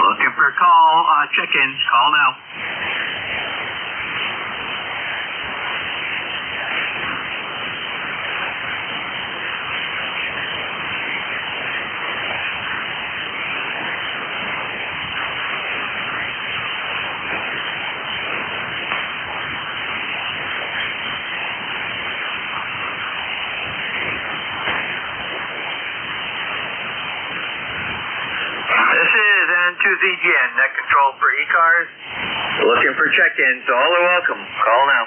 Looking for call check-ins. Call now. N2ZGN, net control for ECARS. Looking for check-ins. All are welcome. Call now.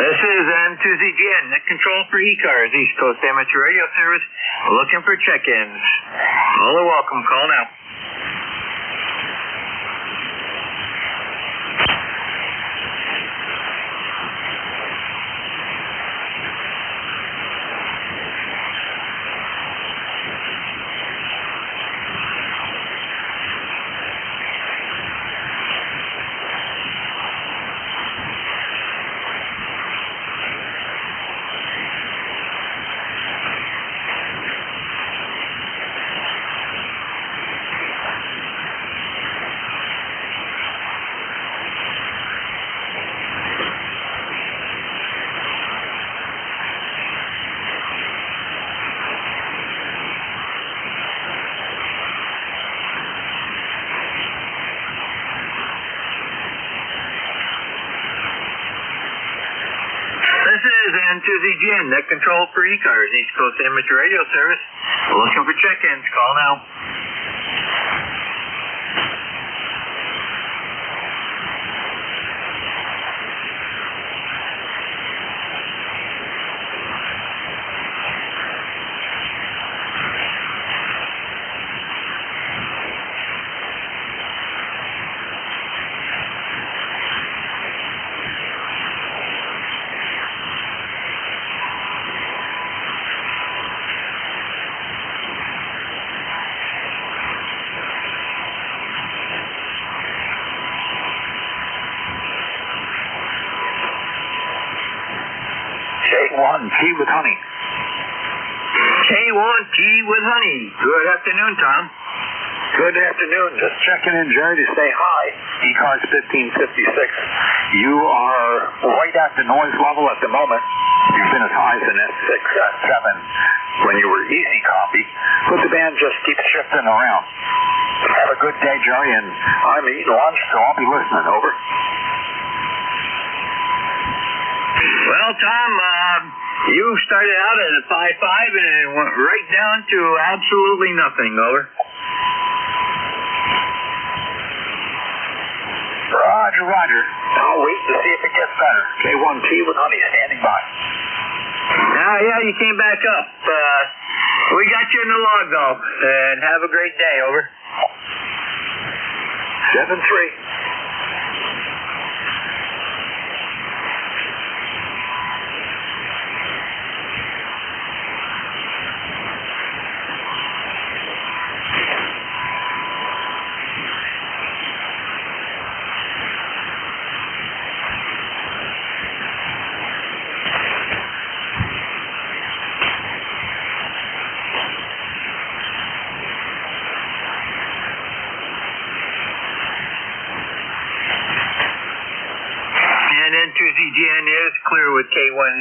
This is N2ZGN, net control for ECARS, East Coast Amateur Radio Service. Looking for check-ins. All are welcome. Call now. This is N2ZGN, net control for ECARS, East Coast Amateur Radio Service. Looking for check-ins. Call now. K1T with honey. K1T with honey. Good afternoon, Tom. Good afternoon. Just checking in, Jerry, to say hi. ECARS 1556. You are right at the noise level at the moment. You've been as high as an S6, S7 when you were easy copy, but the band just keeps shifting around. Have a good day, Jerry, and I'm eating lunch, so I'll be listening. Over. Well, Tom, you started out at a 5.5 and went right down to absolutely nothing. Over. Roger, Roger. I'll wait to see if it gets better. K1T with honey standing by. Yeah, you came back up. We got you in the log, though, and have a great day. Over. 7-3. N2ZGN is clear with K1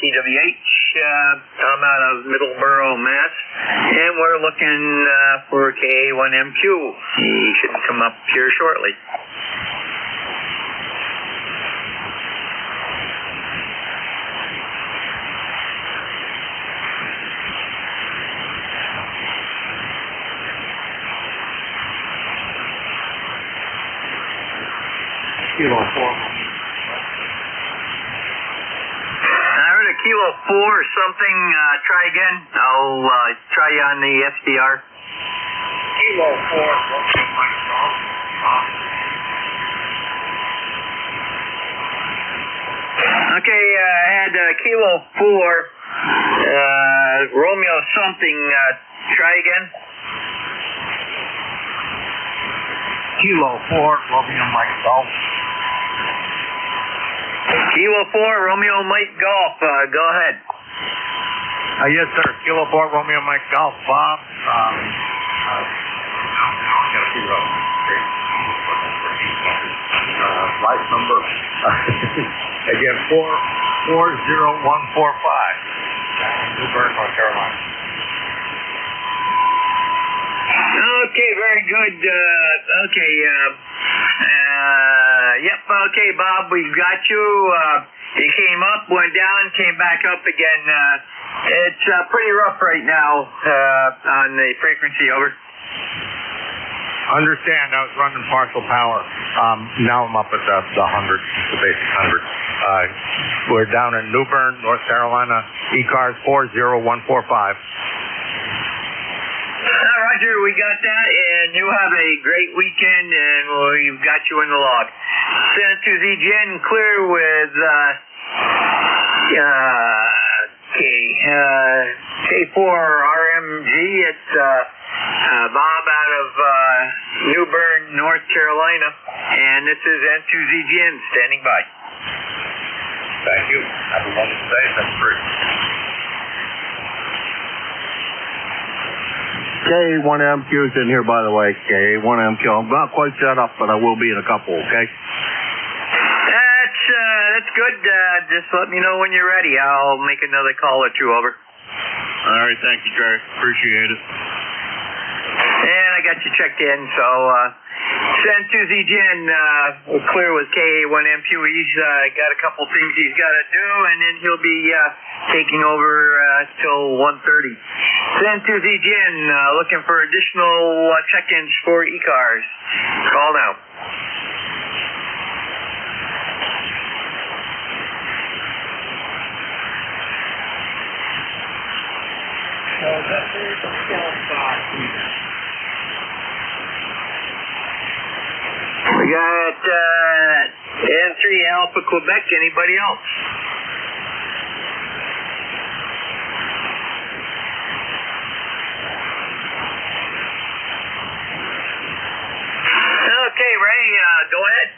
TWH. I'm out of Middleborough, Mass. And we're looking for K1MQ. He should come up here shortly. Kilo 4. Kilo 4 something, try again. I'll try you on the SDR. Kilo 4. Okay, I had Kilo 4, Romeo something, try again. Kilo 4, Romeo Mike Golf. Kilo 4, Romeo Mike Golf. Go ahead. Yes, sir. Kilo 4, Romeo Mike Golf. Bob. Life number. Again, 40145. New Bern, North Carolina. Okay, very good. Okay, Bob, we've got you. You came up, went down, came back up again. It's pretty rough right now on the frequency. Over. Understand. I was running partial power. Now I'm up at the 100, the basic 100. We're down in New Bern, North Carolina. ECARS 40145. Roger, we got that, and you have a great weekend, and we've got you in the log. Send to ZGN clear with K4 RMG. It's Bob out of New Bern, North Carolina, and this is N2ZGN standing by. Thank you. Have a wonderful day. That's free. K1MQ is in here, by the way. K1MQ. I'm not quite set up, but I will be in a couple, okay? That's good. Just let me know when you're ready. I'll make another call or two. Over. All right. Thank you, Jerry. Appreciate it. And I got you checked in, so send to ZGN. We're clear with K1MQ. He's got a couple things he's got to do, and then he'll be taking over till 1:30. Send to ZGN. Looking for additional check-ins for ECARS. Call now. So that is a downside. We got N3 Alpha Quebec. Anybody else? Okay, Ray, go ahead.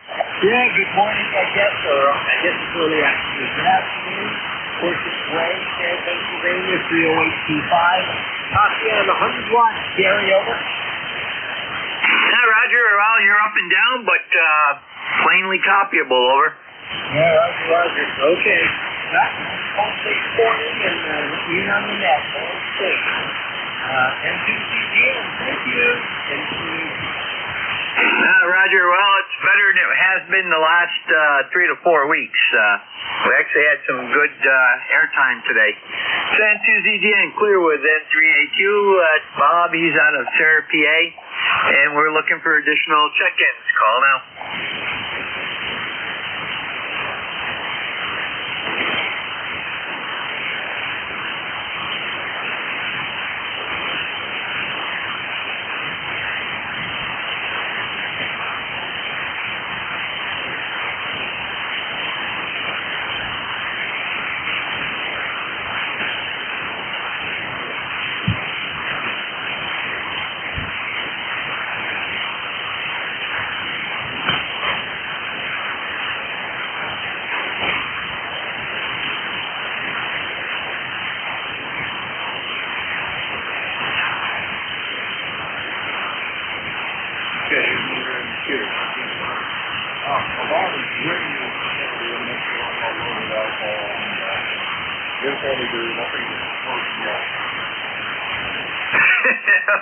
Yeah, good morning, I guess, or I guess it's early afternoon. Good afternoon. Horses Way, there, Pennsylvania, 30825. Copy on 100 watts. Gary, over. Roger, well, you're up and down, but plainly copyable, over. Yeah, Roger. Okay. Home safe morning and being on the net. Home safe. NJ2US, thank you. Roger, well, it's better than it has been the last 3 to 4 weeks. We actually had some good airtime today. San 2ZGN clear with N3AQ. Bob, he's out of Sarah, PA, and we're looking for additional check-ins. Call now.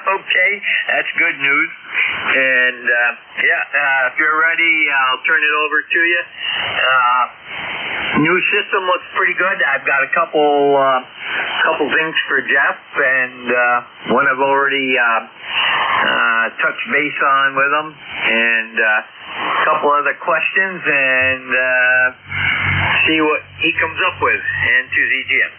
Okay, that's good news. And if you're ready, I'll turn it over to you. New system looks pretty good. I've got a couple things for Jeff, and one I've already touched base on with him, and a couple other questions, and see what he comes up with. And to ZGM.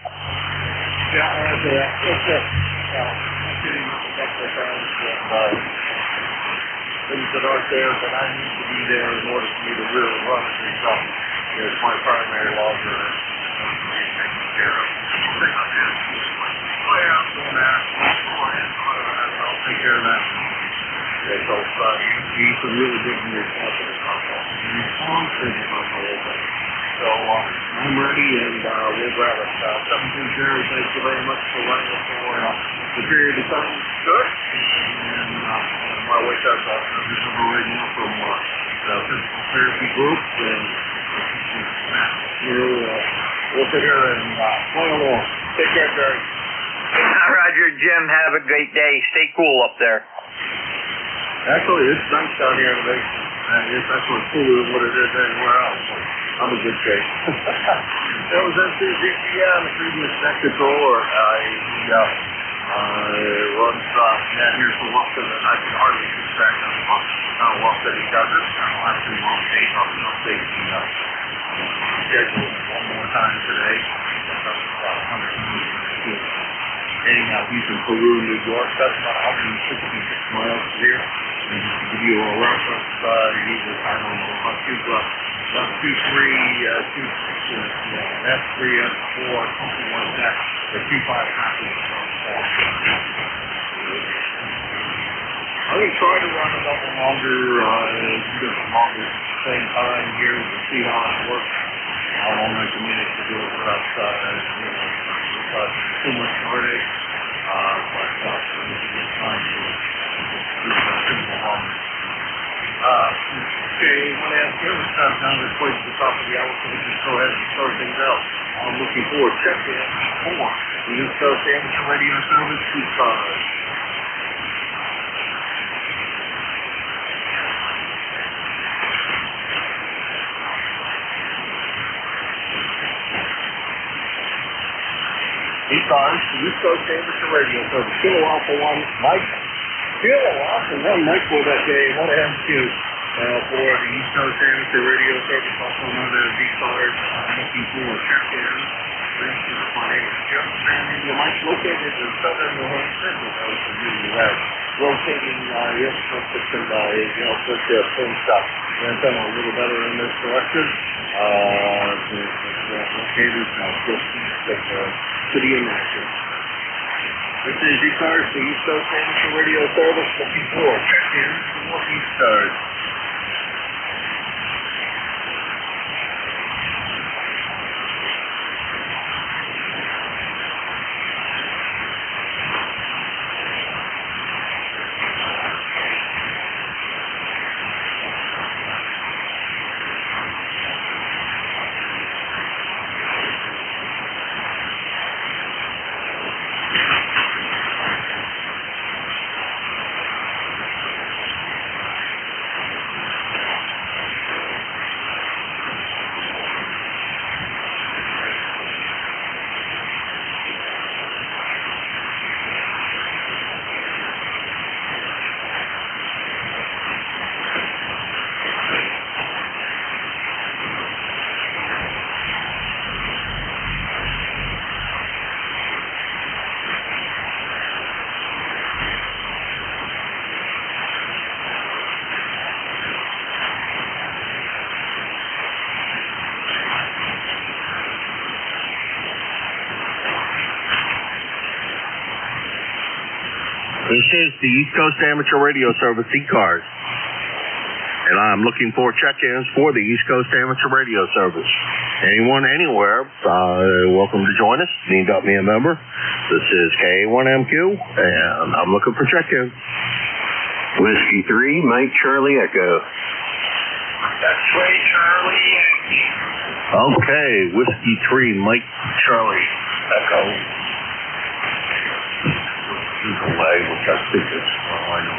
Things that aren't there that I need to be there in order for me to really run things up. There's my primary logger taken care of. I'll take care of that. Okay, so you can really dig me responsible. So I'm ready, and we'll grab it. 17 Jerry, thank you very much for running us for the period of time. Good. And my wake up, this is right now from the physical therapy group, and we'll sit here and play along. Take care, Jerry. Roger, Jim, have a great day. Stay cool up there. Actually, it's nice down here in the basement. It's actually cooler than what it is anywhere else. So I'm in good shape. That was NJ2US, the previous net controller. Runs net here for Wilson, and I can hardly keep track of how well that he does it. I'll actually update the schedule one more time today. Anyhow, he's in Peru, New York. That's about 166 miles from here. And just to give you a reference, he's a time on about 2, 3, S3, S4, something like that. The 2, 5 happens. I'm going to try to run a couple longer, different longer at the same time here to see how it works. How long I can manage to do it without, too much heartache. But we can get time to do something longer. Okay, when I ask every time down this place at the top of the hour, so we just go ahead and start things out. I'm looking forward to checking in for the East Coast Amateur Radio Service ECARS. ECARS, the East Coast Amateur Radio Service. Kilo Alpha 1, Mike. Kilo Alpha 1, Mike, for that day. What a MQ. For the East Coast Amateur Radio Service, also known as ECARS, looking for check-in. My name is Jeff Sandy. Mike's located in southern New Hampshire, rotating the instrument system put things up. We're going a little better in this direction. Located just east of the city of Nashville. This is ECARS, the East Coast Amateur Radio Service, looking for check-in for ECARS. This is the East Coast Amateur Radio Service, ECARS. And I'm looking for check-ins for the East Coast Amateur Radio Service. Anyone, anywhere, welcome to join us. Need to be a member. This is KA1MQ, and I'm looking for check-ins. Whiskey 3, Mike Charlie Echo. That's way, Charlie. Okay, Whiskey 3, Mike Charlie Echo. Delay, which I think is, I know.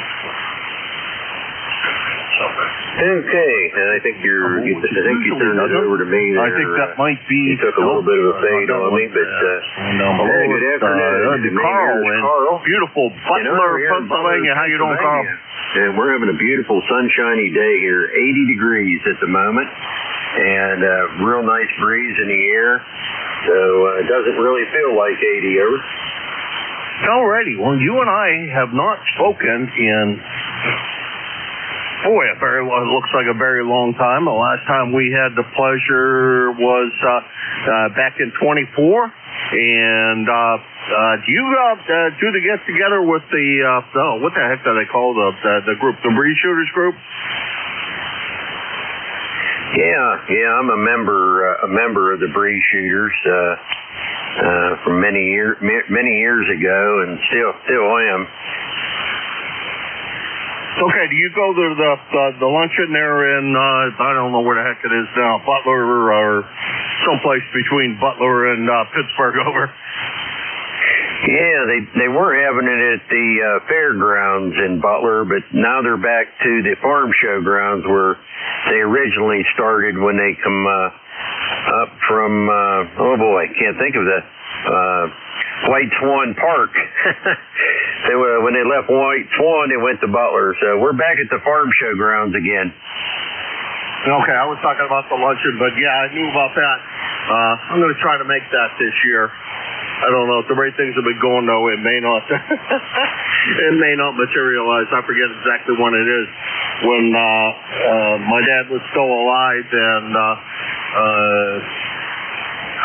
Okay, and I think you turned it over to me there. I think that might be. You took a little bit of a fade on me, but good afternoon. Carl. Beautiful Butler, Pennsylvania. How you doing, Carl? And we're having a beautiful sunshiny day here, 80 degrees at the moment, and a real nice breeze in the air, so it doesn't really feel like 80 over. Alrighty, well, you and I have not spoken in, it looks like a very long time. The last time we had the pleasure was back in 24. And do you do the get together with the what the heck do they call the group, the Breeze Shooters group? Yeah, I'm a member of the Breeze Shooters from many years ago, and still am. Okay, do you go to the luncheon there in, I don't know where the heck it is now, Butler or someplace between Butler and Pittsburgh over? Yeah, they were having it at the fairgrounds in Butler, but now they're back to the farm show grounds where they originally started when they come up from, can't think of the White Swan Park. When they left White Swan, they went to Butler. So we're back at the farm show grounds again. Okay, I was talking about the luncheon, but yeah, I knew about that. I'm going to try to make that this year. I don't know if the way things have been going, though. It may not. It may not materialize. I forget exactly when it is. When my dad was still alive, and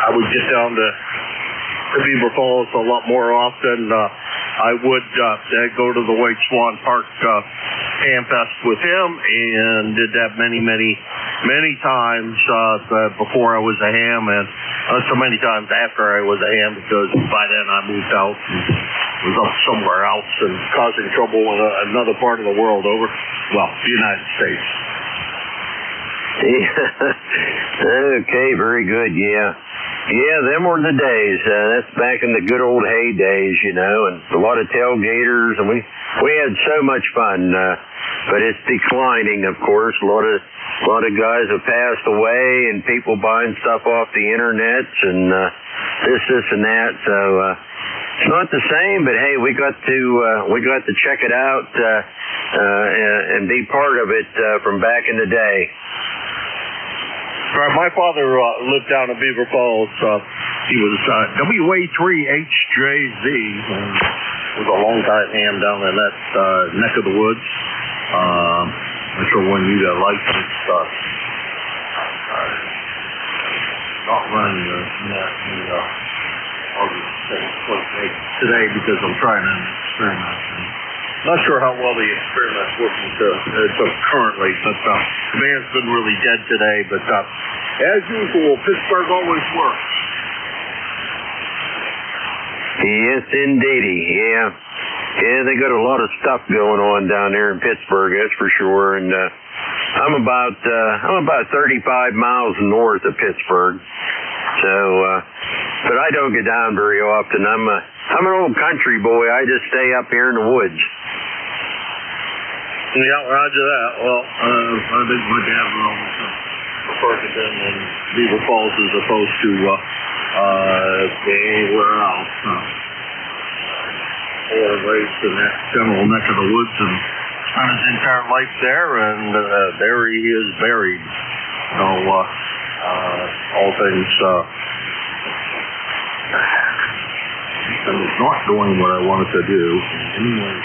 I would get down to Beaver Falls a lot more often. I would go to the White Swan Park Ham Fest with him, and did that many times before I was a ham, and so many times after I was a ham, because by then I moved out and was up somewhere else and causing trouble in another part of the world over, the United States. Okay, very good, yeah. Yeah, them were the days. That's back in the good old heydays, and a lot of tailgaters, and we had so much fun. But it's declining, of course. A lot of guys have passed away, and people buying stuff off the internet, and this and that. So it's not the same. But hey, we got to check it out and be part of it from back in the day. Right, my father lived down in Beaver Falls. He was WA3HJZ. Was a long time ham down in that neck of the woods. I'm sure when you got licensed, not running today because I'm trying an experiment. Not sure how well the experiment's working currently, but the man's been really dead today. But as usual, Pittsburgh always works. Yes, indeedy. Yeah, they got a lot of stuff going on down there in Pittsburgh, that's for sure. And I'm about 35 miles north of Pittsburgh, so but I don't get down very often. I'm an old country boy. I just stay up here in the woods. Yeah, roger that. Well, I think my dad would almost prefer to be in Beaver Falls as opposed to anywhere else. Or raised in that general neck of the woods and spent his entire life there, and there he is buried. So, all things, I was not doing what I wanted to do. Anyway,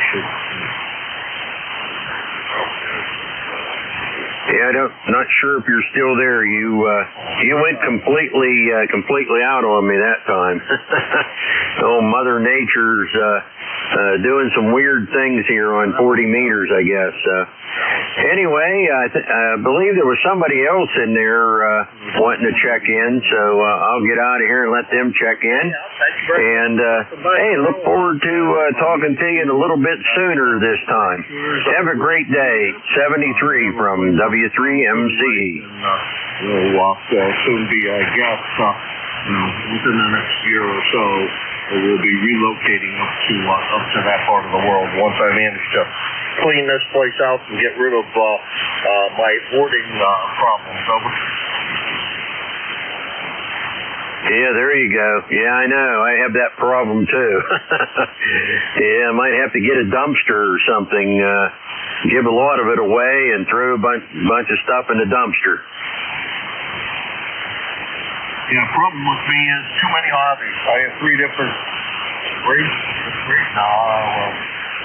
Yeah, not sure if you're still there. You went completely out on me that time. Oh, Mother Nature's doing some weird things here on 40 meters, I guess. Anyway, I believe there was somebody else in there wanting to check in, so I'll get out of here and let them check in. And, hey, look forward to talking to you a little bit sooner this time. Have a great day. 73 from W3MCE. We'll soon be, I guess, within the next year or so, we'll be relocating up to that part of the world once I manage to clean this place out and get rid of my hoarding problems. Over. Yeah, there you go. Yeah, I know. I have that problem too. Yeah, I might have to get a dumpster or something. Give a lot of it away and throw a bunch of stuff in the dumpster. Yeah, the problem with me is too many hobbies. I have three different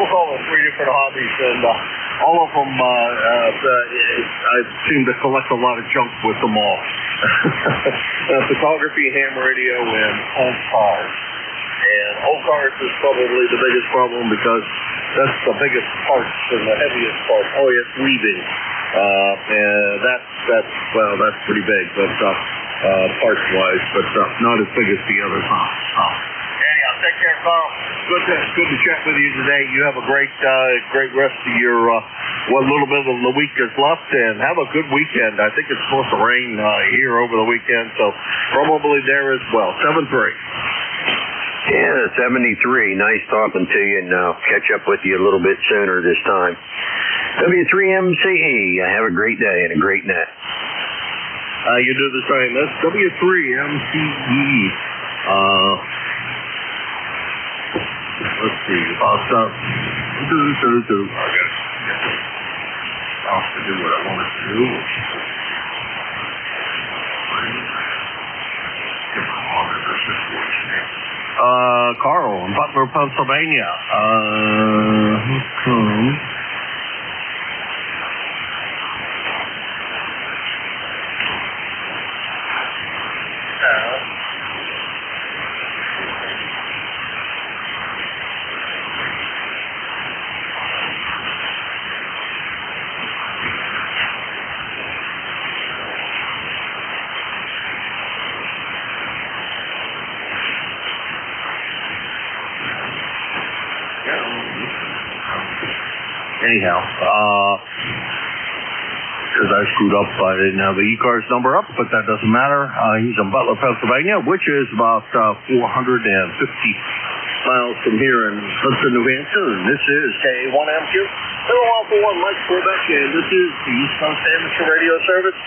we'll call them three different hobbies, and all of them, I seem to collect a lot of junk with them all. Photography, ham radio, and old cars. And old cars is probably the biggest problem because that's the biggest parts and the heaviest part. Oh, it's weaving. And that's pretty big, but parts-wise, but not as big as the others. Anyhow, take care, Carl. Good to chat with you today. You have a great rest of your what little bit of the week is left, and have a good weekend. I think it's supposed to rain here over the weekend, so probably there as well. 7-3. Yeah, 73. Nice talking to you, and I'll catch up with you a little bit sooner this time. W3MCE. Have a great day and a great net. You do the same. That's W3MCE. Let's see. I'll start. I got to do what I wanted to do. Carl in Butler, Pennsylvania. Anyhow, because I screwed up, I didn't have the ECARS number up, but that doesn't matter. He's in Butler, Pennsylvania, which is about 450 miles from here in Hudson, New Hampshire. And this is K1MQ. Hello, Alpha 1, Mike Quebec, and this is the East Coast Amateur Radio Service,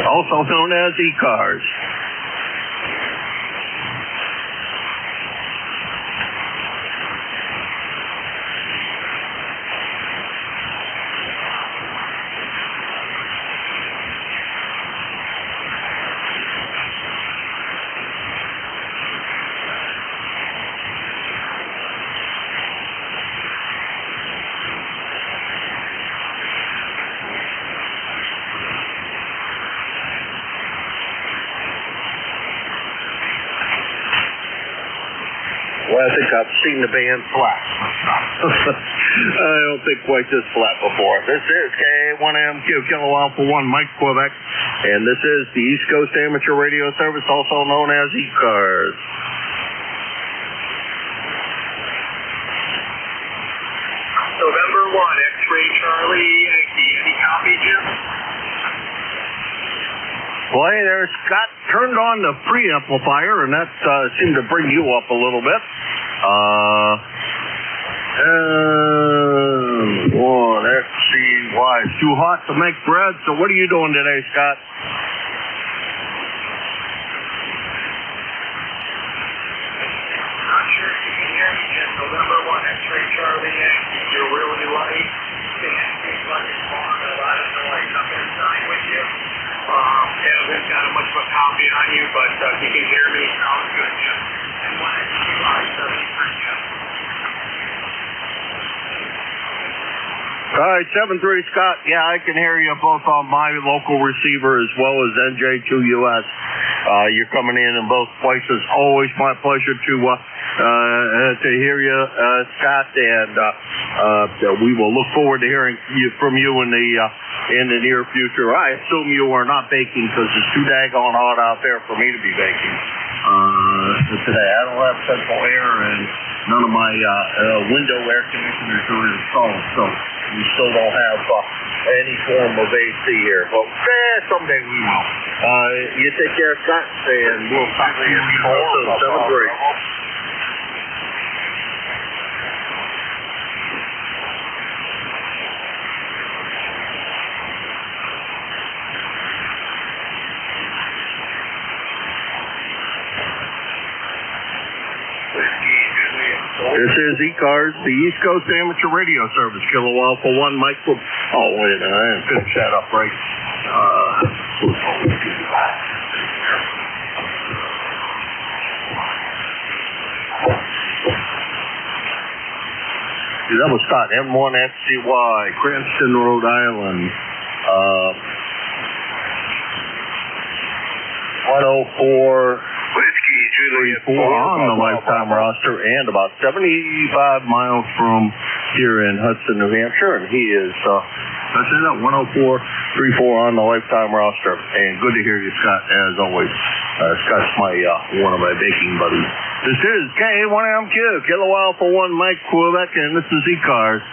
also known as ECARS. Well, I think I've seen the band flat. I don't think quite this flat before. This is K1MQ, Kilo Alpha 1, Mike Quebec, and this is the East Coast Amateur Radio Service, also known as ECARS. November 1, X-Ray Charlie Yankee. Any copy, Jim? Boy, there, Scott turned on the preamplifier, and that seemed to bring you up a little bit. Let's see why. It's too hot to make bread, so what are you doing today, Scott? Not sure if you can hear me, Jim. November 1, X-Ray Charlie Yankee. You're really light. It seems like it's on a lot of noise up inside with you. We've got a much of a copy on you, but if you can hear me, sounds good, Jim. And when I see I 73, Jim. All right, 7-3, Scott. Yeah, I can hear you both on my local receiver as well as NJ2US. You're coming in both places. Always my pleasure to hear you, Scott, and we will look forward to hearing from you in the near future. I assume you are not baking because it's too daggone hot out there for me to be baking today. I don't have central air and none of my window air conditioners are installed, so we still don't have any form of AC here. But someday we will. You take care, Scott, and we'll talk to you tomorrow. 7-3. This is ECARS, the East Coast Amateur Radio Service, Kilo Alpha 1, Mike. Oh, wait a minute, I didn't finish that up right. That was Scott, M1FCY, Cranston, Rhode Island. 104. On the lifetime roster and about 75 miles from here in Hudson, New Hampshire, and he is, I say that, 104.34 on the lifetime roster. And good to hear you, Scott, as always. Scott's one of my baking buddies. This is K1MQ, Kilo Alpha 1, Mike Quebec, and this is ECARS.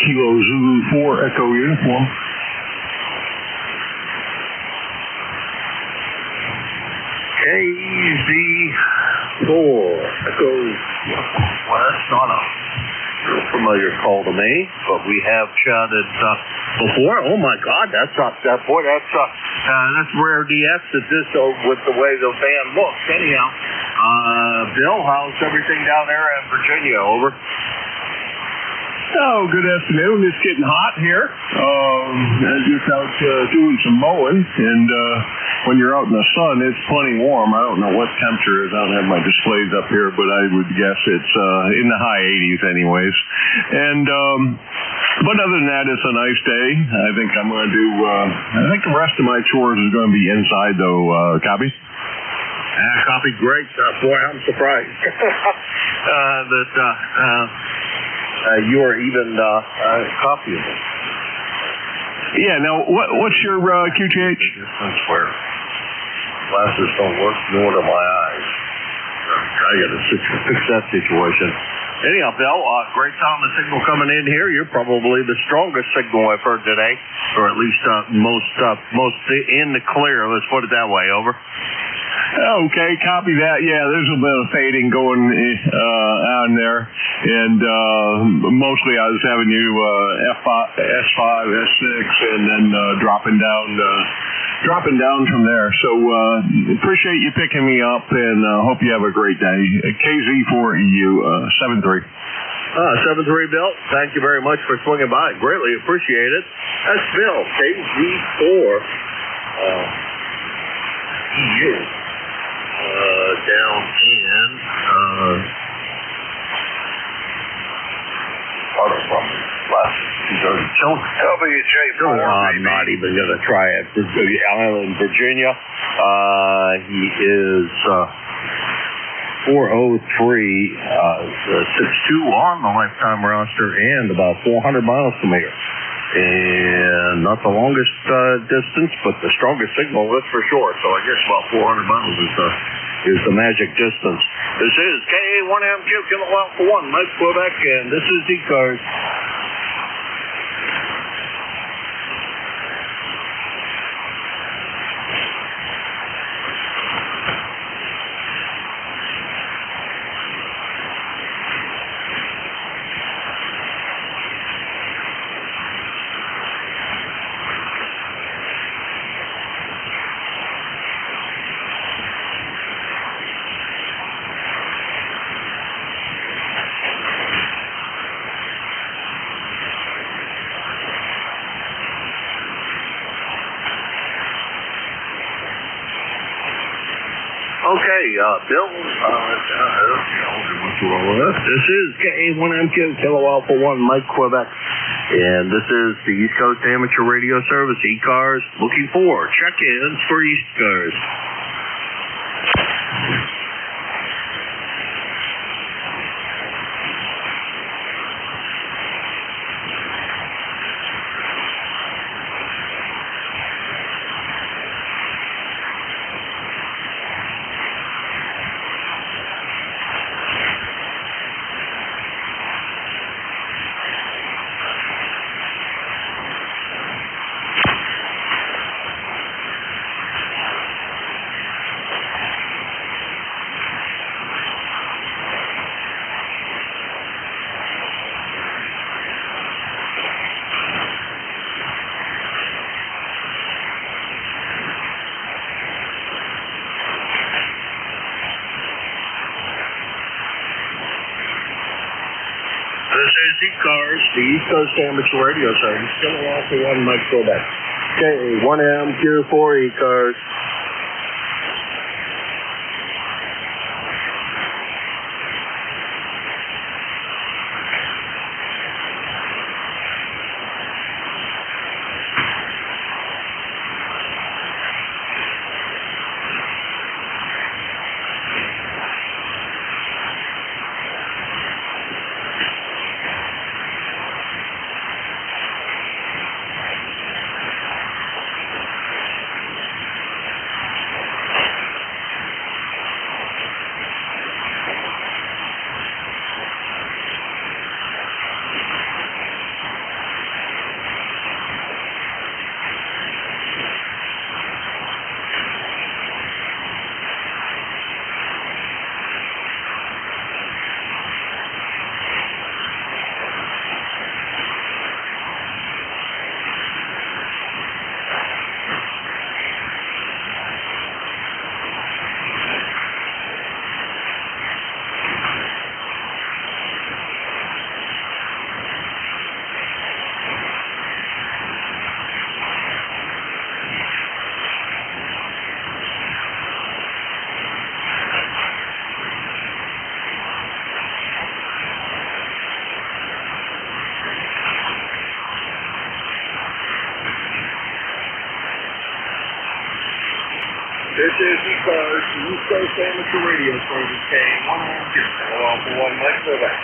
Kilo Zulu 4 Echo Uniform. KZ4 Echo. Well, that's not a familiar call to me, but we have chatted before. Oh my God, that's rare DX at this with the way the band looks. Anyhow, Bill, how's everything down there in Virginia? Over. Oh, good afternoon. It's getting hot here. Just out doing some mowing, and when you're out in the sun, it's plenty warm. I don't know what temperature is. I don't have my displays up here, but I would guess it's in the high 80s anyways. And but other than that, it's a nice day. I think I'm going to do, I think the rest of my chores is going to be inside, though. Copy? Copy, great. Boy, I'm surprised that you're even copying it. Yeah, now, what's your QTH? Distance where glasses don't work, nor do my eyes. I got to fix that situation. Anyhow, Bill, great sound the signal coming in here. You're probably the strongest signal I've heard today, or at least most in the clear. Let's put it that way. Over. Okay, copy that. Yeah, there's a bit of fading going on there, and mostly I was having you S5, S6, and then dropping down from there. So appreciate you picking me up, and hope you have a great day. KZ4EU 73. 7-3, Bill. Thank you very much for swinging by. Greatly appreciate it. That's Bill, KZ4 EU. Down in I'm not even going to try it. Island, Virginia. He is 403, 6'2" on the lifetime roster and about 400 miles from here. And not the longest distance, but the strongest signal, that's for sure. So I guess about 400 miles is the magic distance. This is K1MQ, Kilo Alpha 1, Mike Quebec, and this is ECARS. Okay, Bill, this is K1MQ, Kilo Alpha 1, Mike Quebec, and this is the East Coast Amateur Radio Service, ECARS, looking for check-ins for ECARS. This is ECARS, the East Coast Amateur Radio Service, Kilo Alpha 1, Mike Quebec. K1MQ4, ECARS. This is ECARS, the East Coast Amateur Radio Service, K1MQ, Kilo Alpha 1, Mike Quebec.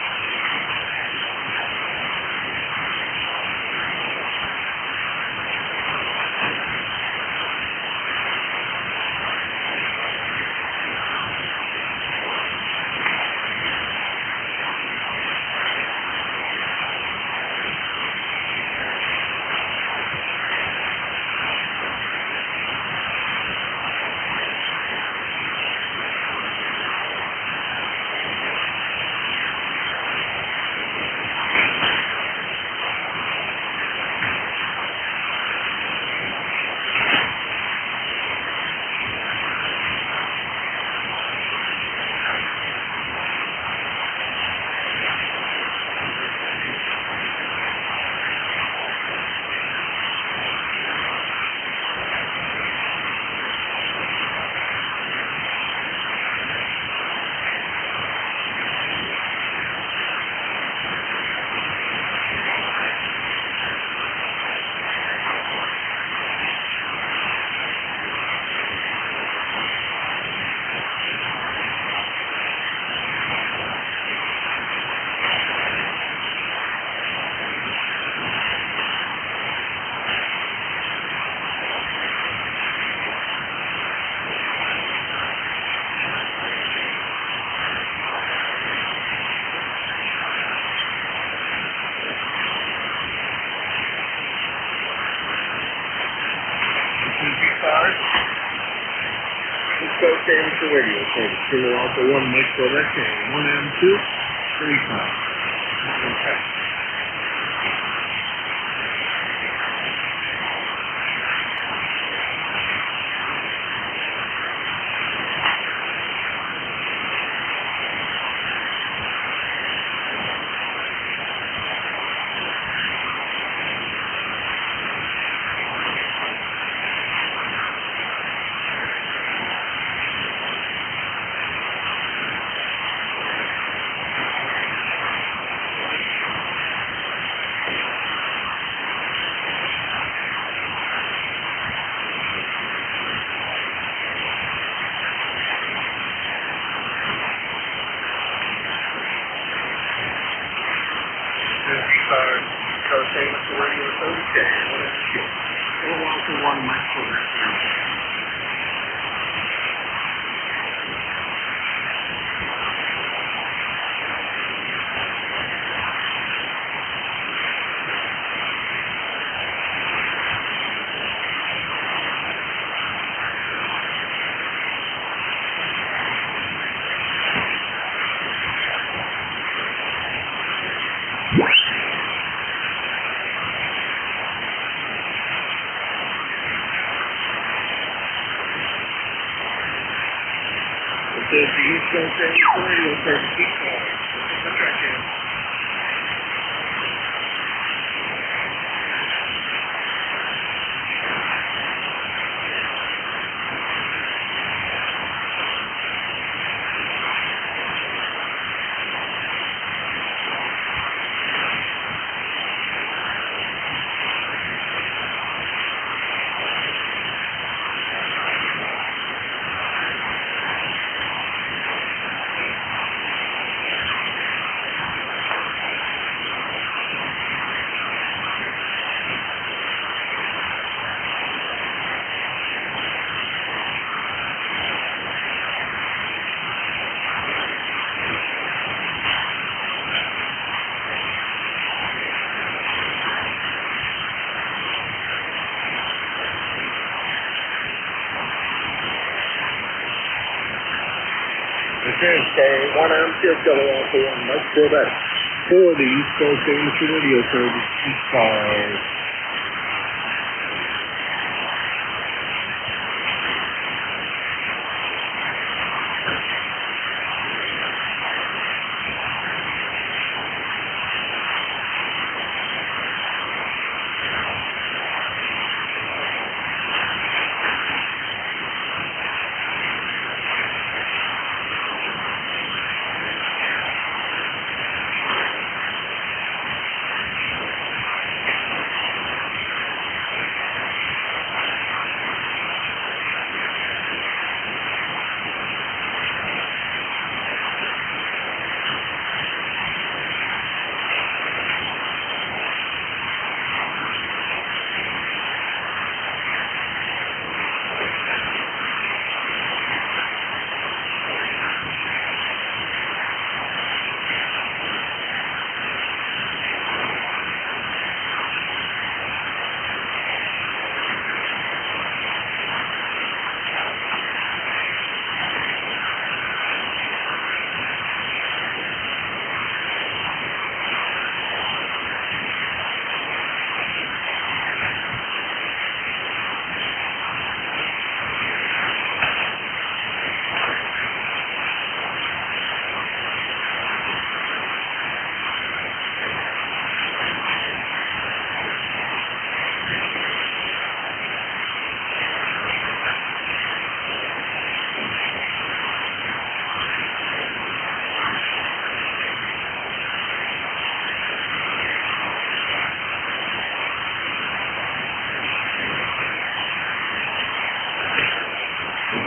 East Coast Amateur Radio Service, Kilo Alpha 1, Mike Quebec, K1MQ, 35. Okay. ECARS, East Coast Amateur Radio Service, KA1MQ. Philadelphia 1, Mike Quebec. This is the East Coast Amateur Radio Service, ECARS. Check in. This is KA1MQ, Philadelphia 1, Mike Quebec, for the East Coast Amateur Radio Service, ECARS.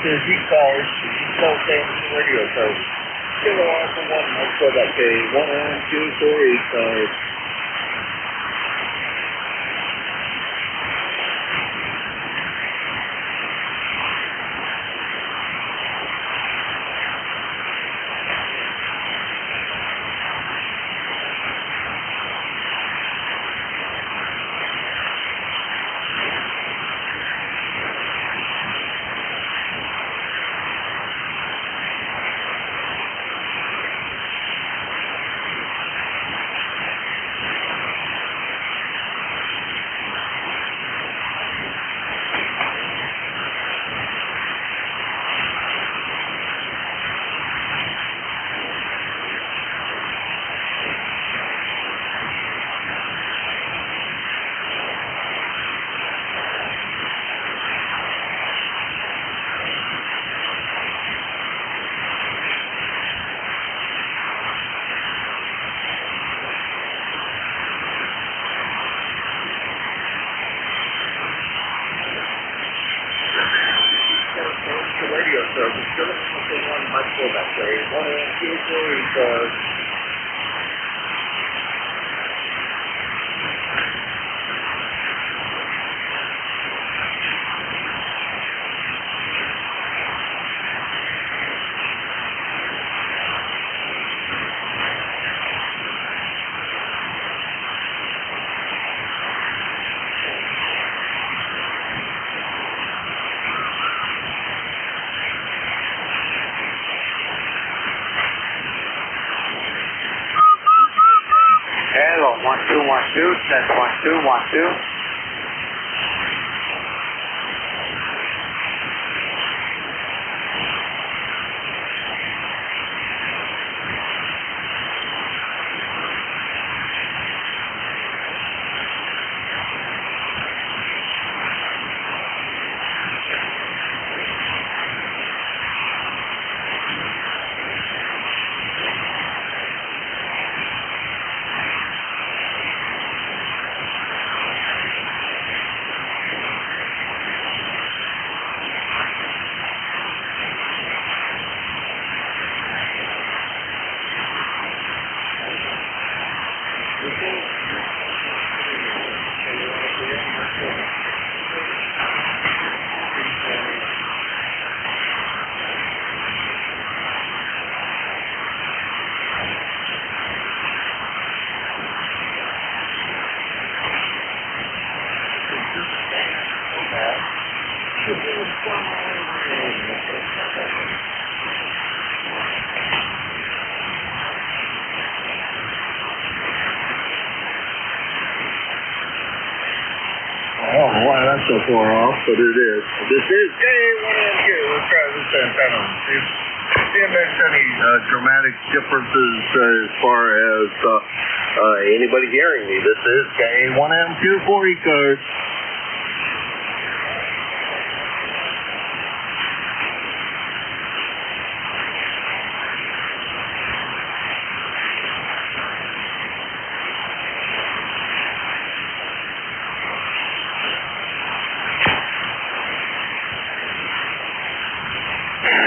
This is ECARS, the East Coast Amateur Radio Service. Philadelphia 1, Mike Quebec, KA1MQ for ECARS. Radio service, Philadelphia 1, Mike Quebec, KA1MQ for ECARS. Test 1, 2, 1, 2. I don't know why that's so far off, but it is. This is K1MQ. Let's try this antenna. See if it makes any dramatic differences as far as anybody hearing me. This is K1MQ for ECARS.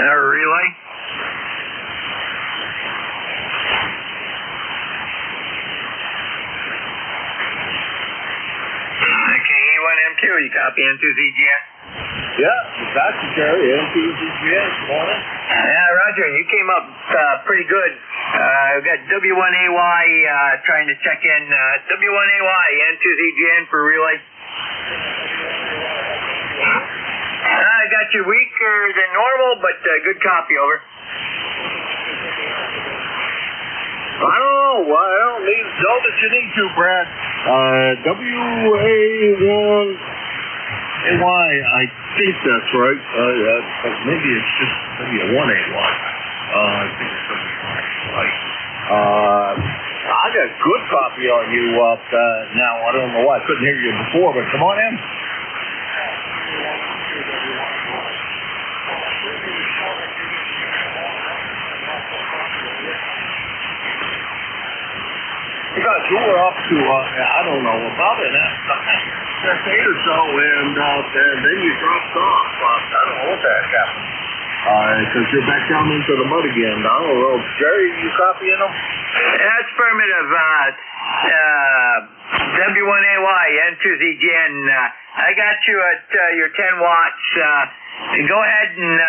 Relay. K1MQ, you copy N2ZGN? Yeah, got you, Jerry. N2ZGN, morning. Yeah, Roger, you came up pretty good. We've got W1AY trying to check in. W1AY, N2ZGN for relay. I got you weaker than normal, but good copy, over. I don't know. I don't need know that you need to, Brad. WA1AY, I think that's right. Maybe it's just maybe a 1AY. I think it's something right. I got a good copy on you now. I don't know why I couldn't hear you before, but come on in. Because you were up to, I don't know, about an that's 8 or so, and then you dropped off. I don't know what the heck happened. Because you're back down into the mud again. I don't know. Jerry, you copying them? That's affirmative. W1AY, N2ZGN. I got you at your 10 watts. Go ahead and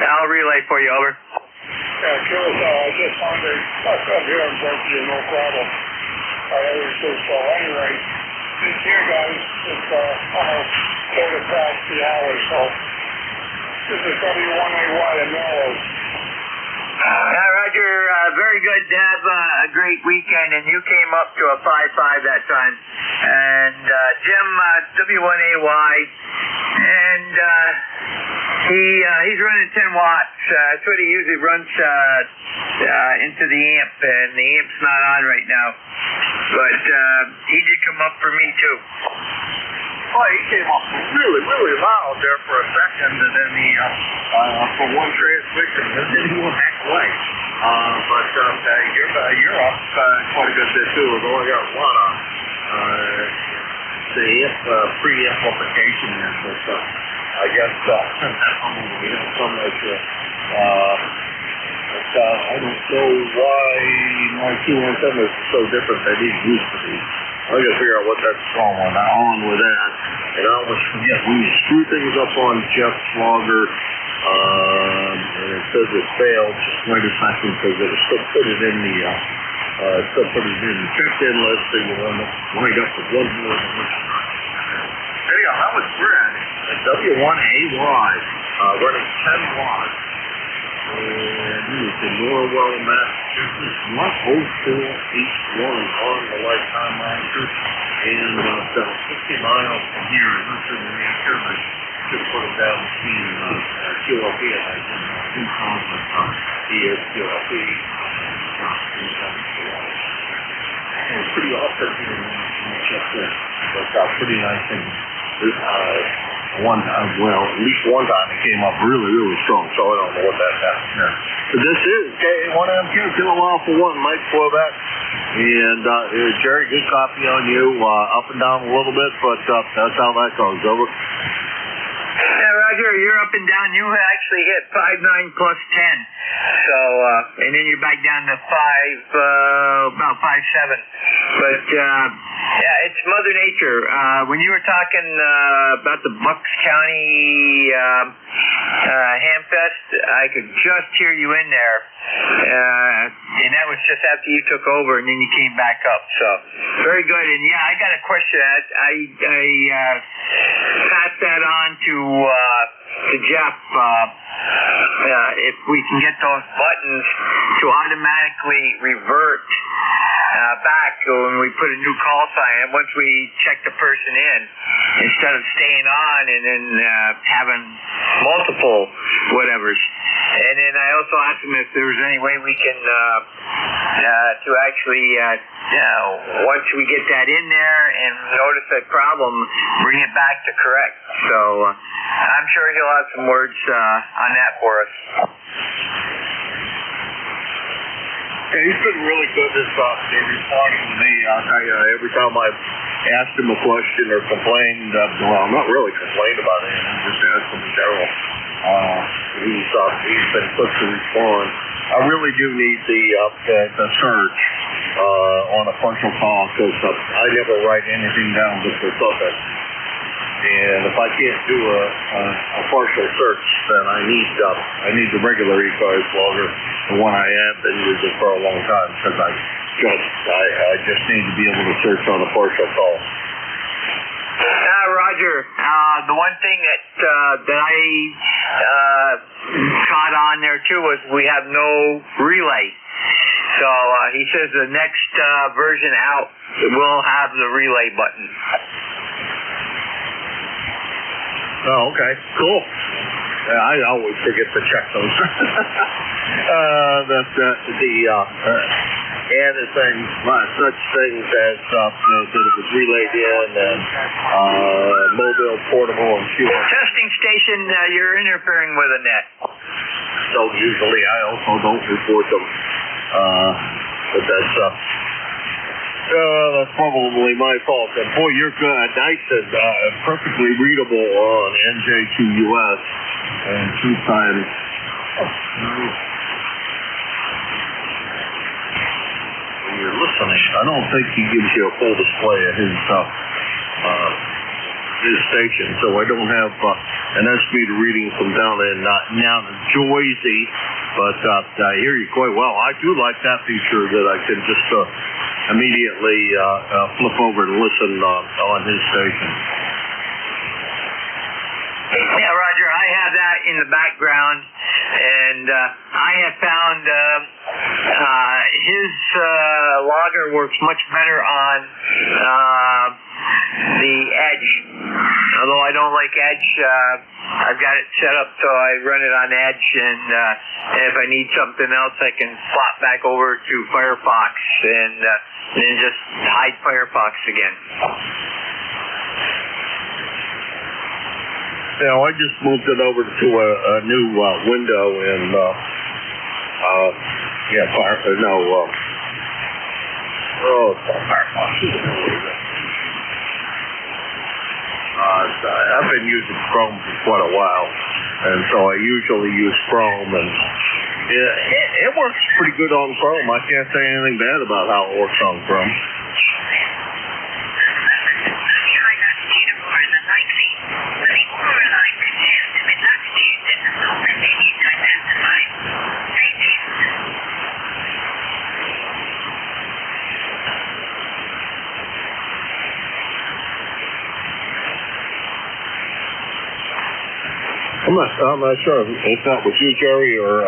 I'll relay for you, over. Yeah, sure. I just wanted to touch up here and break you, no problem. So anyway, this here, guys, it's almost quarter past the hour, so this is W1AY in Melrose. Roger, very good. Have a great weekend, and you came up to a 5.5 that time. And Jim, W1AY, and he's running 10 watts. That's what he usually runs into the amp, and the amp's not on right now. But he did come up for me too. Oh, he came up really, really loud there for a second, and then he, for one transmission, and then he went back away. But you're up quite a good bit too. We've only got one on the pre-amplification there, but I guess we have some that I don't know why my two antennas are so different than these used to be. I gotta figure out what that's going on with that. And I always forget, we screw things up on Jeff's logger, and it says it failed. Just wait a second, because it'll still put it in the, checked-in list, and you want to wind up with one more. Anyhow, that was Brad at W1AY, running 10 watts. And he was in Norwell, Massachusetts, 10481 on the lifetime roster. And about 50 miles from here, and this is an acre, but just put him down between QLP and I did two calls with he is QLP. And it's pretty awesome here in Chester. But pretty nice thing. One time, well, at least one time it came up really, really strong, so I don't know what that's happening there. But this is K1MQ, Kilo Alpha 1, Mike Quebec. And Jerry, good copy on you, up and down a little bit, but that's how that goes. Over. Yeah, Roger, you're up and down. You actually hit 5.9 plus 10. So, and then you're back down to about 5.7. But, yeah, it's Mother Nature. When you were talking about the Bucks County Hamfest, I could just hear you in there. And that was just after you took over, and then you came back up. So, very good. And, yeah, I got a question. I passed that on to Jeff. If we can get those buttons to automatically revert back when we put a new call sign, and once we check the person in, instead of staying on and then having multiple whatevers. And then I also asked him if there was any way we can to actually once we get that in there and notice that problem, bring it back to correct. So I'm sure he'll have some words on that for us. Yeah, he's been really good this in responding to me. I'll tell you, every time I've asked him a question or complained, well, I'm not really complained about it, I'm just asked him in general. He's been quick to respond. I really do need the search on a partial call, because I never write anything down just for something. And if I can't do a partial search, then I need the regular ECARS logger, the one I have been using for a long time, because I just need to be able to search on a partial call. Roger, the one thing that I caught on there too was we have no relay. So he says the next version out will have the relay button. Oh, okay, cool. Yeah, I always forget to check those. Added things, such things as that it was relayed in and mobile, portable, and fuel. Testing station, you're interfering with a net. So usually I also don't report them, but that's probably my fault. And boy, you're good, nice and perfectly readable on NJ2US and 2 times. You're listening. I don't think he gives you a full display of his station, so I don't have an S-meter reading from down in Joyzy, but I hear you quite well. I do like that feature that I can just immediately flip over and listen on his station. Yeah, Roger, I have that in the background, and I have found his logger works much better on the Edge. Although I don't like Edge, I've got it set up so I run it on Edge, and if I need something else, I can flop back over to Firefox and then just hide Firefox again. Now, I just moved it over to a new window in, Firefox. I've been using Chrome for quite a while, and so I usually use Chrome, and it works pretty good on Chrome. I can't say anything bad about how it works on Chrome. I'm not sure if that was you, Jerry, or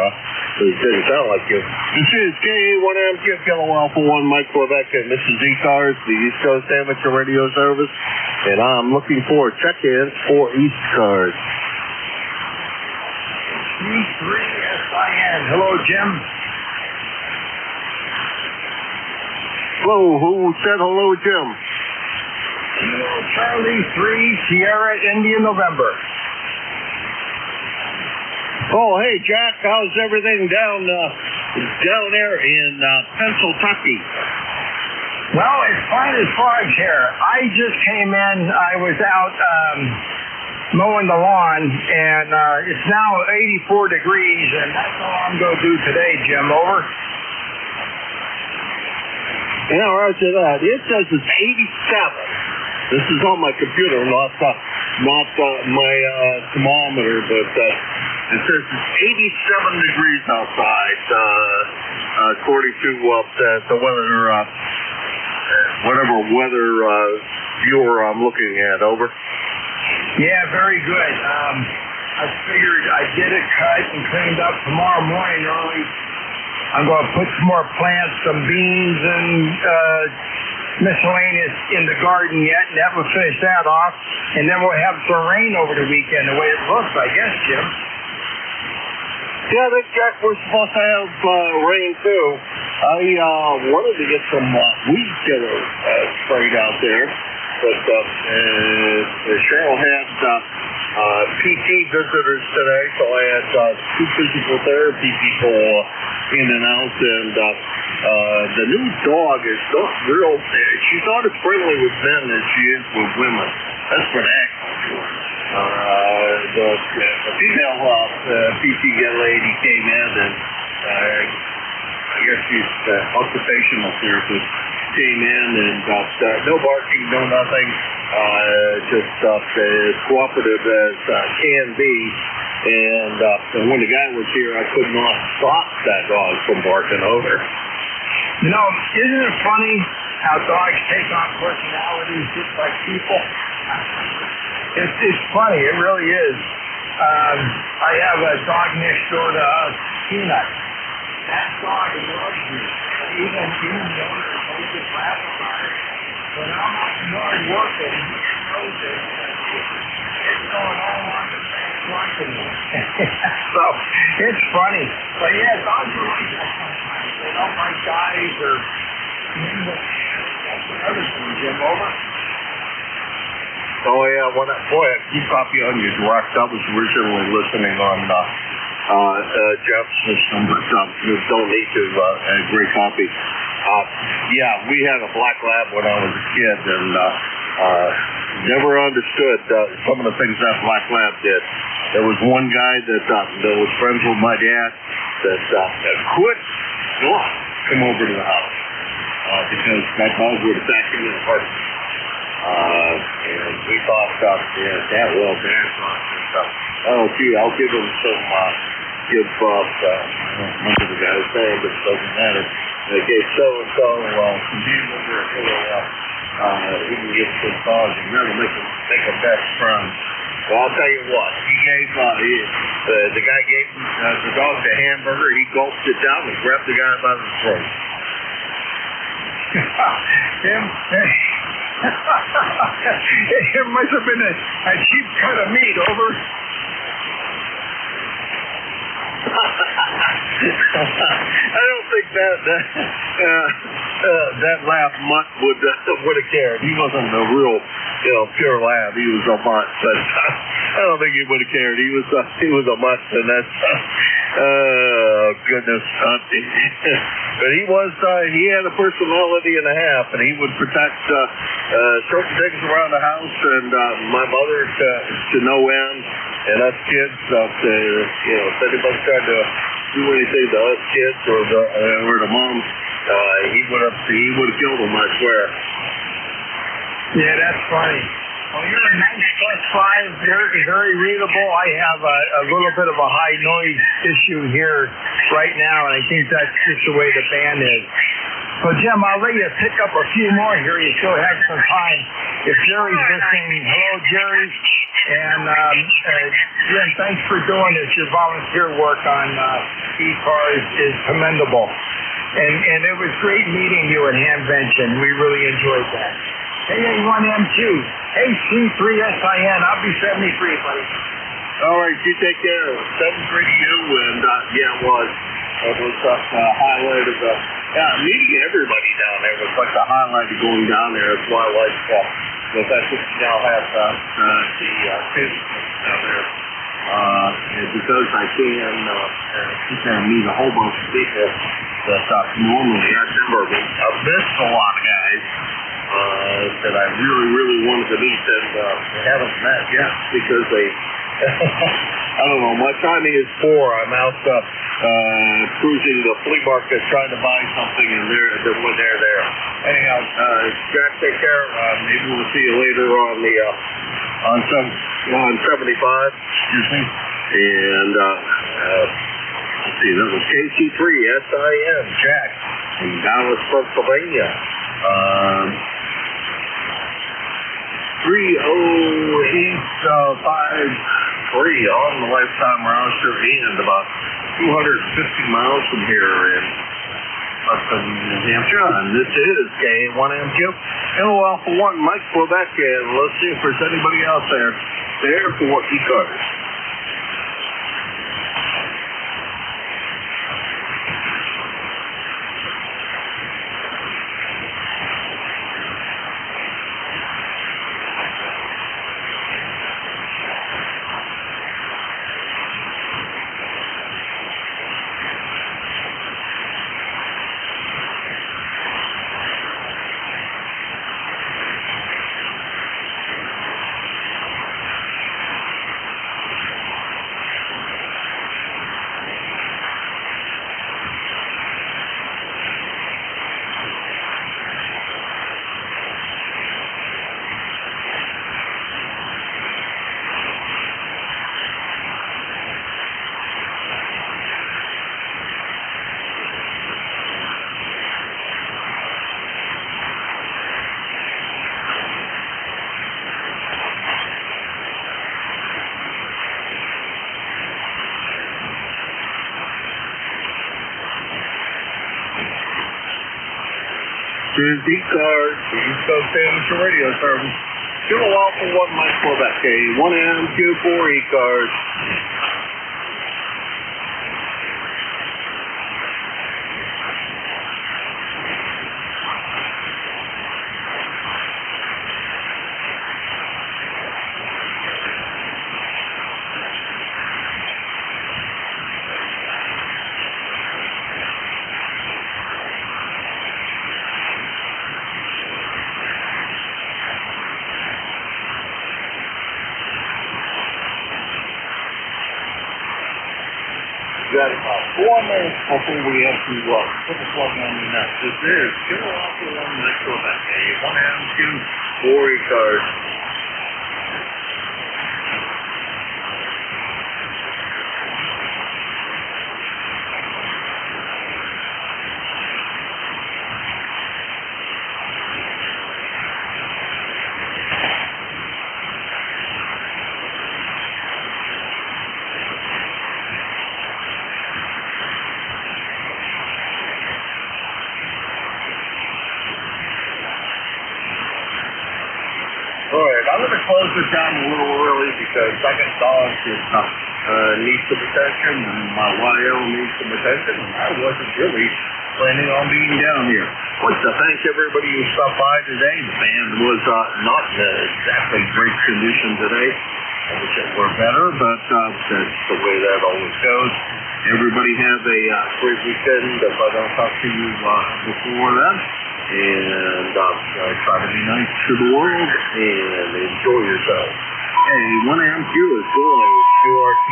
It didn't sound like you. This is KA1M, Kilo Alpha 1, Mike Quebec, and this is ECARS, the East Coast Amateur Radio Service, and I'm looking for check-ins for ECARS. E3SIN. Hello, Jim. Hello, who said hello, Jim? Kilo Charlie 3 Sierra India November. Oh, hey, Jack, how's everything down there in Pennsylvania? Well, it's fine as frogs here. I just came in. I was out mowing the lawn, and it's now 84 degrees, and that's all I'm going to do today, Jim. Over. Yeah, roger that. It says it's 87. This is on my computer, not my thermometer, but it says it's 87 degrees outside, according to the weather, whatever weather viewer I'm looking at. Over. Yeah, very good. I figured I'd get it cut and cleaned up tomorrow morning early. I'm going to put some more plants, some beans, and miscellaneous in the garden yet, and that will finish that off. And then we'll have some rain over the weekend, the way it looks, I guess, Jim. Yeah, I think, Jack, we're supposed to have rain, too. I wanted to get some weed killer sprayed out there, but Cheryl had PT visitors today, so I had two physical therapy people in and out, and the new dog is not real. She's not as friendly with men as she is with women. That's for that. The female PT young lady came in, and I guess she's occupational therapist, came in, and no barking, no nothing, just as cooperative as can be. And when the guy was here, I could not stop that dog from barking over. You know, isn't it funny how dogs take on personalities just like people? It's funny, it really is. I have a dog next door to us, Peanut. That dog loves me. Even the owner always just laugh about it. When I'm out in the yard working, he knows it. It's going all on the back watching me. So, it's funny. But yeah, dogs are like that sometimes. They don't like guys or that's another thing, Jim. Over. Oh, yeah, boy, keep copy on your direct. I was originally listening on Jeff's system, but don't need to. Great copy. Yeah, we had a black lab when I was a kid, and never understood some of the things that black lab did. There was one guy that was friends with my dad that could not come over to the house because that dog would attack him in the apartment. And we thought, that well, Dad's on and stuff. Oh, gee, I'll give him some, I don't remember the guy's name, but it doesn't matter. They gave so-and-so some hamburger, he can get some dogs and really make them best friends. Well, I'll tell you what, he gave, the guy gave the dog the hamburger, he gulped it down and grabbed the guy by the throat. It must have been a cheap cut of meat. Over. I don't think that lab mutt would have cared. He wasn't a real, pure lab. He was a mutt, but I don't think he would have cared. He was a mutt, and that's goodness. But he had a personality and a half, and he would protect certain things around the house, and my mother to no end, and us kids. If anybody tried to do anything to us kids or the moms, he would have killed them, I swear. Yeah, that's funny. Well, you're a nice +5, very readable. I have a little bit of a high noise issue here right now, and I think that's just the way the band is. So, Jim, I'll let you pick up a few more here. You still have some time. If Jerry's listening, hello, Jerry. And Jim, thanks for doing this. Your volunteer work on ECARS is commendable. And it was great meeting you at Hamvention. We really enjoyed that. AA1MQ, AC3SIN. I'll be 73, buddy. All right, you take care. 73 to you, and yeah, it was. It was a highlight of the, meeting everybody down there was like the highlight of going down there. That's why I like the fact that you now have the students down there. And because I can meet a whole bunch of people that normally I've missed a lot of guys that I really, really wanted to meet that haven't met yet because they, I don't know, my timing is poor. I'm out cruising the flea market trying to buy something and when they're there. Anyhow, Jack, take care. Maybe we'll see you later on the on 75. Excuse me. And let's see, that was KC3SIN, Jack, in Dallas, Pennsylvania. 30853 on the lifetime router and about 250 miles from here in New Hampshire. And this is K1MQ. Hello, Alpha 1, Mike Quebec, and let's see if there's anybody else there for ECARS. Here's ECARS, the East Coast Amateur Radio Service. Kilo Alpha 1, Mike Quebec, A1MQ4 ECARS. Got about 4 minutes before we have to put the plug on the net. This is Kilo Alpha 1, Mike Quebec, A1MQ4 ECARS. I'm going to close this down a little early because second dog needs some attention and my YO needs some attention and I wasn't really planning on being down here. I'd like to thank everybody who stopped by today. The band was not in exactly great condition today. I wish it were better, but that's the way that always goes. Everybody have a great weekend if I don't talk to you before then. And try to be nice to the world and enjoy yourself. Hey, 1MQ is going QRT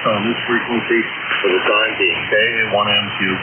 on this frequency for the time being. Okay, 1MQ.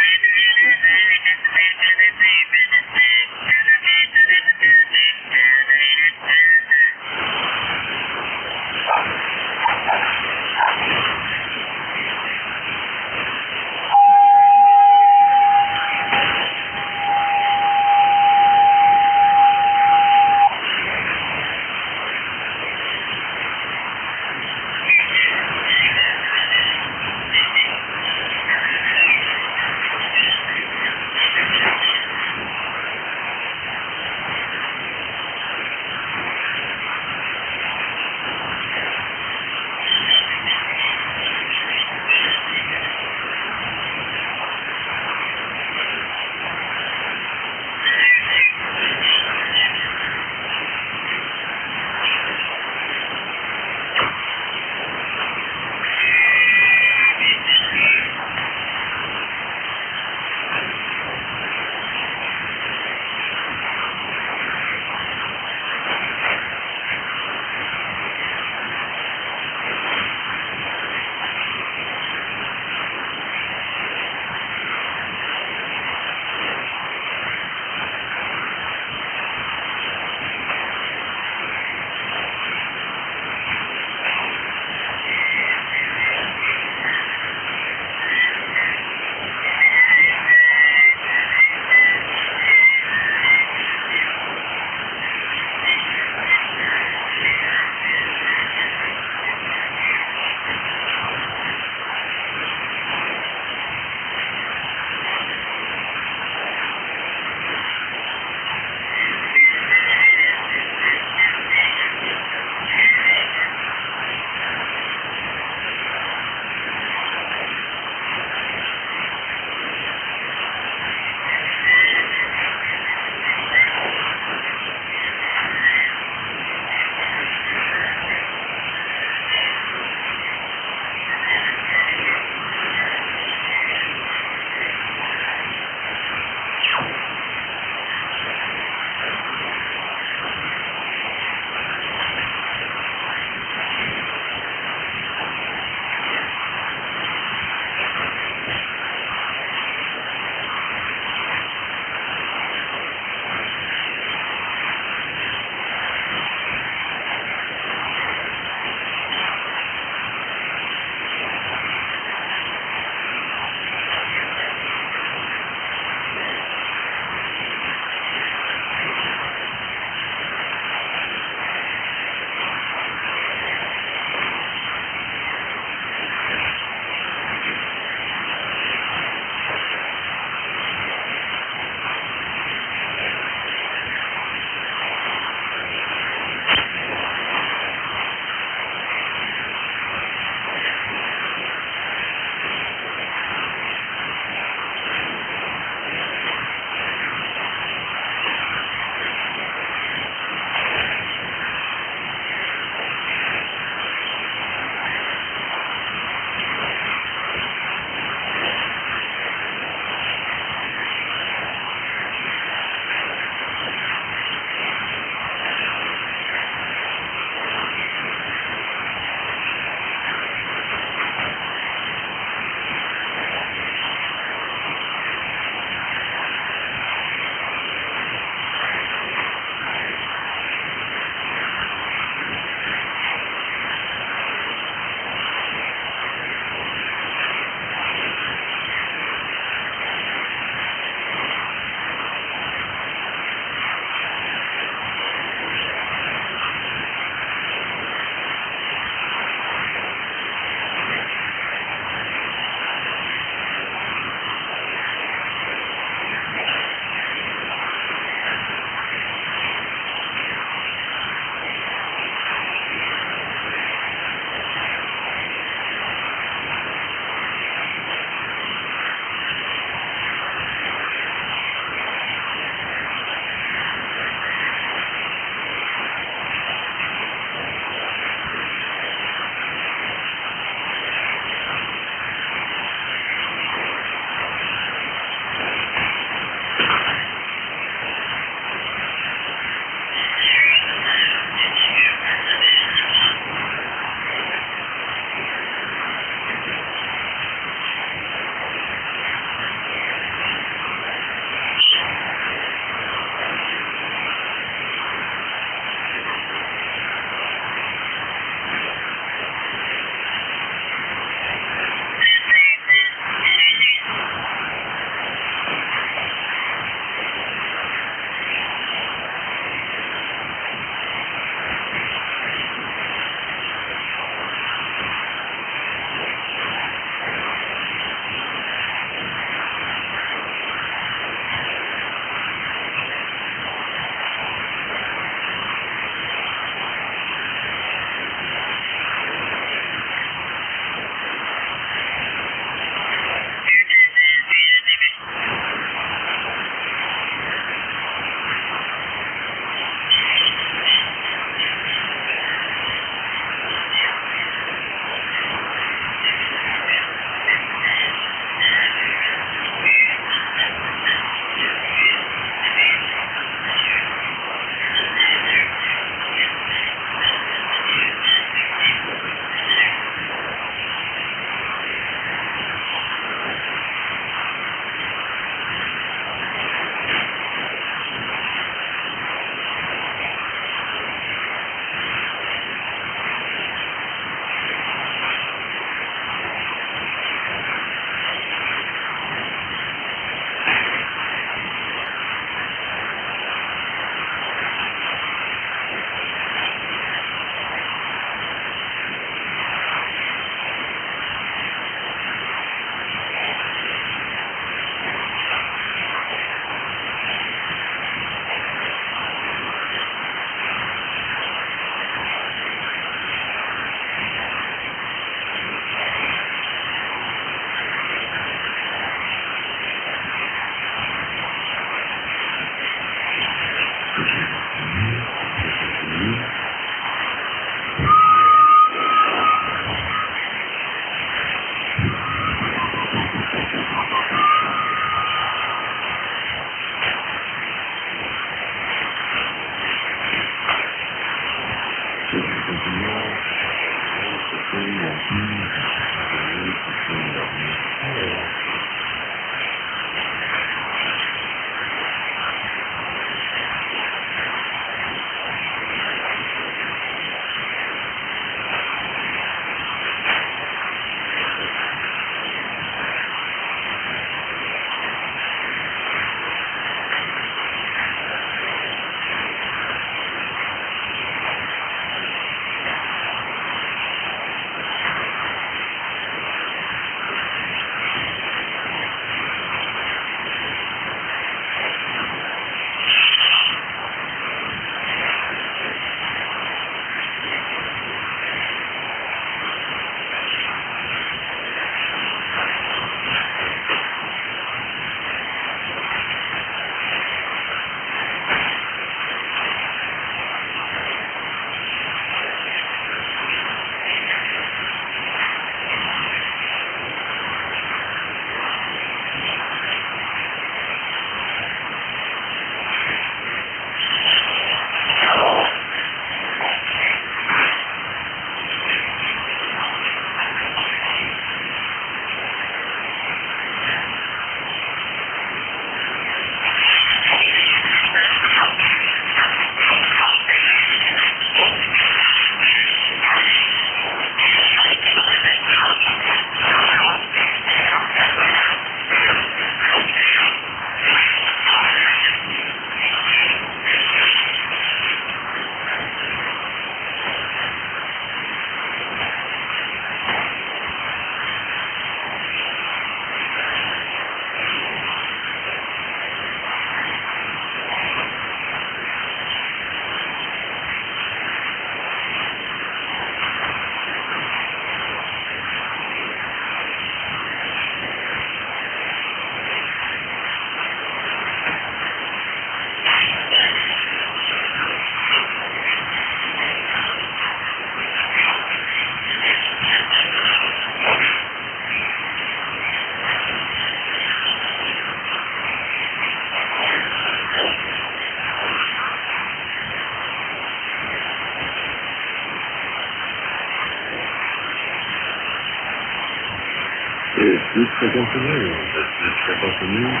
This frequency news. This frequency news.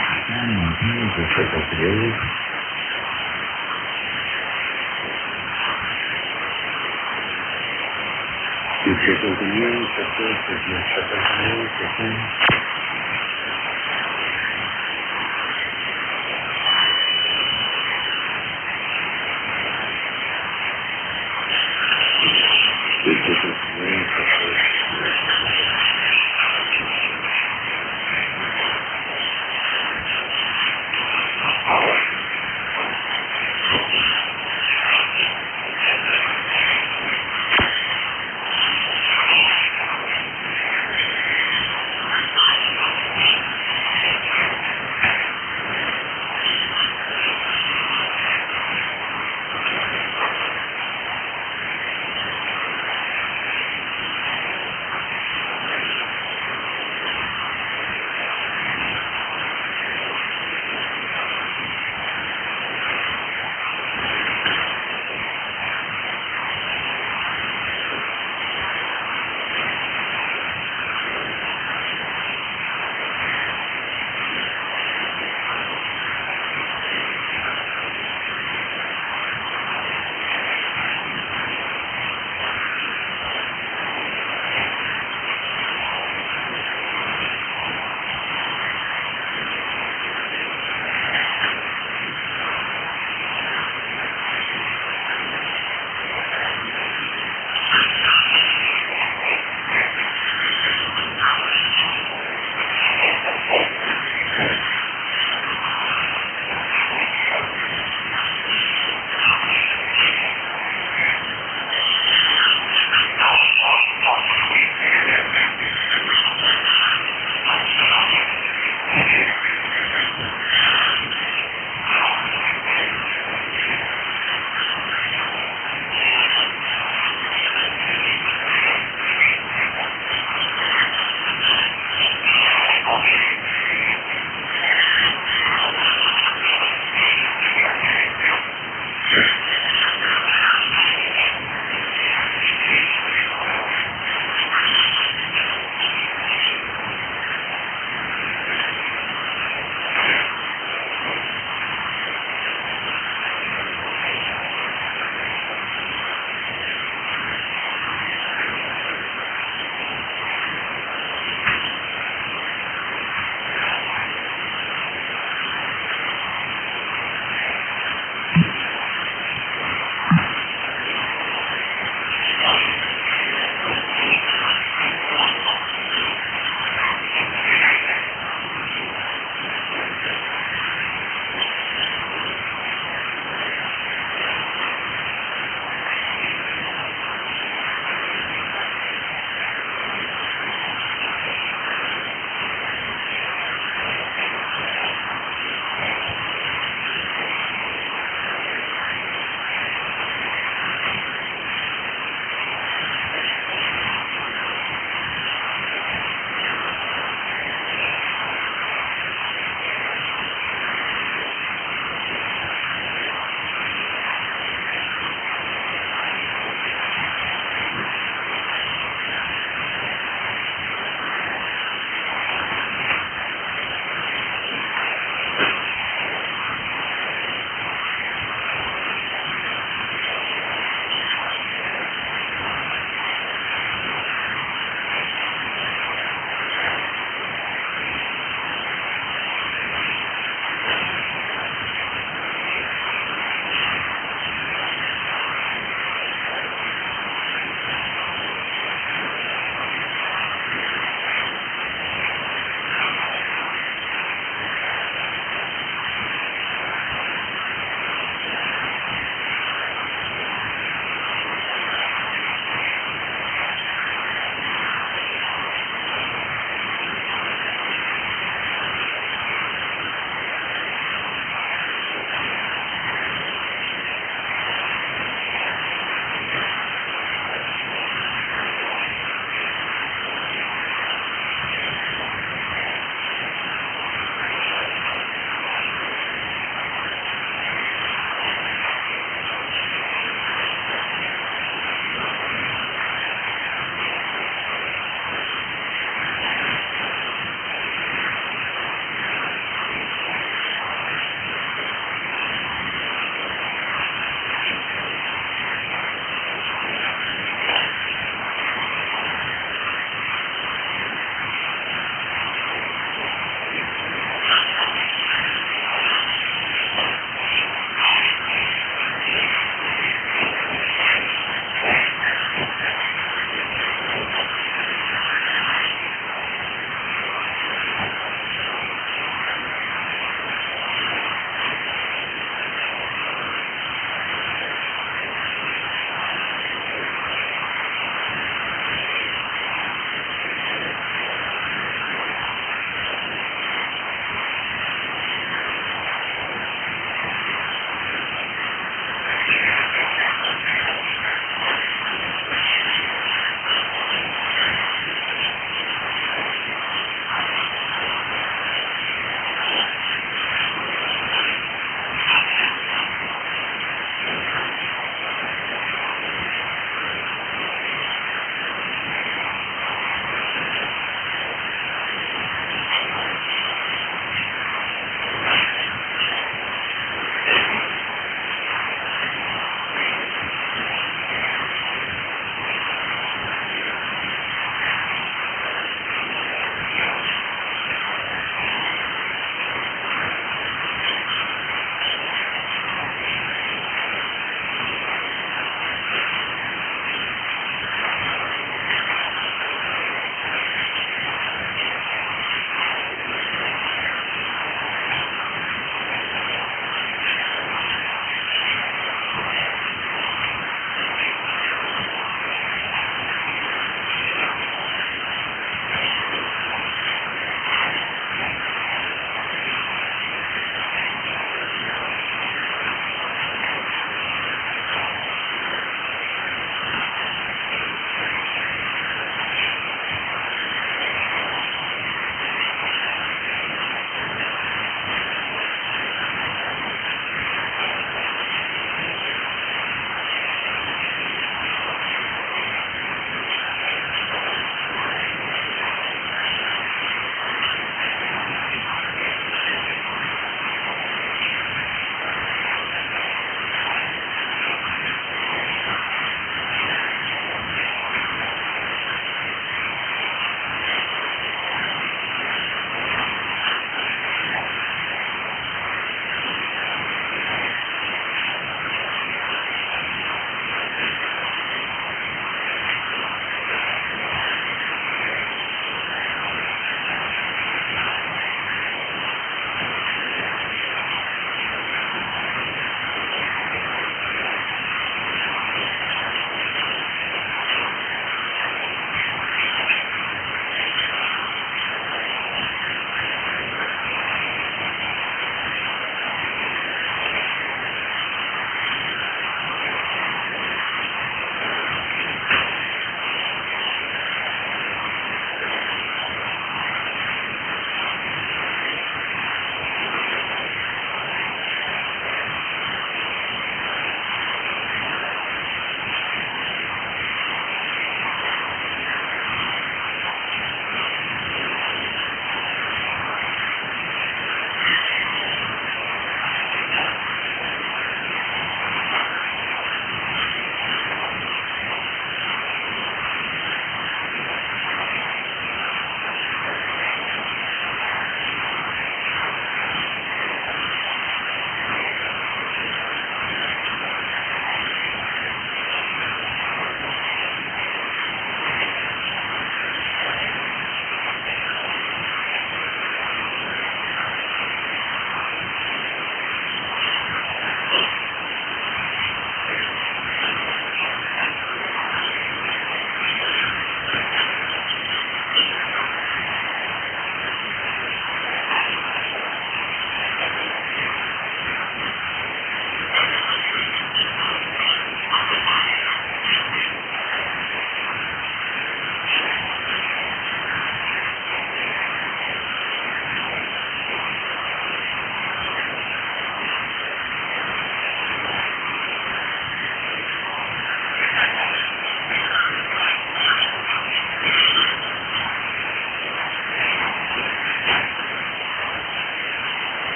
This frequency news. This frequency news. This frequency news.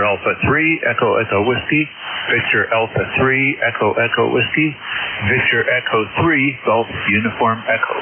Alpha 3, Echo Echo Whiskey, Victor Alpha 3, Echo Echo Whiskey, Victor Echo 3, Golf Uniform Echo.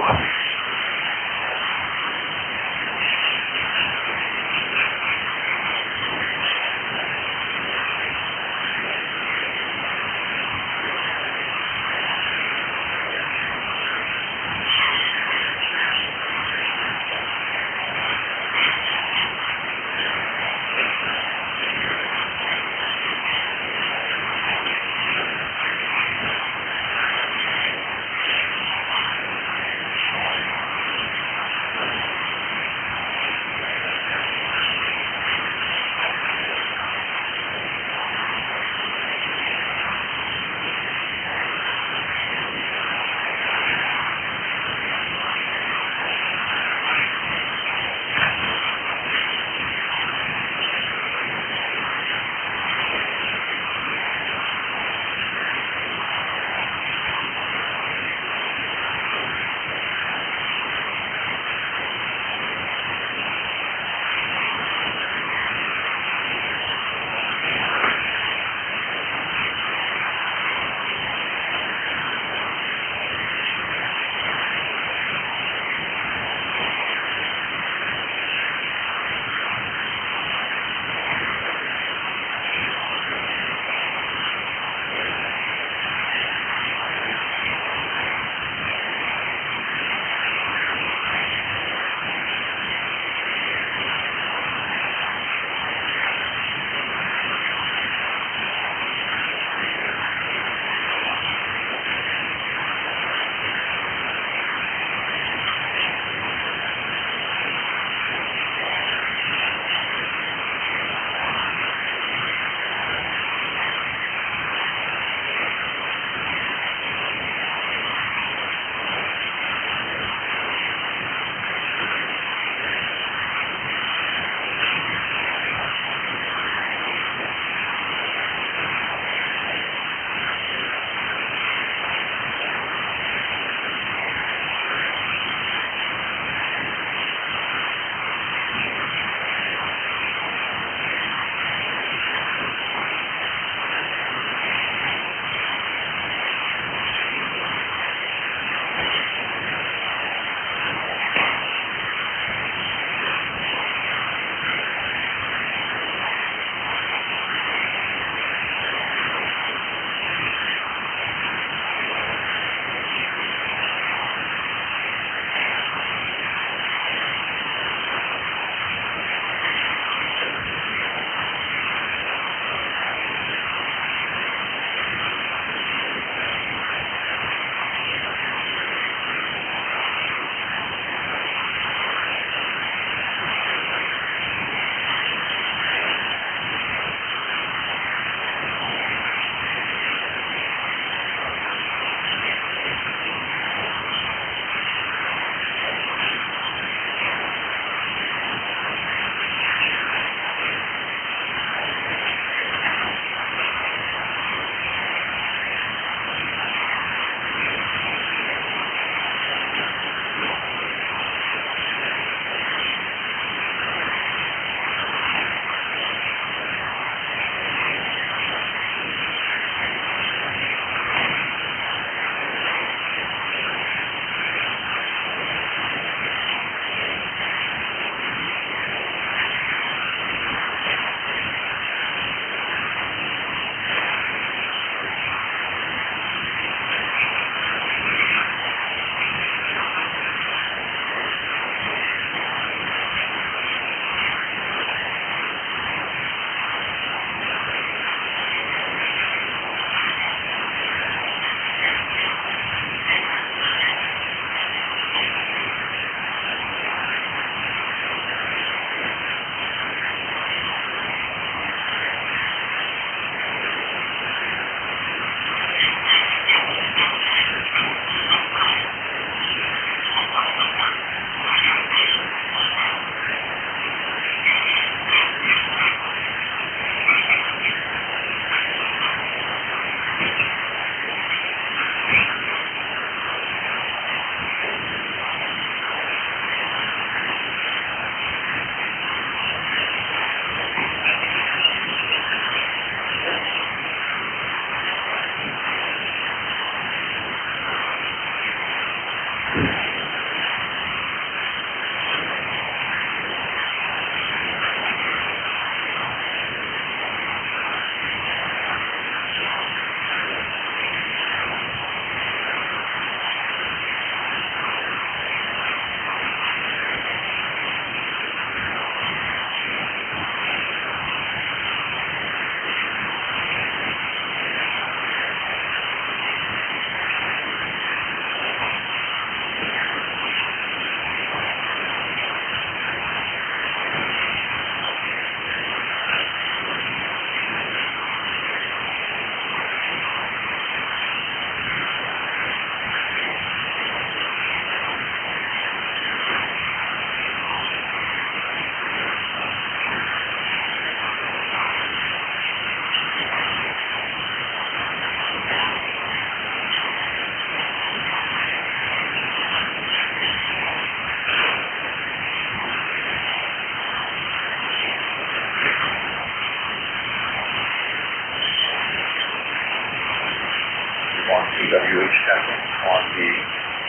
NJ2US testing on the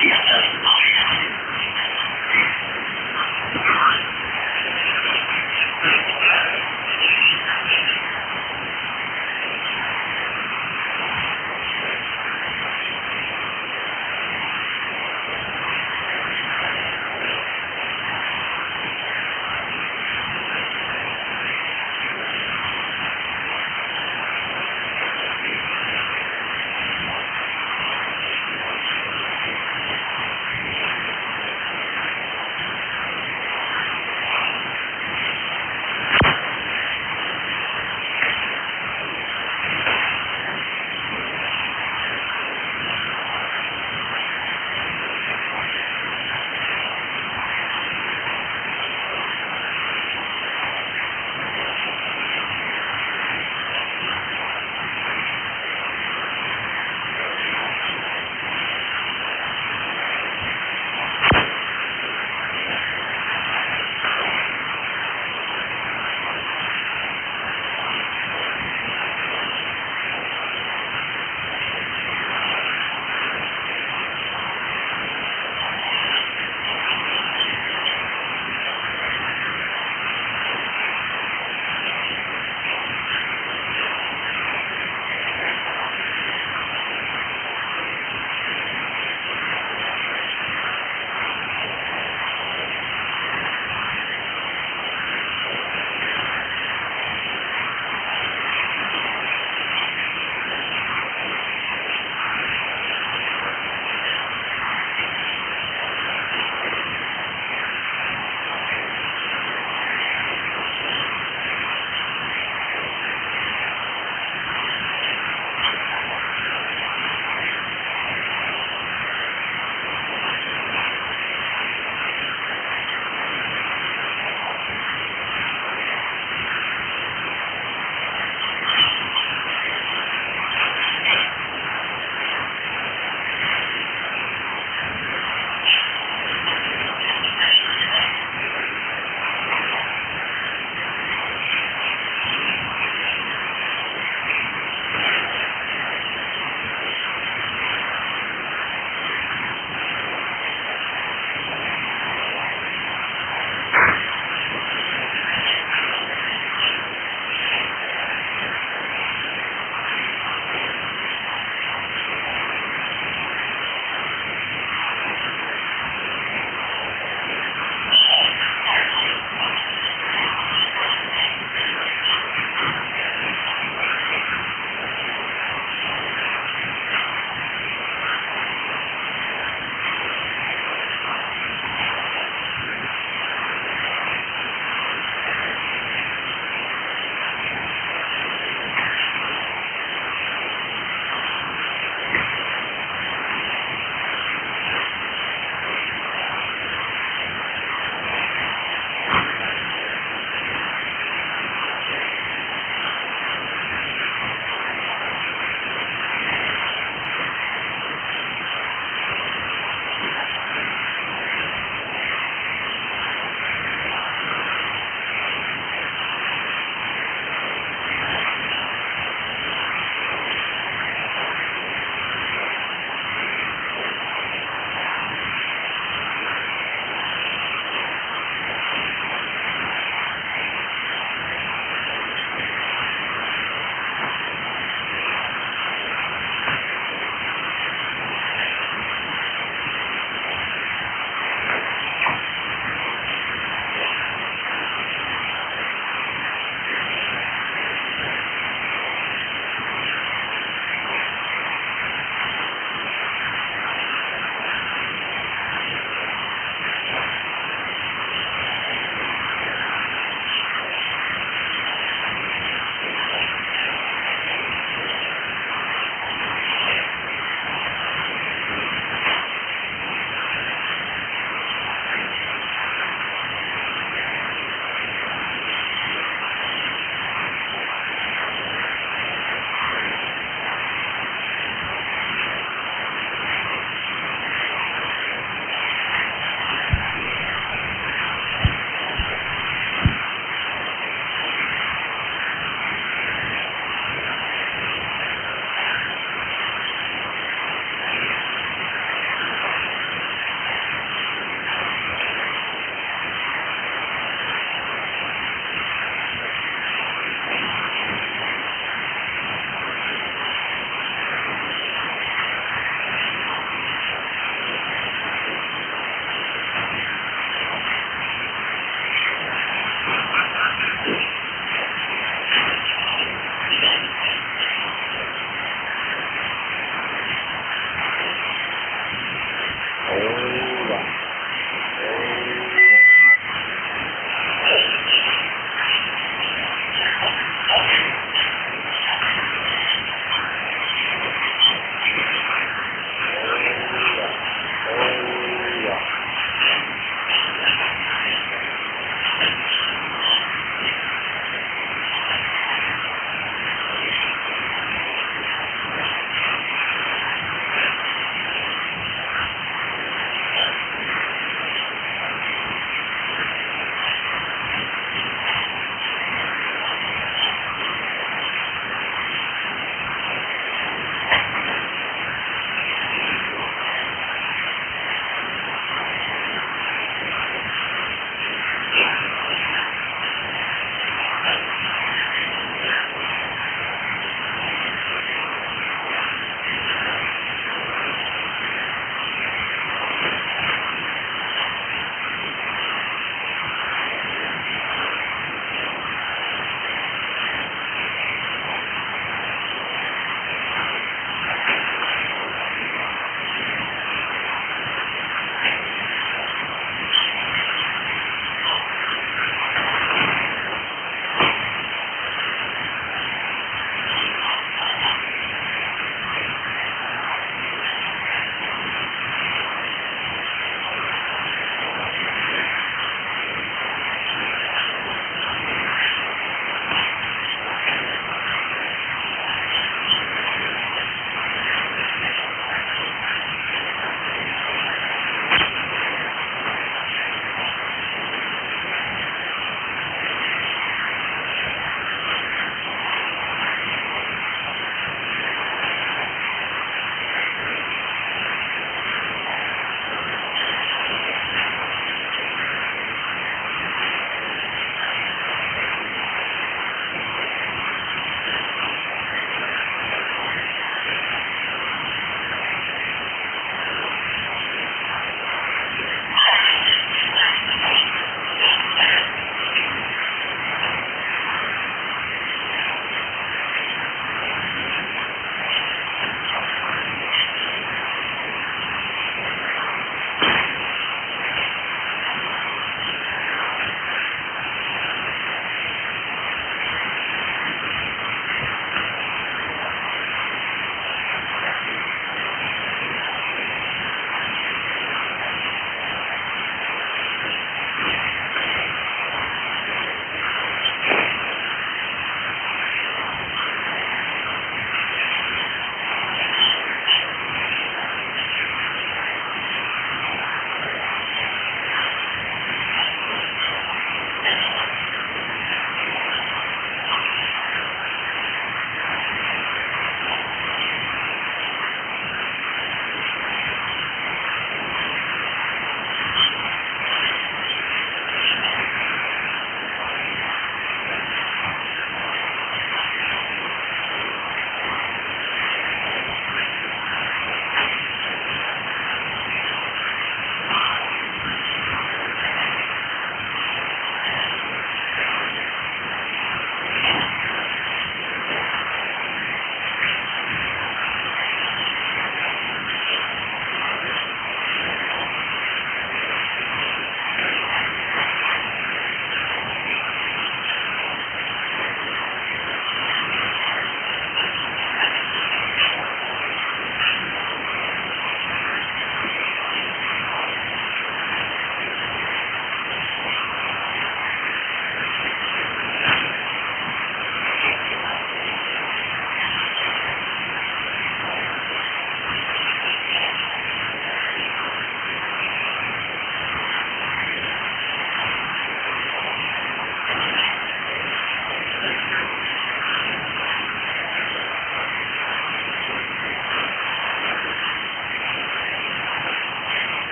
East Coast.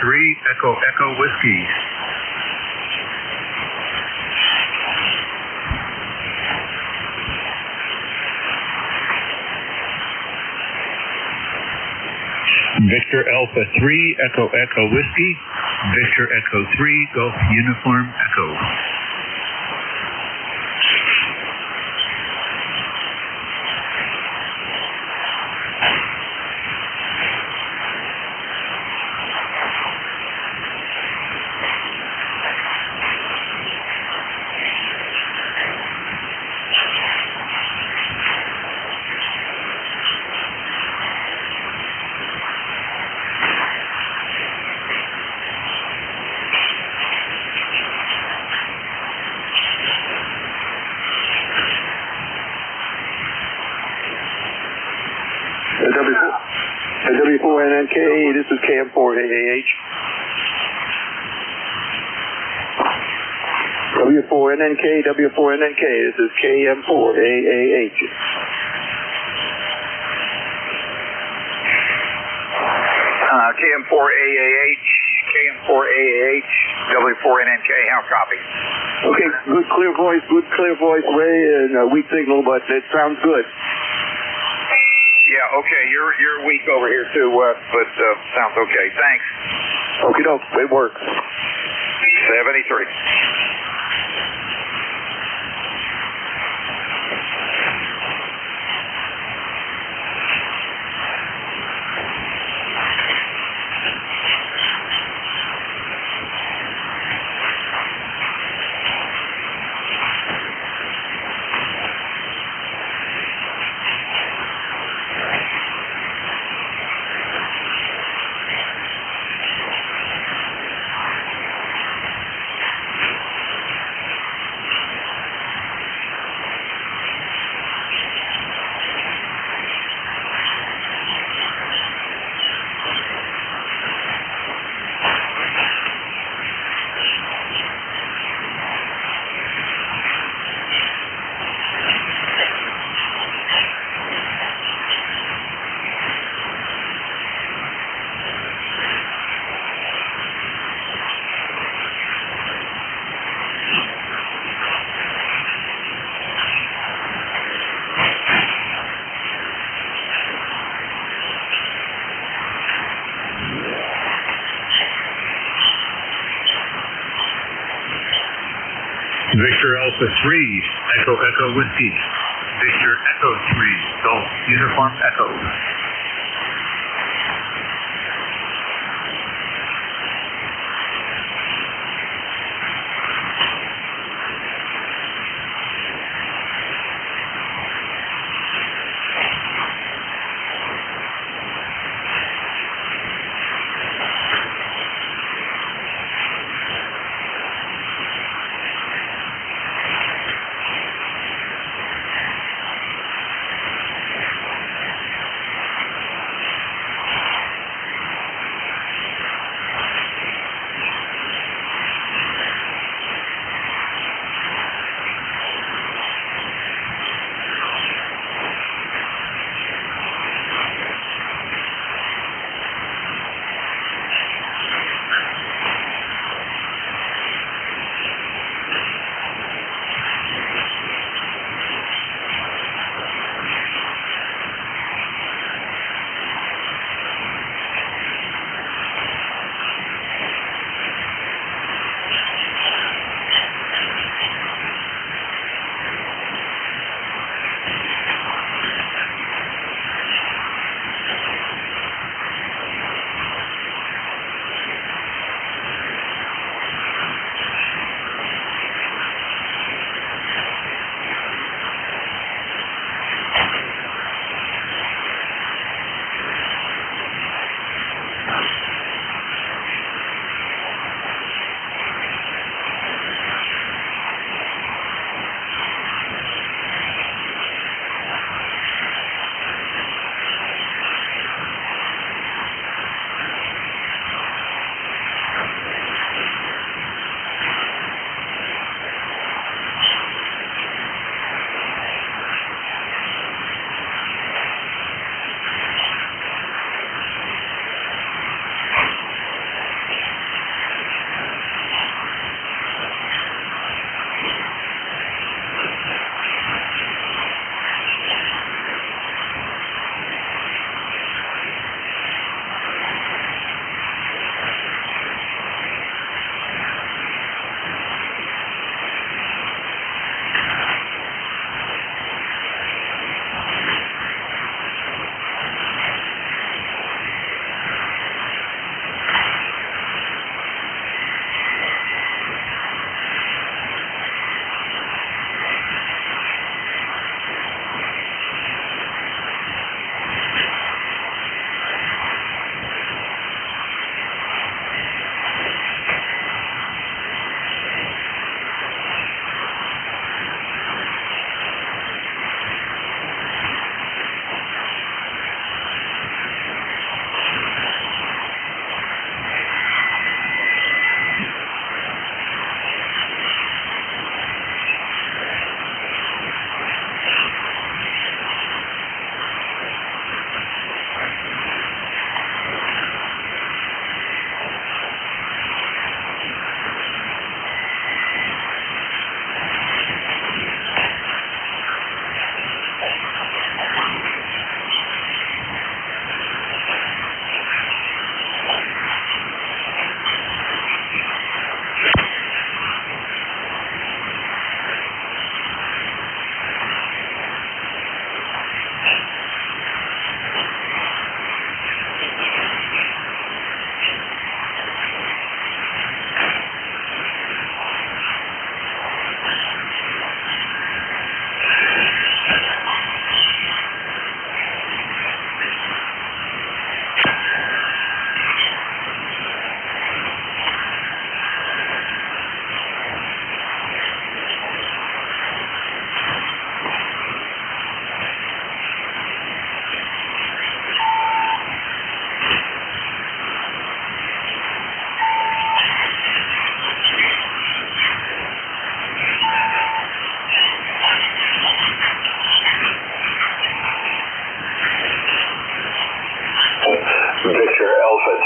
3, Echo Echo Whiskey. Victor Alpha 3, Echo Echo Whiskey. Victor Echo 3, Golf Uniform Echo. W4NNK, this is KM4AAH. W4NNK, W4NNK, this is KM4AAH. KM4AAH, KM4AAH, W4NNK, how copy? Okay, good clear voice, Ray, and weak signal, but it sounds good. Yeah, okay, you're weak over here too, but sounds okay. Thanks. Okie doke, it works. 73. Victor Alpha 3, Echo Echo Whiskey. Victor Echo 3, Golf Uniform Echo.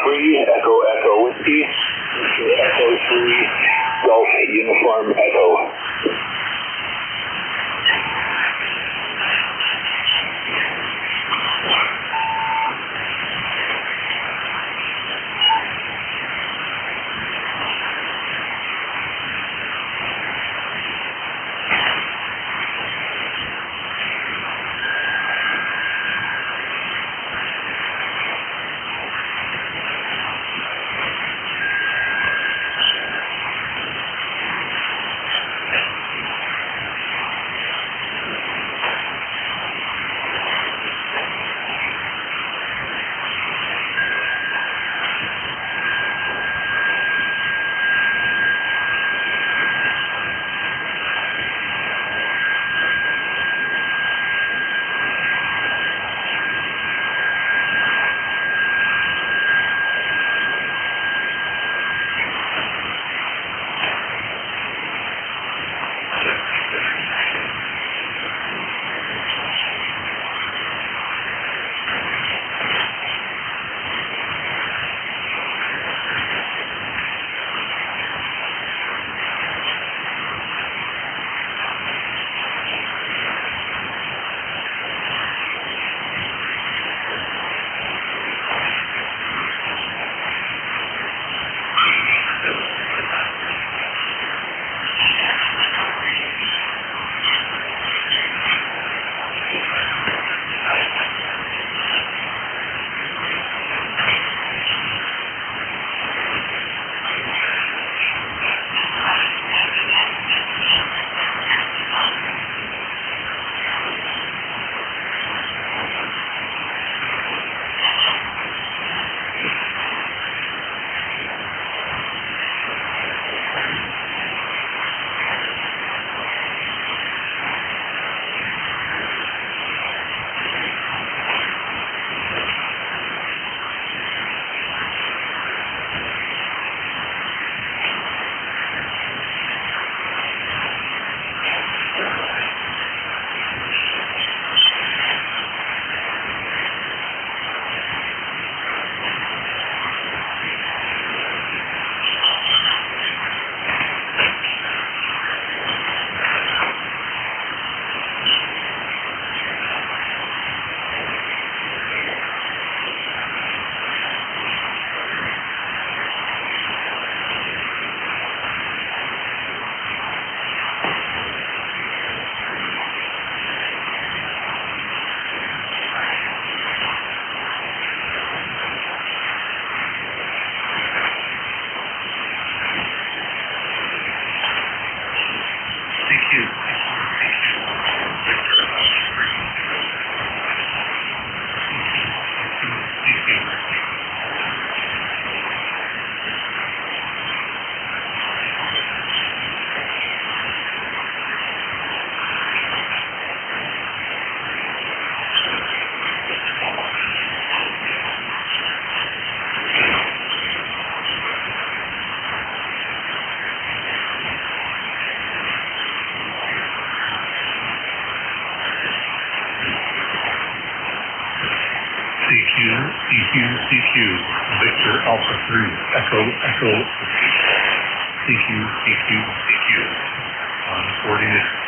3, Echo Echo Whiskey, Victor Echo 3, Golf Uniform Echo. CQ, Victor Alpha 3, Echo, CQ, on 48.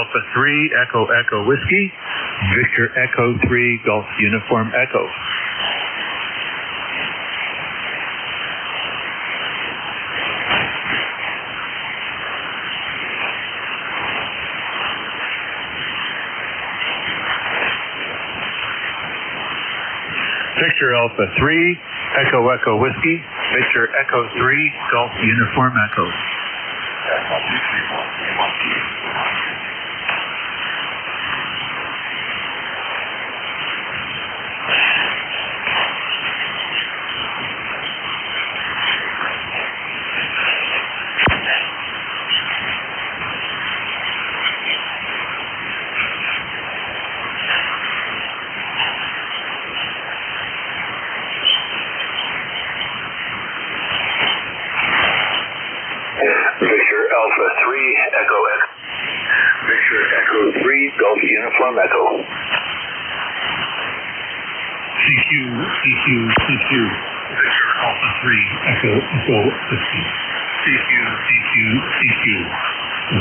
Alpha 3, Echo Echo Whiskey, Victor Echo 3, Golf Uniform Echo. Victor Alpha 3, Echo Echo Whiskey, Victor Echo 3, Golf Uniform Echo. Victor Alpha 3, Echo Echo. Victor Echo 3, Golf Uniform Echo. CQ. Victor Alpha 3, Echo Echo Whiskey. CQ.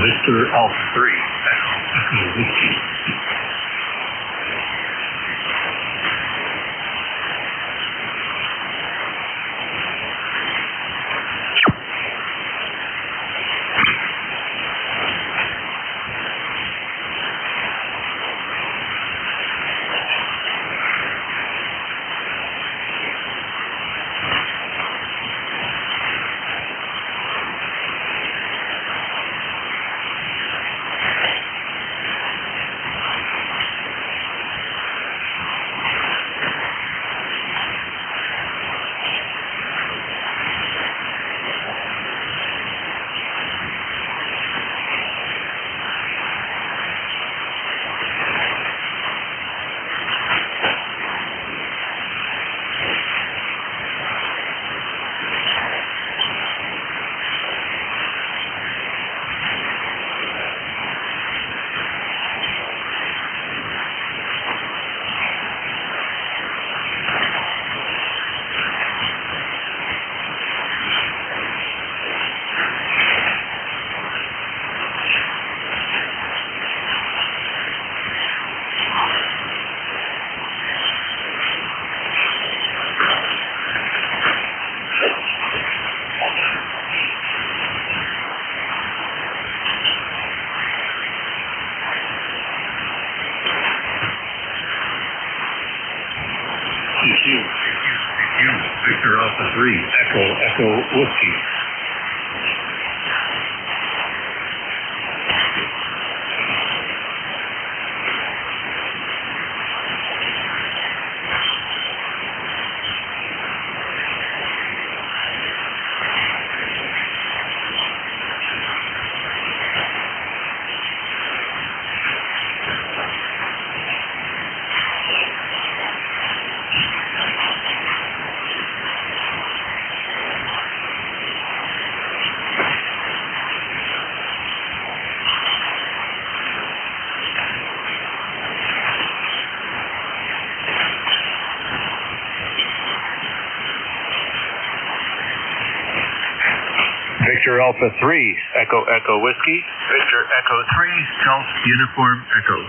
Victor Alpha 3, Echo Echo Whiskey. Victor Alpha 3, Echo Echo Whiskey. Victor Alpha 3, Echo Echo Whiskey, Victor Echo 3, Golf Uniform Echo.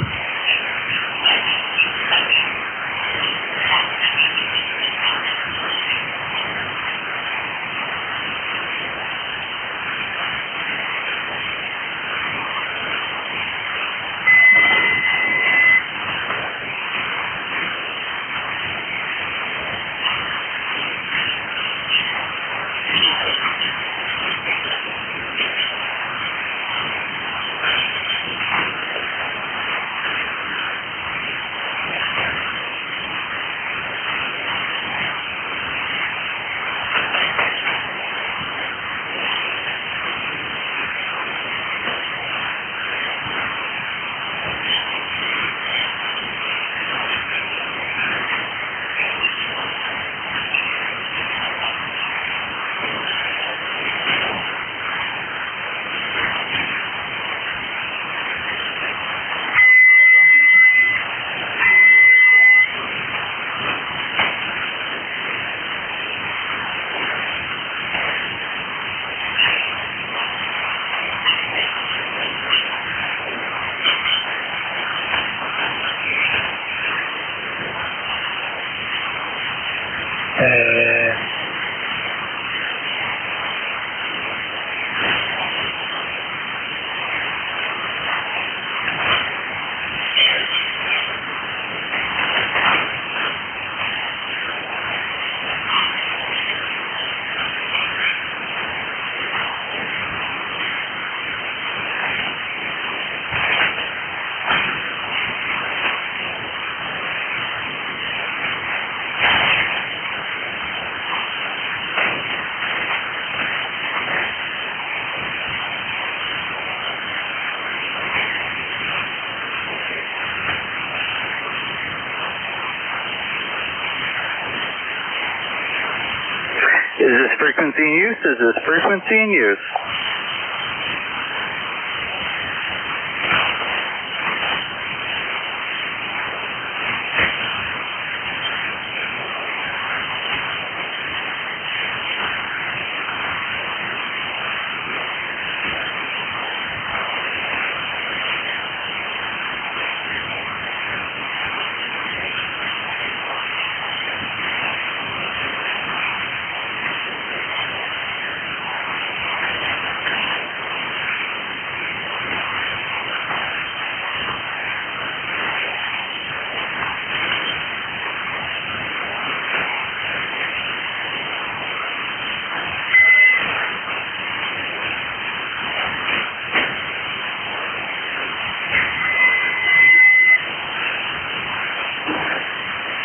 frequency in use? Is this frequency in use?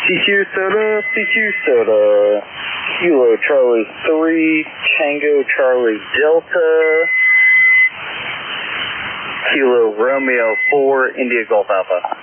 CQ Soda, Kilo Charlie 3, Tango Charlie Delta, Kilo Romeo 4, India Golf Alpha.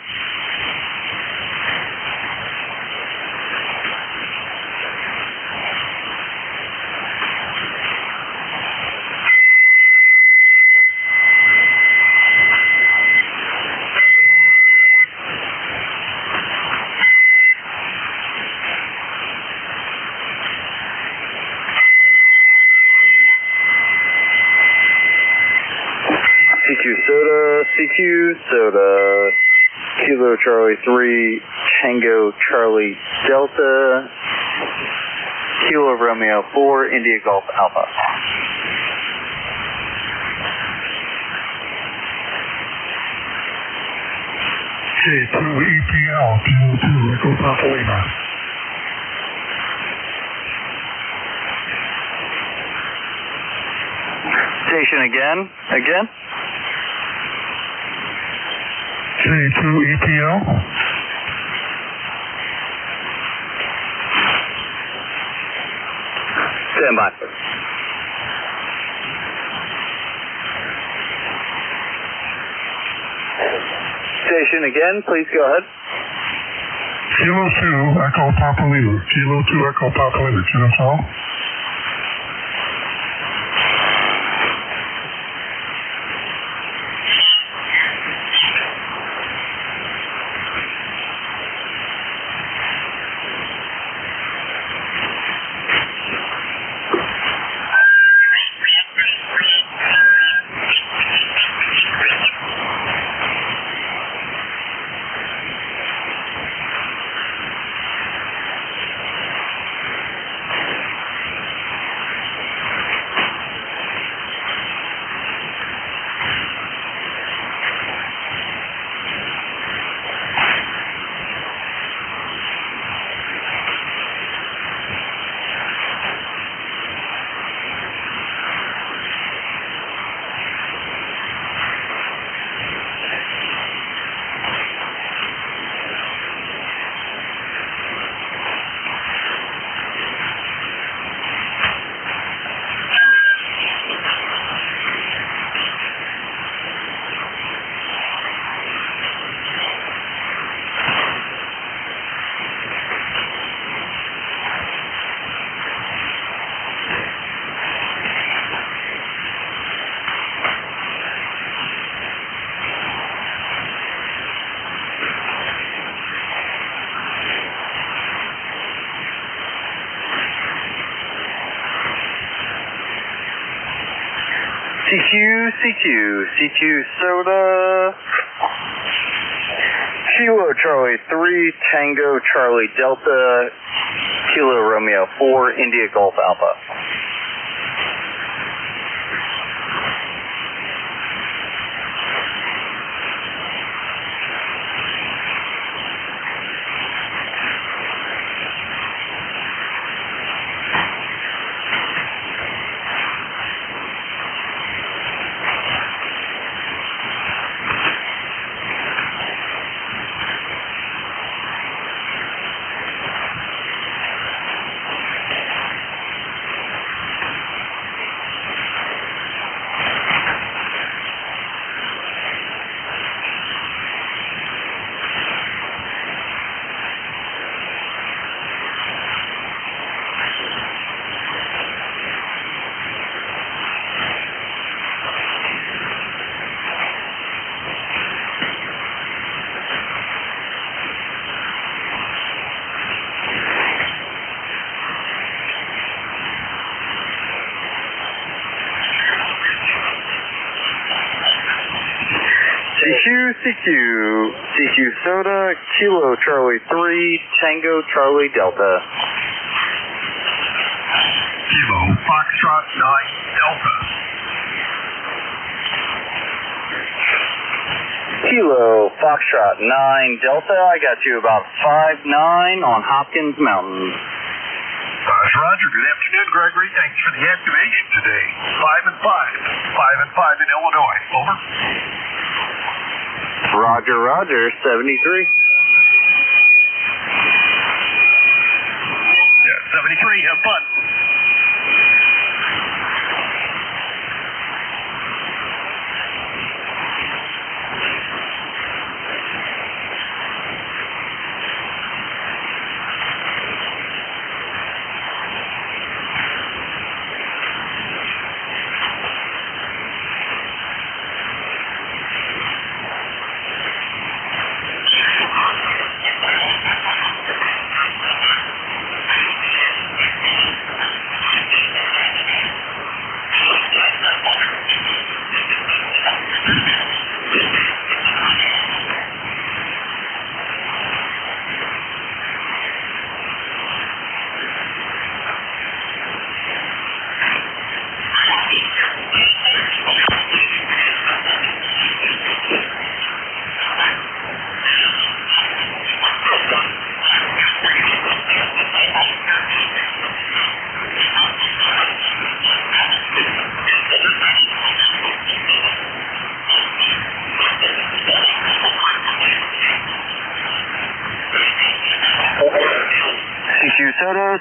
CQ Soda, Kilo Charlie 3, Tango Charlie Delta, Kilo Romeo 4, India Golf Alpha. J2EPL, Kilo 2, Echo Papa Lima. Station again. J2EPL. Stand by. Station again, please go ahead. Kilo 2, Echo Papa Lima. Kilo 2, Echo Papa Lima. Kilo 2. CQ Soda, Kilo Charlie 3, Tango Charlie Delta, Kilo Romeo 4, India Golf Alpha. CQ Soda, Kilo Charlie 3, Tango Charlie Delta. Kilo Foxtrot 9 Delta. Kilo Foxtrot 9 Delta, I got you about 5'9" on Hopkins Mountain. Roger, good afternoon, Gregory. Thanks for the activation today. 5 and 5. 5 and 5 in Illinois. Over. Roger, 73. Yeah, 73, have fun.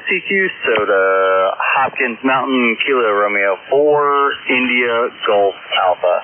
CQ Soda, Hopkins Mountain, Kilo Romeo 4, India Golf Alpha.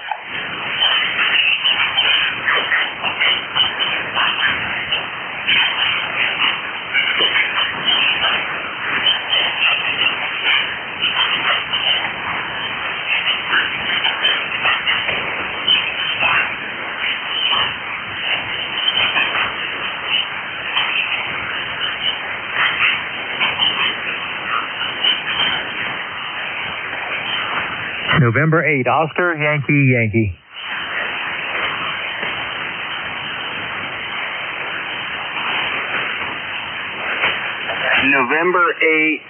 November 8, Oscar, Yankee. November 8,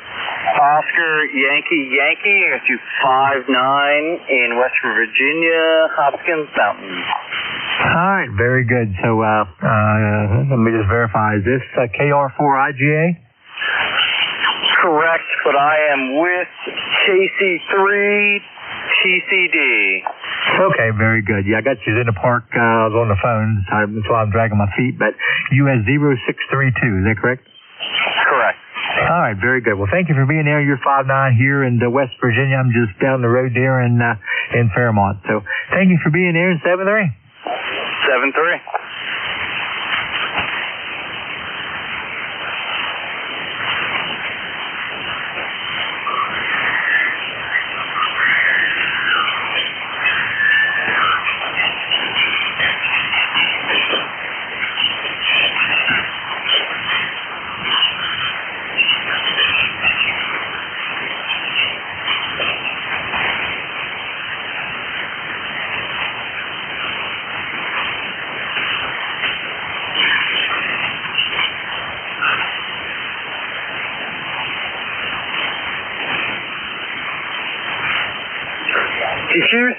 Oscar, Yankee. I got you 5'9" in Western Virginia, Hopkins Mountain. All right, very good. So let me just verify. Is this KR4IGA? Correct, but I am with KC3 TCD. Okay, very good. Yeah, I got you in the park. I was on the phone, so that's why I'm dragging my feet. But US 0632, is that correct? Correct. All right, very good. Well, thank you for being there. You're 5'9" here in West Virginia. I'm just down the road there in Fairmont. So thank you for being there in 7-3. 7-3.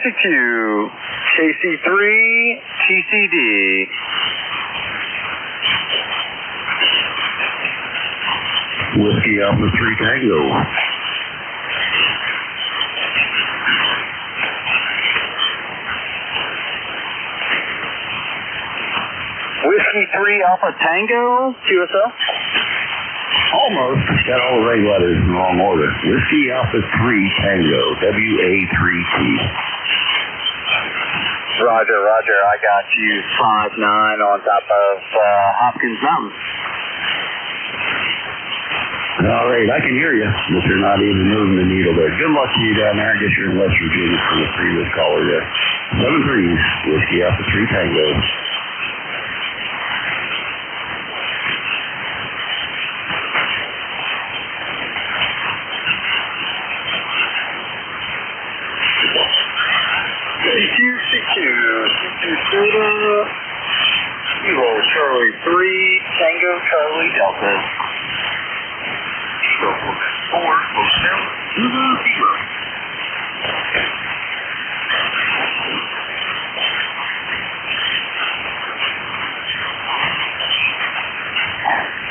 CQ, KC3, TCD. Whiskey Alpha 3 Tango. Whiskey 3 Alpha Tango, QSL. Almost. Got all the right letters in the wrong order. Whiskey Alpha 3 Tango, WA3T. Roger. I got you 5'9" on top of Hopkins Mountain. All right, I can hear you, but you're not even moving the needle there. Good luck to you down there. I guess you're in West Virginia from the previous caller there. 7-3, Whiskey Alpha 3 Tango. CQ, Charlie 3, Tango Charlie Delta. Kilo Quebec 4, Hotel Zulu Kilo.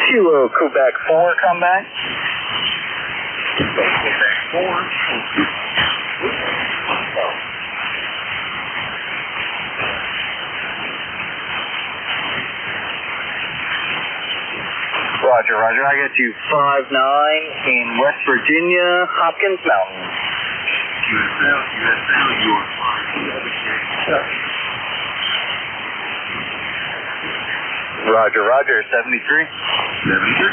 Kilo Quebec 4, come back. Kilo Quebec 4, Roger, roger. I got you 5-9 in West Virginia, Hopkins Mountain. USL, you are 5-7. Roger, roger. 73. 73.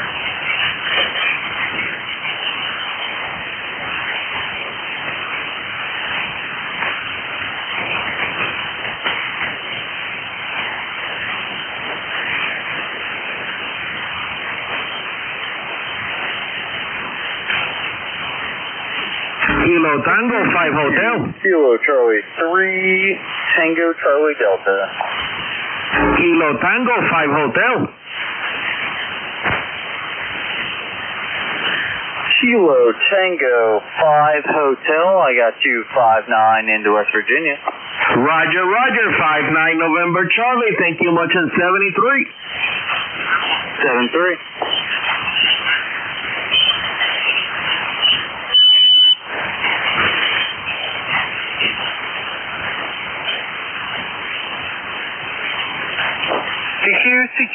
Kilo Tango 5 Hotel. Kilo Charlie 3, Tango Charlie Delta. Kilo Tango 5 Hotel. Kilo Tango 5 Hotel. I got you 5-9 into West Virginia. Roger, roger. 5-9 November Charlie. Thank you much in 73. 73.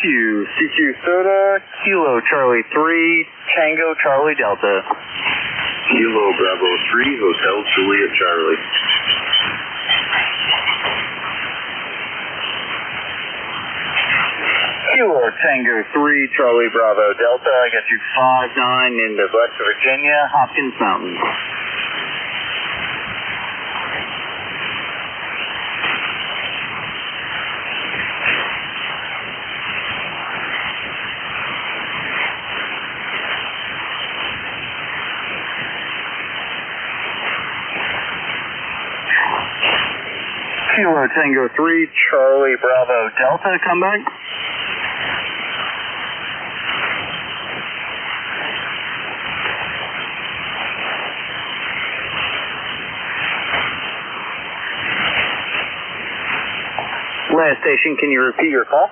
CQ Soda, Kilo Charlie 3, Tango Charlie Delta. Kilo Bravo 3, Hotel Juliet Charlie. Kilo Tango 3, Charlie Bravo Delta. I got you 5-9 into West Virginia, Hopkins Mountain. Kilo Tango 3, Charlie Bravo Delta, come back. Last station, can you repeat your call?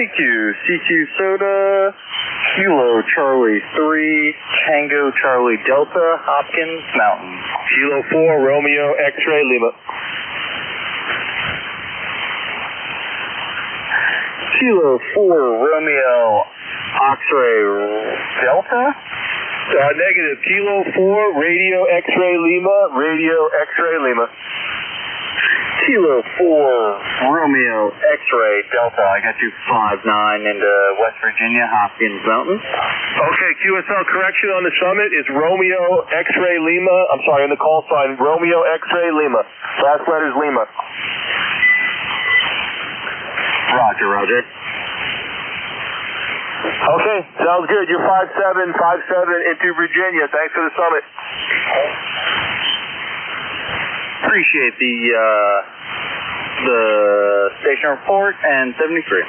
CQ Soda, Kilo Charlie 3, Tango Charlie Delta, Hopkins Mountain. Kilo 4, Romeo X-Ray Lima. Kilo 4, Romeo X-Ray Delta? Negative. Kilo 4, Radio X-Ray Lima, Radio X-Ray Lima. Kilo 4, Romeo X-Ray Delta. I got you 5-9 into West Virginia, Hopkins Mountain. Okay, QSL correction on the summit is Romeo X-Ray Lima. I'm sorry, on the call sign, Romeo X-Ray Lima. Last letter is Lima. Roger, roger. Okay, sounds good. You're 5-7 into Virginia. Thanks for the summit. Appreciate the station report and 73.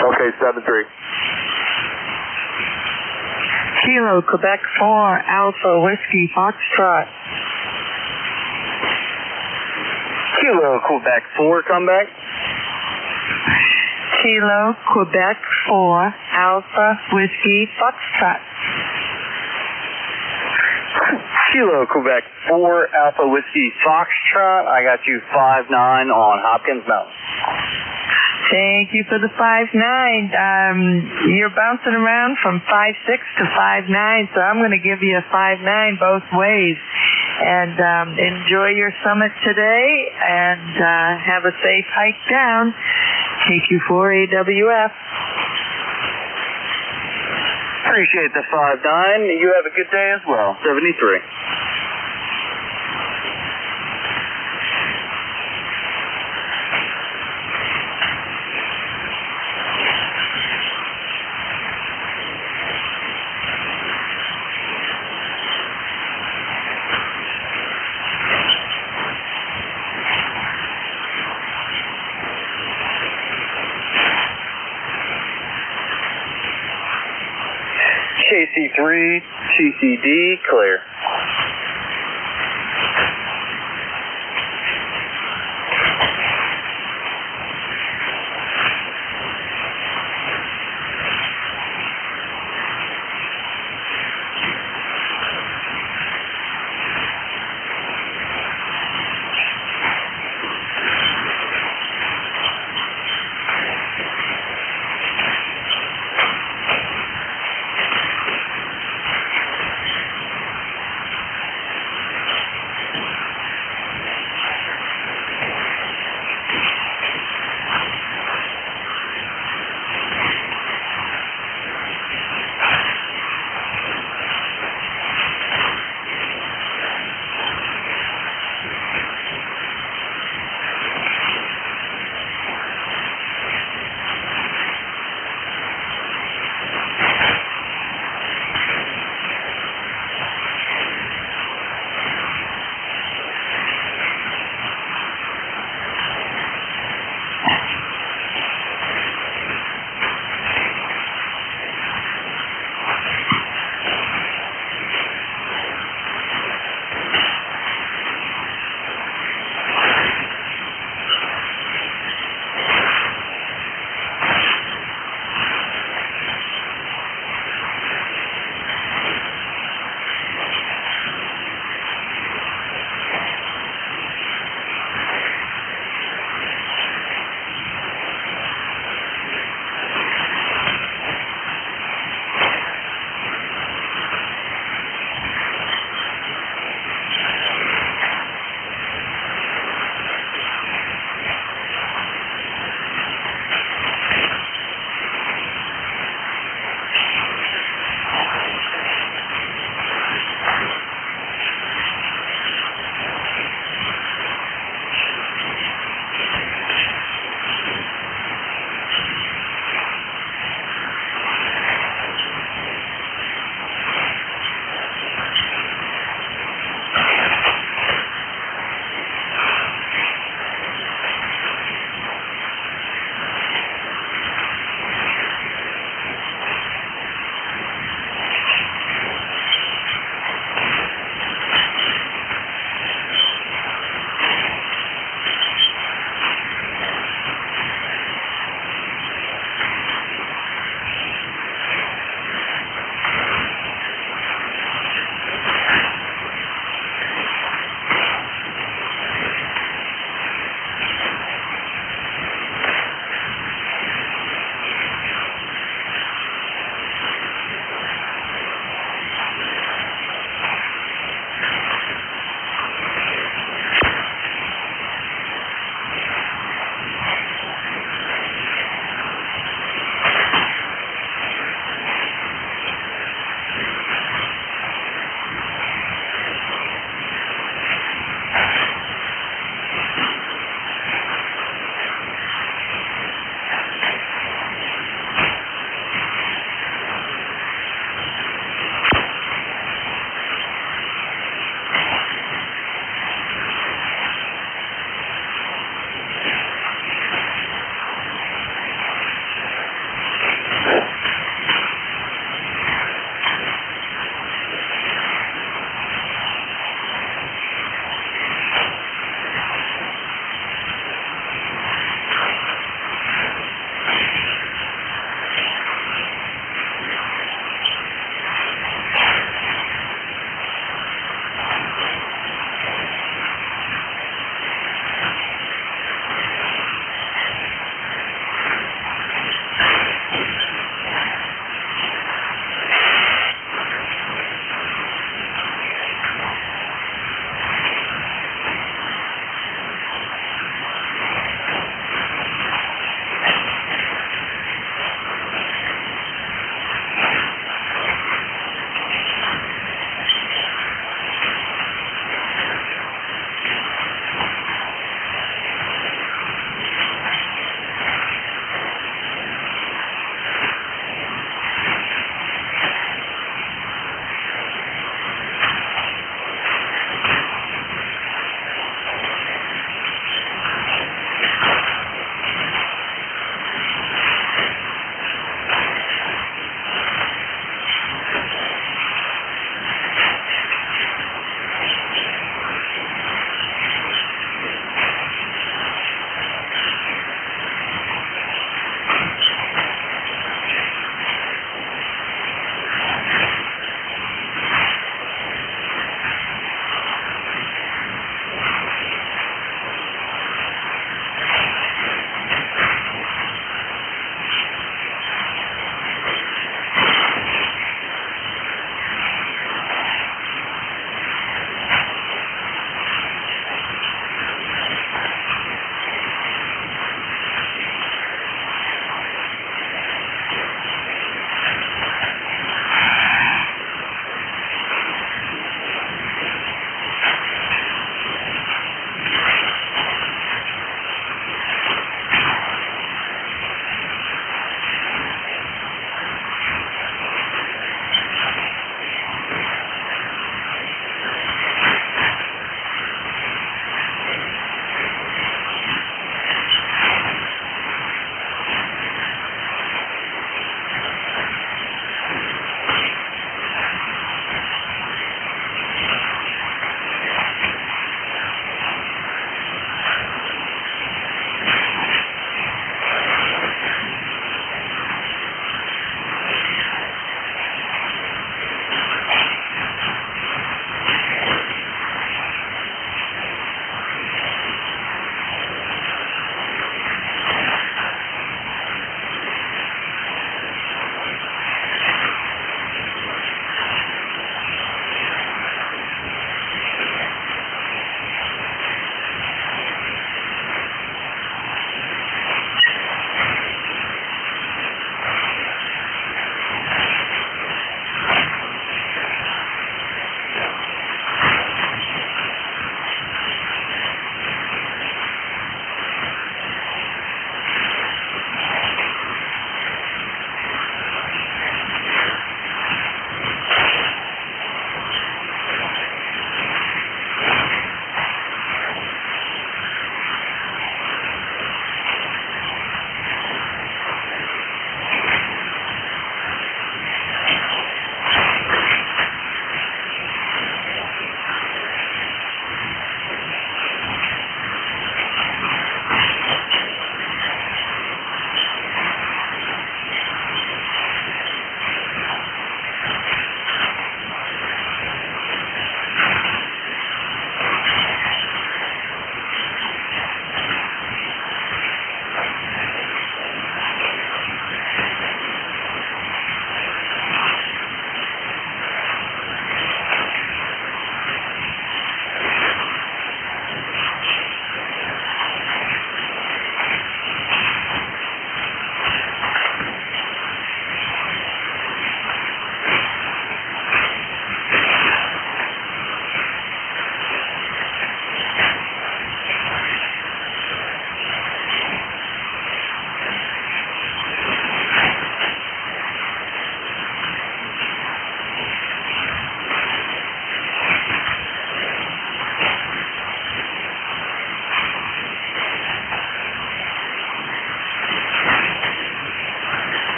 Okay, 73. Kilo Quebec 4, Alpha Whiskey Foxtrot. Kilo Quebec 4, come back. Kilo Quebec 4, Alpha Whiskey Foxtrot. Kilo Quebec 4, Alpha Whiskey Foxtrot. I got you 5-9 on Hopkins Mountain. Thank you for the 5-9. You're bouncing around from 5-6 to 5-9, so I'm going to give you a 5-9 both ways. And enjoy your summit today, and have a safe hike down. KQ4 AWF. Appreciate the 5-9. You have a good day as well. 73. KC3, TCD, clear.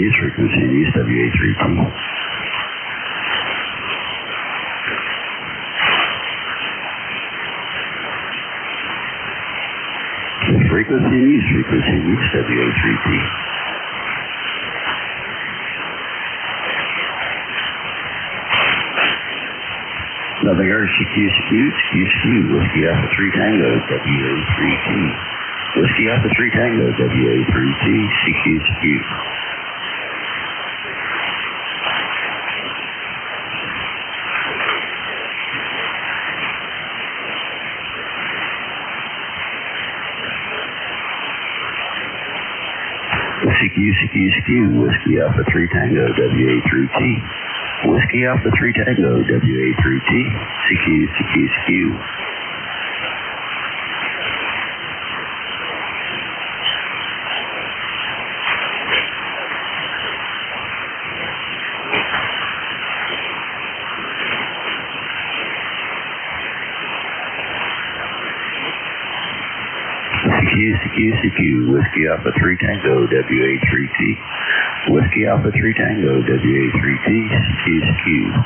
News, Frequency News, WA3T. Frequency News, WA3T. Nothing Earth, CQ, Whiskey Alpha 3 Tango, WA3T. Whiskey Alpha 3 Tango, WA3T, CQ. CQ, Whiskey Alpha 3 Tango, WA3T. Whiskey Alpha 3 Tango, WA3T, CQ. CQ, Whiskey Alpha 3 Tango, WA3T. Whiskey Alpha 3 Tango, WA3T, CQ.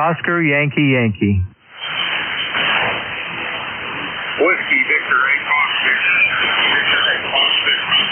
Oscar, Yankee, Yankee. Whiskey, Victor, 8 Fox 6. Victor, 8 Fox 6.